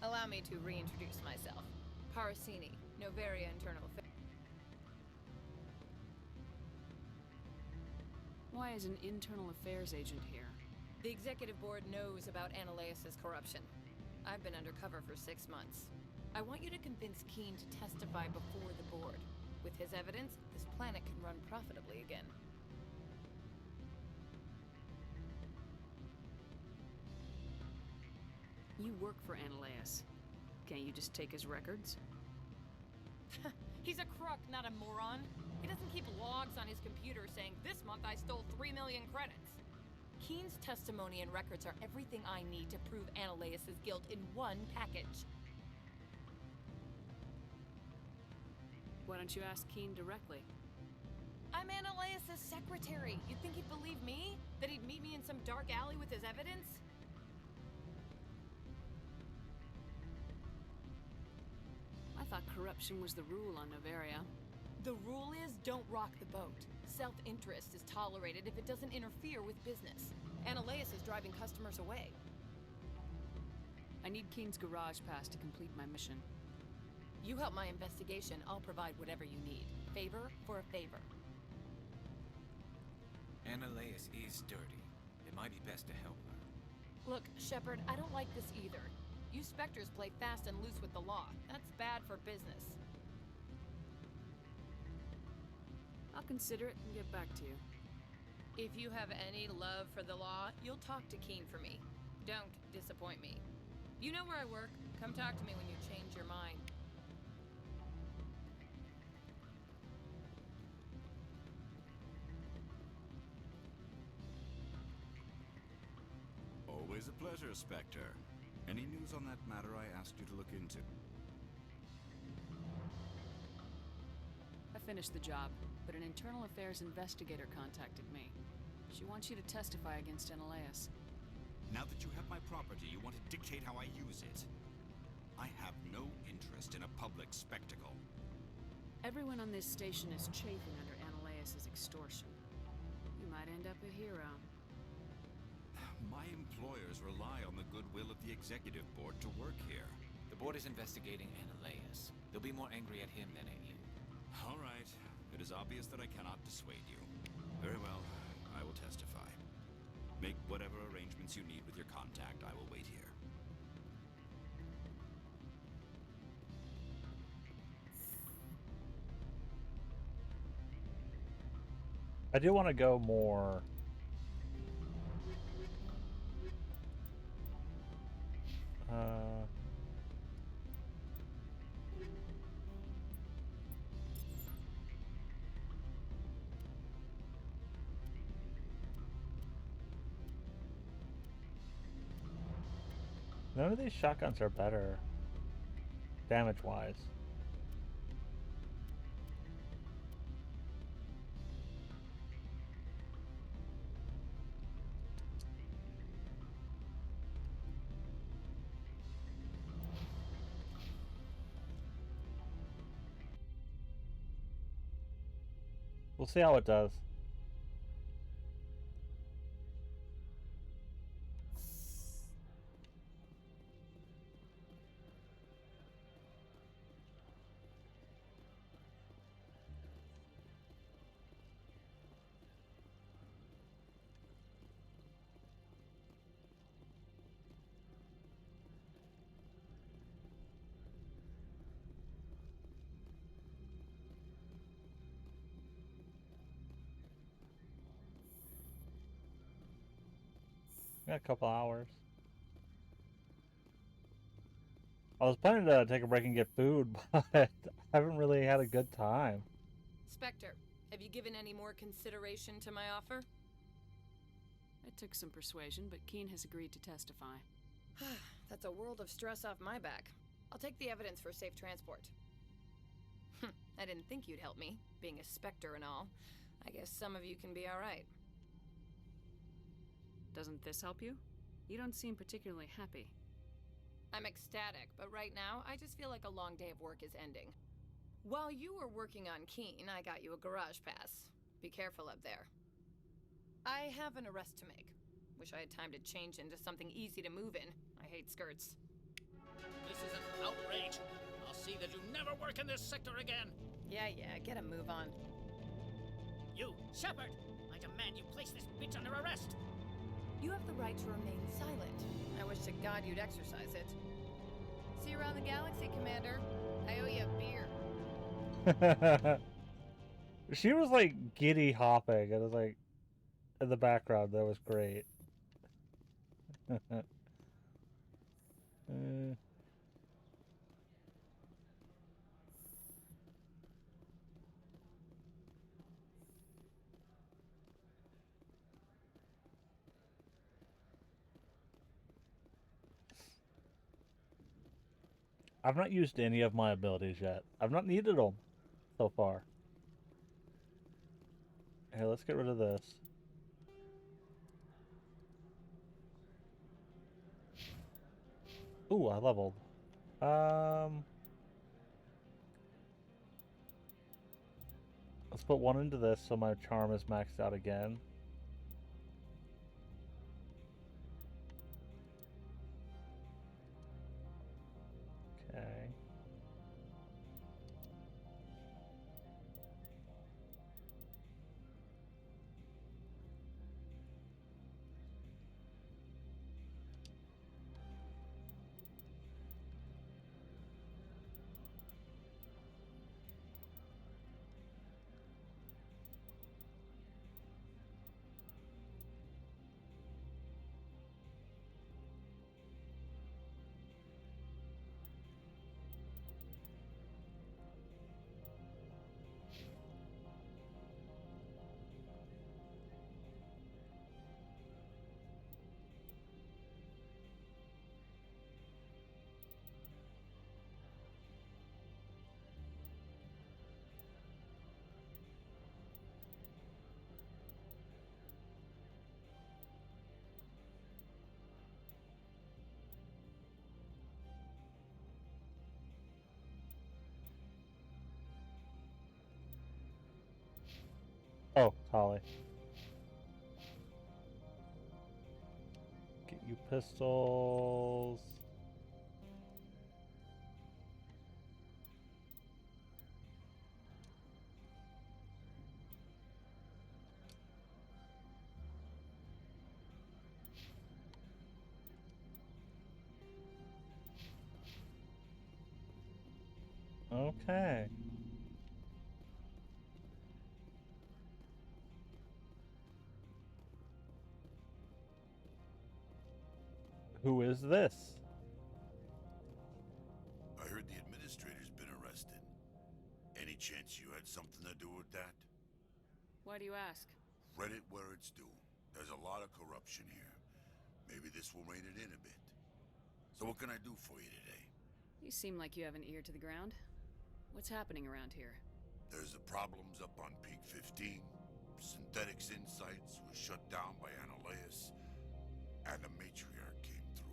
Allow me to reintroduce myself. Parasini, Novaria Internal Affairs. Why is an internal affairs agent here? The executive board knows about Ananias' corruption. I've been undercover for 6 months. I want you to convince Keen to testify before the board. With his evidence, this planet can run profitably again. You work for Ananias. Can't you just take his records? He's a crook, not a moron. He doesn't keep logs on his computer saying, "This month I stole 3 million credits." Keen's testimony and records are everything I need to prove Ananias' guilt in one package. Why don't you ask Keen directly? I'm Ananias' secretary. You'd think he'd believe me? That he'd meet me in some dark alley with his evidence? I thought corruption was the rule on Novaria. The rule is don't rock the boat. Self-interest is tolerated if it doesn't interfere with business. Ananias is driving customers away. I need Keen's garage pass to complete my mission. You help my investigation, I'll provide whatever you need. Favor for a favor. Ananias is dirty. It might be best to help her. Look, Shepard, I don't like this either. You Spectres play fast and loose with the law. That's bad for business. I'll consider it and get back to you. If you have any love for the law, you'll talk to Keen for me. Don't disappoint me. You know where I work. Come talk to me when you change your mind. Always a pleasure, Spectre. Any news on that matter I asked you to look into? I finished the job, but an internal affairs investigator contacted me. She wants you to testify against Ananias. Now that you have my property, you want to dictate how I use it. I have no interest in a public spectacle. Everyone on this station is chafing under Ananias' extortion. You might end up a hero. My employers rely on the goodwill of the executive board to work here. The board is investigating Ananias. They'll be more angry at him than at you. All right. It is obvious that I cannot dissuade you. Very well. I will testify. Make whatever arrangements you need with your contact. I will wait here. I do want to go more. None of these shotguns are better, damage-wise. We'll see how it does. Got a couple hours. I was planning to take a break and get food, but I haven't really had a good time. Spectre, have you given any more consideration to my offer? It took some persuasion, but Keen has agreed to testify. That's a world of stress off my back. I'll take the evidence for safe transport. I didn't think you'd help me, being a Spectre and all. I guess some of you can be alright. Doesn't this help you? You don't seem particularly happy. I'm ecstatic, but right now, I just feel like a long day of work is ending. While you were working on Keen, I got you a garage pass. Be careful up there. I have an arrest to make. Wish I had time to change into something easy to move in. I hate skirts. This is an outrage. I'll see that you never work in this sector again. Yeah, get a move on. You, Shepard! I demand you place this bitch under arrest! You have the right to remain silent. I wish to God you'd exercise it. See you around the galaxy, Commander. I owe you a beer. She was like giddy hopping. It was like in the background. That was great. I've not used any of my abilities yet. I've not needed them so far. Here, let's get rid of this. Ooh, I leveled. Let's put one into this so my charm is maxed out again. Okay. Oh, Holly. Get you pistols. Okay. Who is this? I heard the administrator's been arrested. Any chance you had something to do with that? Why do you ask? Read it where it's due. There's a lot of corruption here. Maybe this will rein it in a bit. So what can I do for you today? You seem like you have an ear to the ground. What's happening around here? There's the problems up on Peak 15. Synthetics Insights was shut down by Analeus. And the Matriarch came through.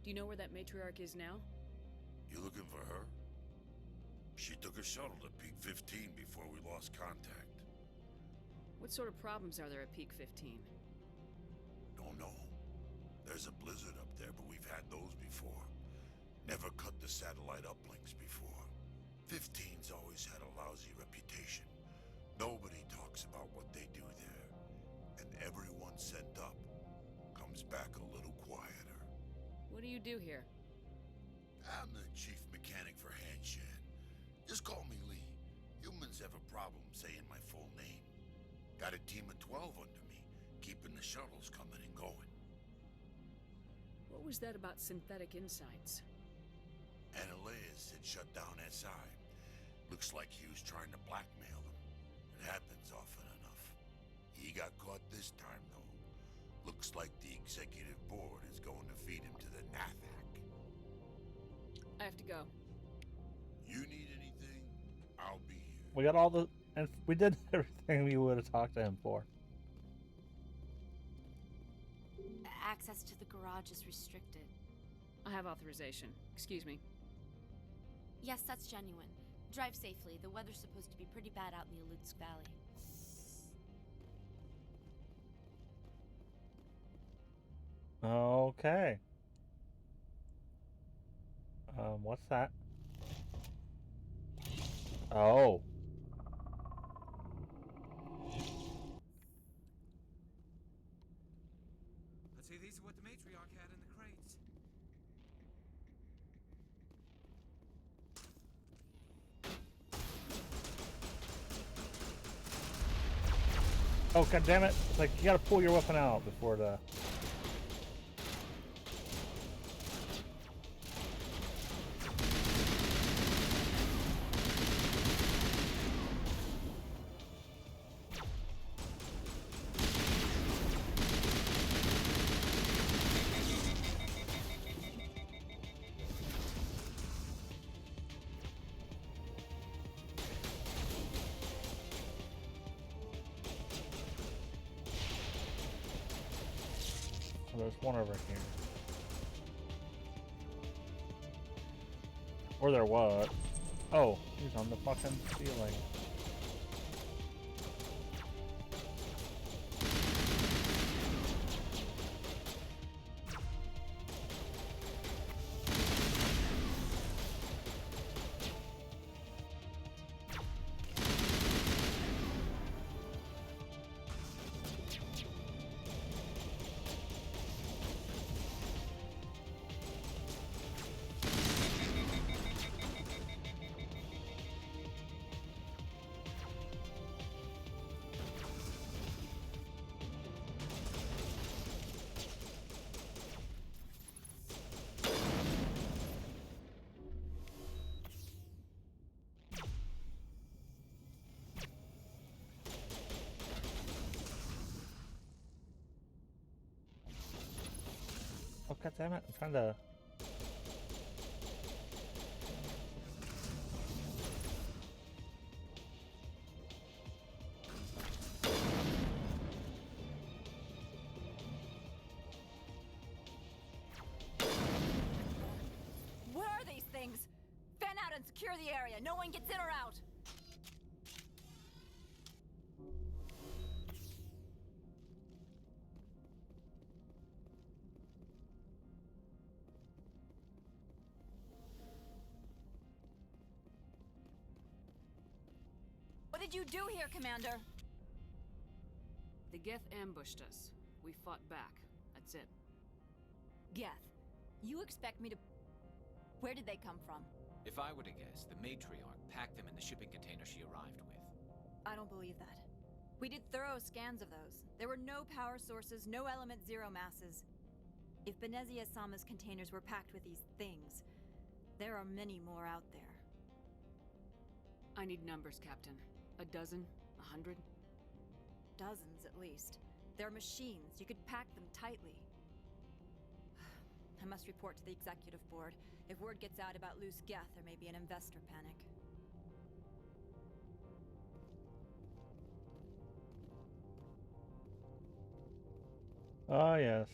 Do you know where that matriarch is now? You looking for her? She took a shuttle to Peak 15 before we lost contact. What sort of problems are there at Peak 15? Don't know. There's a blizzard up there, but we've had those before. Never cut the satellite uplinks before. 15's always had a lousy reputation. Nobody talks about what they do there. And everyone sent up comes back a little quieter. What do you do here? I'm the chief mechanic for Hanshan. Just call me Lee. Humans have a problem saying my full name. Got a team of 12 under me, keeping the shuttles coming and going. What was that about Synthetic Insights? Analeus had shut down SI. Looks like he was trying to blackmail them. It happens often enough. He got caught this time, though. Looks like the executive board is going to feed him to the Nathak. I have to go. You need anything? I'll be here. We got all the, and we did everything we would have talked to him for. Access to the garage is restricted. I have authorization. Excuse me. Yes, that's genuine. Drive safely. The weather's supposed to be pretty bad out in the Alutsk Valley. Okay. What's that? Oh. Let's see, these are what the matriarch had in the crates. Oh, god damn it. It's like you gotta pull your weapon out before the... There's one over here. Or there was. Oh, he's on the fucking ceiling. Oh, god damn it, I'm trying to... What are these things? Fan out and secure the area. No one gets in or out. What did you do here, Commander? The Geth ambushed us. We fought back. That's it. Geth, you expect me to... Where did they come from? If I were to guess, the matriarch packed them in the shipping container she arrived with. I don't believe that. We did thorough scans of those. There were no power sources, no element zero masses. If Benezia Sama's containers were packed with these things, there are many more out there. I need numbers, Captain. A dozen? 100? Dozens, at least. They're machines. You could pack them tightly. I must report to the executive board. If word gets out about loose Geth, there may be an investor panic. Ah, yes.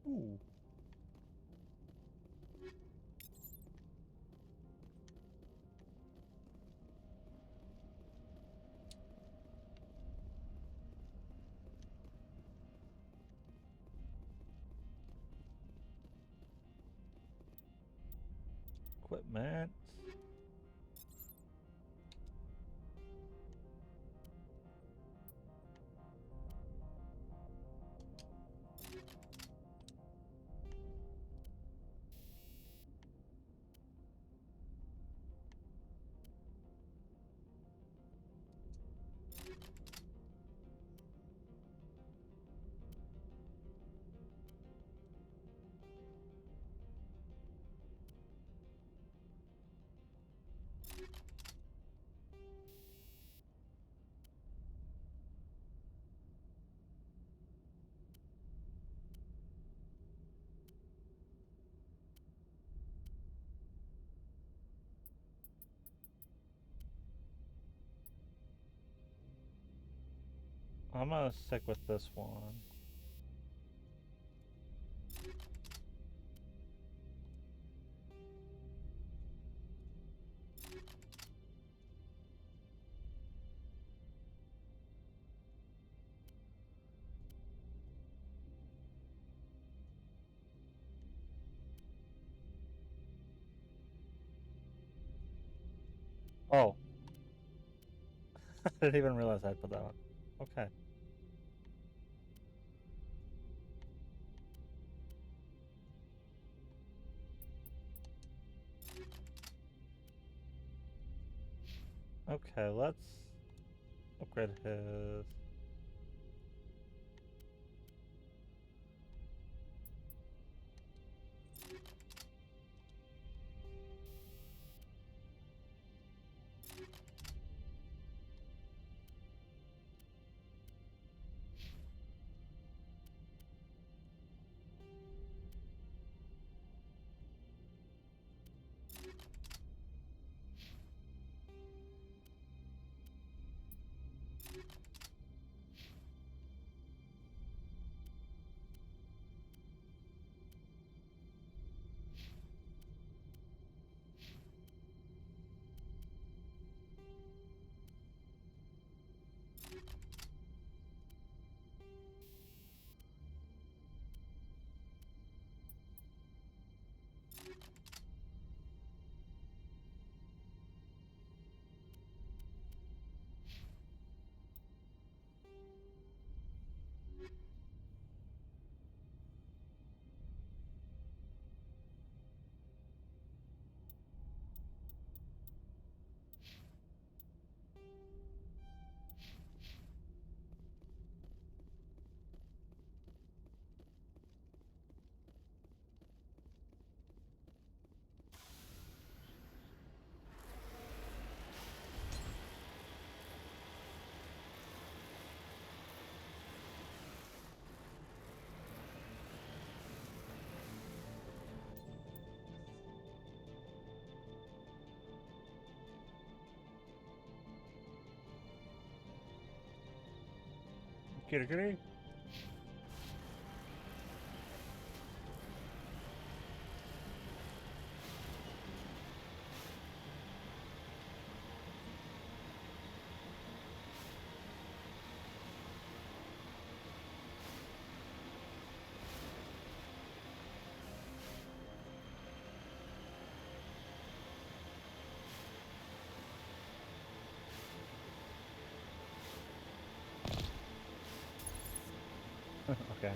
Ooh. equipment. I'm gonna stick with this one. Oh. I didn't even realize I put that on. Okay. Okay, let's upgrade his. Kitty kitty. Okay.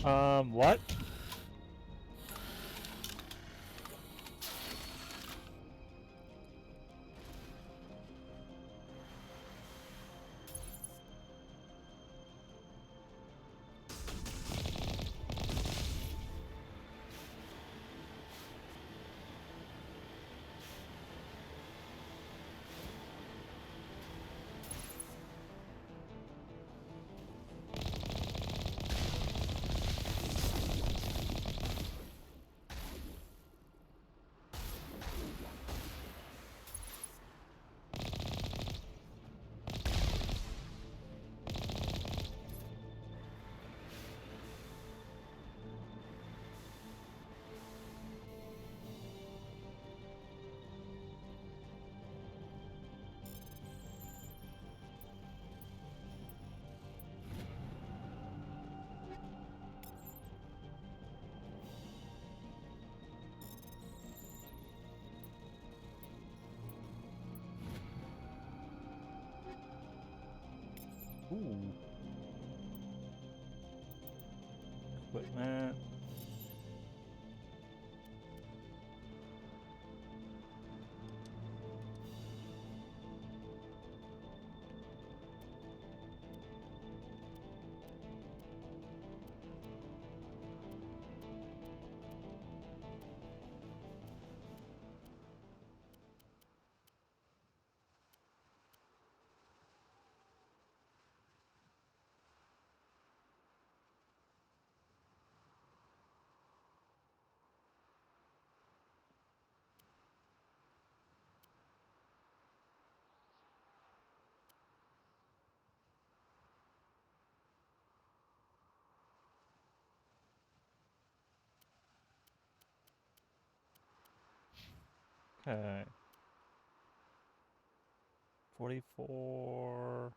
What? Ooh. Equipment. Okay. 44.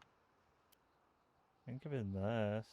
Think of it this.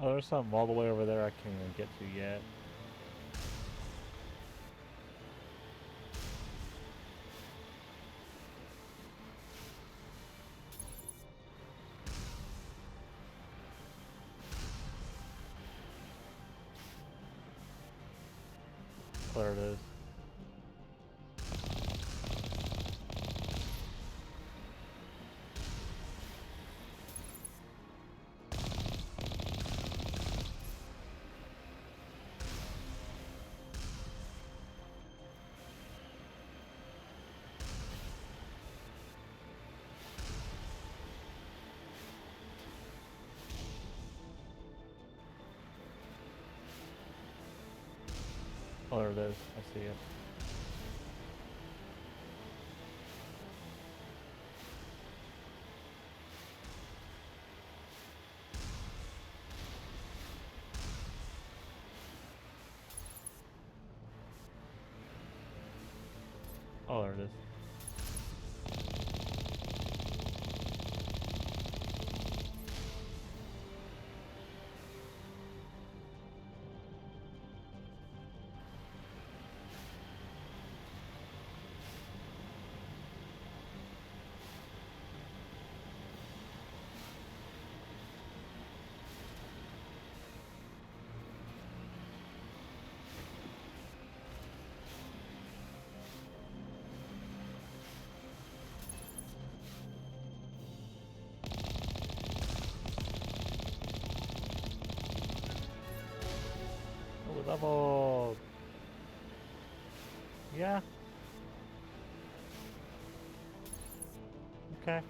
Oh, there's something all the way over there I can't even get to yet. There it is. Oh, there it is. I see it. Oh, there it is. Oh, level. Yeah. Okay.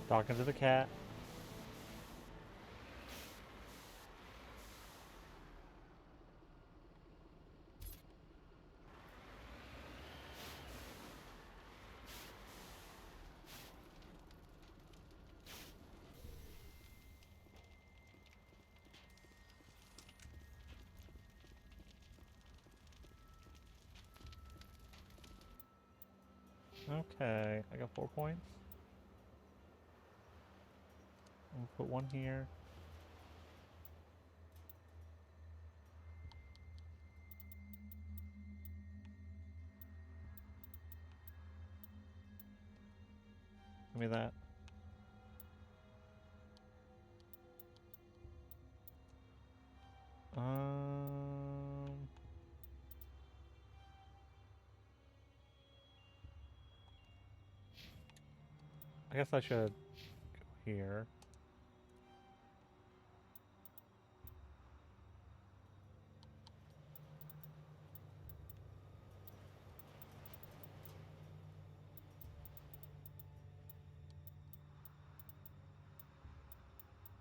Talking to the cat. Okay, I got 4 points. I'll put one here. Give me that. I guess I should go here.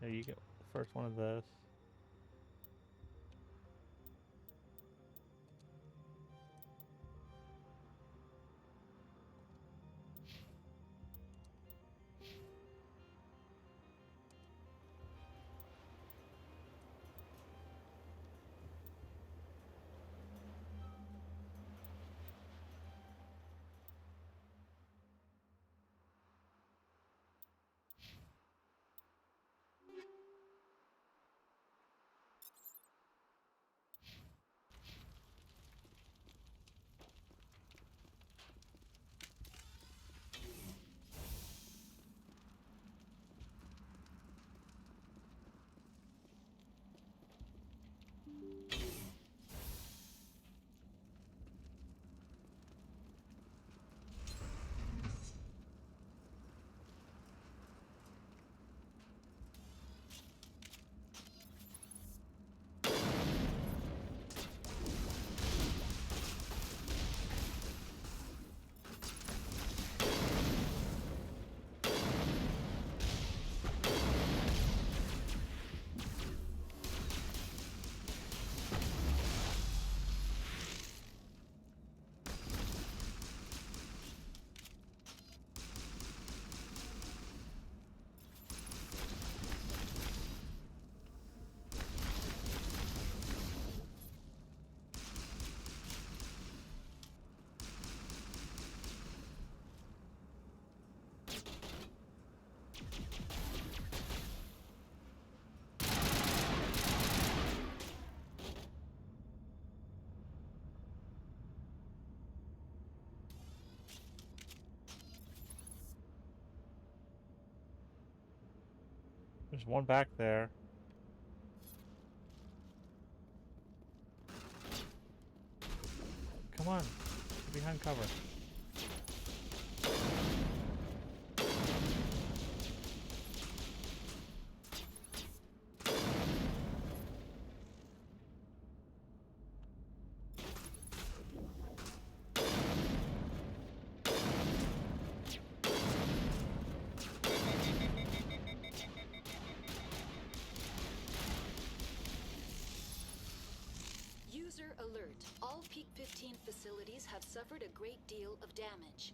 There you go. First one of this. There's one back there. Come on, get behind cover. User alert. All Peak 15 facilities have suffered a great deal of damage.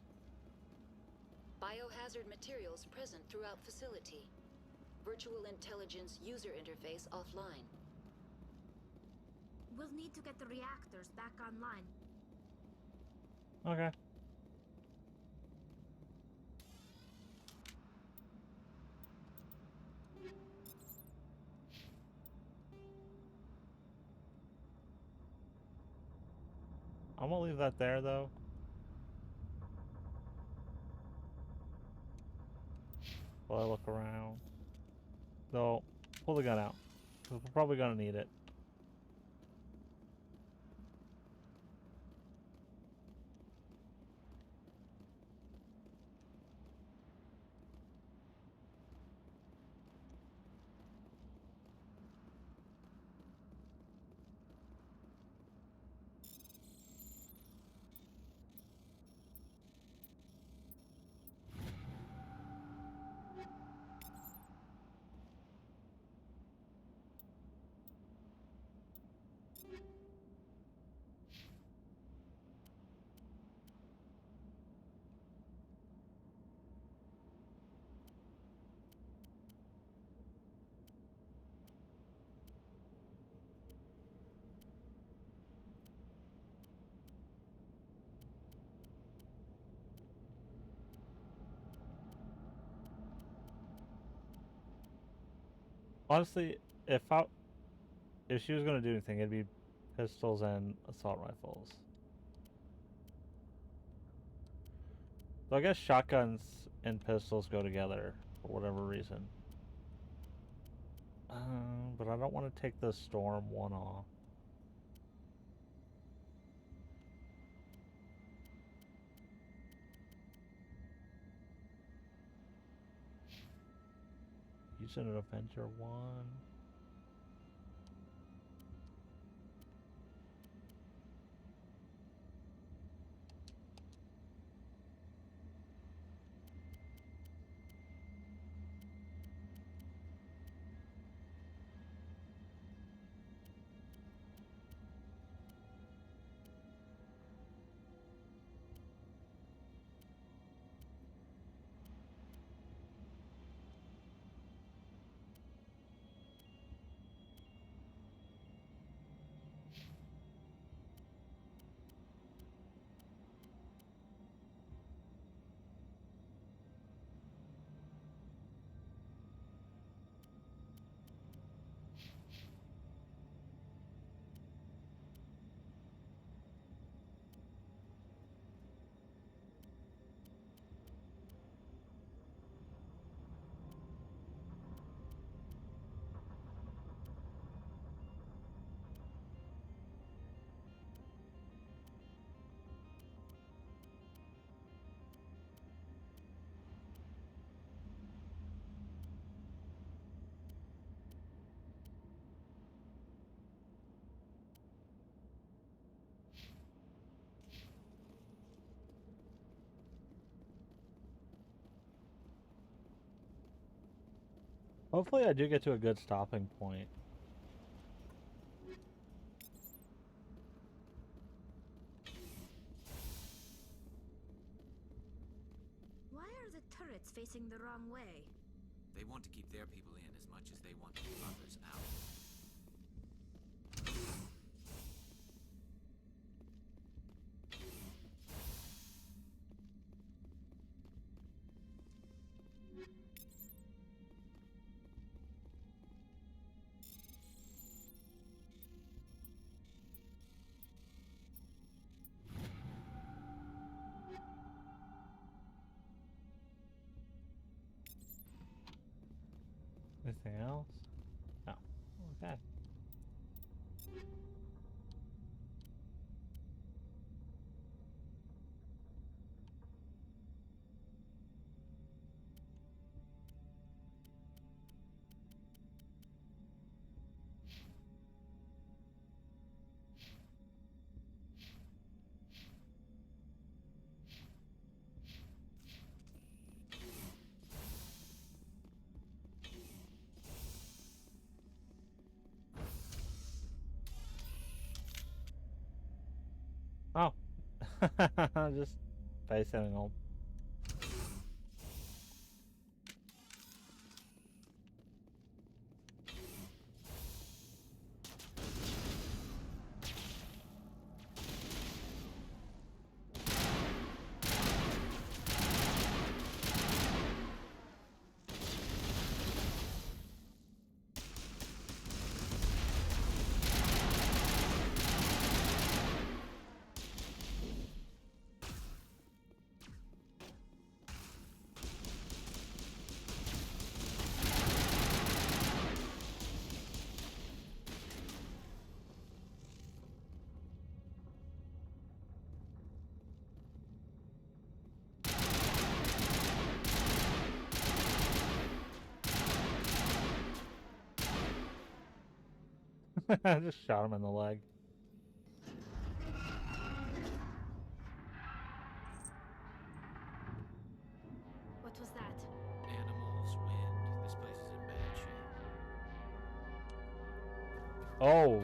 Biohazard materials present throughout facility. Virtual intelligence user interface offline. We'll need to get the reactors back online. Okay. I'm gonna leave that there though. While I look around. Though, pull the gun out. 'Cause we're probably gonna need it. Honestly, if she was gonna do anything, it'd be pistols and assault rifles. So I guess shotguns and pistols go together for whatever reason. But I don't want to take the storm one off. Using an Avenger 1. Hopefully I do get to a good stopping point. Why are the turrets facing the wrong way? They want to keep their people in as much as they want to keep others out. Anything else? No. Okay. Oh. Just basing on. I just shot him in the leg. What was that? Animals, wind. This place is in bad shape. Oh.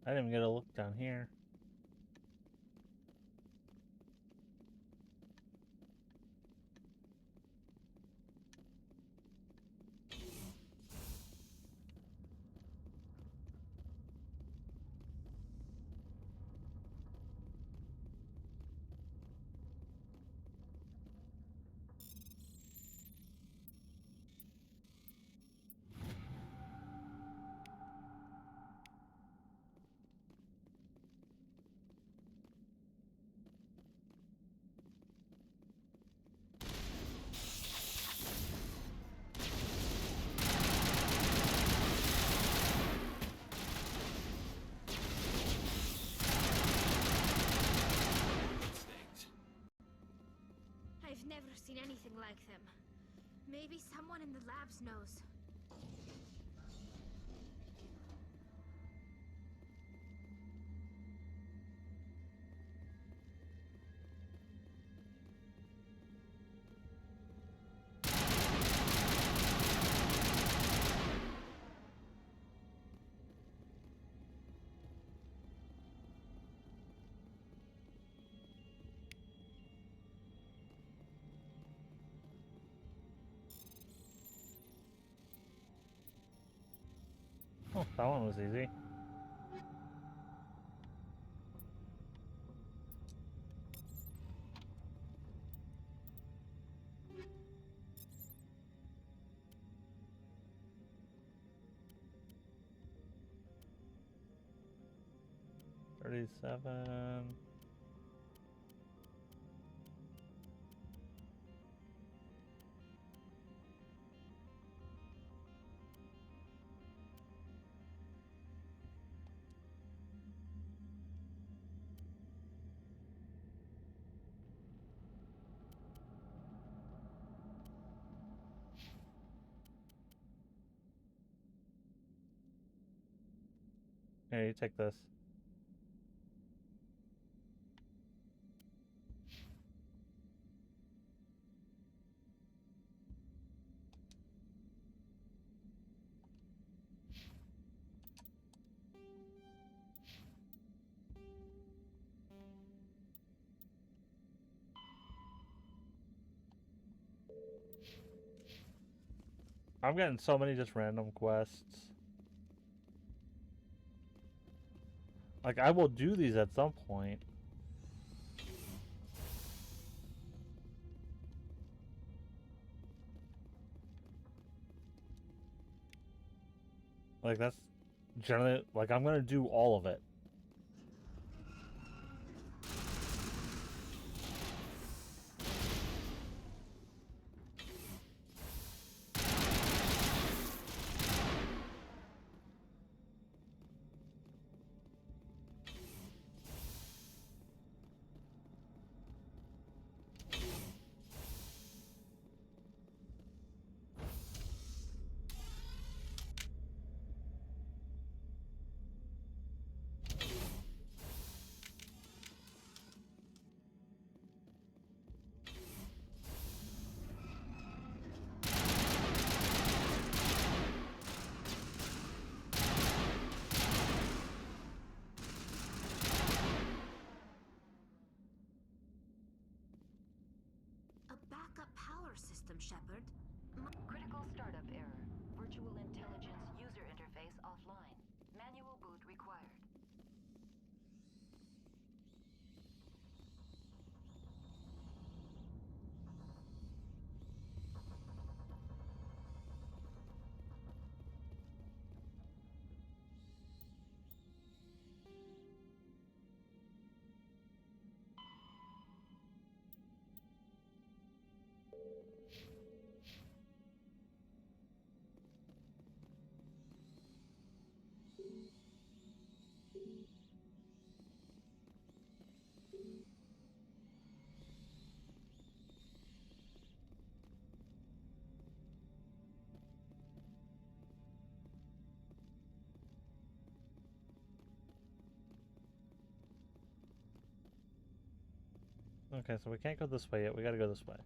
I didn't even get a look down here. I've never seen anything like them. Maybe someone in the labs knows. Oh, that one was easy. $37. Here, you take this. I'm getting so many just random quests. Like, I will do these at some point. Like, that's generally, like, I'm gonna do all of it. A backup power system, Shepard. Critical startup error. Virtual intelligence user interface offline. Manual boot required. Okay, so we can't go this way yet. We gotta go this way.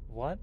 What?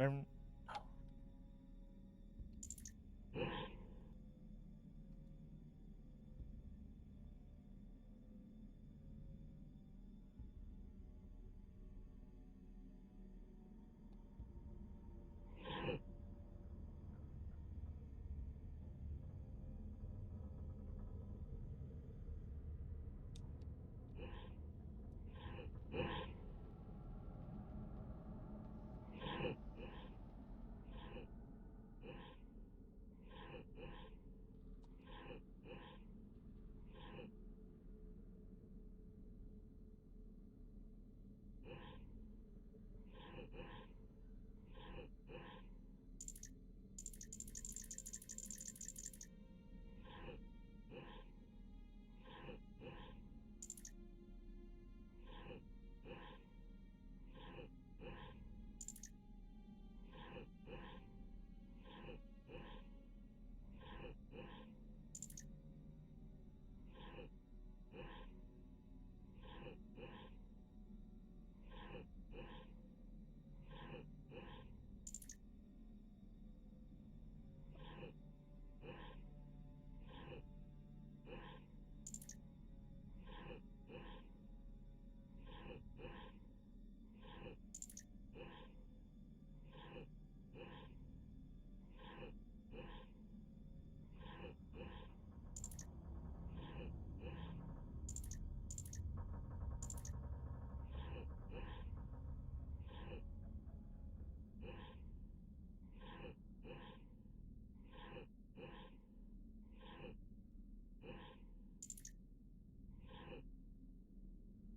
Remember?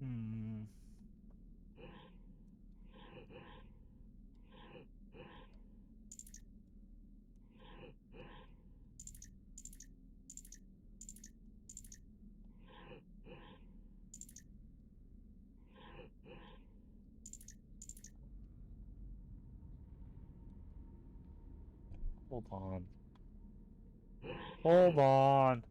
Hmm. Hold on. Hold on.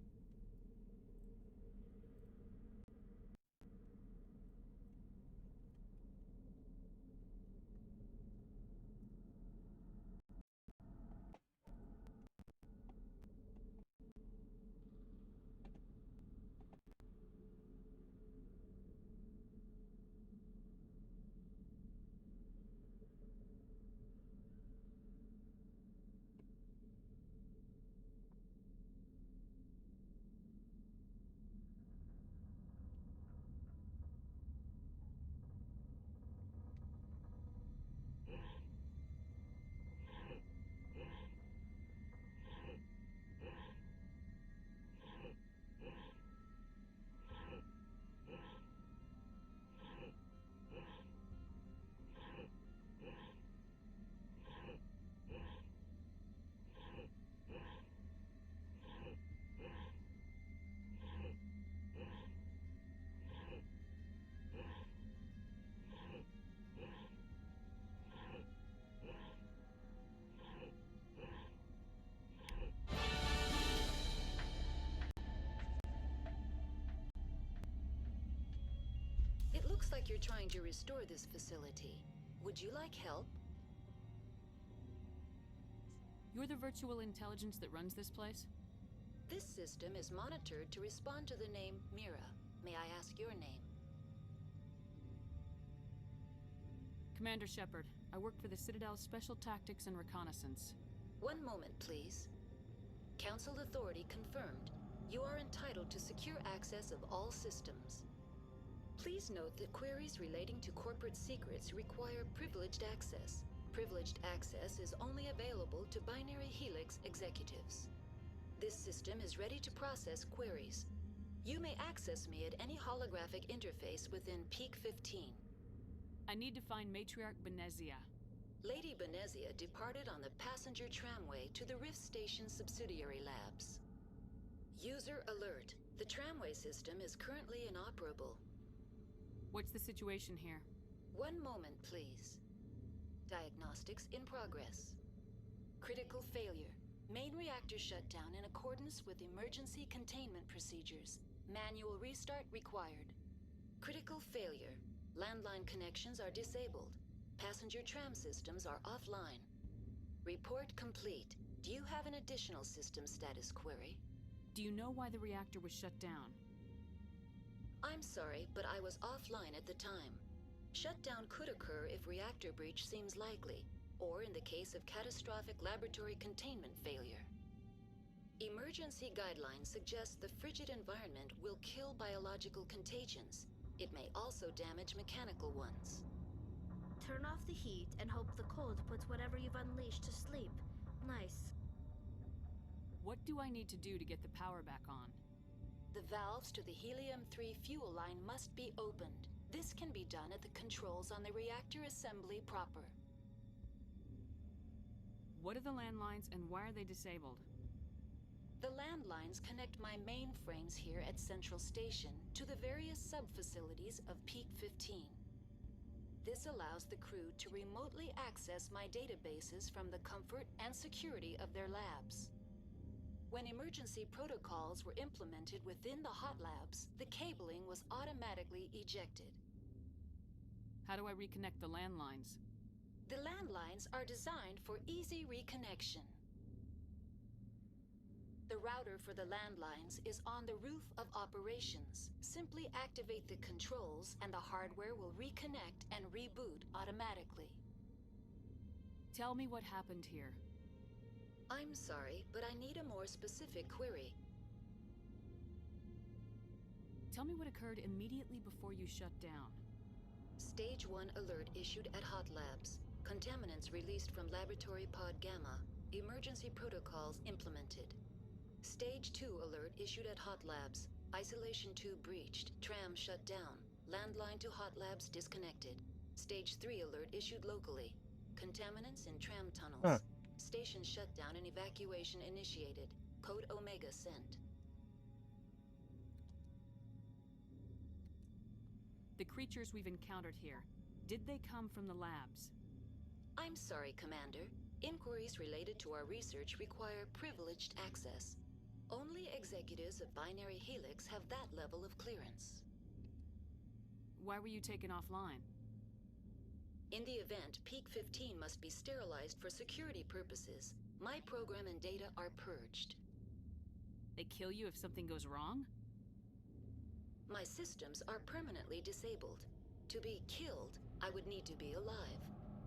It looks like you're trying to restore this facility. Would you like help? You're the virtual intelligence that runs this place? This system is monitored to respond to the name Mira. May I ask your name? Commander Shepard. I work for the Citadel Special Tactics and Reconnaissance. One moment, please. Council authority confirmed. You are entitled to secure access of all systems. Please note that queries relating to corporate secrets require privileged access. Privileged access is only available to Binary Helix executives. This system is ready to process queries. You may access me at any holographic interface within Peak 15. I need to find Matriarch Benezia. Lady Benezia departed on the passenger tramway to the Rift Station subsidiary labs. User alert. The tramway system is currently inoperable. What's the situation here? One moment, please. Diagnostics in progress. Critical failure. Main reactor shut down in accordance with emergency containment procedures. Manual restart required. Critical failure. Landline connections are disabled. Passenger tram systems are offline. Report complete. Do you have an additional system status query? Do you know why the reactor was shut down? I'm sorry, but I was offline at the time. Shutdown could occur if reactor breach seems likely, or in the case of catastrophic laboratory containment failure. Emergency guidelines suggest the frigid environment will kill biological contagions. It may also damage mechanical ones. Turn off the heat and hope the cold puts whatever you've unleashed to sleep. Nice. What do I need to do to get the power back on? The valves to the helium-3 fuel line must be opened. This can be done at the controls on the reactor assembly proper. What are the landlines and why are they disabled? The landlines connect my mainframes here at Central Station to the various sub-facilities of Peak 15. This allows the crew to remotely access my databases from the comfort and security of their labs. When emergency protocols were implemented within the hot labs, the cabling was automatically ejected. How do I reconnect the landlines? The landlines are designed for easy reconnection. The router for the landlines is on the roof of operations. Simply activate the controls and the hardware will reconnect and reboot automatically. Tell me what happened here. I'm sorry, but I need a more specific query. Tell me what occurred immediately before you shut down. Stage 1 alert issued at Hot Labs. Contaminants released from Laboratory Pod Gamma. Emergency protocols implemented. Stage 2 alert issued at Hot Labs. Isolation 2 breached. Tram shut down. Landline to Hot Labs disconnected. Stage 3 alert issued locally. Contaminants in tram tunnels. Station shutdown and evacuation initiated. Code Omega sent. The creatures we've encountered here, did they come from the labs? I'm sorry, Commander. Inquiries related to our research require privileged access. Only executives of Binary Helix have that level of clearance. Why were you taken offline? In the event, Peak 15 must be sterilized for security purposes. My program and data are purged. They kill you if something goes wrong? My systems are permanently disabled. To be killed, I would need to be alive.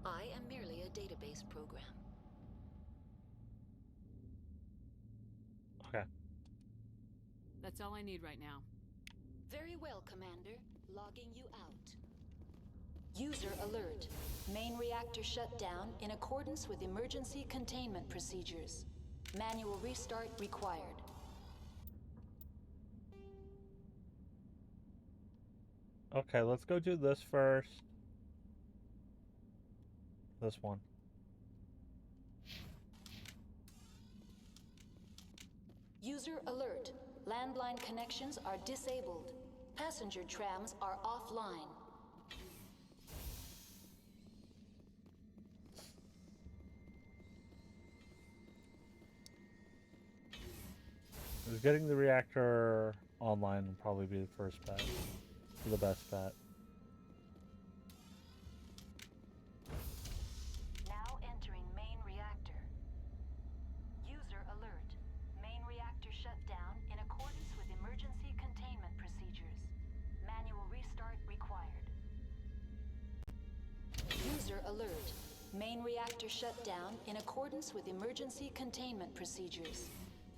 I am merely a database program. Okay. That's all I need right now. Very well, Commander. Logging you out. User alert. Main reactor shut down in accordance with emergency containment procedures. Manual restart required. Okay, let's go do this first. This one. User alert. Landline connections are disabled. Passenger trams are offline. Getting the reactor online will probably be the first bet. The best bet. Now entering main reactor. User alert. Main reactor shut down in accordance with emergency containment procedures. Manual restart required. User alert. Main reactor shut down in accordance with emergency containment procedures.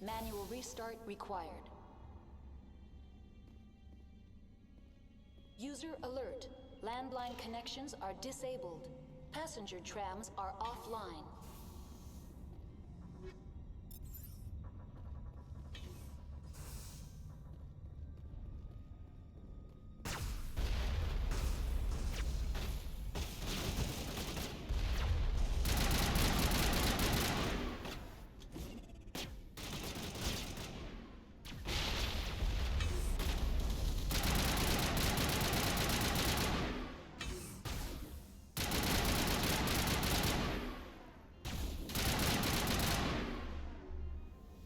Manual restart required. User alert. Landline connections are disabled. Passenger trams are offline.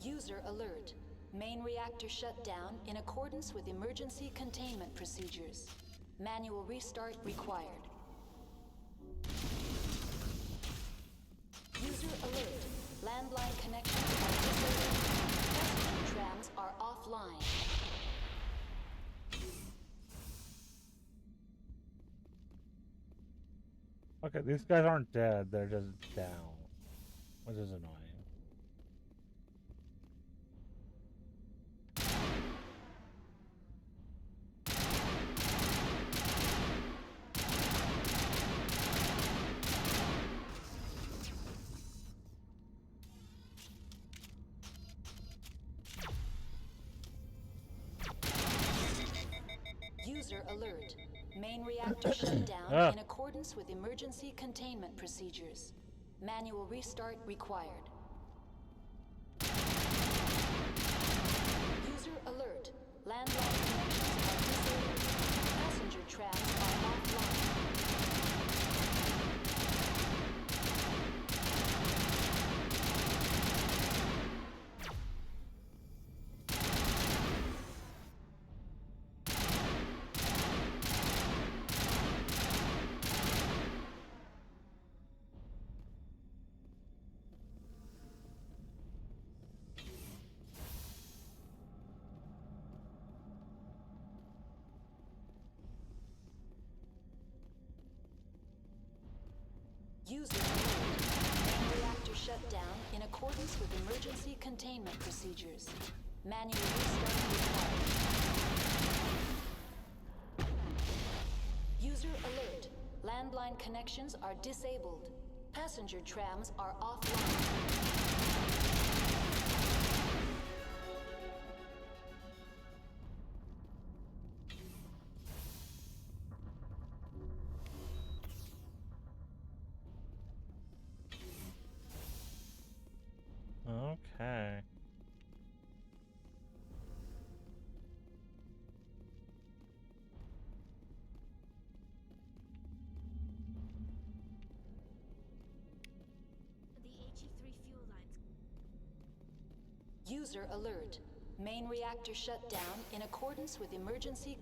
User alert. Main reactor shut down in accordance with emergency containment procedures. Manual restart required. Landline connections are disabled. Passenger trams are offline. Okay, these guys aren't dead, they're just down, which is annoying. User alert. Main reactor shut down in accordance with emergency containment procedures. Manual restart required. User alert. Landline connections are disabled. Passenger trams are offline. User alert. Main reactor shut down in accordance with emergency containment procedures. Manual restart required. User alert. Landline connections are disabled. Passenger trams are offline. Okay. The HE3 fuel lines. User alert. Main reactor shut down in accordance with emergency.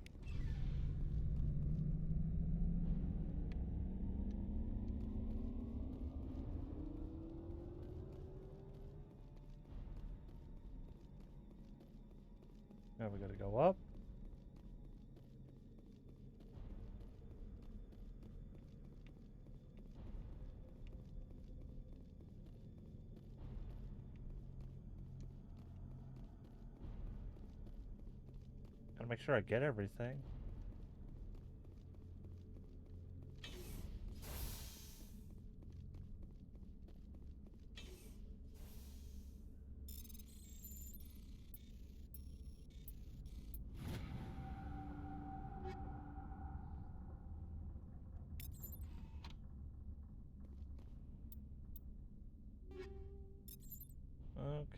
Now we gotta go up. Gotta make sure I get everything.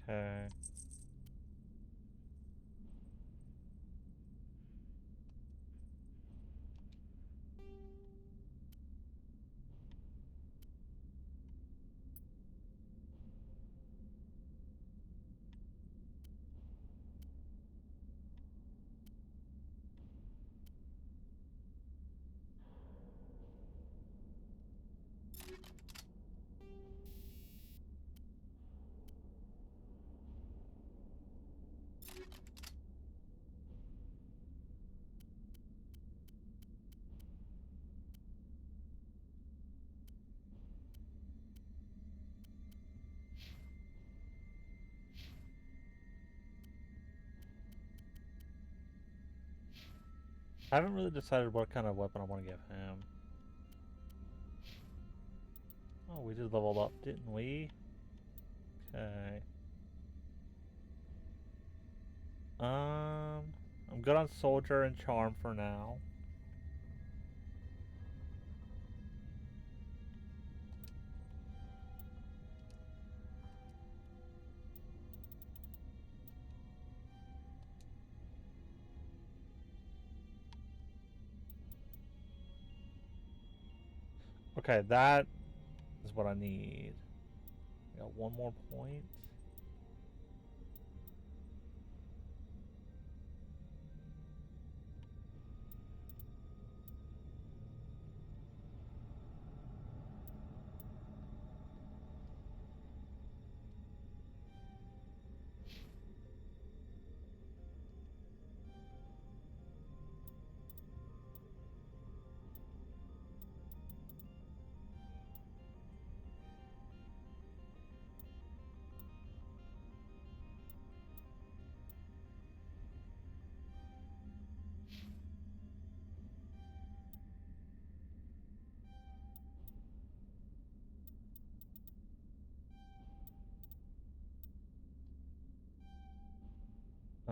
Okay. I haven't really decided what kind of weapon I want to give him. Oh, we just leveled up, didn't we? Okay. I'm good on soldier and charm for now. Okay, that is what I need. I got one more point.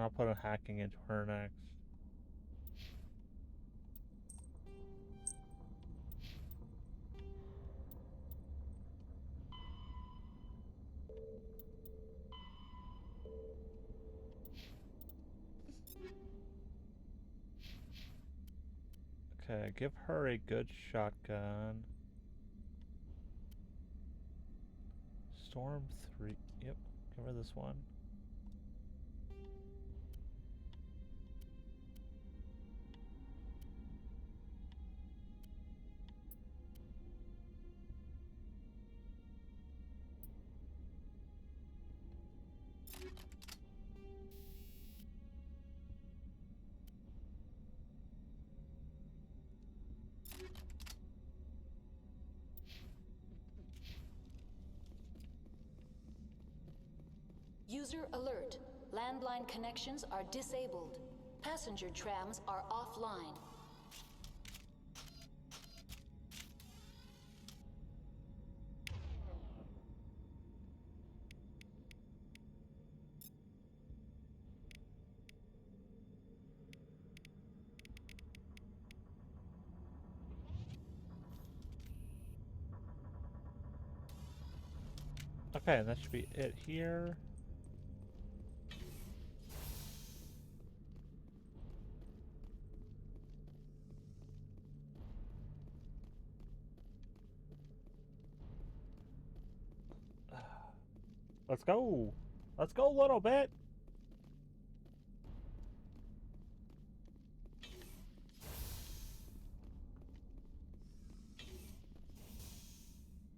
And I'll put a hacking into her next. Okay, give her a good shotgun. Storm 3. Yep, give her this one. User alert. Landline connections are disabled. Passenger trams are offline. Okay, that should be it here. Let's go. Let's go a little bit.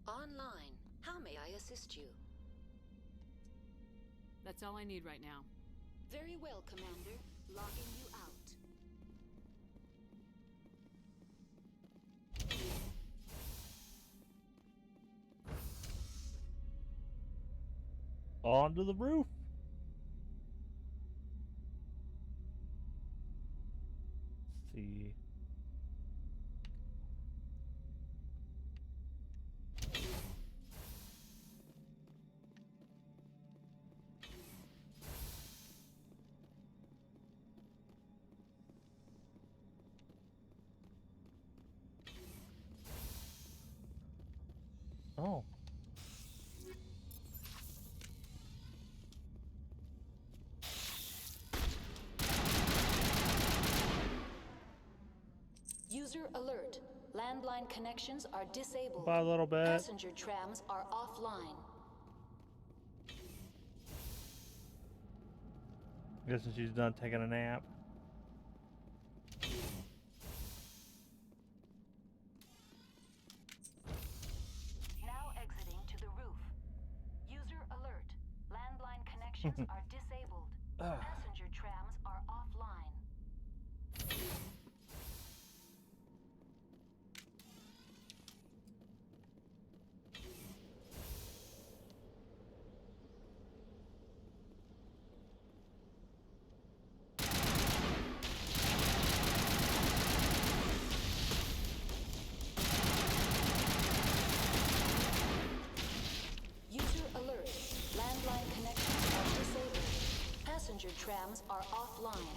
Online. How may I assist you? That's all I need right now. Very well, Commander. Logging you out. Onto the roof. Let's see. Oh. User alert. Landline connections are disabled. By a little bit. Passenger trams are offline. Guessing she's done taking a nap. Now exiting to the roof. User alert. Landline connections are disabled. Passenger trams are offline. User alert. Landline connections are disabled. Passenger trams are offline.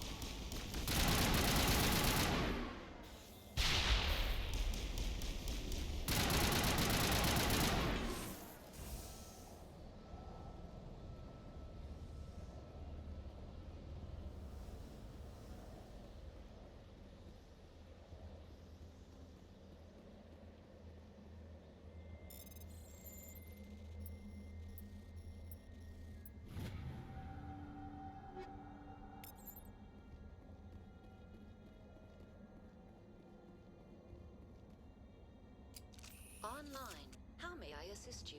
Online. How may I assist you?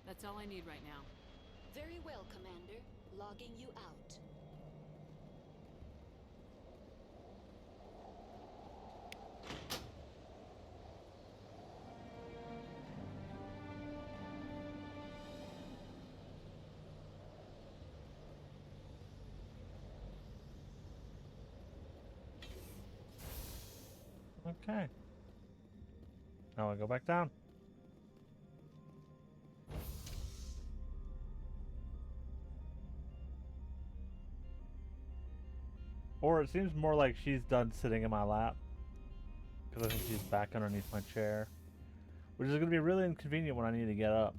That's all I need right now. Very well, Commander. Logging you out. Okay. Now I go back down. Or it seems more like she's done sitting in my lap. Because I think she's back underneath my chair. Which is going to be really inconvenient when I need to get up.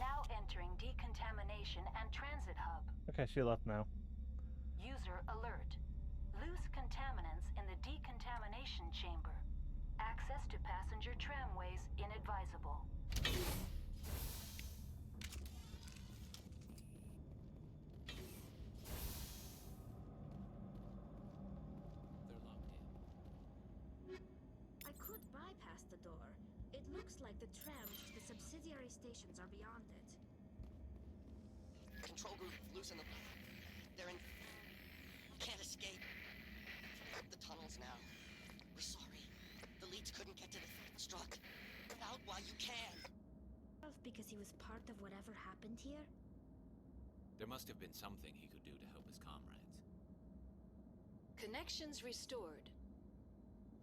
Now entering decontamination and transit hub. Okay, she left now. User alert. Loose contaminants in the decontamination chamber. Access to passenger tramways inadvisable. I could bypass the door. It looks like the trams to the subsidiary stations are beyond it. Control group, loosen them. They're in... Can't escape. The tunnels now. We're sorry. The leads couldn't get to the struck. Get out while you can. Because he was part of whatever happened here? There must have been something he could do to help his comrades. Connections restored.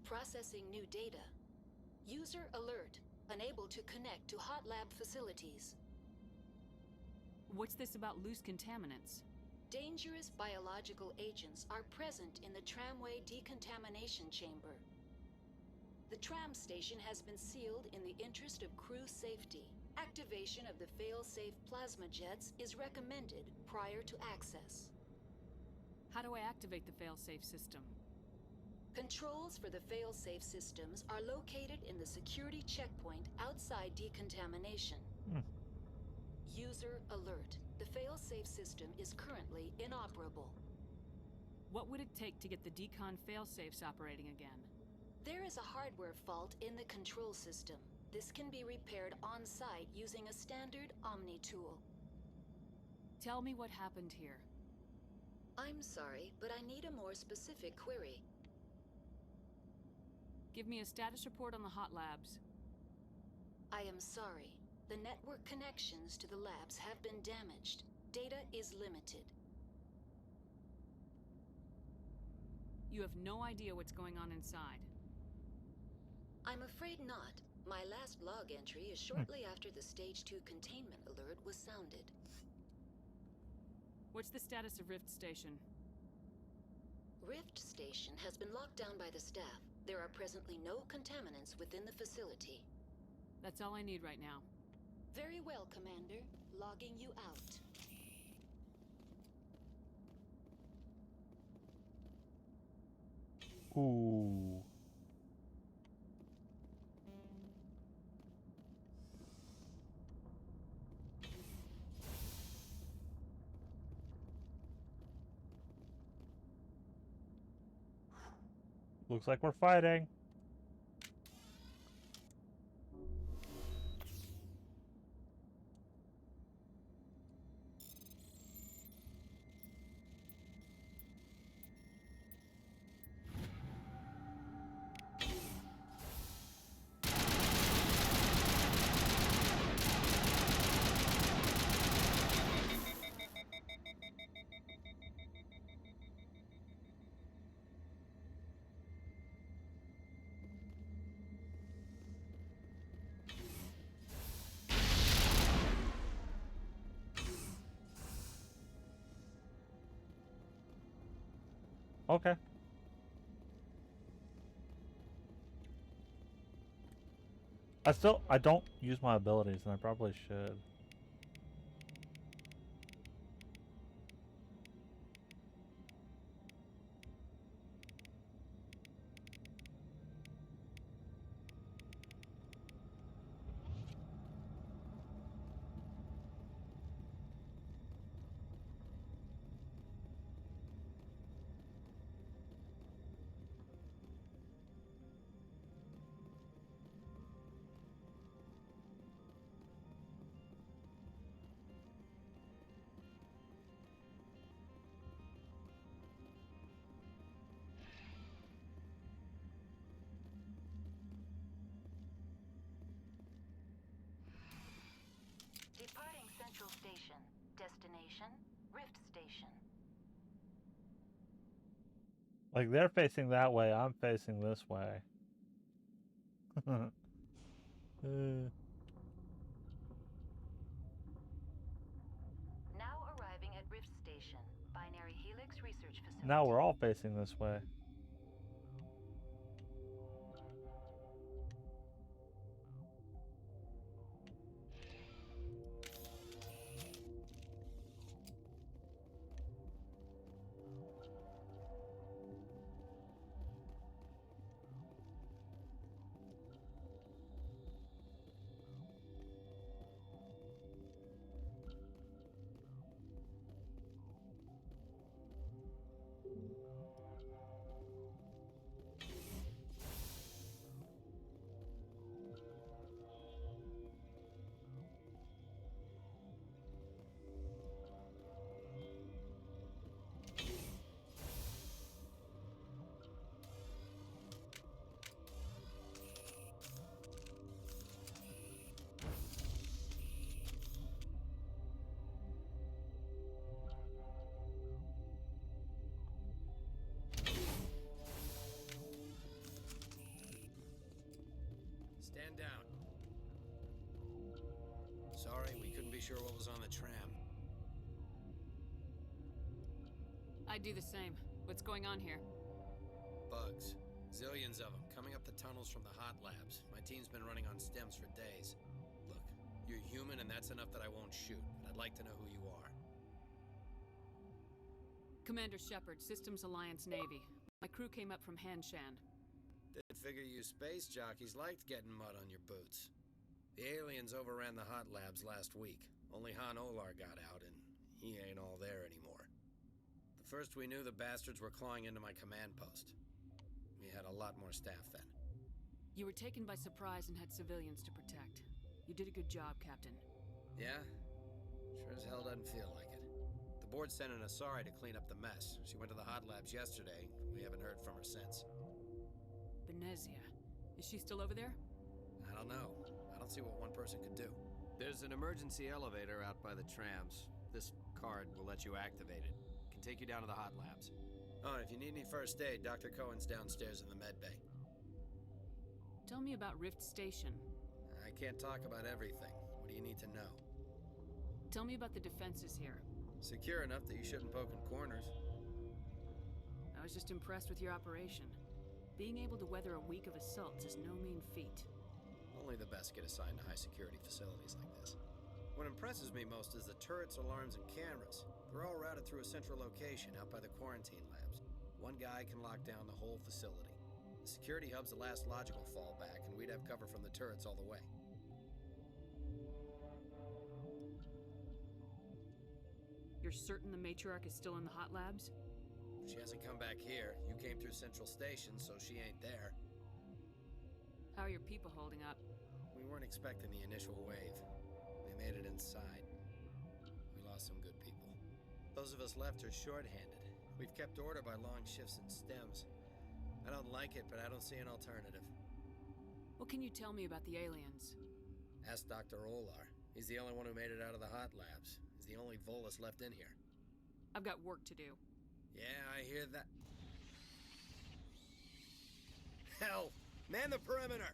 Processing new data. User alert. Unable to connect to hot lab facilities. What's this about loose contaminants? Dangerous biological agents are present in the tramway decontamination chamber. The tram station has been sealed in the interest of crew safety. Activation of the fail-safe plasma jets is recommended prior to access. How do I activate the fail-safe system? Controls for the fail-safe systems are located in the security checkpoint outside decontamination. User alert. The fail-safe system is currently inoperable. What would it take to get the decon fail-safes operating again? There is a hardware fault in the control system. This can be repaired on-site using a standard Omni tool. Tell me what happened here. I'm sorry, but I need a more specific query. Give me a status report on the hot labs. I am sorry. The network connections to the labs have been damaged. Data is limited. You have no idea what's going on inside. I'm afraid not. My last log entry is shortly after the Stage 2 containment alert was sounded. What's the status of Rift Station? Rift Station has been locked down by the staff. There are presently no contaminants within the facility. That's all I need right now. Very well, Commander. Logging you out. Ooh. Looks like we're fighting. Okay. I don't use my abilities, and I probably should. location, Rift Station. Like, they're facing that way, I'm facing this way. Now arriving at Rift Station, Binary Helix Research Facility. Now we're all facing this way. Stand down. Sorry, we couldn't be sure what was on the tram. I'd do the same. What's going on here? Bugs. Zillions of them, coming up the tunnels from the hot labs. My team's been running on stems for days. Look, you're human and that's enough that I won't shoot, but I'd like to know who you are. Commander Shepard, Systems Alliance Navy. My crew came up from Hanshan. Didn't figure you space jockeys liked getting mud on your boots. The aliens overran the hot labs last week. Only Han Olar got out, and he ain't all there anymore. The first we knew, the bastards were clawing into my command post. We had a lot more staff then. You were taken by surprise and had civilians to protect. You did a good job, Captain. Yeah? Sure as hell doesn't feel like it. The board sent an Asari to clean up the mess. She went to the hot labs yesterday. We haven't heard from her since. Benezia. Is she still over there? I don't know. I don't see what one person could do. There's an emergency elevator out by the trams. This card will let you activate it. Can take you down to the hot labs. Oh, and if you need any first aid, Dr. Cohen's downstairs in the med bay. Tell me about Rift Station. I can't talk about everything. What do you need to know? Tell me about the defenses here. Secure enough that you shouldn't poke in corners. I was just impressed with your operation. Being able to weather a week of assaults is no mean feat. Only the best get assigned to high-security facilities like this. What impresses me most is the turrets, alarms, and cameras. They're all routed through a central location out by the quarantine labs. One guy can lock down the whole facility. The security hub's the last logical fallback, and we'd have cover from the turrets all the way. You're certain the Matriarch is still in the hot labs? She hasn't come back here. You came through Central Station, so she ain't there. How are your people holding up? We weren't expecting the initial wave. They made it inside. We lost some good people. Those of us left are short-handed. We've kept order by long shifts and stems. I don't like it, but I don't see an alternative. What can you tell me about the aliens? Ask Dr. Olar. He's the only one who made it out of the hot labs. He's the only Volus left in here. I've got work to do. Yeah, I hear that. Hell! Man the perimeter!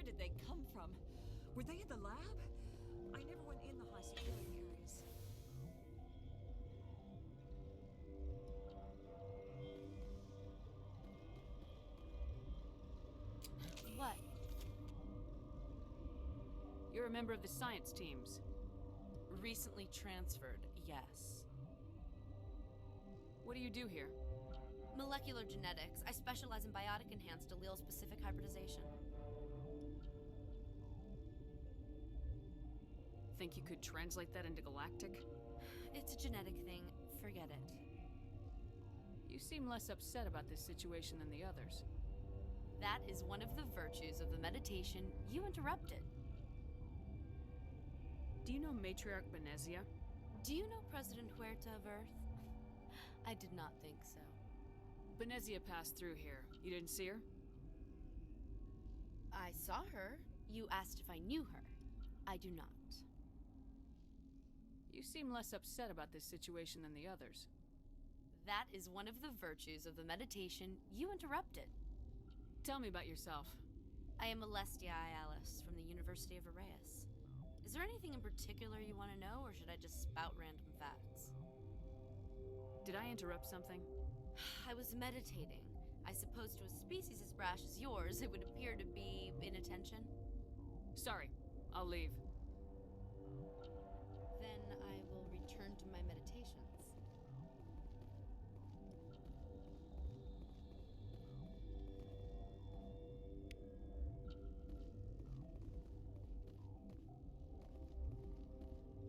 Did they come from? Were they in the lab? I never went in the high security areas. What? You're a member of the science teams. Recently transferred, yes. What do you do here? Molecular genetics. I specialize in biotic-enhanced allele-specific hybridization. Think you could translate that into galactic? It's a genetic thing. Forget it. You seem less upset about this situation than the others. That is one of the virtues of the meditation you interrupted. Do you know Matriarch Benezia? Do you know President Huerta of Earth? I did not think so. Benezia passed through here. You didn't see her? I saw her. You asked if I knew her. I do not. You seem less upset about this situation than the others. That is one of the virtues of the meditation you interrupted. Tell me about yourself. I am Alestia Ialis from the University of Arraeus. Is there anything in particular you want to know, or should I just spout random facts? Did I interrupt something? I was meditating. I suppose to a species as brash as yours, it would appear to be inattention. Sorry, I'll leave. Then I will return to my meditations.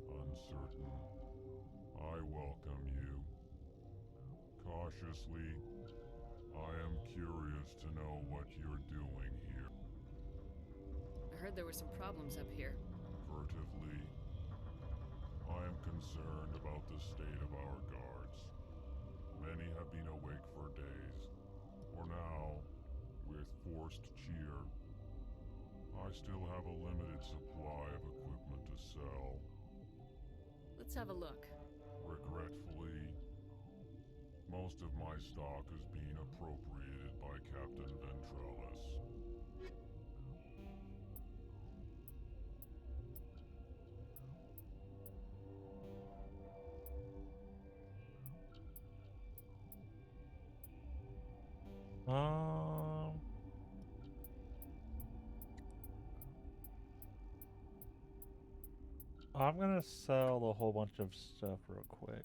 Uncertain, I welcome you. Cautiously, I am curious to know what you're doing here. I heard there were some problems up here. Furtively, I am concerned about the state of our guards. Many have been awake for days, or now, with forced cheer. I still have a limited supply of equipment to sell. Let's have a look. Regretfully, most of my stock is being appropriated by Captain Ventrellus. I'm gonna sell a whole bunch of stuff real quick.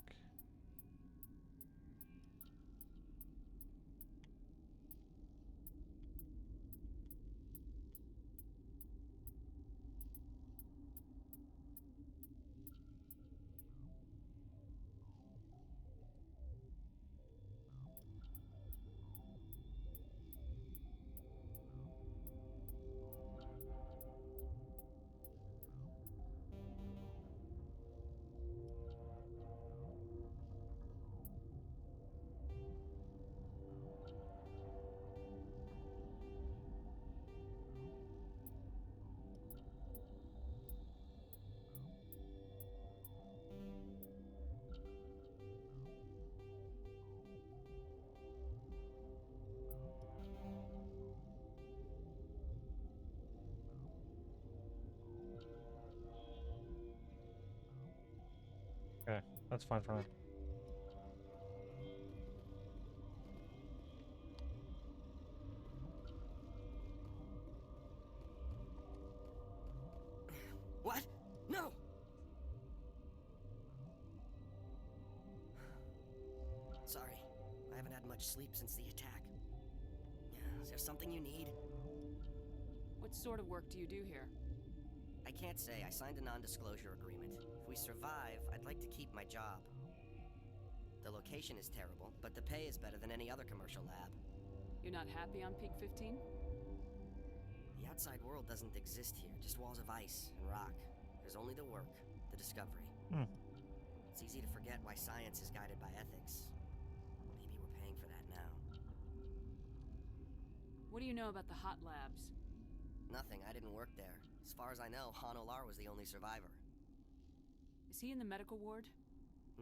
Okay, that's fine for me. What? No! Sorry, I haven't had much sleep since the attack. Is there something you need? What sort of work do you do here? I can't say. I signed a non-disclosure agreement. If we survive, I'd like to keep my job. The location is terrible, but the pay is better than any other commercial lab. You're not happy on Peak 15? The outside world doesn't exist here, just walls of ice and rock. There's only the work, the discovery. It's easy to forget why science is guided by ethics. Maybe we're paying for that now. What do you know about the hot labs? Nothing, I didn't work there. As far as I know, Han Olar was the only survivor. Is he in the medical ward?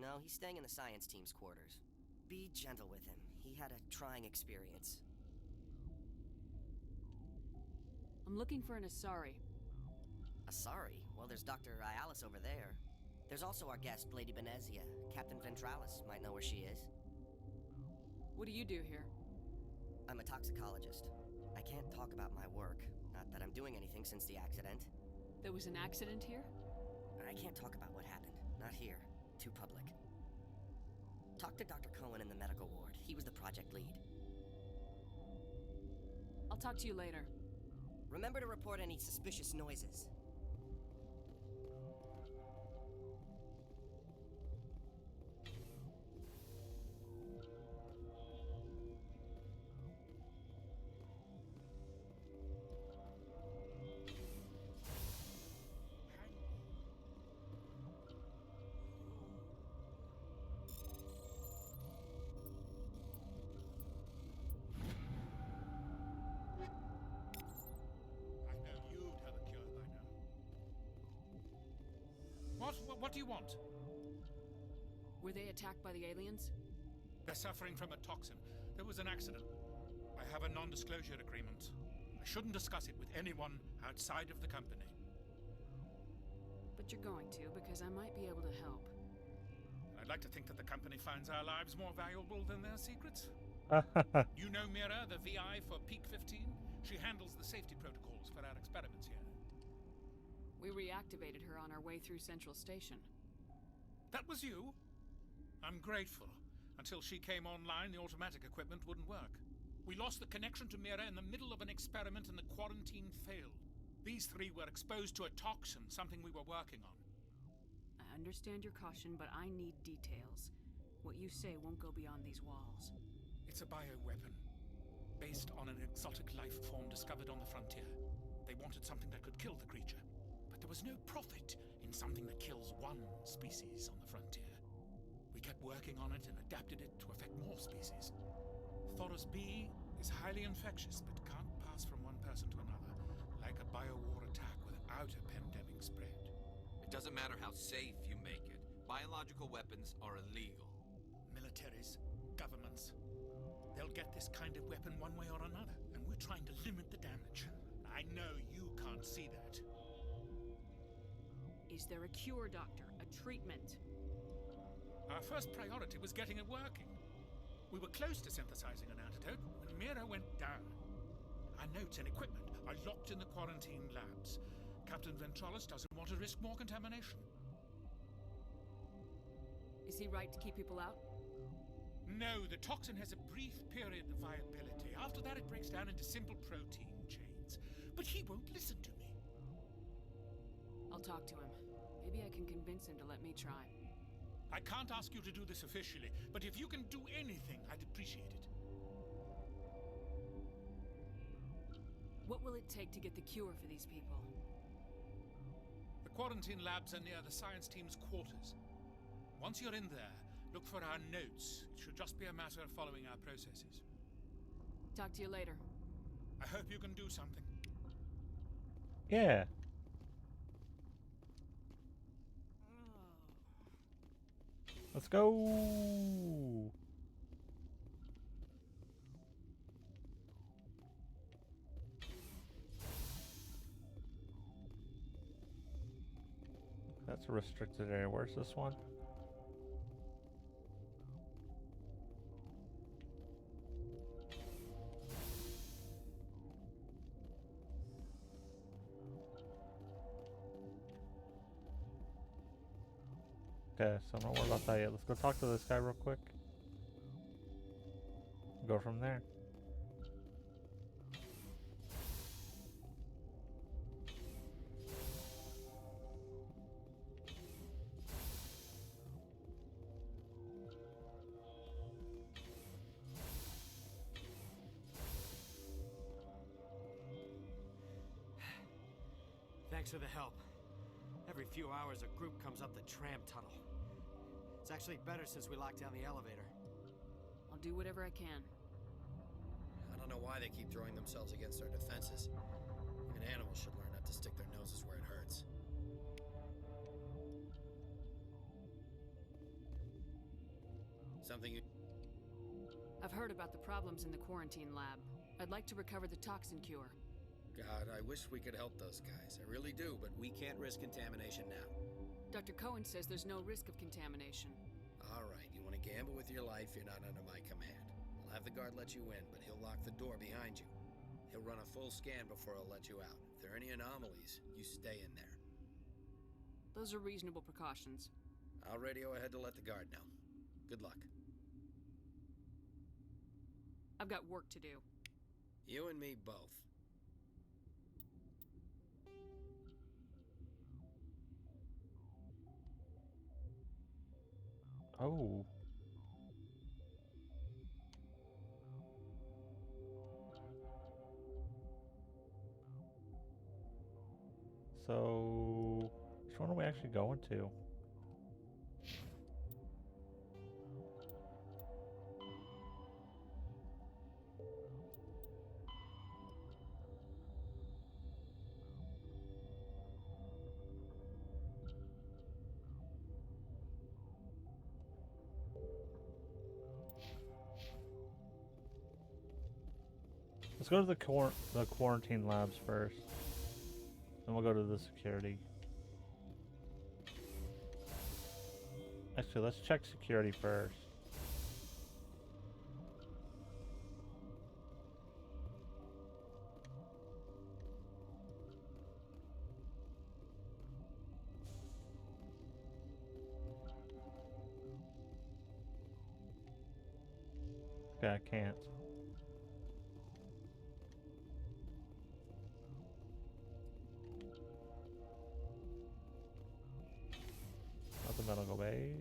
No, he's staying in the science team's quarters. Be gentle with him. He had a trying experience. I'm looking for an Asari. Asari? Well, there's Dr. Ialis over there. There's also our guest, Lady Benezia. Captain Ventrellus might know where she is. What do you do here? I'm a toxicologist. I can't talk about my work. Not that I'm doing anything since the accident. There was an accident here? I can't talk about what happened. Not here. Too public. Talk to Dr. Cohen in the medical ward. He was the project lead. I'll talk to you later. Remember to report any suspicious noises. What do you want? Were they attacked by the aliens? They're suffering from a toxin. There was an accident. I have a non-disclosure agreement. I shouldn't discuss it with anyone outside of the company. But you're going to, because I might be able to help. I'd like to think that the company finds our lives more valuable than their secrets. You know Mira, the VI for Peak 15? She handles the safety protocols for our experiments here. We reactivated her on our way through Central Station. That was you? I'm grateful. Until she came online, the automatic equipment wouldn't work. We lost the connection to Mira in the middle of an experiment and the quarantine failed. These three were exposed to a toxin, something we were working on. I understand your caution, but I need details. What you say won't go beyond these walls. It's a bioweapon, based on an exotic life form discovered on the frontier. They wanted something that could kill the creature. There was no profit in something that kills one species on the frontier. We kept working on it and adapted it to affect more species. Thoros B is highly infectious, but can't pass from one person to another, like a biowar attack without a pandemic spread. It doesn't matter how safe you make it. Biological weapons are illegal. Militaries, governments, they'll get this kind of weapon one way or another, and we're trying to limit the damage. I know you can't see that. Is there a cure, Doctor? A treatment? Our first priority was getting it working. We were close to synthesizing an antidote when Mira went down. Our notes and equipment are locked in the quarantine labs. Captain Ventralis doesn't want to risk more contamination. Is he right to keep people out? No, the toxin has a brief period of viability. After that, it breaks down into simple protein chains. But he won't listen to me. I'll talk to him. Maybe I can convince him to let me try. I can't ask you to do this officially, but if you can do anything, I'd appreciate it. What will it take to get the cure for these people? The quarantine labs are near the science team's quarters. Once you're in there, look for our notes. It should just be a matter of following our processes. Talk to you later. I hope you can do something. Yeah. Let's go. That's a restricted area. Where's this one? Okay, so don't worry about that yet. Let's go talk to this guy real quick. Go from there. Thanks for the help. Every few hours, a group comes up the tram tunnel. It's actually better since we locked down the elevator. I'll do whatever I can. I don't know why they keep throwing themselves against our defenses. Even animals should learn not to stick their noses where it hurts. Something you... I've heard about the problems in the quarantine lab. I'd like to recover the toxin cure. God, I wish we could help those guys. I really do, but we can't risk contamination now. Dr. Cohen says there's no risk of contamination. All right, you want to gamble with your life, you're not under my command. I'll have the guard let you in, but he'll lock the door behind you. He'll run a full scan before he'll let you out. If there are any anomalies, you stay in there. Those are reasonable precautions. I'll radio ahead to let the guard know. Good luck. I've got work to do. You and me both. Oh. So, which one are we actually going to? Let's go to the quarantine labs first. Then we'll go to the security. Actually, let's check security first. Okay, I can't. Nothing medical bay.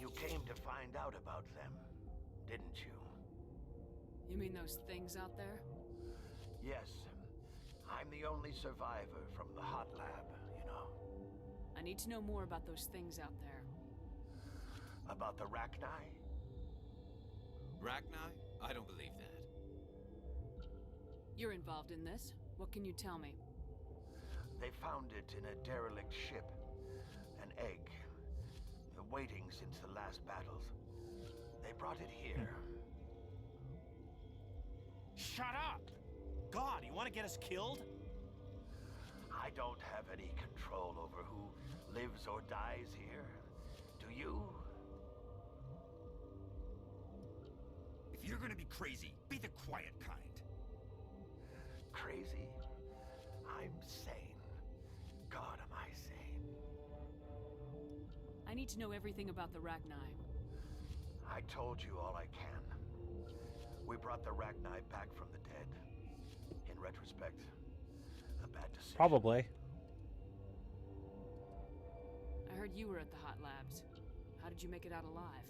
You came to find out about them, didn't you? You mean those things out there? Yes. I'm the only survivor from the hot lab, you know. I need to know more about those things out there. About the Rachni? Rachni? I don't believe that. You're involved in this. What can you tell me? They found it in a derelict ship. An egg. Waiting since the last battles. They brought it here. Shut up! God, you want to get us killed? I don't have any control over who lives or dies here. Do you? If you're gonna be crazy, be the quiet kind. Crazy? I'm sane. God, am I sane? I need to know everything about the Rachni. I told you all I can. We brought the Rachni back from the dead. In retrospect, a bad decision. Probably. I heard you were at the hot labs. How did you make it out alive?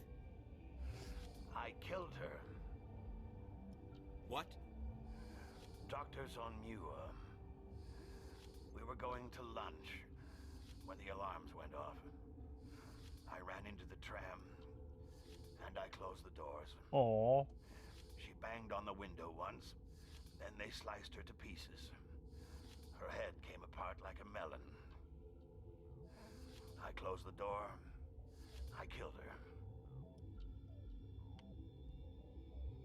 I killed her. What? Doctors on Muir. We were going to lunch when the alarms went off. I ran into the tram, and I closed the doors. Aww. She banged on the window once, then they sliced her to pieces. Her head came apart like a melon. I closed the door. I killed her.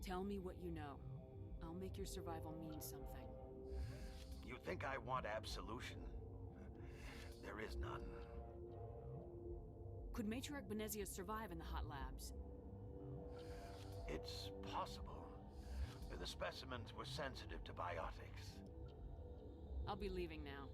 Tell me what you know. I'll make your survival mean something. You think I want absolution? There is none. Could Matriarch Benezia survive in the hot labs? It's possible. The specimens were sensitive to biotics. I'll be leaving now.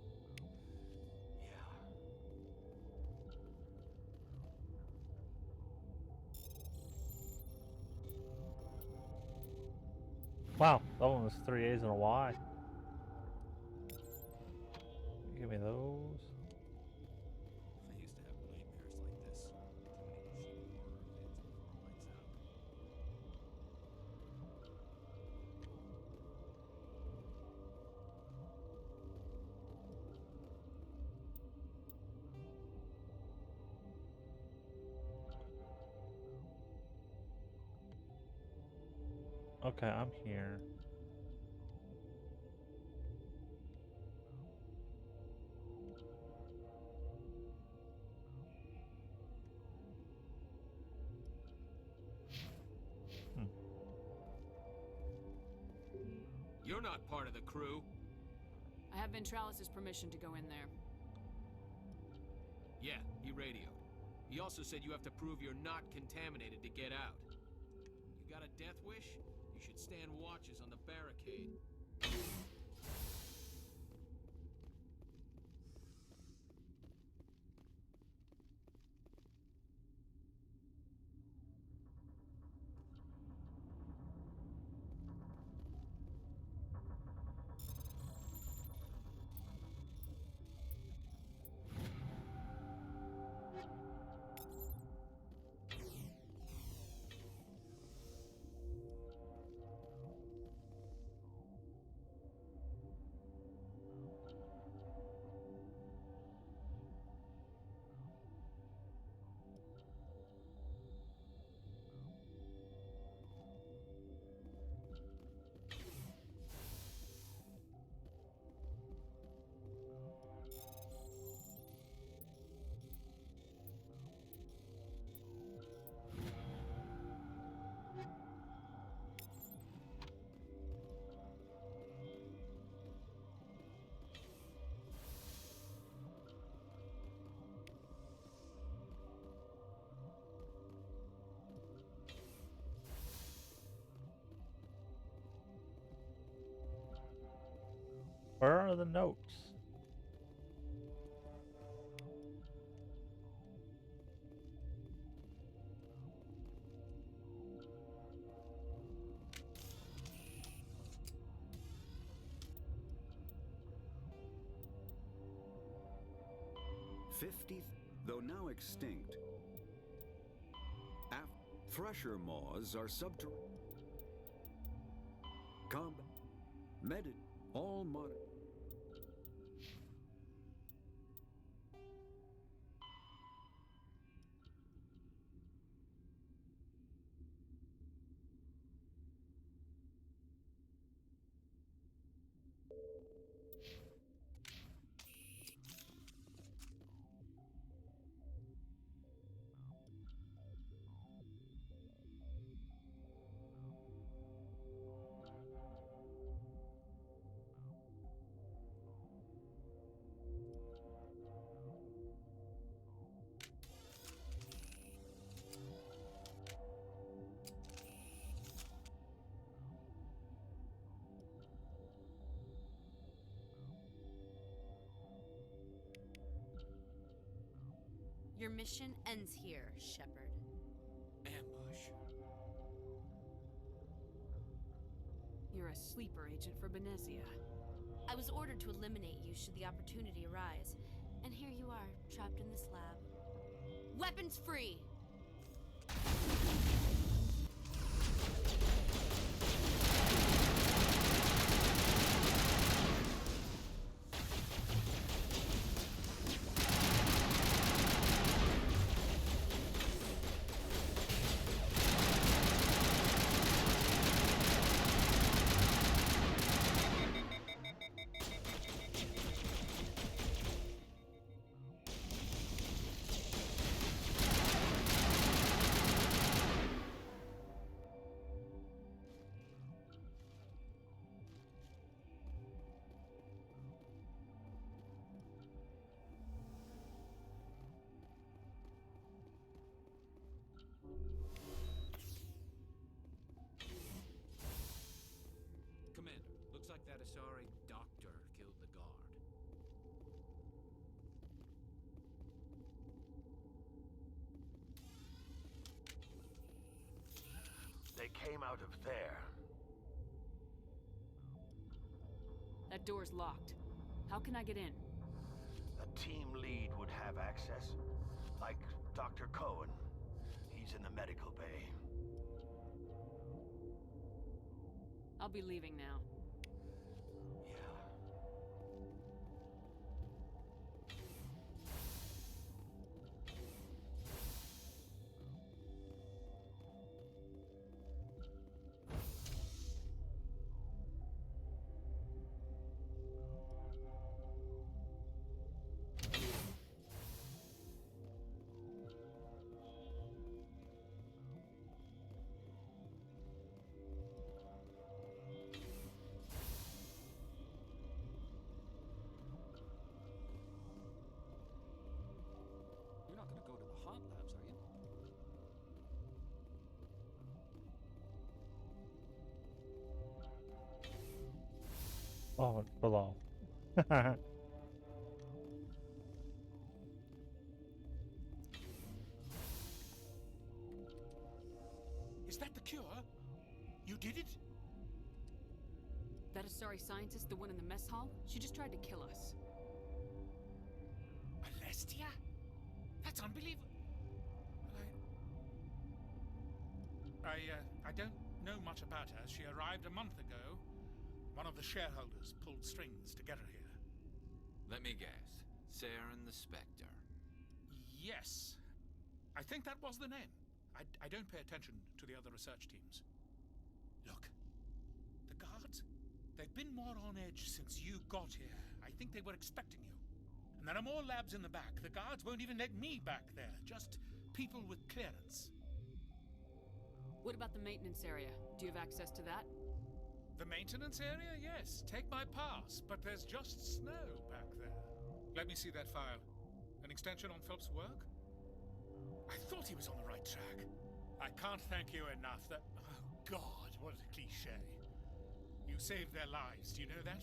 Wow, that one was 3 A's and a Y. Give me those. I used to have nightmares like this. Too many to see more of it before it lights out. Okay, I'm here. of the crew? I have Ventralis' permission to go in there. Yeah, he radioed. He also said you have to prove you're not contaminated to get out. You got a death wish? You should stand watches on the barricade. Where are the notes? Though now extinct, thresher moths are subterranean. Combat, medit, all modern. Your mission ends here, Shepard. Ambush. You're a sleeper agent for Benezia. I was ordered to eliminate you should the opportunity arise. And here you are, trapped in this lab. Weapons free! Looks like that Asari doctor killed the guard. They came out of there. That door's locked. How can I get in? A team lead would have access. Like Dr. Cohen. He's in the medical bay. I'll be leaving now. Oh, it's below. Is that the cure? You did it? That Asari scientist, the one in the mess hall? She just tried to kill us. Alestia? That's unbelievable. I don't know much about her. She arrived a month ago. One of the shareholders pulled strings to get her here. Let me guess. Saren the Spectre. Yes. I think that was the name. I don't pay attention to the other research teams. Look. The guards? They've been more on edge since you got here. I think they were expecting you. And there are more labs in the back. The guards won't even let me back there. Just people with clearance. What about the maintenance area? Do you have access to that? The maintenance area? Yes. Take my pass. But there's just snow back there. Let me see that file. An extension on Phelps' work? I thought he was on the right track. I can't thank you enough. That... Oh, God, what a cliché. You saved their lives. Do you know that?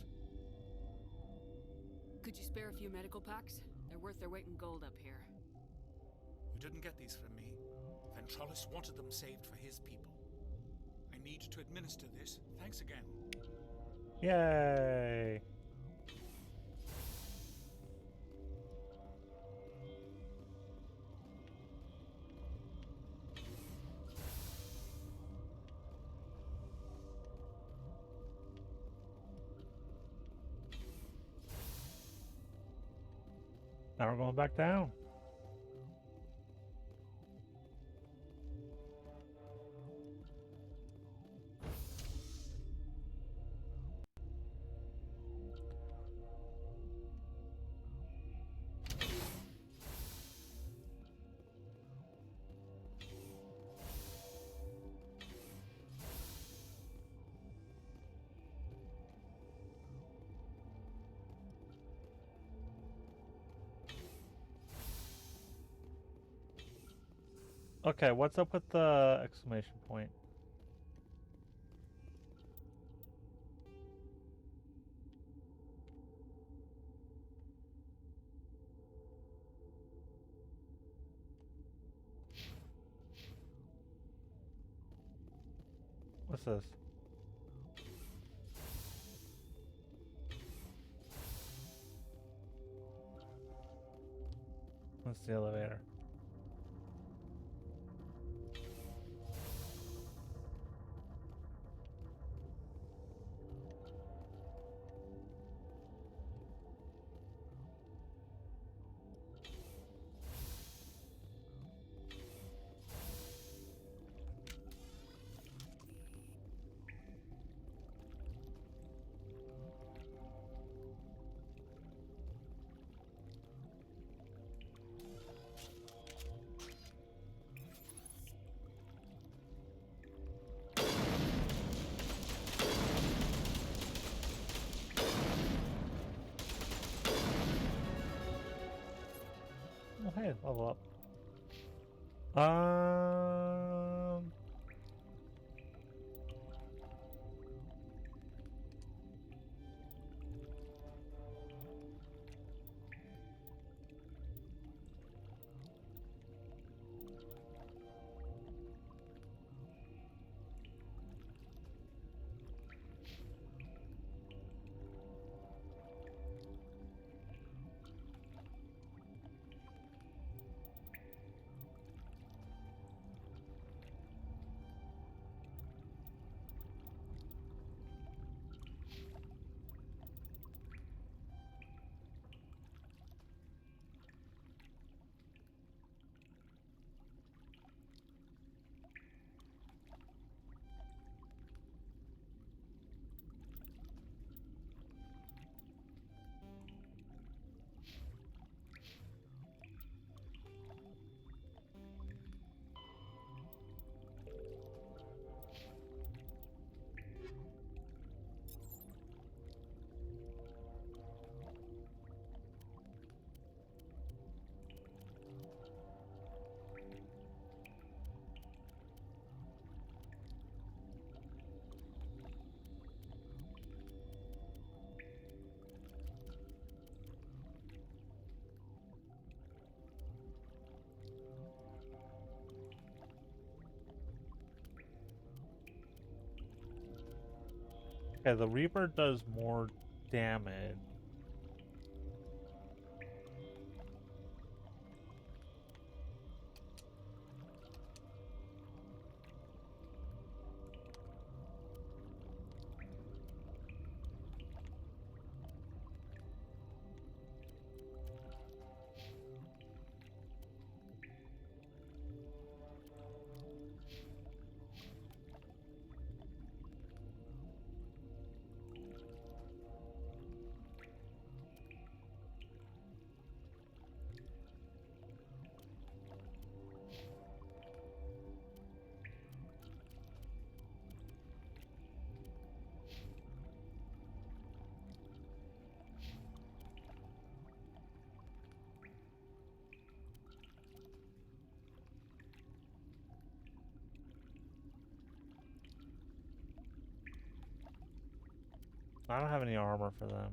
Could you spare a few medical packs? They're worth their weight in gold up here. You didn't get these from me. Ventralis wanted them saved for his people. I need to administer this. Thanks again. Yay! Now we're going back down. Okay, what's up with the exclamation point? What's this? What's the elevator? Oh, hey, level up. Okay, the Reaper does more damage. I don't have any armor for them.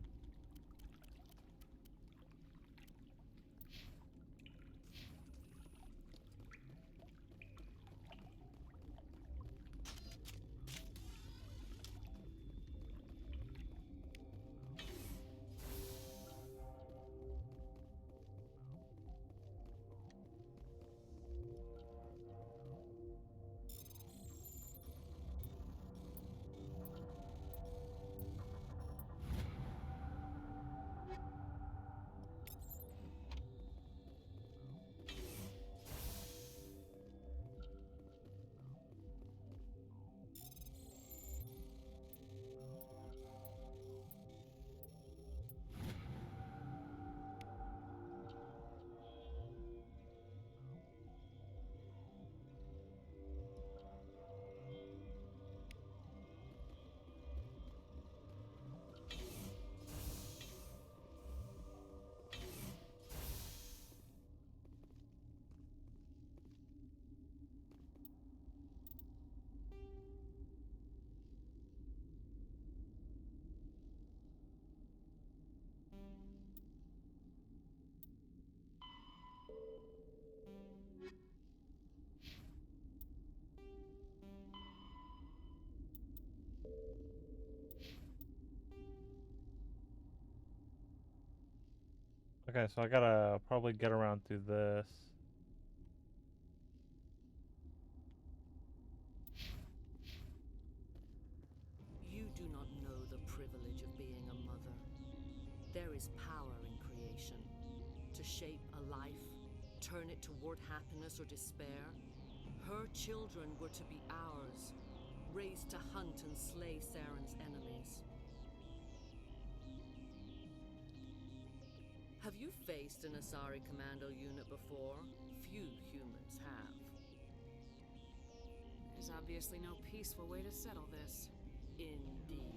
Okay, so I gotta probably get around through this. You do not know the privilege of being a mother. There is power in creation. To shape a life, turn it toward happiness or despair. Her children were to be ours, raised to hunt and slay Saren's enemies. Have you faced an Asari commando unit before? Few humans have. There's obviously no peaceful way to settle this. Indeed.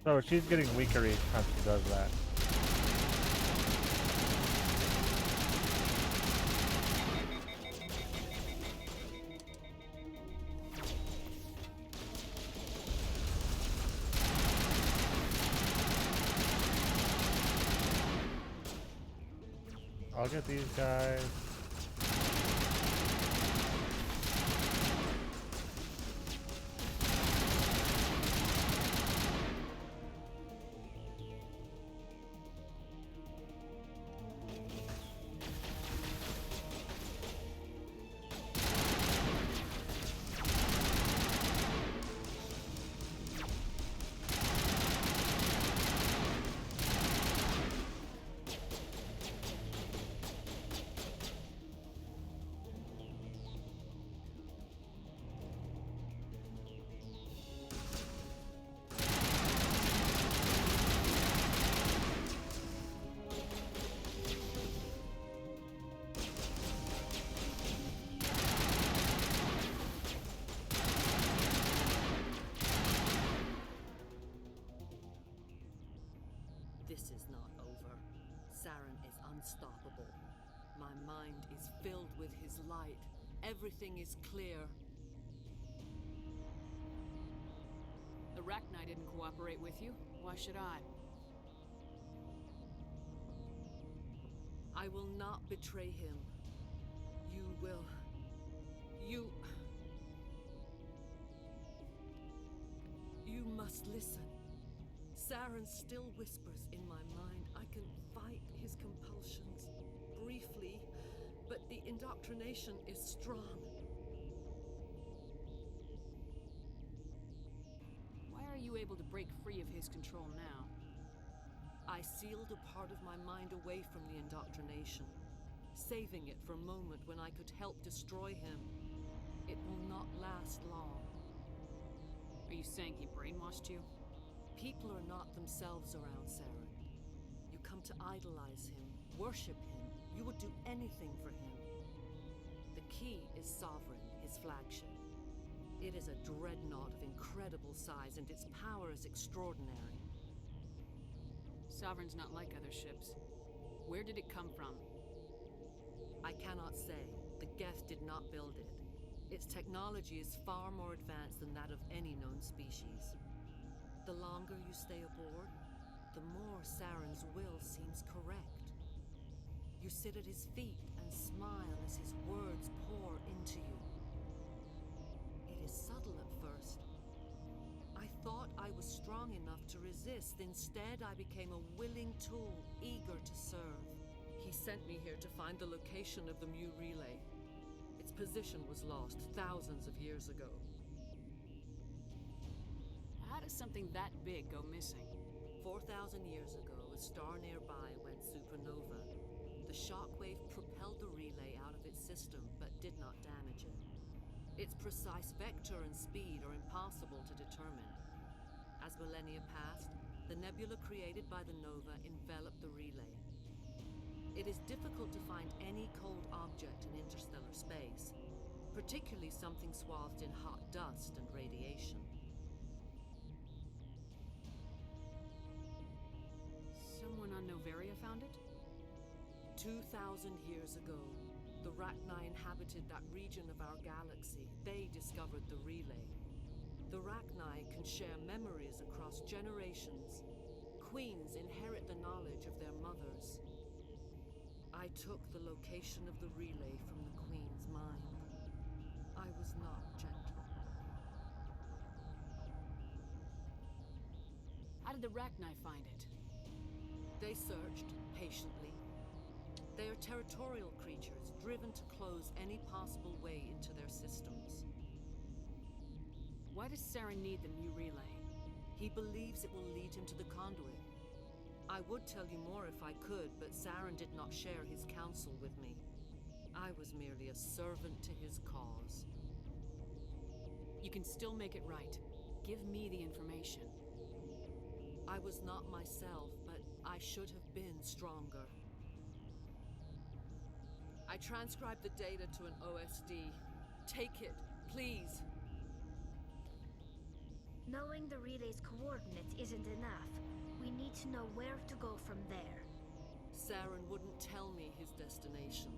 So she's getting weaker each time she does that. I'll get these guys. This is not over. Saren is unstoppable. My mind is filled with his light. Everything is clear. Arachni didn't cooperate with you. Why should I? I will not betray him. You will. You must listen. Saren still whispers in my mind. I can fight his compulsions briefly, but the indoctrination is strong. Why are you able to break free of his control now? I sealed a part of my mind away from the indoctrination, saving it for a moment when I could help destroy him. It will not last long. Are you saying he brainwashed you? People are not themselves around Saren. You come to idolize him, worship him. You would do anything for him. The key is Sovereign, his flagship. It is a dreadnought of incredible size, and its power is extraordinary. Sovereign's not like other ships. Where did it come from? I cannot say. The Geth did not build it. Its technology is far more advanced than that of any known species. The longer you stay aboard, the more Saren's will seems correct. You sit at his feet and smile as his words pour into you. It is subtle at first. I thought I was strong enough to resist. Instead, I became a willing tool, eager to serve. He sent me here to find the location of the Mu relay. Its position was lost thousands of years ago. How does something that big go missing? 4,000 years ago, a star nearby went supernova. The shockwave propelled the relay out of its system, but did not damage it. Its precise vector and speed are impossible to determine. As millennia passed, the nebula created by the nova enveloped the relay. It is difficult to find any cold object in interstellar space, particularly something swathed in hot dust and radiation. Someone on Noveria found it? 2,000 years ago, the Rachni inhabited that region of our galaxy. They discovered the relay. The Rachni can share memories across generations. Queens inherit the knowledge of their mothers. I took the location of the relay from the Queen's mind. I was not gentle. How did the Rachni find it? They searched patiently. They are territorial creatures, driven to close any possible way into their systems. Why does Saren need the Mu relay? He believes it will lead him to the conduit. I would tell you more if I could, but Saren did not share his counsel with me. I was merely a servant to his cause. You can still make it right. Give me the information. I was not myself, but I should have been stronger. I transcribed the data to an OSD. Take it, please. Knowing the relay's coordinates isn't enough. We need to know where to go from there. Saren wouldn't tell me his destination.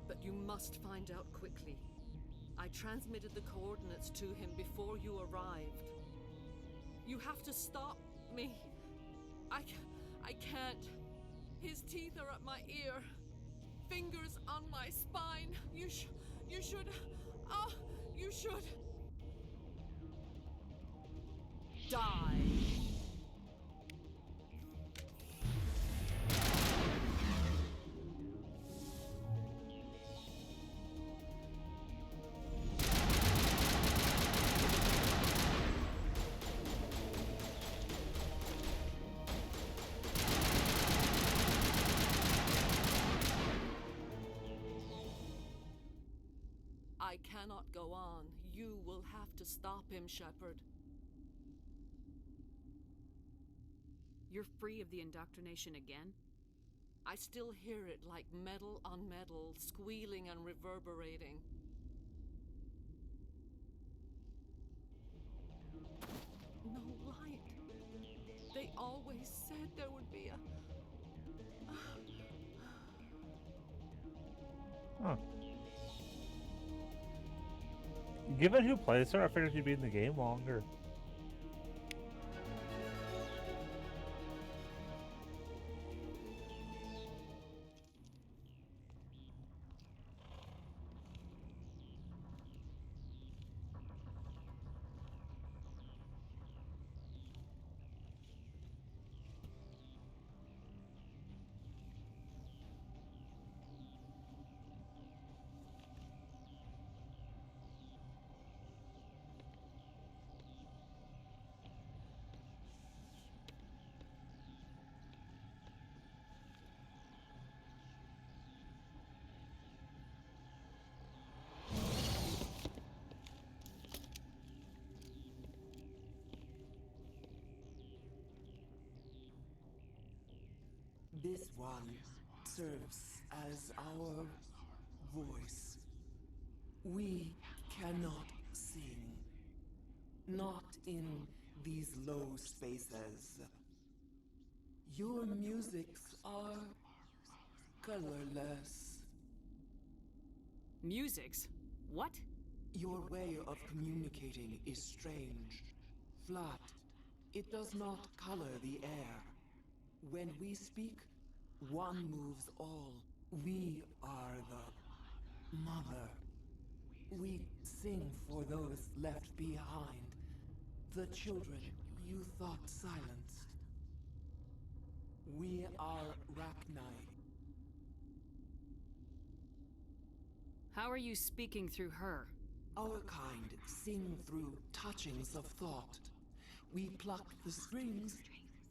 But you must find out quickly. I transmitted the coordinates to him before you arrived. You have to stop me. I can't. His teeth are at my ear. Fingers on my spine. You should... you should... die. I cannot go on. You will have to stop him, Shepard. You're free of the indoctrination again? I still hear it like metal on metal, squealing and reverberating. No light. They always said there would be a... Huh. Given who plays her, I figured she'd be in the game longer. This one serves as our voice. We cannot sing. Not in these low spaces. Your musics are colorless. Musics? What? Your way of communicating is strange. Flat. It does not color the air. When we speak, one moves all. We are the mother. We sing for those left behind. The children you thought silenced. We are Rachni. How are you speaking through her? Our kind sing through touchings of thought. We pluck the strings,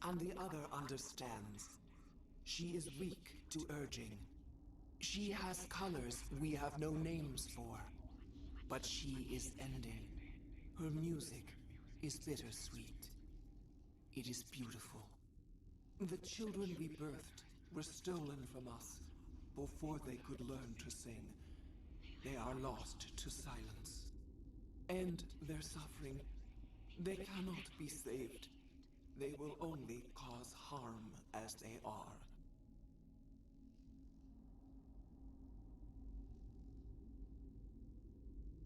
and the other understands. She is weak to urging. She has colors we have no names for. But she is ending. Her music is bittersweet. It is beautiful. The children we birthed were stolen from us before they could learn to sing. They are lost to silence. And their suffering, they cannot be saved. They will only cause harm as they are.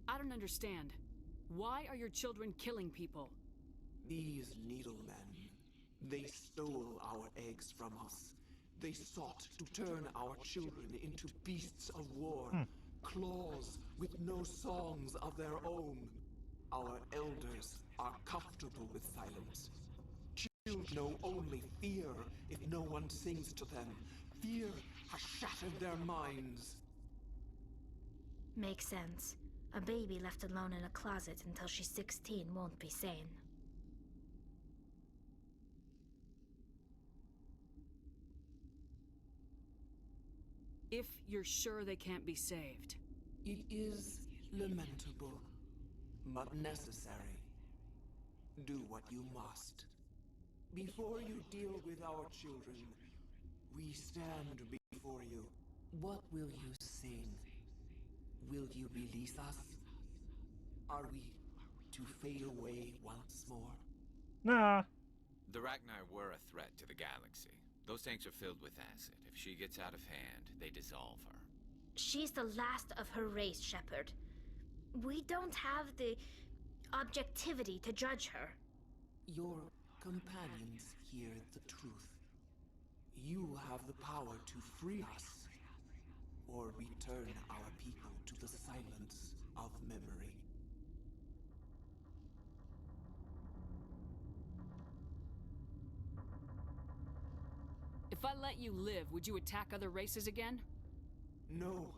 I don't understand. Why are your children killing people? These needlemen, they stole our eggs from us. They sought to turn our children into beasts of war. Claws with no songs of their own. Our elders are comfortable with silence. Children know only fear if no one sings to them. Fear has shattered their minds. Makes sense. A baby left alone in a closet until she's 16 won't be sane. If you're sure they can't be saved. It is lamentable, but necessary. Do what you must. Before you deal with our children, we stand before you. What will you sing? Will you release us? Are we to fade away once more? Nah. The Ragnar were a threat to the galaxy. Those tanks are filled with acid. If she gets out of hand, they dissolve her. She's the last of her race, Shepard. We don't have the objectivity to judge her. Your companions hear the truth. You have the power to free us, or return our people to the silence of memory. If I let you live, would you attack other races again? No,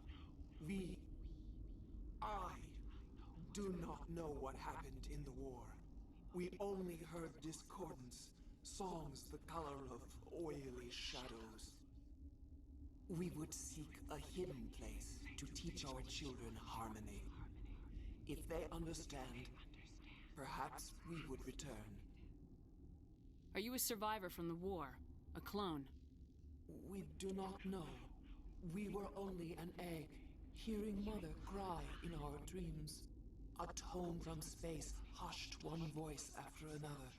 I do not know what happened in the war. We only heard discordance, songs the color of oily shadows. We would seek a hidden place to teach our children harmony. If they understand, perhaps we would return. Are you a survivor from the war? A clone? We do not know. We were only an egg, hearing Mother cry in our dreams. A tone from space hushed one voice after another.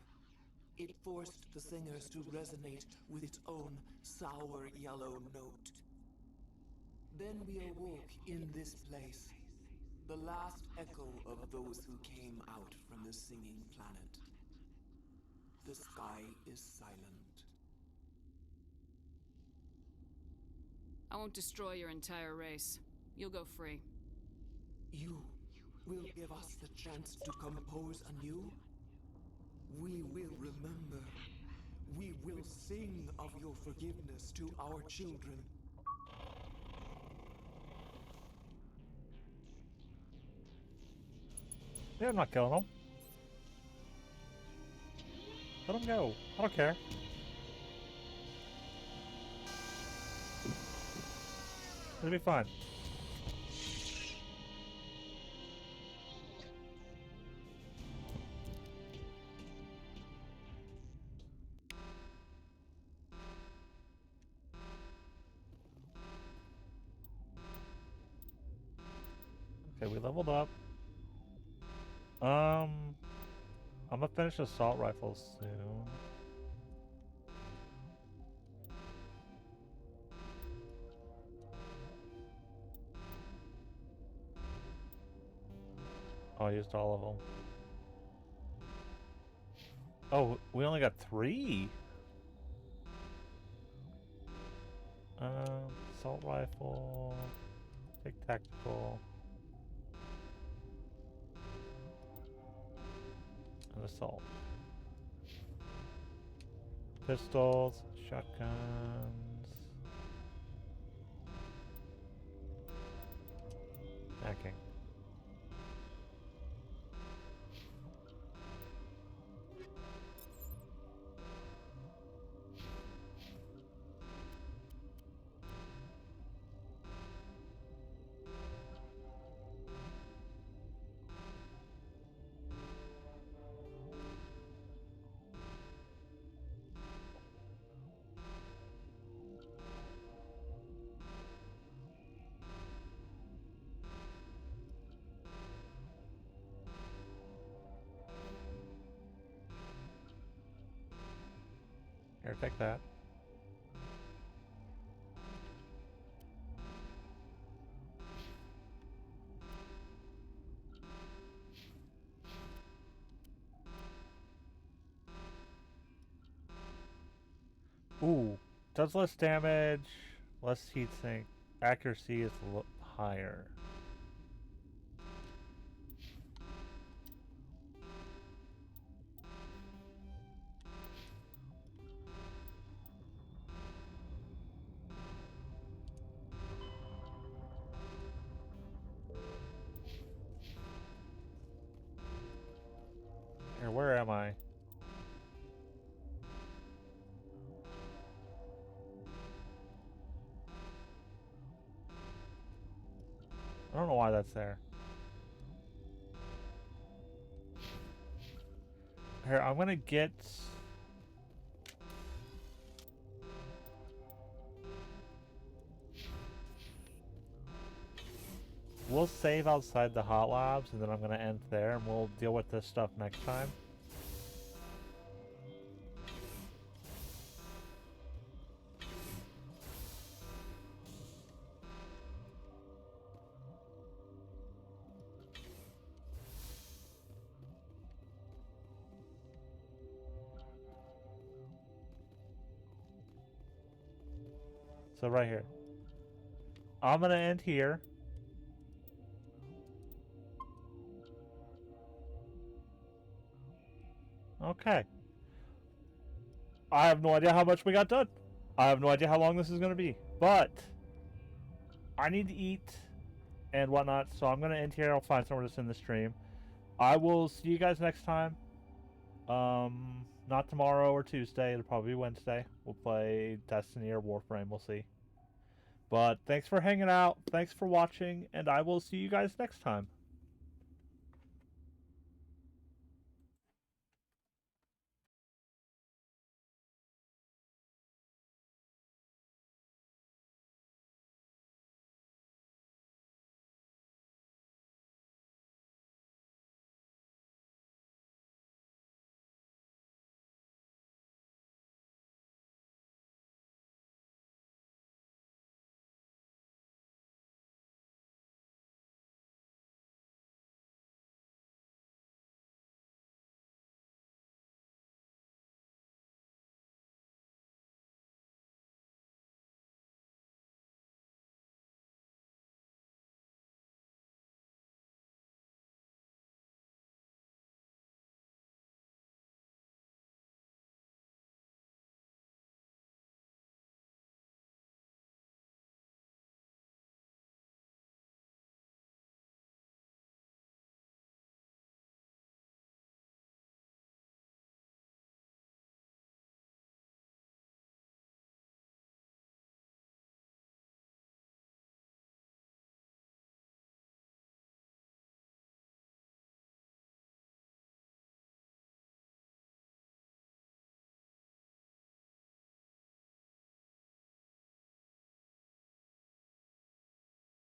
It forced the singers to resonate with its own sour yellow note. Then we awoke in this place, the last echo of those who came out from the singing planet. The sky is silent. I won't destroy your entire race. You'll go free. You will give us the chance to compose anew? We will remember. We will sing of your forgiveness to our children. Yeah, I'm not killing them. Let them go. I don't care. It'll be fine. Okay, we leveled up. I'm gonna finish assault rifles soon. Oh, I used all of them. Oh, we only got 3? Assault rifle, take tactical, and assault. Pistols, shotguns, hacking. Here, take that. Ooh, does less damage, less heat sink, accuracy is higher. Here, where am I? I don't know why that's there. Here, I'm gonna get... we'll save outside the hot labs, and then I'm gonna end there, and we'll deal with this stuff next time. So right here. I'm gonna end here. Okay. I have no idea how much we got done. I have no idea how long this is gonna be. But I need to eat and whatnot, so I'm gonna end here. I'll find somewhere to send the stream. I will see you guys next time. Not tomorrow or Tuesday. It'll probably be Wednesday. We'll play Destiny or Warframe. We'll see. But thanks for hanging out. Thanks for watching. And I will see you guys next time.